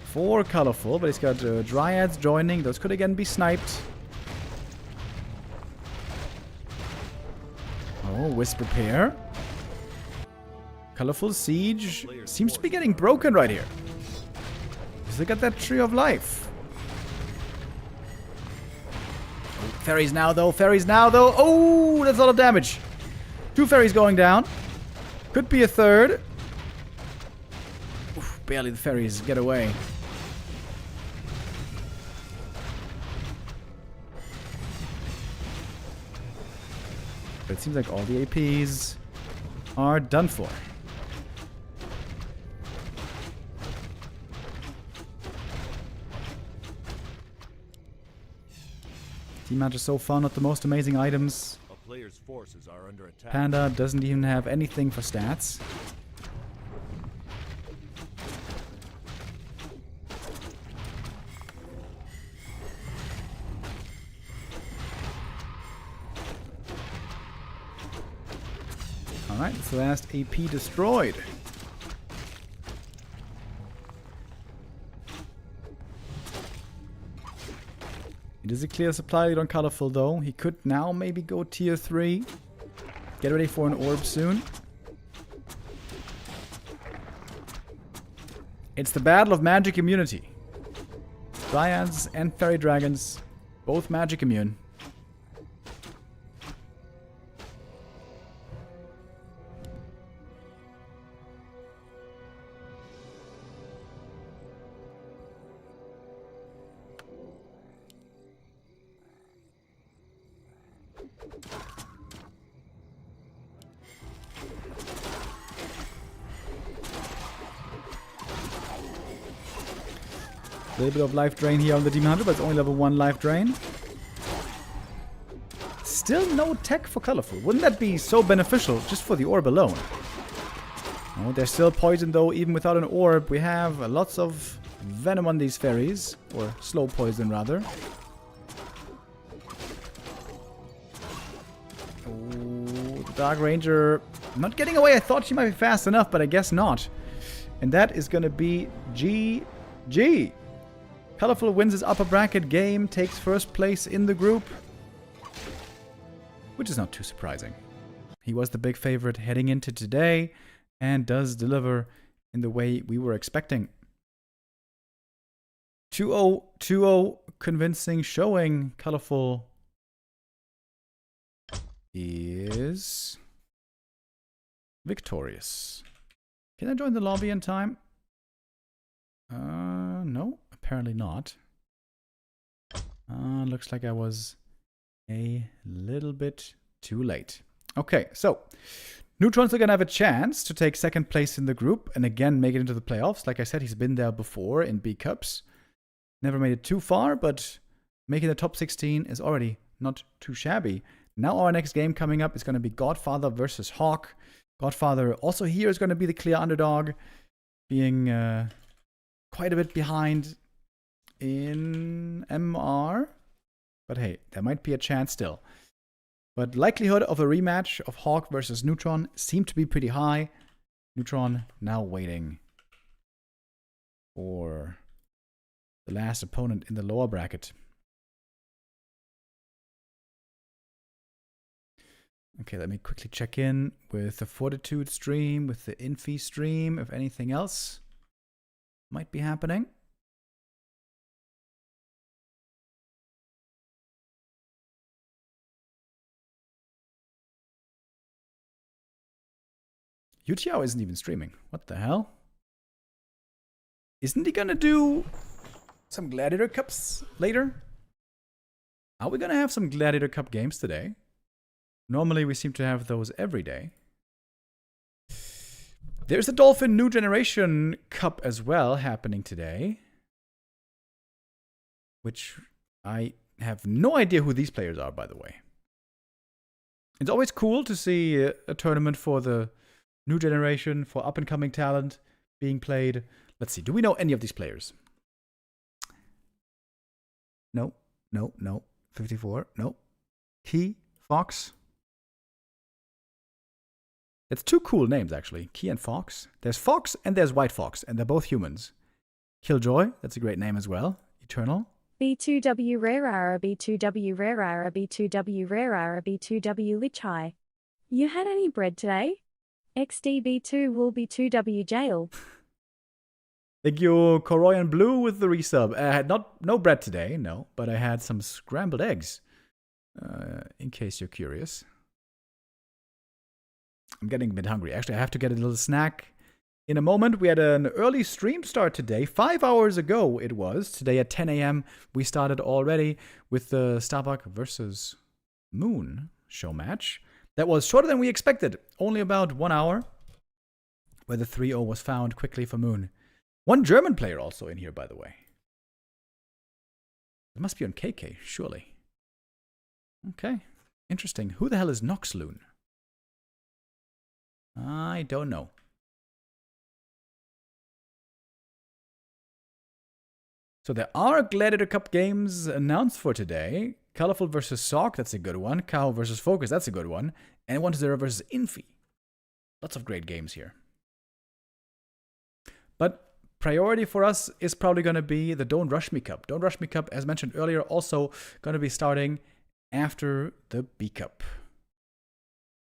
For Colorful, but he's got Dryads joining. Those could again be sniped. Oh, Wisp Repair. Colorful Siege seems to be getting broken right here. Because they got that Tree of Life. Oh, fairies now though. Fairies now though. Oh, that's a lot of damage. 2 fairies going down. Could be a third. Oof, barely the fairies get away. But it seems like all the APs are done for. Team match is so far not the most amazing items. A player's forces are under attack. Panda doesn't even have anything for stats. Alright, it's the last AP destroyed. It is a clear supply lead on Colorful though. He could now maybe go tier 3. Get ready for an orb soon. It's the battle of magic immunity. Dryads and fairy dragons, both magic immune. A little bit of life drain here on the Demon Hunter, but it's only level 1 life drain. Still no tech for Colorful. Wouldn't that be so beneficial just for the orb alone? Oh, they're still poisoned though, even without an orb. We have lots of venom on these fairies, or slow poison rather. Oh, the Dark Ranger not getting away. I thought she might be fast enough, but I guess not. And that is gonna be GG. Colorful wins his upper bracket game, takes first place in the group. Which is not too surprising. He was the big favorite heading into today and does deliver in the way we were expecting. 2-0, 2-0, convincing showing. Colorful is victorious. Can I join the lobby in time? No, apparently not. Looks like I was a little bit too late. Okay, so Neutron's are gonna have a chance to take second place in the group and again make it into the playoffs. Like I said, he's been there before in B Cups. Never made it too far, but making the top 16 is already not too shabby. Now our next game coming up is going to be Godfather versus Hawk. Godfather also here is going to be the clear underdog, being quite a bit behind in MR. But hey, there might be a chance still. But likelihood of a rematch of Hawk versus Neutron seemed to be pretty high. Neutron now waiting for the last opponent in the lower bracket. Okay, let me quickly check in with the Fortitude stream, with the Infi stream, if anything else might be happening. Yutiao isn't even streaming. What the hell? Isn't he gonna do some Gladiator Cups later? Are we gonna have some Gladiator Cup games today? Normally we seem to have those every day. There's the Dolphin New Generation Cup as well happening today. Which I have no idea who these players are, by the way. It's always cool to see a tournament for the new generation, for up-and-coming talent being played. Let's see, do we know any of these players? No, no, no. 54, no. Key, Fox. It's two cool names, actually. Key and Fox. There's Fox and there's White Fox, and they're both humans. Killjoy, that's a great name as well. Eternal. B2W Rarara, B2W Rarara, B2W Rarara, B2W Lichai. You had any bread today? XDB2 will be 2W jail. Thank you, Koroyan Blue, with the resub. I had no bread today, no, but I had some scrambled eggs. In case you're curious. I'm getting a bit hungry. Actually, I have to get a little snack in a moment. We had an early stream start today. 5 hours ago it was. Today at 10 a.m. we started already with the Starbuck versus Moon Showmatch. That was shorter than we expected. Only about 1 hour. Where the 3-0 was found quickly for Moon. One German player also in here, by the way. It must be on KK, surely. Okay. Interesting. Who the hell is Noxloon? I don't know. So there are Gladiator Cup games announced for today. Colorful versus Sock, that's a good one. Cow versus Focus, that's a good one. And 1-0 versus Infi. Lots of great games here. But priority for us is probably going to be the Don't Rush Me Cup. Don't Rush Me Cup, as mentioned earlier, also going to be starting after the B Cup.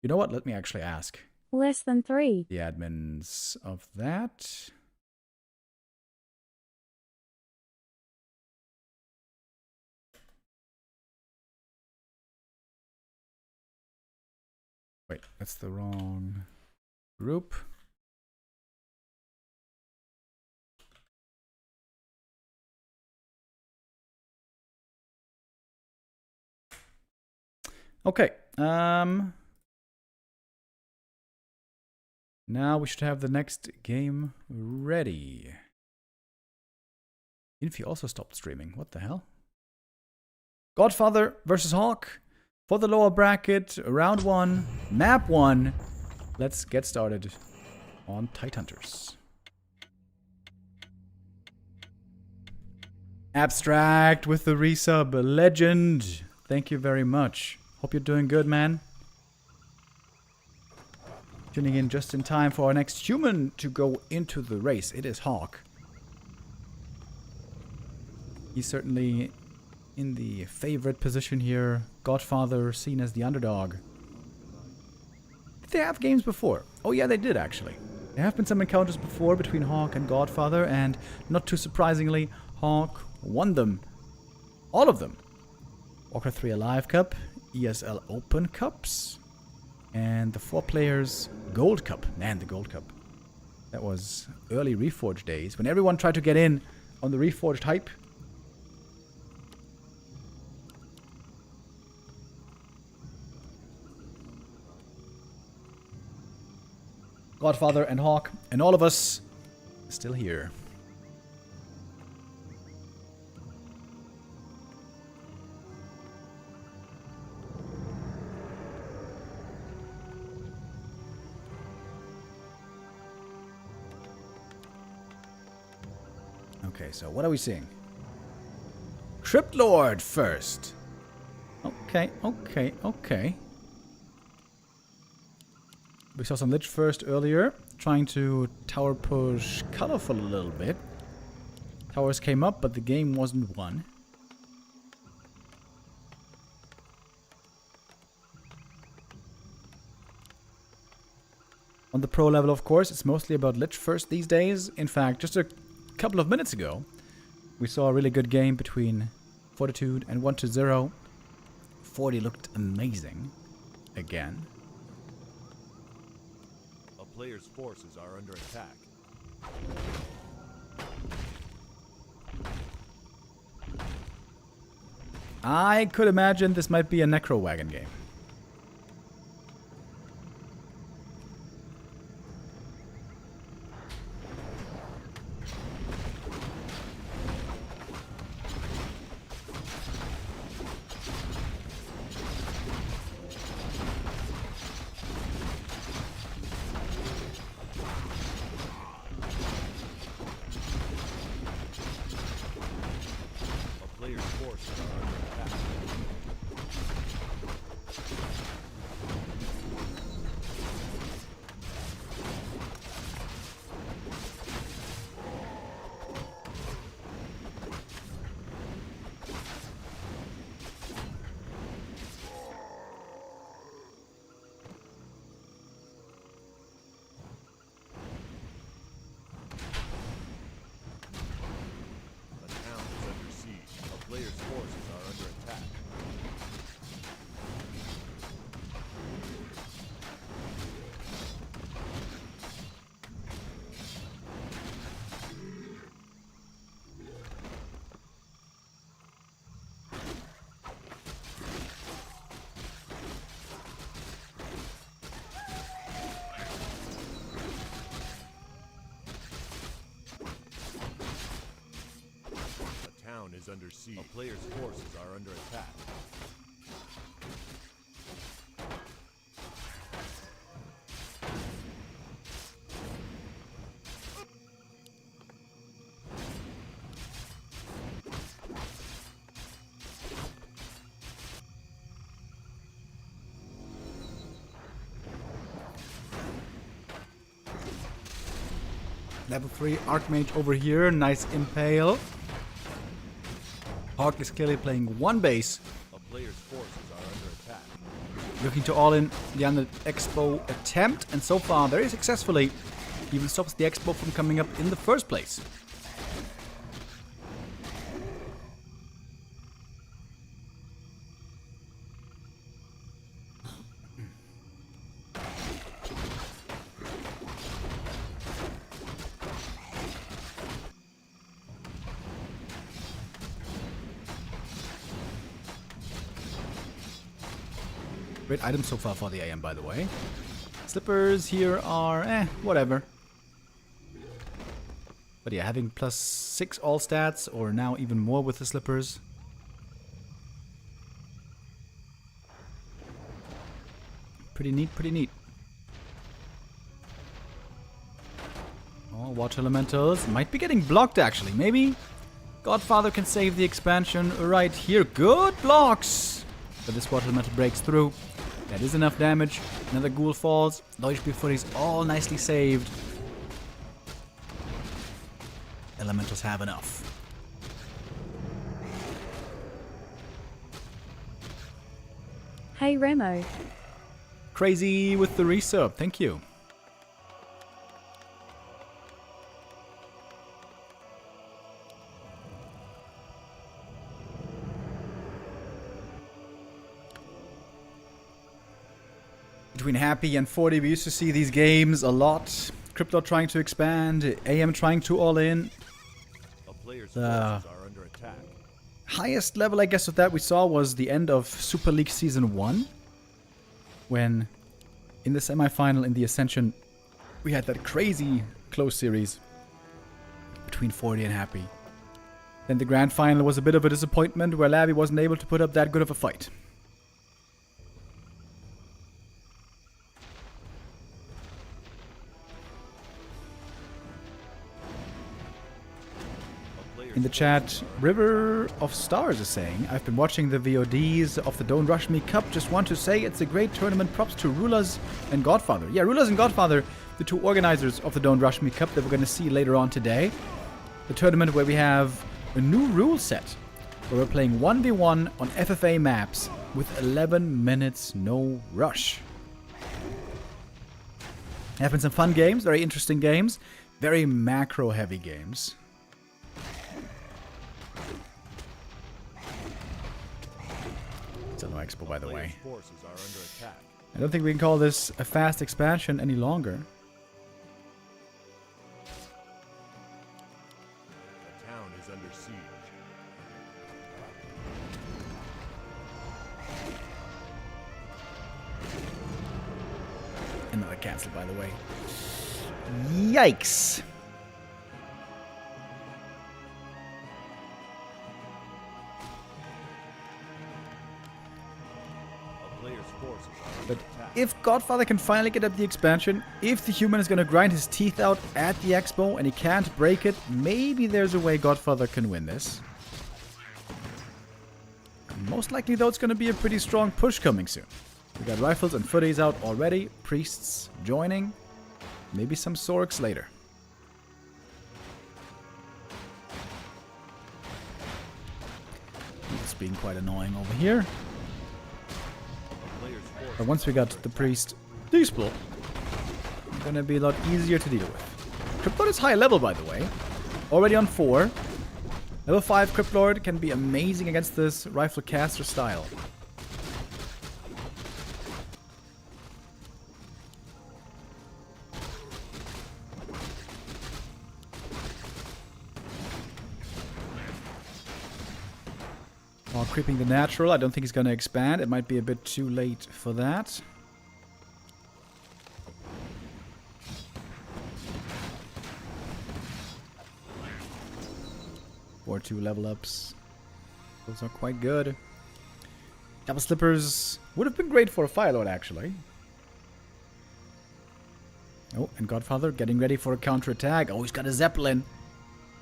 You know what? Let me actually ask. Less than 3. The admins of that. Wait, that's the wrong group. Okay. Now we should have the next game ready. Infi also stopped streaming. What the hell? Godfather versus Hawk for the lower bracket. Round 1, map 1. Let's get started on Tidehunters. Abstract with the resub. Legend. Thank you very much. Hope you're doing good, man. Tuning in just in time for our next human to go into the race. It is Hawk. He's certainly in the favorite position here. Godfather seen as the underdog. Did they have games before? Oh yeah, they did actually. There have been some encounters before between Hawk and Godfather, and not too surprisingly, Hawk won them. All of them. Warcraft III Alive Cup, ESL Open Cups, and the 4 players Gold Cup. Man, the Gold Cup. That was early Reforged days, when everyone tried to get in on the Reforged hype. Godfather and Hawk and all of us still here. Okay, so what are we seeing? Crypt Lord first. Okay. We saw some Lich first earlier, trying to tower push Colorful a little bit. Towers came up, but the game wasn't won. On the pro level, of course, it's mostly about Lich first these days. In fact, just a couple of minutes ago, we saw a really good game between Fortitude and war3orcer0. 40 looked amazing. Again. A player's forces are under attack. I could imagine this might be a Necro Wagon game. A player's forces are under attack. The town is under siege. A player's forces are under attack. The town is under siege. A player's forces are under attack. Level 3 Archmage over here. Nice impale. Hawk is clearly playing one base. A player's forces are under attack. Looking to all in the under Expo attempt. And so far, very successfully, even stops the Expo from coming up in the first place. Great items so far for the AM, by the way. Slippers here are, whatever. But yeah, having +6 all stats, or now even more with the slippers. Pretty neat, pretty neat. Oh, Water Elementals might be getting blocked, actually. Maybe Godfather can save the expansion right here. Good blocks! But this Water Elemental breaks through. That is enough damage. Another Ghoul falls. Low HP footies all nicely saved. Elementals have enough. Hey Remo. Crazy with the resub. Thank you. Between Happy and 40, we used to see these games a lot. Crypto trying to expand, AM trying to all in. A player's forces are under attack. Highest level, I guess, of that we saw was the end of Super League Season 1. When, in the semifinal in the Ascension, we had that crazy close series between 40 and Happy. Then the grand final was a bit of a disappointment, where Labby wasn't able to put up that good of a fight. A In the chat, River of Stars is saying, I've been watching the VODs of the Don't Rush Me Cup. Just want to say it's a great tournament. Props to Rulers and Godfather. Yeah, Rulers and Godfather, the two organizers of the Don't Rush Me Cup that we're going to see later on today. The tournament where we have a new rule set, where we're playing 1v1 on FFA maps with 11 minutes no rush. Have been some fun games, very interesting games, very macro heavy games. It's a no expo, by the way. I don't think we can call this a fast expansion any longer. The town is under siege. Another cancel, by the way. Yikes. But if Godfather can finally get up the expansion, if the human is going to grind his teeth out at the expo and he can't break it, maybe there's a way Godfather can win this. Most likely, though, it's going to be a pretty strong push coming soon. We got rifles and footies out already, priests joining, maybe some sorks later. It's being quite annoying over here. But once we got the priest Diesel, it's gonna be a lot easier to deal with. Cryptlord is high level, by the way. Already on 4. Level 5 Cryptlord can be amazing against this rifle caster style. While creeping the natural, I don't think he's going to expand. It might be a bit too late for that. Or 2 level ups. Those are quite good. Double slippers would have been great for a Firelord, actually. Oh, and Godfather getting ready for a counterattack. Oh, he's got a Zeppelin.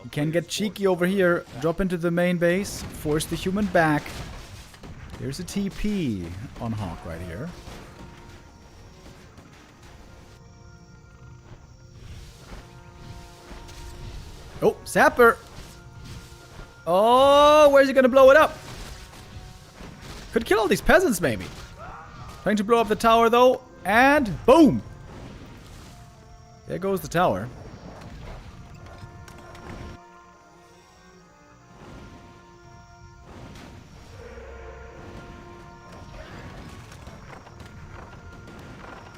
He can get cheeky over here, drop into the main base, force the human back. There's a TP on Hawk right here. Oh, Zapper! Oh, where's he gonna blow it up? Could kill all these peasants, maybe. Trying to blow up the tower, though, and boom! There goes the tower.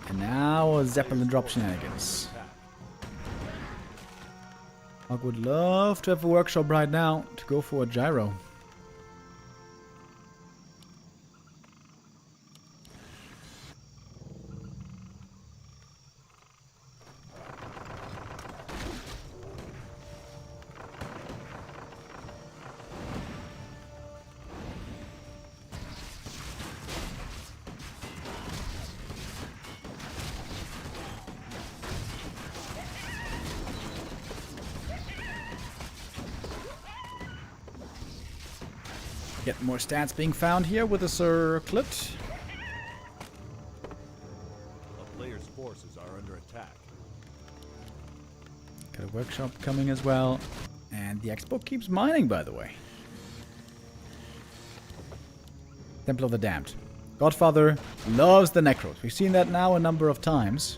And now a Zeppelin drop shenanigans. I would love to have a workshop right now to go for a gyro. Get more stats being found here with a circlet. A player's forces are under attack. Got a workshop coming as well. And the expo keeps mining, by the way. Temple of the Damned. Godfather loves the Necros. We've seen that now a number of times.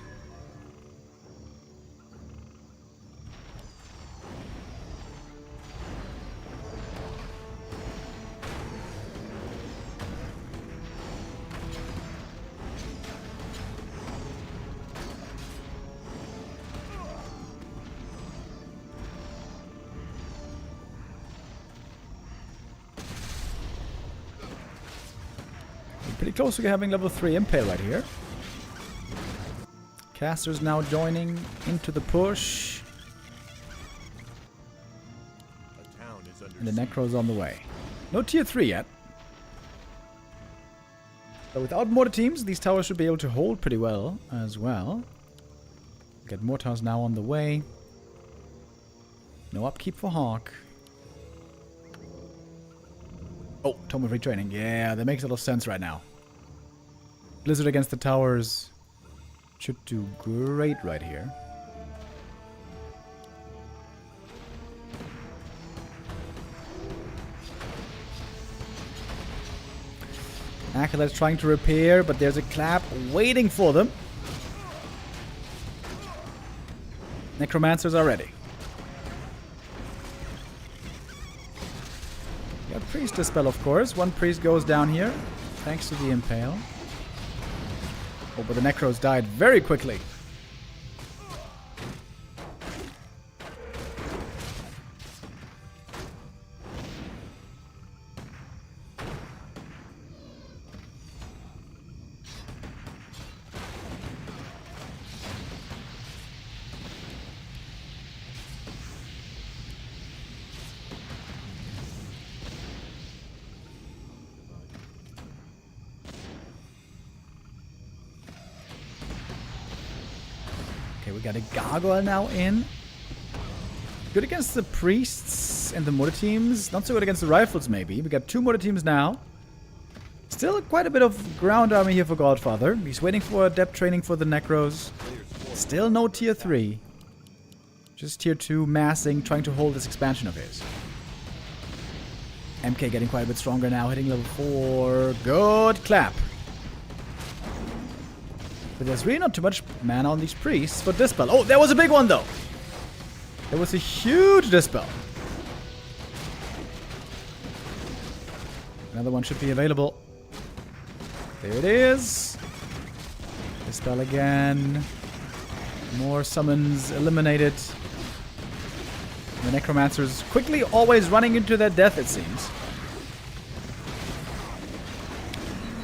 Pretty close to having level 3 Impale right here. Casters now joining into the push. And the Necro's on the way. No tier 3 yet. But without mortar teams, these towers should be able to hold pretty well as well. Get mortars now on the way. No upkeep for Hawk. Oh, Tome of Retraining. Yeah, that makes a lot of sense right now. Blizzard against the towers should do great right here. Acolyte's trying to repair, but there's a clap waiting for them. Necromancers are ready. Got Priest Dispel, of course. One priest goes down here, thanks to the Impale. Oh, but the Necros died very quickly. Okay, we got a Gargoyle now in. Good against the Priests and the Mortar teams. Not so good against the Rifles, maybe. We got 2 Mortar teams now. Still quite a bit of ground army here for Godfather. He's waiting for adept training for the Necros. Still no tier 3. Just tier 2 massing, trying to hold this expansion of his. MK getting quite a bit stronger now, hitting level 4. Good clap. But there's really not too much mana on these priests for Dispel. Oh, there was a big one though. There was a huge Dispel. Another one should be available. There it is. Dispel again. More summons eliminated. The Necromancers quickly always running into their death, it seems.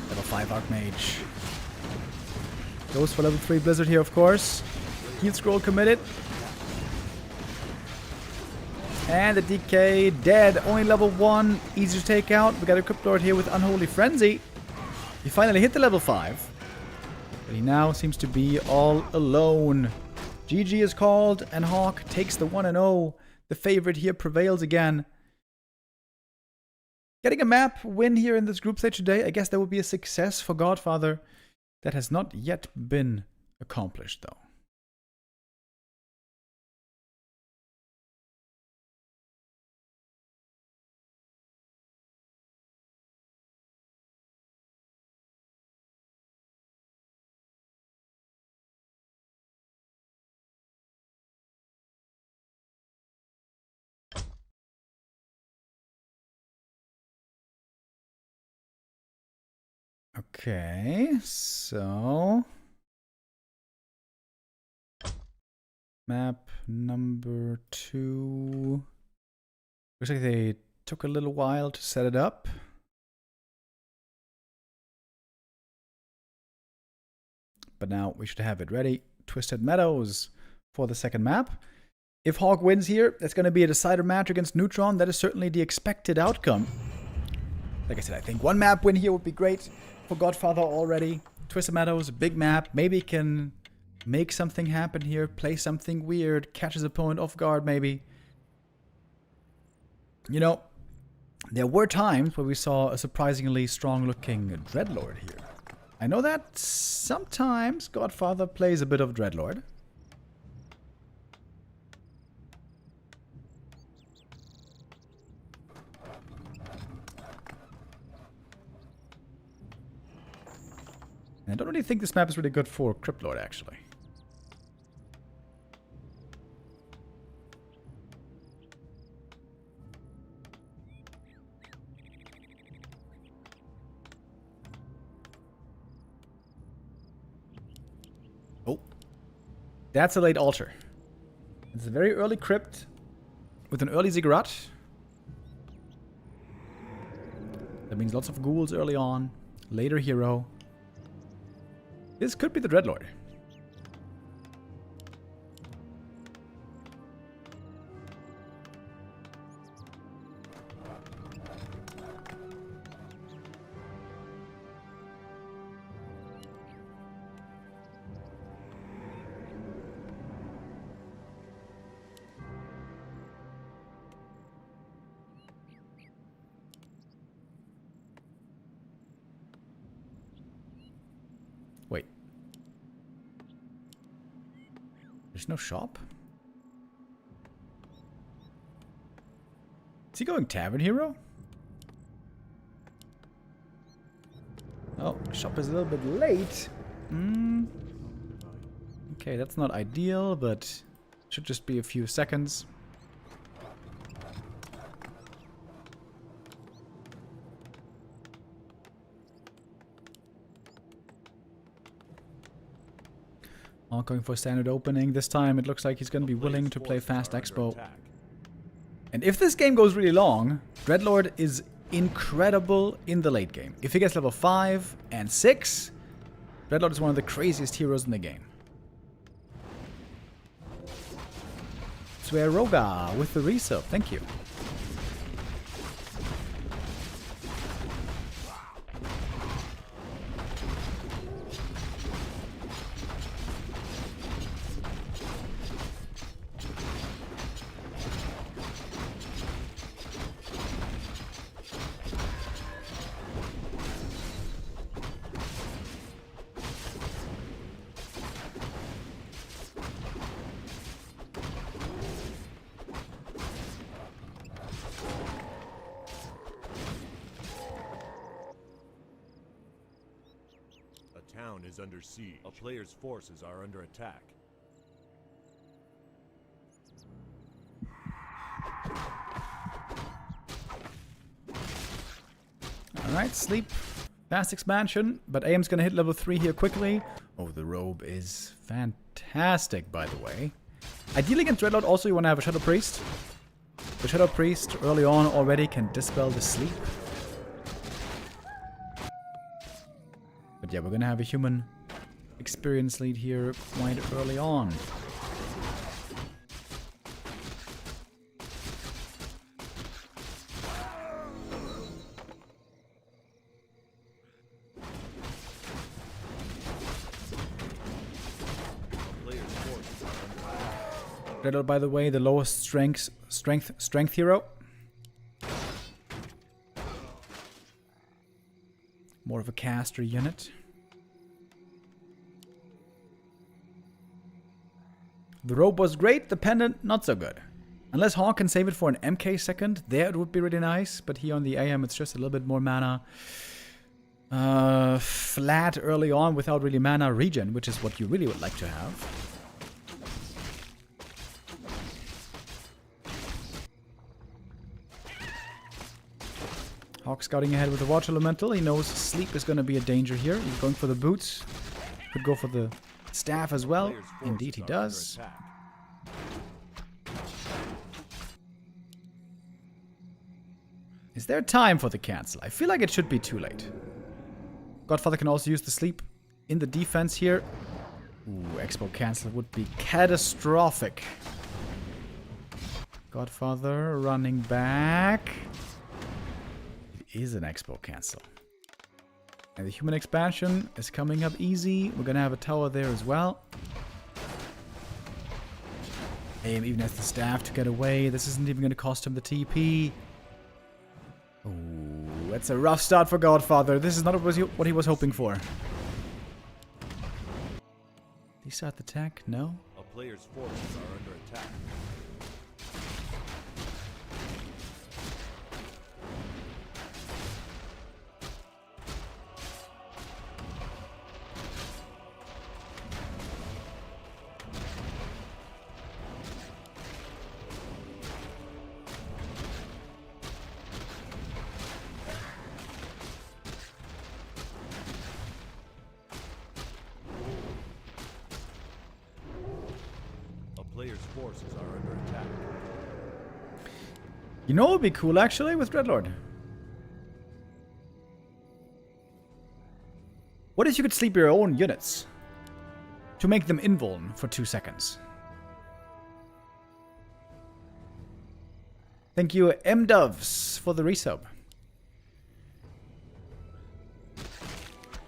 Level 5 Archmage. Goes for level 3 Blizzard here, of course. Heal Scroll committed. And the DK dead. Only level 1. Easy to take out. We got a Crypt Lord here with Unholy Frenzy. He finally hit the level 5. But he now seems to be all alone. GG is called, and Hawk takes the 1-0. The favorite here prevails again. Getting a map win here in this group stage today, I guess that would be a success for Godfather. That has not yet been accomplished, though. Okay, so map number 2. Looks like they took a little while to set it up. But now we should have it ready. Twisted Meadows for the second map. If Hawk wins here, that's going to be a decider match against Neutron. That is certainly the expected outcome. Like I said, I think 1 map win here would be great for Godfather already. Twisted Meadows, big map. Maybe can make something happen here. Play something weird. Catch his opponent off guard, maybe. You know, there were times where we saw a surprisingly strong-looking Dreadlord here. I know that sometimes Godfather plays a bit of Dreadlord. And I don't really think this map is really good for Crypt Lord, actually. Oh. That's a late altar. It's a very early crypt with an early ziggurat. That means lots of ghouls early on. Later hero. This could be the Dreadlord. There's no shop? Is he going Tavern Hero? Oh, shop is a little bit late. Okay, that's not ideal, but should just be a few seconds. All going for standard opening. This time it looks like he's going to be willing to play Fast Expo. And if this game goes really long, Dreadlord is incredible in the late game. If he gets level 5 and 6, Dreadlord is one of the craziest heroes in the game. Swearoga with the resub. Thank you. Town is under siege. A player's forces are under attack. Alright, sleep. Fast expansion, but AM's gonna hit level 3 here quickly. Oh, the robe is fantastic, by the way. Ideally against Dreadlord also you want to have a Shadow Priest. The Shadow Priest early on already can dispel the sleep. But yeah, we're gonna have a human experience lead here quite early on. Dreadlord, by the way, the lowest strength hero. More of a caster unit. The robe was great, the pendant not so good. Unless Hawk can save it for an MK second, there it would be really nice. But here on the AM it's just a little bit more mana. Flat early on without really mana regen, which is what you really would like to have. Hawk scouting ahead with the Water Elemental. He knows sleep is going to be a danger here. He's going for the boots. Could go for the staff as well. Indeed he does. Is there time for the cancel? I feel like it should be too late. Godfather can also use the sleep in the defense here. Ooh, Expo cancel would be catastrophic. Godfather running back. It is an Expo cancel. And the human expansion is coming up easy. We're gonna have a tower there as well. AM even has the staff to get away. This isn't even gonna cost him the TP. Ooh, it's a rough start for Godfather. This is not what he was hoping for. Did he start the attack? No? A player's forces are under attack. Player's forces are under attack. You know what would be cool actually with Dreadlord? What if you could sleep your own units? To make them invuln for 2 seconds. Thank you M-Doves for the resub.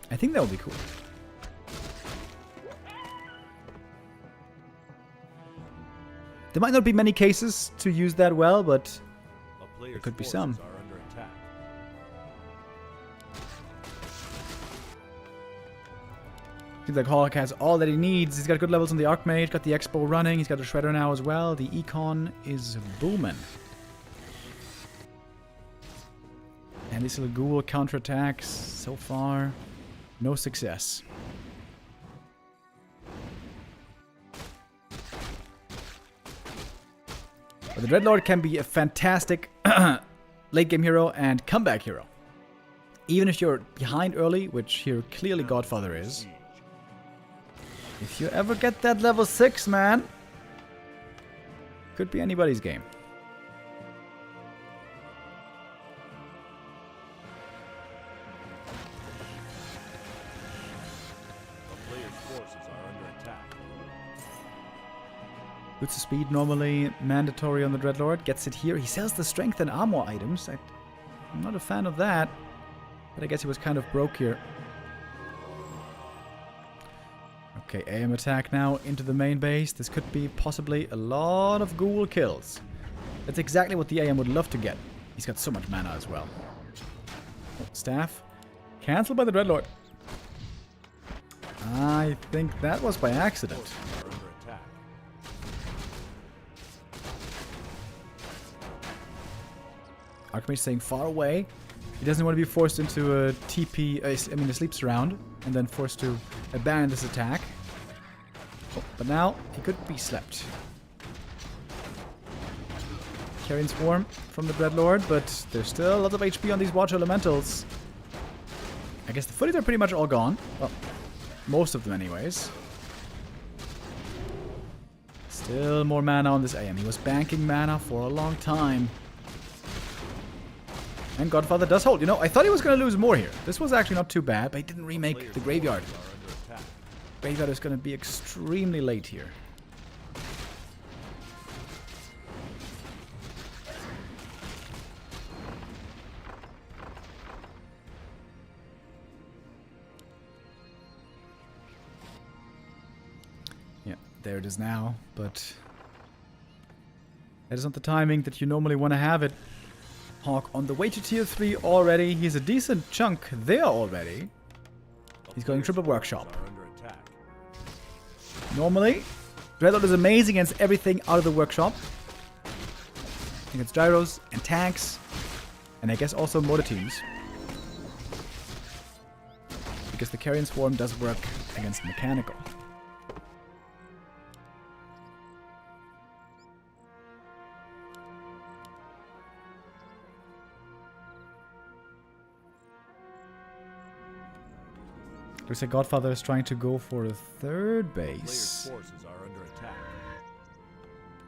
I think that would be cool. There might not be many cases to use that well, but there could be some. Seems like Hawk has all that he needs. He's got good levels on the Archmage, got the Expo running, he's got the Shredder now as well. The Econ is booming. And this little ghoul counterattacks so far, no success. But the Dreadlord can be a fantastic late game hero and comeback hero. Even if you're behind early, which here clearly Godfather is. If you ever get that level 6, man, could be anybody's game. The player's forces are under attack. Boots of speed normally mandatory on the Dreadlord. Gets it here. He sells the strength and armor items. I'm not a fan of that. But I guess he was kind of broke here. Okay, AM attack now into the main base. This could be possibly a lot of ghoul kills. That's exactly what the AM would love to get. He's got so much mana as well. Oh, staff. Cancelled by the Dreadlord. I think that was by accident. Are under attack. Archmage staying far away. He doesn't want to be forced into a TP, a sleep surround, and then forced to abandon this attack. Oh, but now he could be slept. Carrion Swarm from the Dreadlord, but there's still lots of HP on these Watcher Elementals. I guess the footies are pretty much all gone. Well, most of them anyways. Still more mana on this AM. He was banking mana for a long time. And Godfather does hold. You know, I thought he was going to lose more here. This was actually not too bad, but he didn't remake the Graveyard. Graveyard is going to be extremely late here. Yeah, there it is now, but that is not the timing that you normally want to have it. Hawk on the way to tier 3 already. He's a decent chunk there already. He's going triple workshop. Normally, Dreadlord is amazing against everything out of the workshop. Against gyros and tanks. And I guess also mortar teams. Because the Carrion Swarm does work against mechanical. Looks like Godfather is trying to go for a third base. Forces are under attack.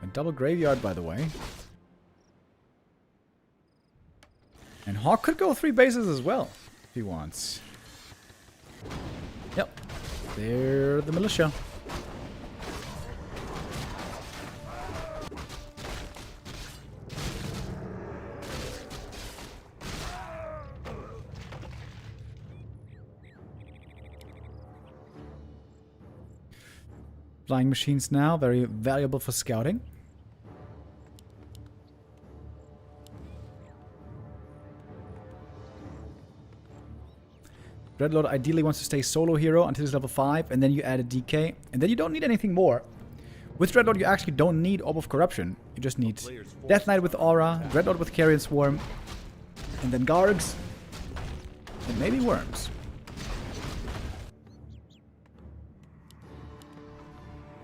A double graveyard, by the way. And Hawk could go 3 bases as well, if he wants. Yep. They're the militia. Flying machines now, very valuable for scouting. Dreadlord ideally wants to stay solo hero until he's level 5, and then you add a DK, and then you don't need anything more. With Dreadlord, you actually don't need Orb of Corruption. You just need Death Knight with Aura, Dreadlord with Carrion Swarm, and then Gargs, and maybe Worms.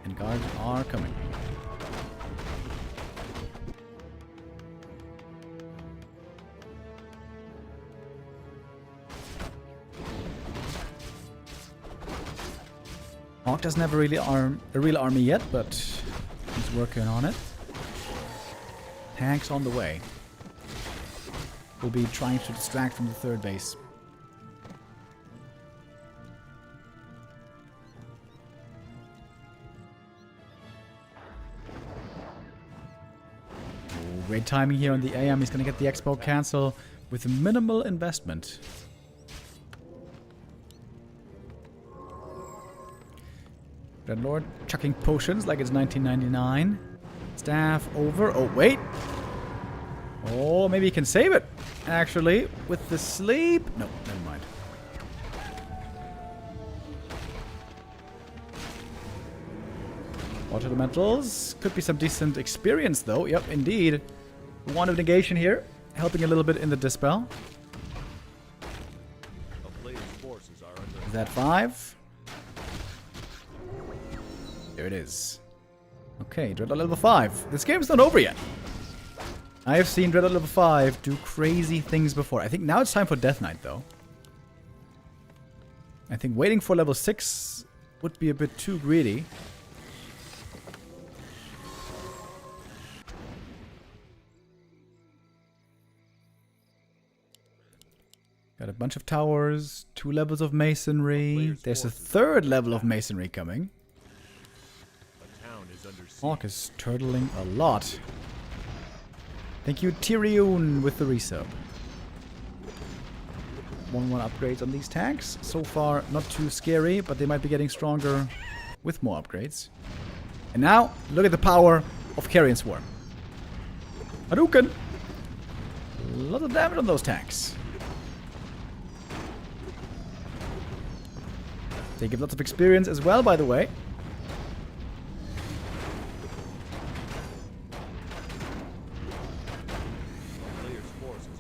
And guards are coming. Hawk doesn't have a real army yet, but he's working on it. Tanks on the way. We'll be trying to distract from the third base. Great timing here on the AM. He's going to get the Expo cancel with minimal investment. Dreadlord chucking potions like it's 1999. Staff over. Oh, wait. Oh, maybe he can save it. Actually, with the sleep. No, never mind. Water elementals. Could be some decent experience, though. Yep, indeed. Wand of negation here. Helping a little bit in the dispel. Is that 5? There it is. Okay, Dreadlord level 5. This game's not over yet. I have seen Dreadlord level 5 do crazy things before. I think now it's time for Death Knight, though. I think waiting for level 6 would be a bit too greedy. Got a bunch of towers, 2 levels of masonry. There's a 3rd level of masonry coming. Hawk is turtling a lot. Thank you, Tyrion, with the resub. 1-1 upgrades on these tanks. So far, not too scary, but they might be getting stronger with more upgrades. And now, look at the power of Carrion Swarm. Hadouken! A lot of damage on those tanks. They give lots of experience as well, by the way.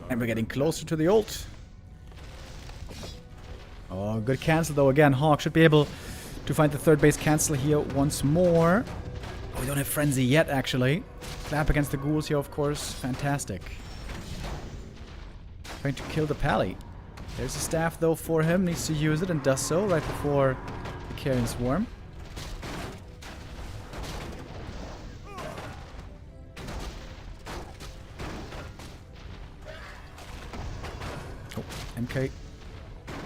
And we're getting closer to the ult. Oh, good cancel though. Again, Hawk should be able to find the 3rd base cancel here once more. Oh, we don't have Frenzy yet, actually. Clap against the ghouls here, of course. Fantastic. Trying to kill the Pally. There's a staff, though, for him. Needs to use it and does so right before the Carrion Swarm. Oh, MK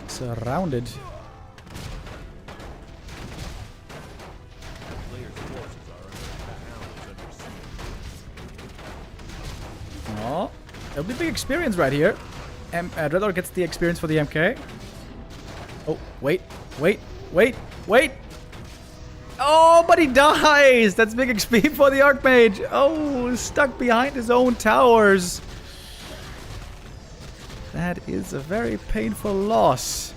surrounded. Oh, that'll be big experience right here. Dreadlord gets the experience for the MK. Oh, wait. Oh, but he dies! That's big XP for the Archmage. Oh, stuck behind his own towers. That is a very painful loss.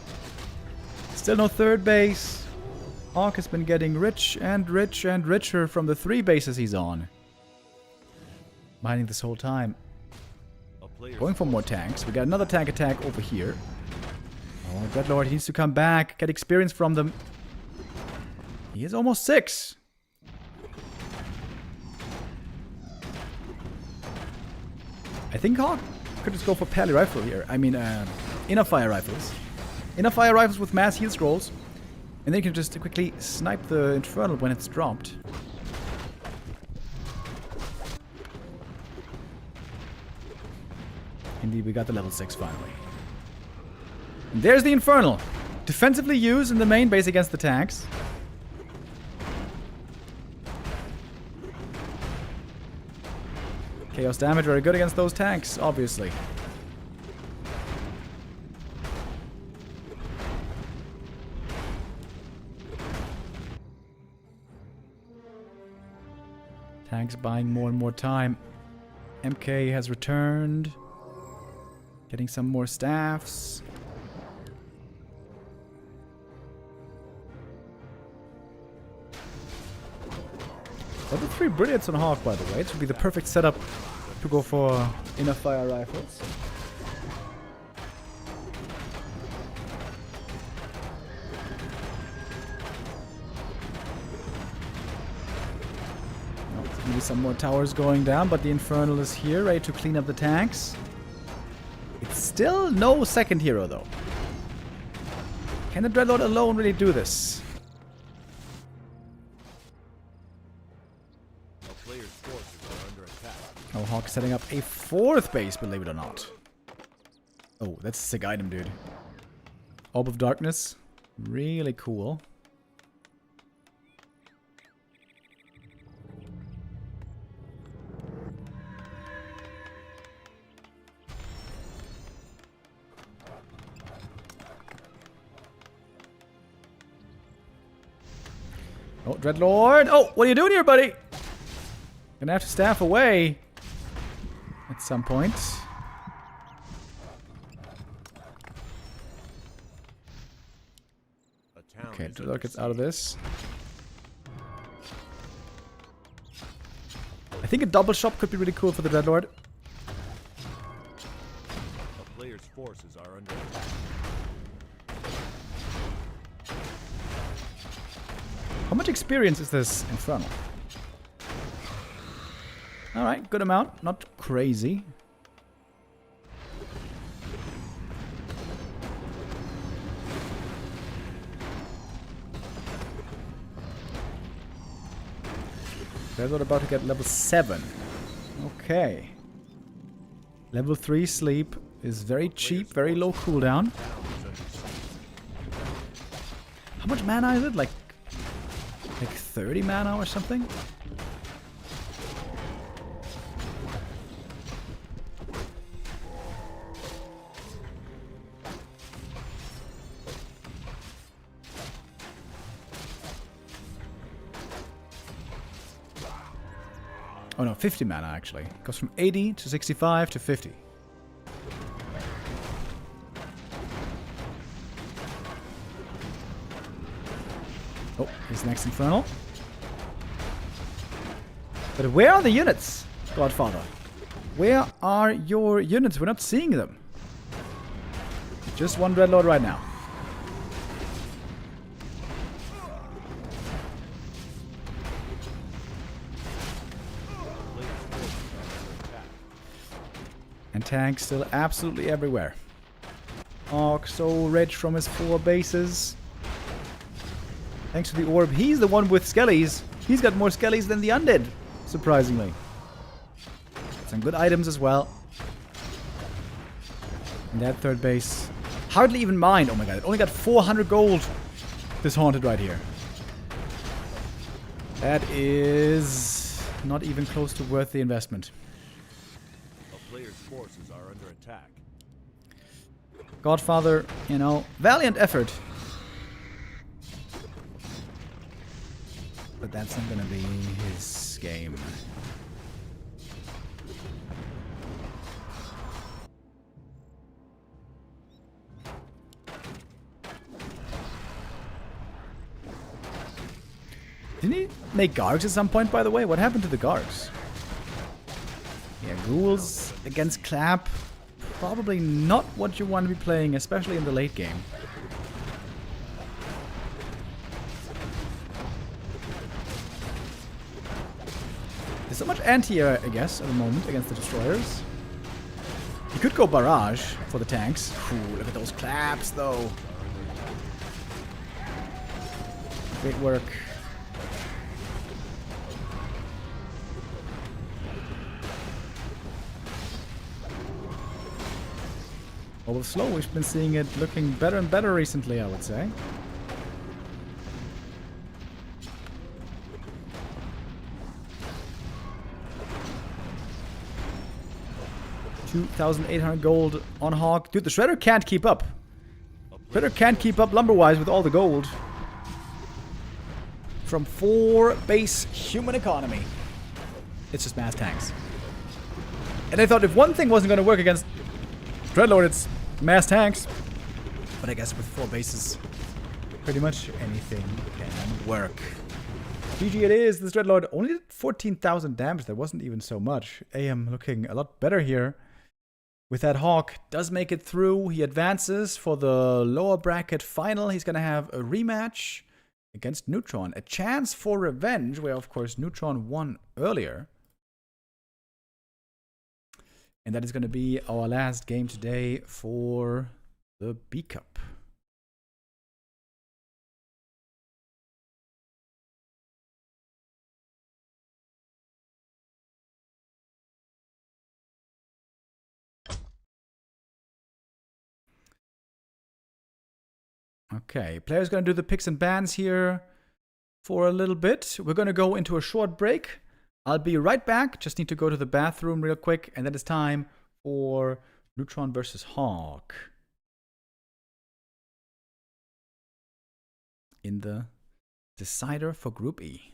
Still no 3rd base. Hawk has been getting rich and richer from the 3 bases he's on. Mining this whole time. Going for more tanks. We got another tank attack over here. Oh, Dreadlord needs to come back. Get experience from them. He is almost 6. I think Hawk could just go for Pally Rifle here. I mean, Inner Fire Rifles. Inner Fire Rifles with mass heal scrolls. And then you can just quickly snipe the Infernal when it's dropped. Indeed, we got the level 6 finally. And there's the Infernal. Defensively used in the main base against the tanks. Chaos damage, very good against those tanks, obviously. Tanks buying more and more time. MK has returned. Getting some more staffs. Level 3 Brilliance on Hawk, by the way. It should be the perfect setup to go for Inner Fire Rifles. Maybe some more towers going down, but the Infernal is here, ready to clean up the tanks. It's still no 2nd hero, though. Can the Dreadlord alone really do this? Oh, Hawk setting up a 4th base, believe it or not. Oh, that's a sick item, dude. Orb of Darkness. Really cool. Oh, Dreadlord! Oh, what are you doing here, buddy? Gonna have to staff away at some point. Okay, Dreadlord gets out of this. think a double shop could be really cool for the Dreadlord. A player's forces are under attack. How much experience is this Infernal? Alright, good amount. Not crazy. Dreadlord about to get level 7. Okay. Level 3 sleep is very cheap, very low cooldown. How much mana is it? Like 30 mana or something? Oh no, 50 mana actually. It goes from 80 to 65 to 50. Oh, he's next Infernal. But where are the units, Godfather? Where are your units? We're not seeing them. Just one Dreadlord right now. And tanks still absolutely everywhere. Orc so rich from his 4 bases. Thanks to the orb, he's the one with skellies. He's got more skellies than the undead, surprisingly. Some good items as well. And that 3rd base, hardly even mine. Oh my god, it only got 400 gold. This haunted right here. That is not even close to worth the investment. A player's forces are under attack. Godfather, you know, valiant effort. But that's not gonna be his game. Didn't he make Gargs at some point, by the way? What happened to the Gargs? Yeah, ghouls against Clap. Probably not what you want to be playing, especially in the late game. There's so much anti-air, I guess, at the moment against the destroyers. You could go barrage for the tanks. Ooh, look at those claps, though. Great work. Although slow, we've been seeing it looking better and better recently, I would say. $2,800 gold on Hawk. Dude, the Shredder can't keep up. Shredder can't keep up lumber-wise with all the gold. From 4 base human economy. It's just mass tanks. And I thought if one thing wasn't going to work against Dreadlord, it's mass tanks. But I guess with 4 bases, pretty much anything can work. GG it is. This Dreadlord only did 14,000 damage. That wasn't even so much. AM looking a lot better here. With that Hawk, does make it through. He advances for the lower bracket final. He's going to have a rematch against Neutron. A chance for revenge, where of course Neutron won earlier. And that is going to be our last game today for the B Cup. Okay, players going to do the picks and bans here for a little bit. We're going to go into a short break. I'll be right back. Just need to go to the bathroom real quick. And then it's time for Neutron versus Hawk in the decider for Group E.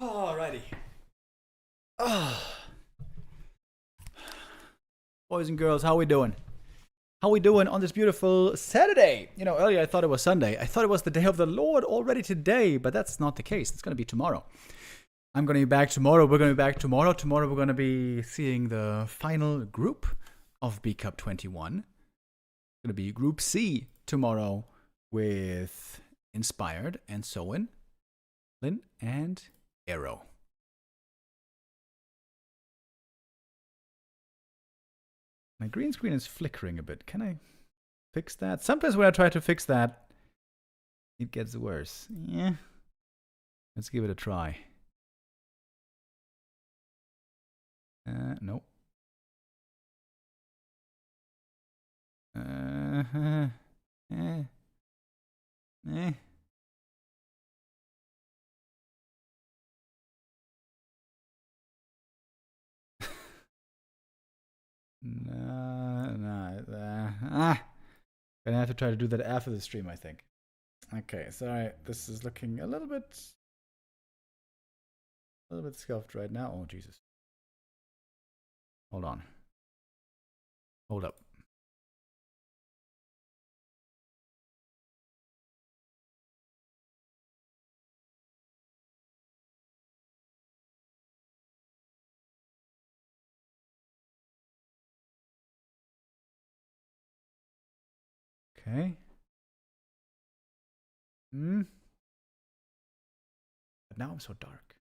Alrighty. Boys and girls, how we doing? How we doing on this beautiful Saturday? You know, earlier I thought it was Sunday. I thought it was the day of the Lord already today, but that's not the case. It's going to be tomorrow. I'm going to be back tomorrow. We're going to be back tomorrow. Tomorrow we're going to be seeing the final group of B Cup 21. It's going to be Group C tomorrow with Inspired and Soin, Lin, and Arrow. My green screen is flickering a bit. Can I fix that? Sometimes when I try to fix that, it gets worse. Yeah. Let's give it a try. Nope. Gonna have to try to do that after the stream, I think. Okay, sorry. This is looking a little bit scuffed right now. Oh, Jesus. Hold on. Hold up. Okay. But now I'm so dark.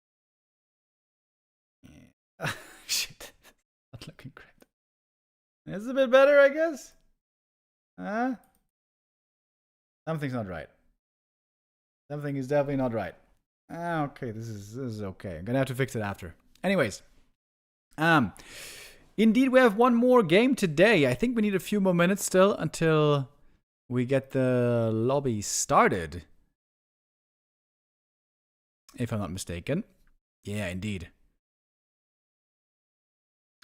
Yeah. Shit. Not looking great. It's a bit better, I guess. Huh? Something's not right. Something is definitely not right. Okay, this is okay. I'm gonna have to fix it after. Anyways. Indeed, we have one more game today. I think we need a few more minutes still until we get the lobby started. If I'm not mistaken. Yeah, indeed.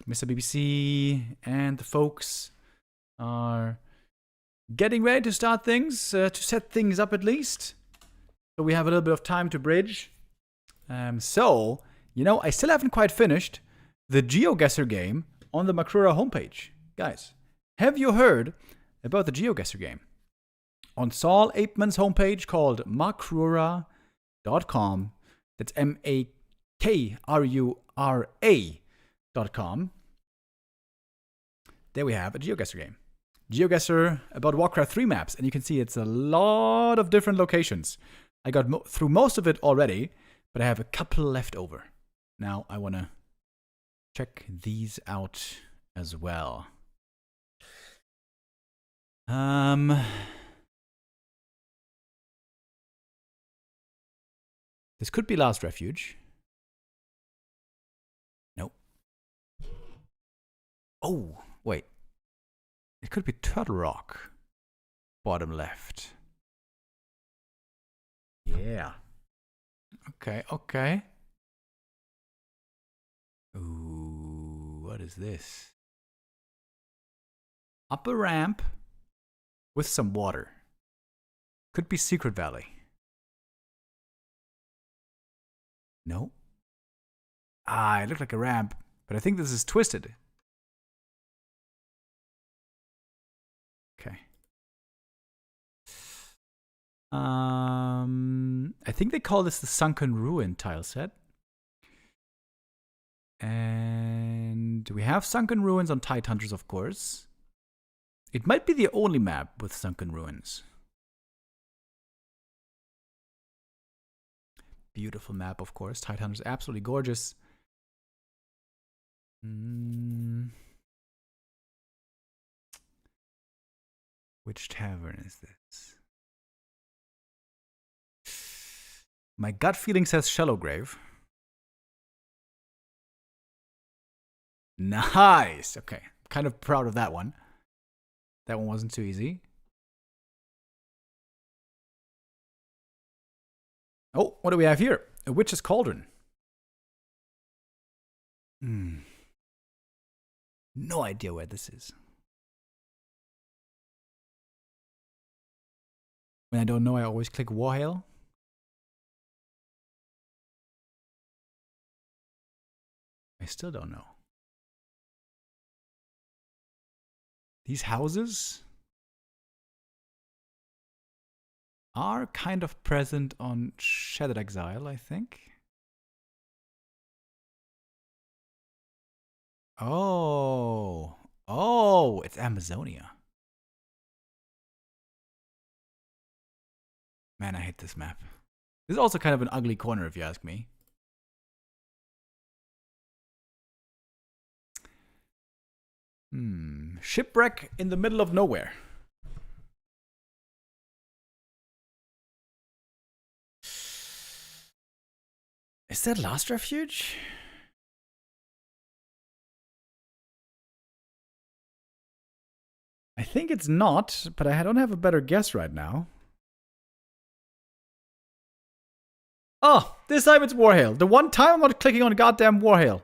Mr. BBC and the folks are getting ready to start things, to set things up at least. So we have a little bit of time to bridge. So, you know, I still haven't quite finished the GeoGuessr game on the Makrura homepage. Guys, have you heard about the GeoGuessr game? On Saul Apeman's homepage called makrura.com. That's MAKRURA.com. There we have a GeoGuessr game. GeoGuessr about Warcraft 3 maps, and you can see it's a lot of different locations. I got through most of it already, but I have a couple left over. Now I want to check these out as well. This could be Last Refuge. Nope. Oh, wait. It could be Turtle Rock. Bottom left. Yeah. Okay, okay. Ooh, what is this? Up a ramp with some water. Could be Secret Valley. No. It looked like a ramp, but I think this is twisted. Okay. I think they call this the Sunken Ruin tile set. And we have Sunken Ruins on Tidehunters, of course. It might be the only map with Sunken Ruins. Beautiful map, of course. Tidehunters, absolutely gorgeous. Which tavern is this? My gut feeling says Shallowgrave. Nice. Okay. Kind of proud of that one. That one wasn't too easy. Oh, what do we have here? A Witch's Cauldron. No idea where this is. When I don't know, I always click Warhail. still don't know. These houses are kind of present on Shattered Exile, I think. Oh. Oh, it's Amazonia. Man, I hate this map. This is also kind of an ugly corner, if you ask me. Shipwreck in the middle of nowhere. Is that last refuge? I think it's not, but I don't have a better guess right now. Oh, this time it's Warhail. The one time I'm not clicking on goddamn Warhail.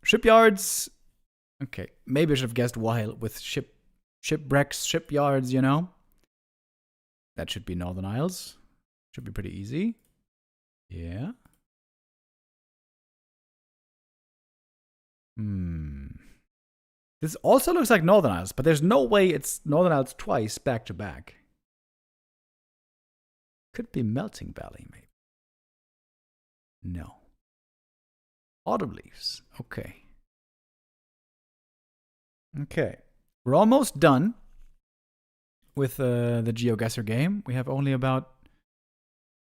Shipyards. Okay, maybe I should have guessed Warhail with shipwrecks, shipyards, you know? That should be Northern Isles. Should be pretty easy. Yeah. This also looks like Northern Isles, but there's no way it's Northern Isles twice back to back. Could be Melting Valley, maybe. No. Autumn Leaves. Okay. Okay. We're almost done with the GeoGuessr game. We have only about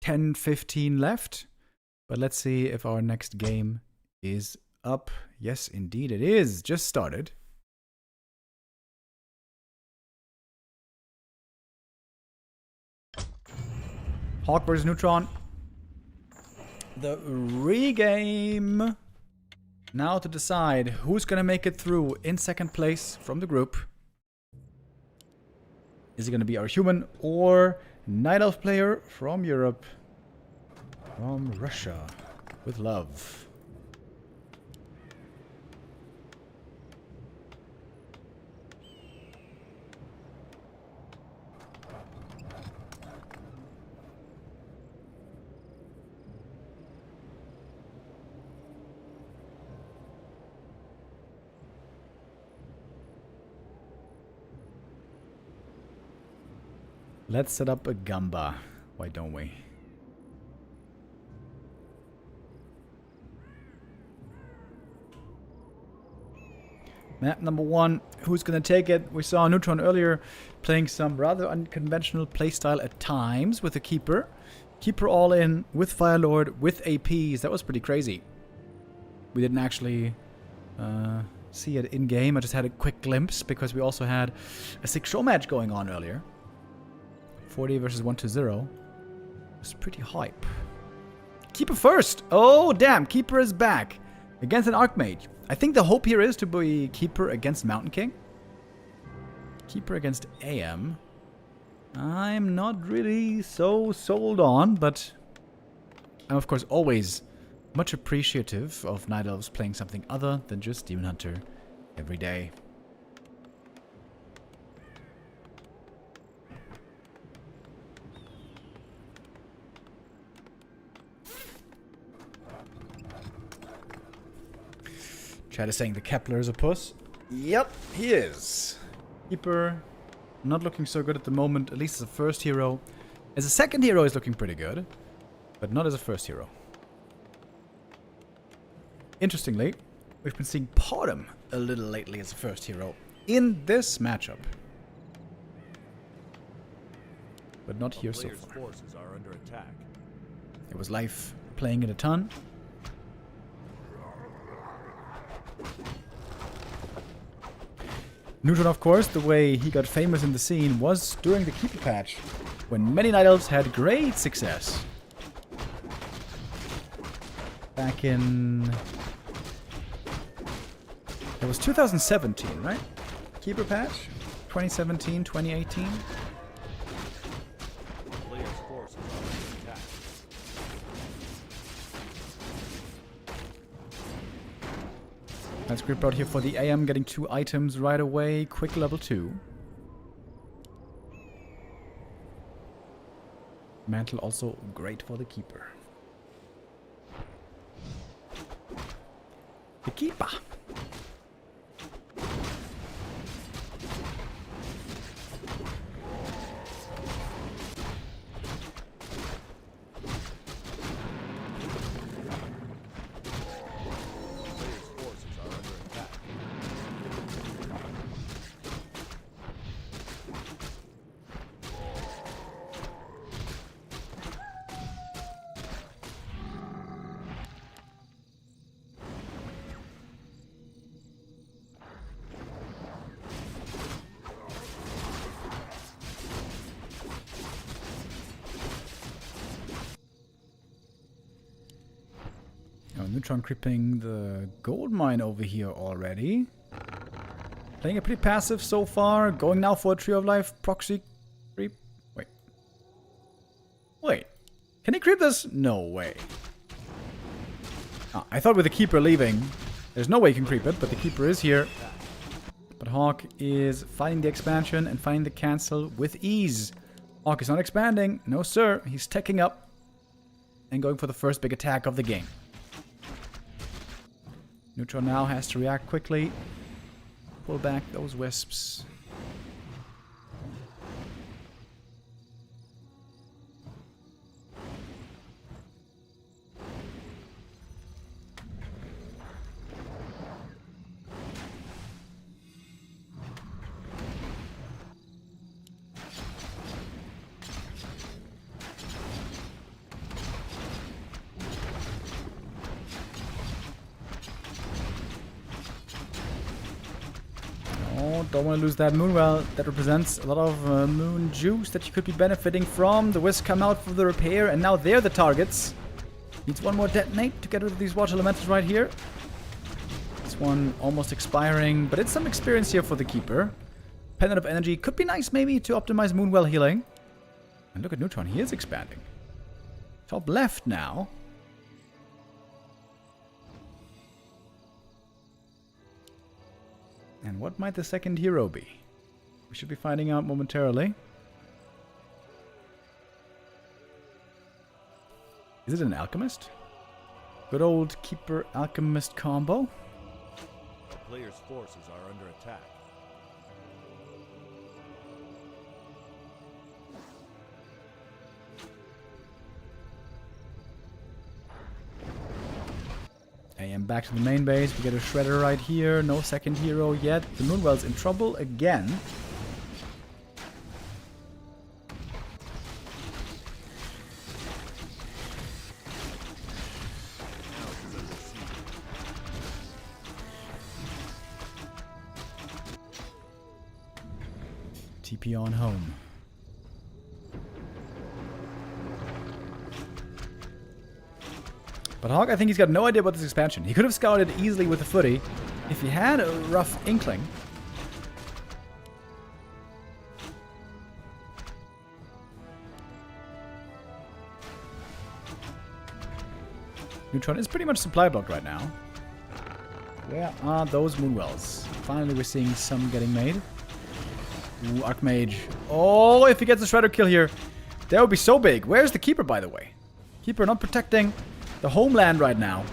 10, 15 left. But let's see if our next game is up. Yes, indeed it is. Just started. Hawk versus Neutron. The regame. Now to decide who's going to make it through in second place from the group. Is it going to be our human or Night Elf player from Europe? From Russia. With love. Let's set up a Gamba. Why don't we? Map number 1. Who's gonna take it? We saw Neutron earlier playing some rather unconventional playstyle at times with the Keeper. Keeper all in with Firelord, with APs. That was pretty crazy. We didn't actually see it in game. I just had a quick glimpse because we also had a 6 show match going on earlier. 40 versus 1-0. It's pretty hype. Keeper first! Oh, damn. Keeper is back. Against an Archmage. I think the hope here is to be Keeper against Mountain King. Keeper against AM. I'm not really so sold on, but I'm of course always much appreciative of Night Elves playing something other than just Demon Hunter every day. Chad is saying the Kepler is a puss. Yep, he is. Keeper, not looking so good at the moment, at least as a first hero. As a second hero, he's looking pretty good, but not as a first hero. Interestingly, we've been seeing Potom a little lately as a first hero in this matchup. But not here so far. Forces are under attack. It was Life playing it a ton. Neutron, of course, the way he got famous in the scene was during the Keeper patch, when many Night Elves had great success. Back in... It was 2017, right? Keeper patch? 2017, 2018? Player's forces are under attack. Let's grip out here for the AM, getting 2 items right away. Quick level 2. Mantle also great for the Keeper. The keeper. Neutron creeping the gold mine over here already. Playing it pretty passive so far. Going now for a Tree of Life proxy creep. Wait. Can he creep this? No way. I thought with the Keeper leaving, there's no way he can creep it, but the Keeper is here. But Hawk is finding the expansion and finding the cancel with ease. Hawk is not expanding. No, sir. He's teching up and going for the first big attack of the game. Neutron now has to react quickly. Pull back those wisps. Don't want to lose that moon well. That represents a lot of moon juice that you could be benefiting from. The wisps come out for the repair, and now they're the targets. Needs one more detonate to get rid of these water elementals right here. This one almost expiring, but it's some experience here for the Keeper. Pendant of Energy could be nice maybe to optimize moon well healing. And look at Neutron, he is expanding. Top left now. And what might the second hero be? We should be finding out momentarily. Is it an alchemist? Good old Keeper Alchemist combo. The player's forces are under attack. AM back to the main base. We get a Shredder right here. No second hero yet. The Moonwell's in trouble again. TP on home. But Hawk, I think he's got no idea about this expansion. He could have scouted easily with the footy if he had a rough inkling. Neutron is pretty much supply blocked right now. Where are those Moonwells? Finally, we're seeing some getting made. Ooh, Archmage. Oh, if he gets a Shredder kill here, that would be so big. Where's the Keeper, by the way? Keeper not protecting the homeland right now.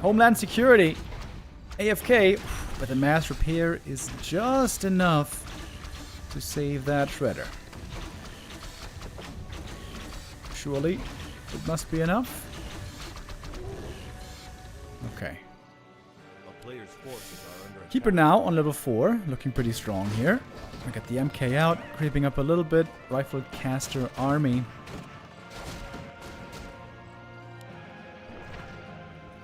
Homeland security. AFK. But the mass repair is just enough to save that Shredder. Surely it must be enough. Okay. A player's forces are under attack. Keeper now on level 4. Looking pretty strong here. I got the MK out. Creeping up a little bit. Rifle caster army.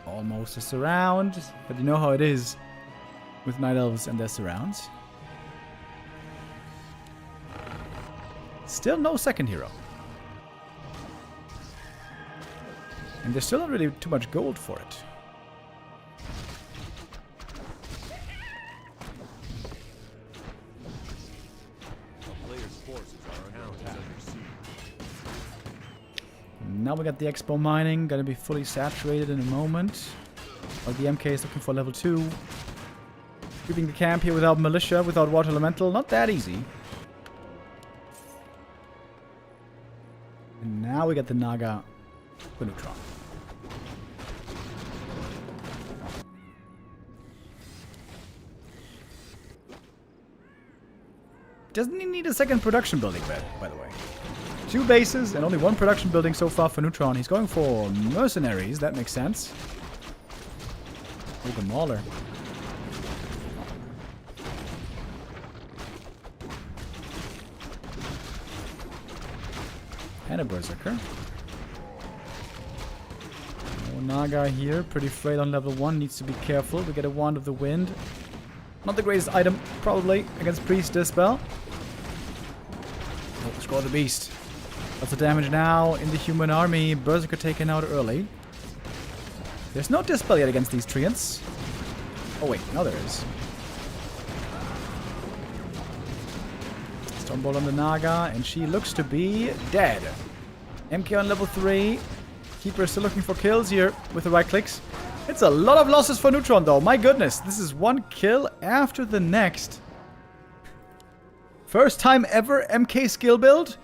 Almost a surround, but you know how it is with Night Elves and their surrounds. Still no second hero. And there's still not really too much gold for it. A player's forces are under attack. Now we got the Expo mining, gonna be fully saturated in a moment. While the MK is looking for level 2. Keeping the camp here without militia, without water elemental, not that easy. And now we got the Naga for Neutron. Doesn't he need a second production building, by the way? 2 bases and only 1 production building so far for Neutron. He's going for mercenaries. That makes sense. Oh, the Mauler. And a Berserker. Oh, Naga here. Pretty frail on level 1. Needs to be careful. We get a Wand of the Wind. Not the greatest item, probably, against Priest Dispel. Oh, score the Beast. Lots of damage now in the human army. Berserker taken out early. There's no Dispel yet against these Treants. Oh wait, no there is. Stormbolt on the Naga, and she looks to be dead. MK on level 3. Keeper is still looking for kills here with the right clicks. It's a lot of losses for Neutron though. My goodness, this is 1 kill after the next. First time ever MK skill build.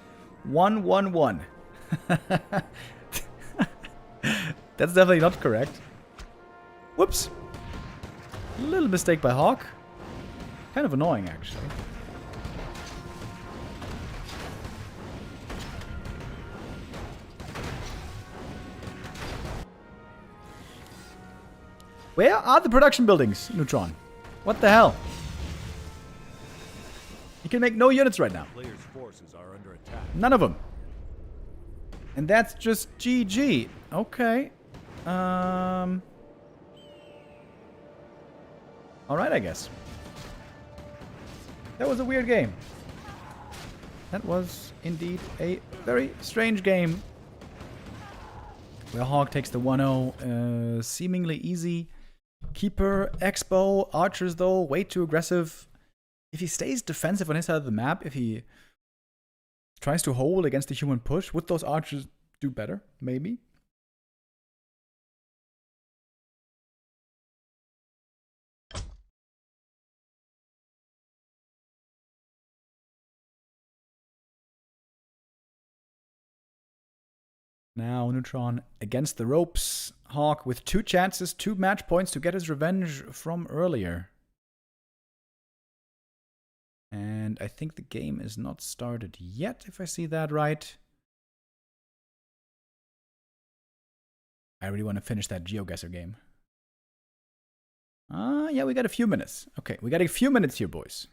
1-1-1. That's definitely not correct. Whoops. Little mistake by Hawk. Kind of annoying, actually. Where are the production buildings, Neutron? What the hell? You can make no units right now. Players' forces are under attack. None of them. And that's just GG. Okay. Alright, I guess. That was a weird game. That was indeed a very strange game. Where Hawk takes the 1-0. Seemingly easy. Keeper, Expo, Archers though, way too aggressive. If he stays defensive on his side of the map, if he tries to hold against the human push, would those Archers do better? Maybe. Now Neutron against the ropes. Hawk with 2 chances, 2 match points to get his revenge from earlier. And I think the game is not started yet, if I see that right. I really want to finish that GeoGuessr game. Yeah, we got a few minutes. Okay, we got a few minutes here, boys.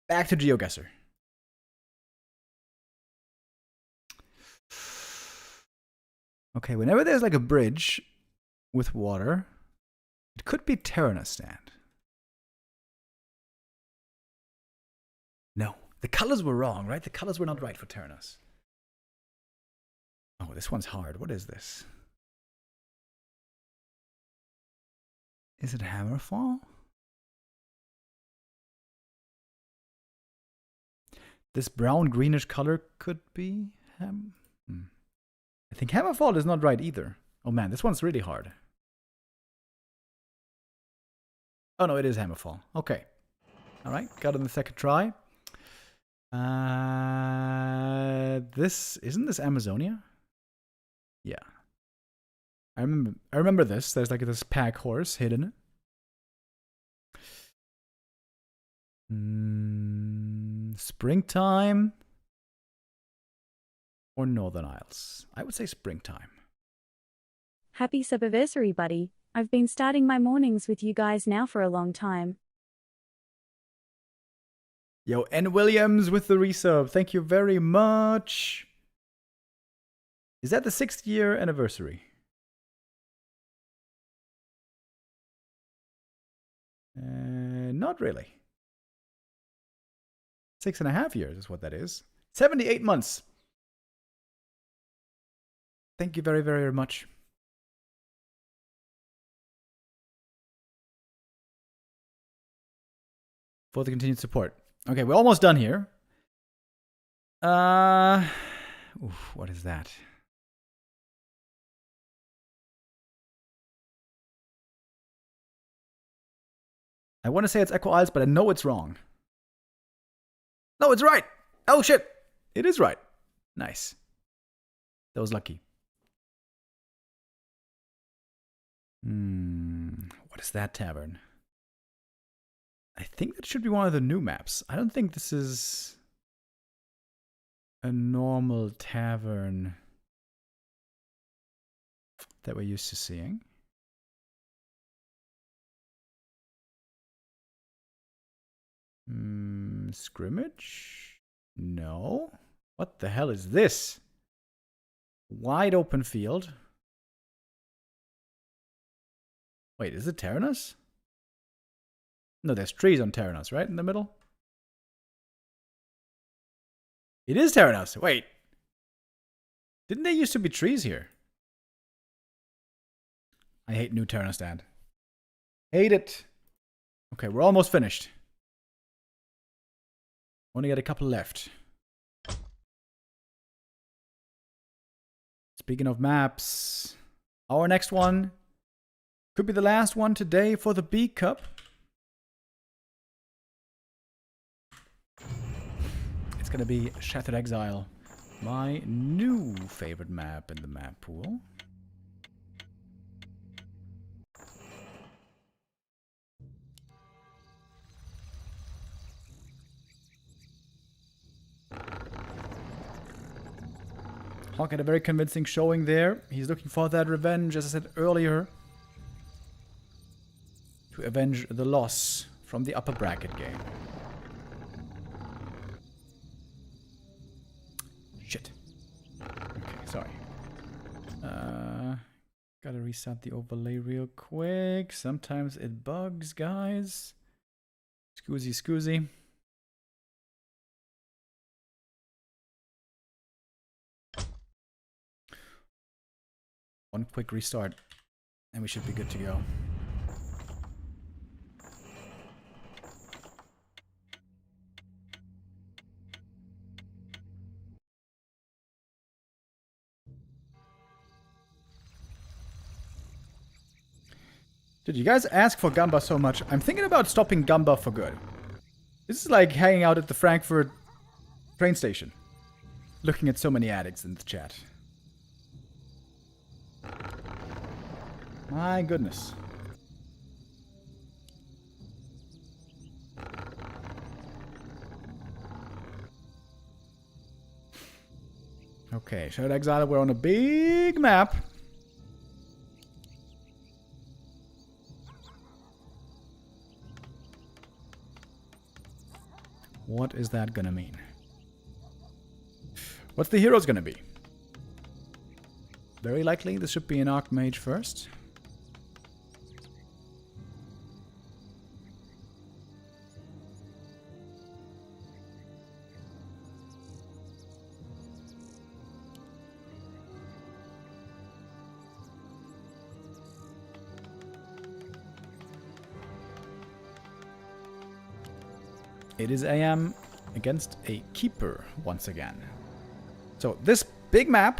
Back to GeoGuessr. Okay, whenever there's like a bridge with water, it could be Terranistan. No, the colors were wrong, right? The colors were not right for Terranos. Oh, this one's hard. What is this? Is it Hammerfall? This brown greenish color could be I think Hammerfall is not right either. Oh man, this one's really hard. Oh no, it is Hammerfall. Okay. Alright, got it in the second try. Isn't this Amazonia? Yeah. I remember this. There's like this pack horse hidden. Springtime or Northern Isles? I would say springtime. Happy subversary, buddy. I've been starting my mornings with you guys now for a long time. Yo, N. Williams with the resub. Thank you very much. Is that the 6th year anniversary? Not really. 6.5 years is what that is. 78 months. Thank you very, very much. For the continued support. Okay, we're almost done here. What is that? I want to say it's Echo Isles, but I know it's wrong. No, it's right. Oh shit. It is right. Nice. That was lucky. What is that tavern? I think that should be one of the new maps. I don't think this is a normal tavern that we're used to seeing. Scrimmage? No. What the hell is this? Wide open field. Wait, is it Terranos? No, there's trees on Terranos, right? In the middle? It is Terranos. Wait. Didn't there used to be trees here? I hate new Terranos, Dad. Hate it. Okay, we're almost finished. Only got a couple left. Speaking of maps, our next one could be the last one today for the B Cup. It's gonna be Shattered Exile, my new favorite map in the map pool. Hawk had a very convincing showing there. He's looking for that revenge, as I said earlier, to avenge the loss from the upper bracket game. Shit. Okay, sorry. Gotta reset the overlay real quick. Sometimes it bugs, guys. Scoozy. One quick restart, and we should be good to go. Did you guys ask for Gamba so much? I'm thinking about stopping Gamba for good. This is like hanging out at the Frankfurt train station, looking at so many addicts in the chat. My goodness. Okay, Shattered Exile, we're on a big map. What is that gonna mean? What's the heroes gonna be? Very likely this should be an Archmage first. It is AM against a keeper once again. So this big map,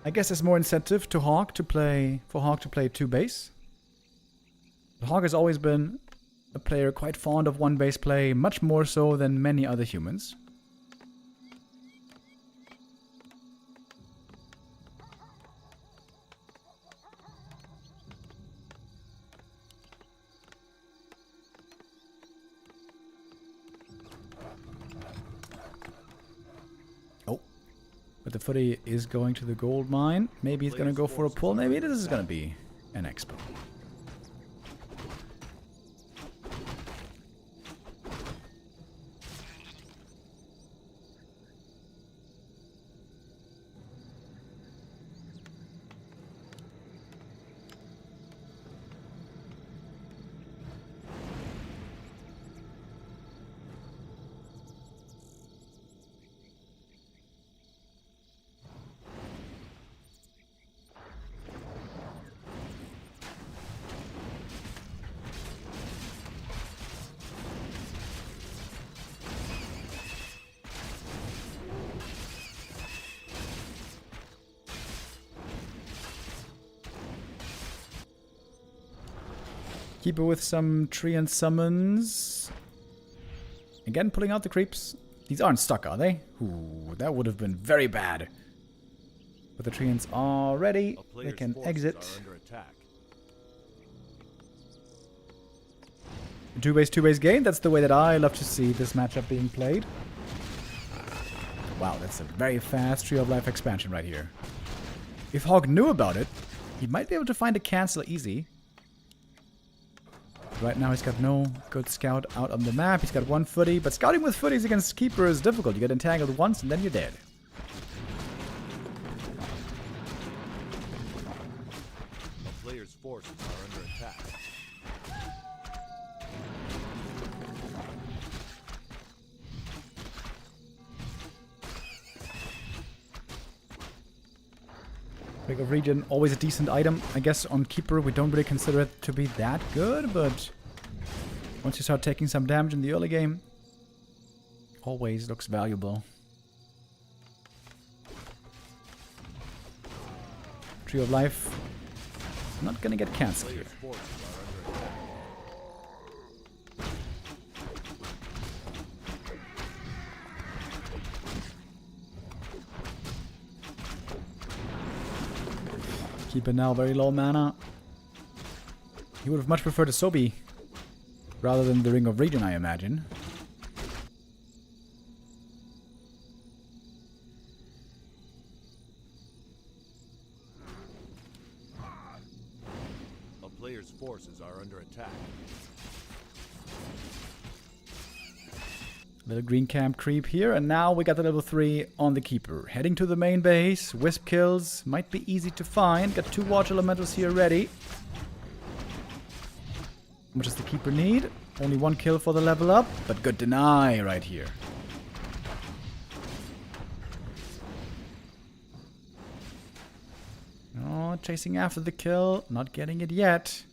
I guess there's more incentive to Hawk to play, for Hawk to play 2 base. But Hawk has always been a player quite fond of 1 base play, much more so than many other humans. But the footy is going to the gold mine. Maybe he's going to go for a pull. Maybe this is going to be an expo. Keeper with some Treant summons. Again, pulling out the creeps. These aren't stuck, are they? Ooh, that would have been very bad. But the Treants are ready. They can exit. Two-base game. That's the way that I love to see this matchup being played. Wow, that's a very fast Tree of Life expansion right here. If Hawk knew about it, he might be able to find a cancel easy. Right now he's got no good scout out on the map. He's got one footy, but scouting with footies against Keeper is difficult. You get entangled once and then you're dead. A player's forces are under attack. Break of Region, always a decent item. I guess on Keeper we don't really consider it to be that good, but once you start taking some damage in the early game, always looks valuable. Tree of Life, not gonna get cancelled here. Keeper now very low mana. He would have much preferred a Sobi rather than the Ring of Region, I imagine. A player's forces are under attack. Little green camp creep here, and now we got the level 3 on the Keeper. Heading to the main base, Wisp kills, might be easy to find. Got 2 Watch Elementals here ready. How much does the Keeper need? Only 1 kill for the level up, but good deny right here. Oh, chasing after the kill, not getting it yet.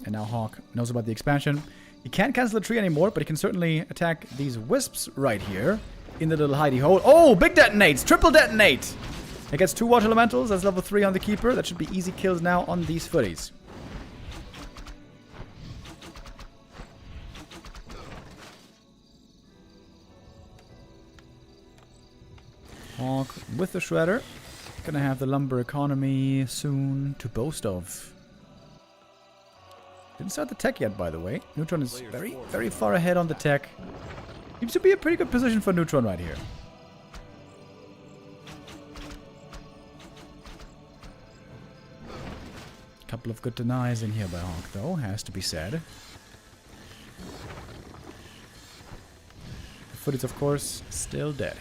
And now Hawk knows about the expansion. He can't cancel the tree anymore, but he can certainly attack these wisps right here in the little hidey hole. Oh, big detonates! Triple detonate! It gets 2 Watch Elementals. That's level 3 on the Keeper. That should be easy kills now on these footies. Hawk with the Shredder. Gonna have the lumber economy soon to boast of. Didn't start the tech yet, by the way. Neutron is very, very far ahead on the tech. Seems to be a pretty good position for Neutron right here. Couple of good denies in here by Hawk, though, has to be said. The footage, of course, still dead.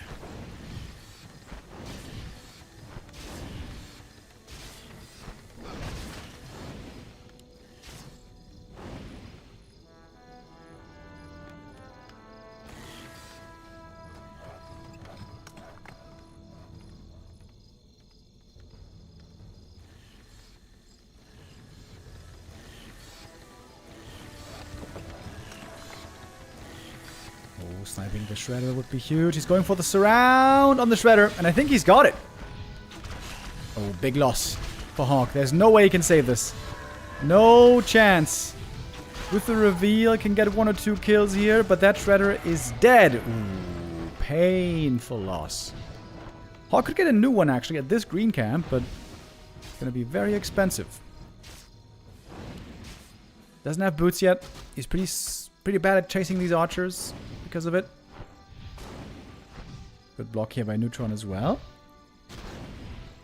Sniping the Shredder would be huge. He's going for the surround on the Shredder, and I think he's got it. Oh, big loss for Hawk. There's no way he can save this. No chance. With the reveal, can get 1 or 2 kills here, but that Shredder is dead. Ooh, painful loss. Hawk could get a new one, actually, at this green camp, but it's going to be very expensive. Doesn't have boots yet. He's pretty bad at chasing these archers because of it. Good block here by Neutron as well.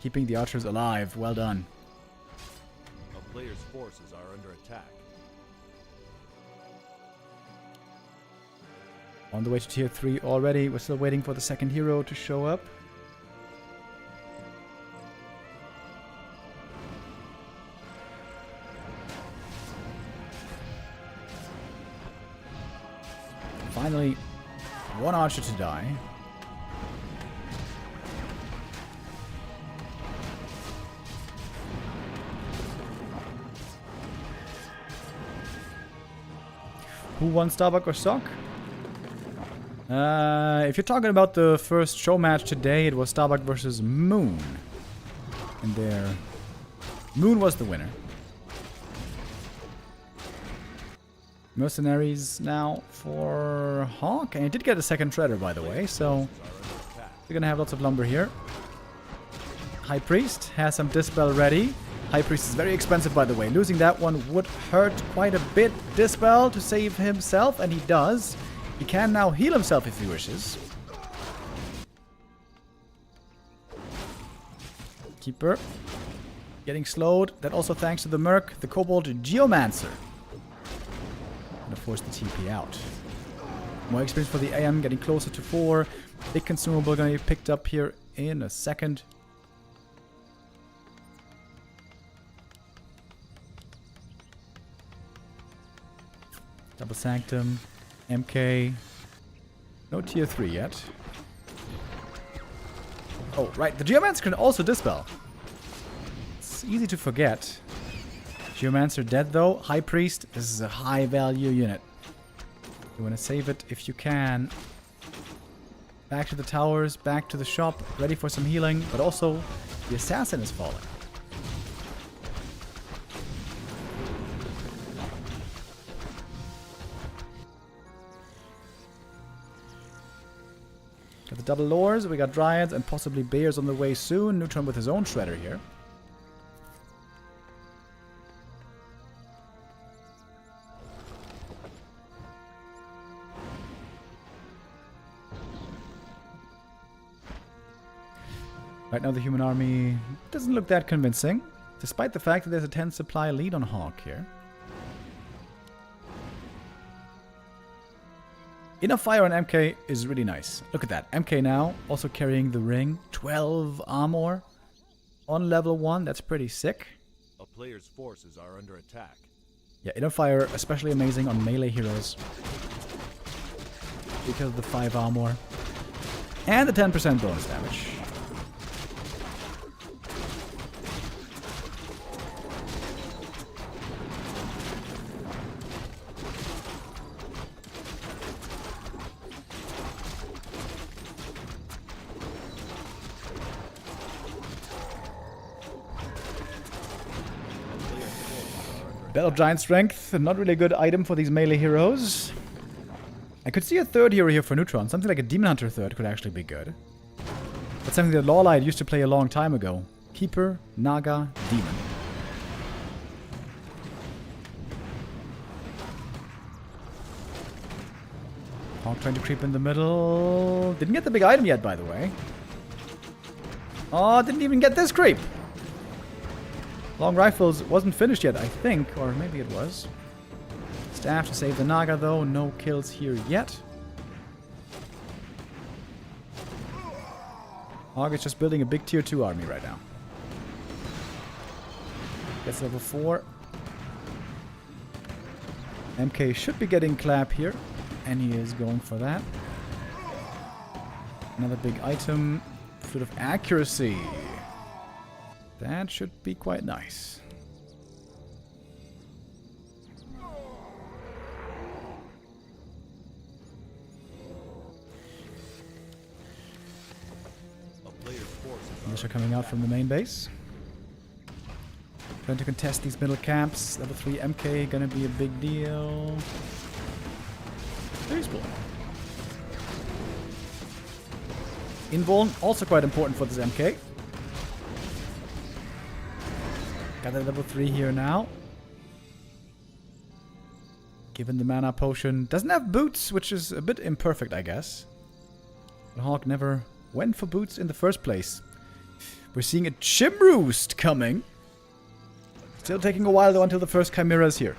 Keeping the archers alive. Well done. A player's forces are under attack. On the way to tier 3 already. We're still waiting for the second hero to show up. Finally, 1 archer to die. Who won Starbuck or Sock? If you're talking about the first show match today, it was Starbuck versus Moon. And there, Moon was the winner. Mercenaries now for Hawk. And he did get a second Shredder, by the way, so we're gonna have lots of lumber here. High Priest has some Dispel ready. High Priest is very expensive, by the way. Losing that one would hurt quite a bit. Dispel to save himself, and he does. He can now heal himself if he wishes. Keeper getting slowed. That also thanks to the Merc, the Kobold Geomancer. And of course the TP out. More experience for the AM, getting closer to 4. Big consumable gonna be picked up here in a second. Double Sanctum, MK. No tier 3 yet. Oh, right. The Geomancer can also dispel. It's easy to forget. Geomancer dead though. High Priest. This is a high value unit. You want to save it if you can. Back to the towers. Back to the shop. Ready for some healing. But also, the assassin is falling. Got the double lures, we got dryads and possibly bears on the way soon. Neutron with his own shredder here. Right now the human army doesn't look that convincing, despite the fact that there's a 10 supply lead on Hawk here. Enough fire on MK is really nice. Look at that. MK now also carrying the ring. 12 armor on level 1. That's pretty sick. A player's forces are under attack. Yeah, Inner Fire especially amazing on melee heroes. Because of the 5 armor. And the 10% bonus damage. Battle Giant Strength, not really a good item for these melee heroes. I could see a third hero here for Neutron. Something like a Demon Hunter third could actually be good. That's something that Lawlight used to play a long time ago. Keeper, Naga, Demon. Hawk trying to creep in the middle. Didn't get the big item yet, by the way. Oh, didn't even get this creep. Long Rifles wasn't finished yet, I think. Or maybe it was. Staff to save the Naga, though. No kills here yet. Hog is just building a big tier 2 army right now. Gets level 4. MK should be getting clap here. And he is going for that. Another big item. Foot of Accuracy. That should be quite nice. Militia coming out from the main base. Trying to contest these middle camps. Level 3 MK gonna be a big deal. Very cool. Invuln also quite important for this MK. Got that level 3 here now. Given the mana potion. Doesn't have boots, which is a bit imperfect, I guess. But Hawk never went for boots in the first place. We're seeing a Chimroost coming. Still taking a while though until the first Chimera is here.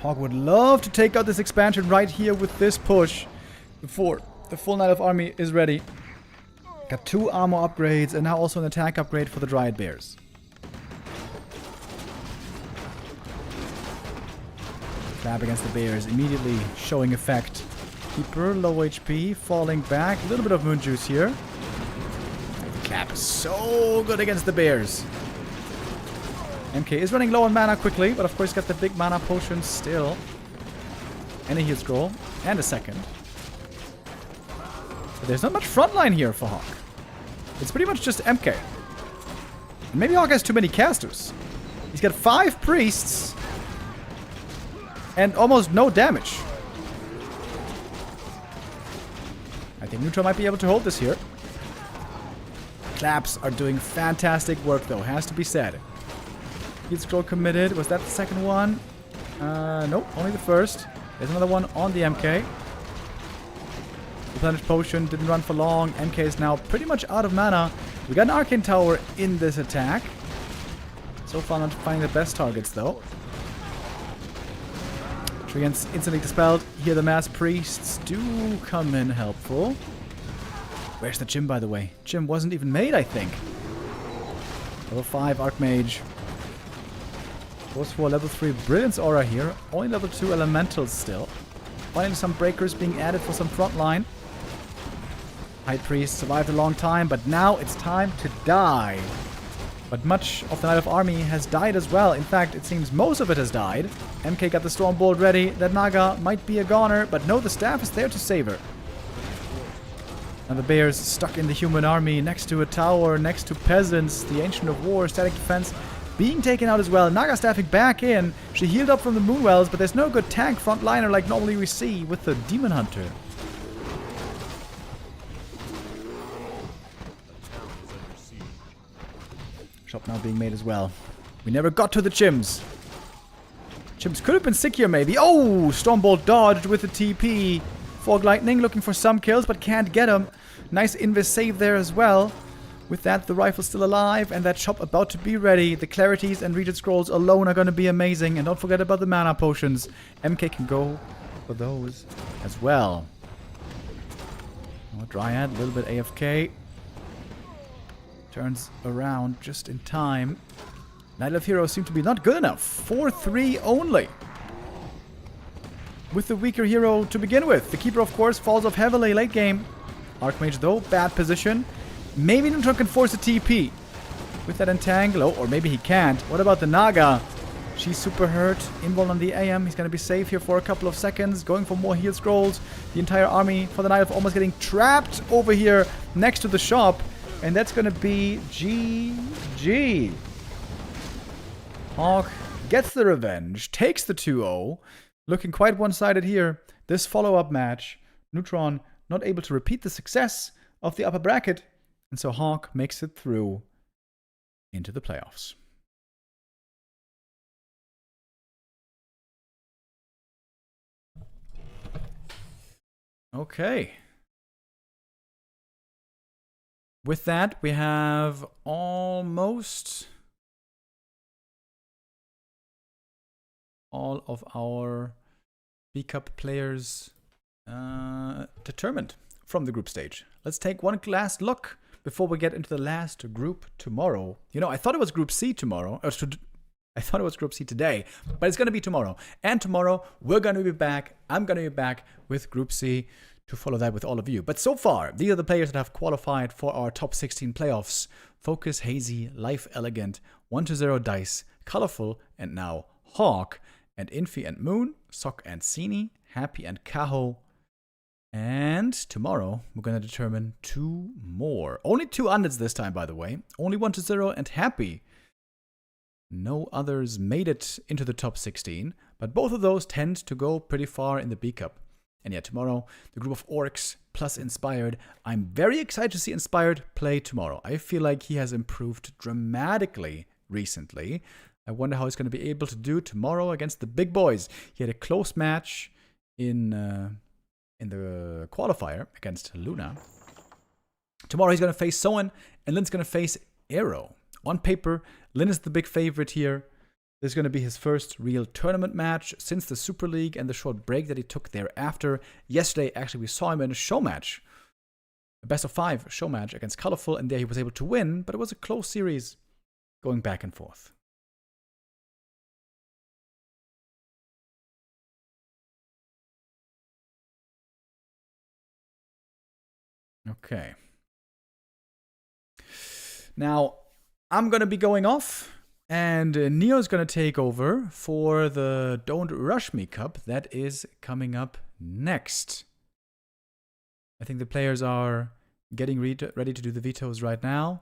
Hawk would love to take out this expansion right here with this push before the full Night Elf army is ready. Got 2 armor upgrades and now also an attack upgrade for the Dryad Bears. Clap against the Bears, immediately showing effect. Keeper, low HP, falling back. A little bit of Moon Juice here. The Clap is so good against the Bears. MK is running low on mana quickly, but of course got the big mana potion still. And a heal scroll. And a second. But there's not much frontline here for Hawk. It's pretty much just MK. And maybe Hawk has too many casters. He's got 5 priests. And almost no damage. I think Neutron might be able to hold this here. Claps are doing fantastic work though, has to be said. Heat scroll committed. Was that the second one? Nope, only the first. There's another one on the MK. Replenish potion didn't run for long. MK is now pretty much out of mana. We got an Arcane Tower in this attack. So far not finding the best targets though. Treants instantly dispelled. Here the Mass Priests do come in helpful. Where's the Gym, by the way? Gym wasn't even made, I think. Level 5 Archmage. Goes for level 3 Brilliance Aura here. Only level 2 Elementals still. Finally some Breakers being added for some frontline. High Priest survived a long time, but now it's time to die. But much of the Knight of Army has died as well. In fact, it seems most of it has died. MK got the Stormbolt ready. That Naga might be a goner, but no, the staff is there to save her. And the bears stuck in the human army next to a tower, next to peasants. The Ancient of War, static defense, being taken out as well. Naga staffing back in. She healed up from the Moonwells, but there's no good tank frontliner like normally we see with the Demon Hunter. Shop now being made as well. We never got to the Chims. Chims could have been sick here maybe. Oh, Stormbolt dodged with the TP. Fog Lightning looking for some kills but can't get him. Nice invis save there as well. With that, the rifle's still alive and that shop about to be ready. The Clarities and Regent Scrolls alone are going to be amazing. And don't forget about the mana potions. MK can go for those as well. Oh, Dryad, a little bit AFK. Turns around just in time. Night Elf heroes seem to be not good enough. 4-3 only. With the weaker hero to begin with. The Keeper, of course, falls off heavily late game. Archmage, though, bad position. Maybe Neutron can force a TP. With that Entangle. Oh, or maybe he can't. What about the Naga? She's super hurt. Invul on the AM. He's going to be safe here for a couple of seconds. Going for more heal scrolls. The entire army for the Night Elf almost getting trapped over here next to the shop. And that's going to be GG. Hawk gets the revenge, takes the 2-0. Looking quite one-sided here. This follow-up match, Neutron not able to repeat the success of the upper bracket. And so Hawk makes it through into the playoffs. Okay. With that, we have almost all of our B-Cup players determined from the group stage. Let's take one last look before we get into the last group tomorrow. You know, I thought it was Group C tomorrow. I thought it was Group C today, but it's going to be tomorrow. And tomorrow, we're going to be back. I'm going to be back with Group C to follow that with all of you. But so far, these are the players that have qualified for our top 16 playoffs. Focus, Hazy, Life Elegant, 1-0 Dice, Colorful, and now Hawk, and Infi and Moon, Sok and Sini, Happy and Kaho. And tomorrow, we're going to determine 2 more. Only 2 undeads this time, by the way. Only 1-0 and Happy. No others made it into the top 16, but both of those tend to go pretty far in the B-Cup. And yeah, tomorrow, the group of Orcs plus Inspired. I'm very excited to see Inspired play tomorrow. I feel like he has improved dramatically recently. I wonder how he's going to be able to do tomorrow against the big boys. He had a close match in the qualifier against Luna. Tomorrow he's going to face Soin, and Lin's going to face Arrow. On paper, Lin is the big favorite here. This is going to be his first real tournament match since the Super League and the short break that he took thereafter. Yesterday, actually, we saw him in a show match. A best of 5 show match against Colorful, and there he was able to win, but it was a close series going back and forth. Okay. Now, I'm going to be going off. And Neo's going to take over for the Don't Rush Me Cup that is coming up next. I think the players are getting ready to do the vetoes right now.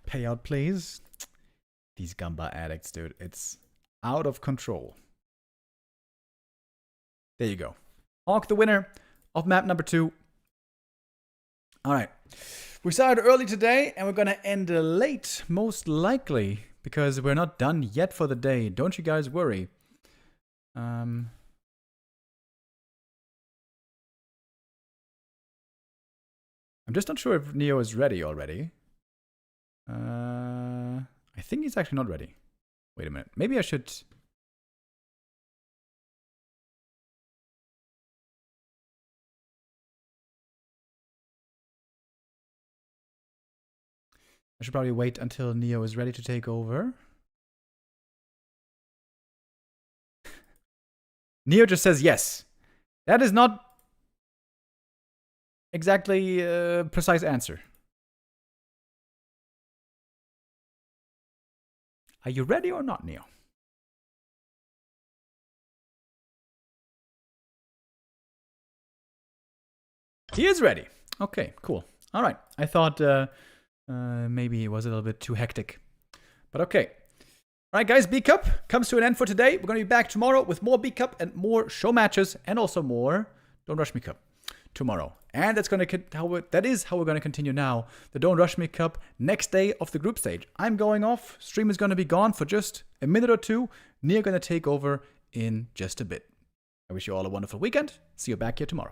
Payout, please. These Gamba addicts, dude. It's out of control. There you go. Hawk, the winner of map number 2. All right. We started early today, and we're going to end late, most likely, because we're not done yet for the day. Don't you guys worry. I'm just not sure if Neo is ready already. I think he's actually not ready. Wait a minute. Maybe I should... I should probably wait until Neo is ready to take over. Neo just says yes. That is not exactly a precise answer. Are you ready or not, Neo? He is ready. Okay, cool. All right. I thought maybe it was a little bit too hectic. But okay. All right, guys. B Cup comes to an end for today. We're going to be back tomorrow with more B Cup and more show matches and also more Don't Rush Me Cup tomorrow. And that's going to that is how we're going to continue now. The Don't Rush Me Cup next day of the group stage. I'm going off. Stream is going to be gone for just a minute or two. Nia going to take over in just a bit. I wish you all a wonderful weekend. See you back here tomorrow.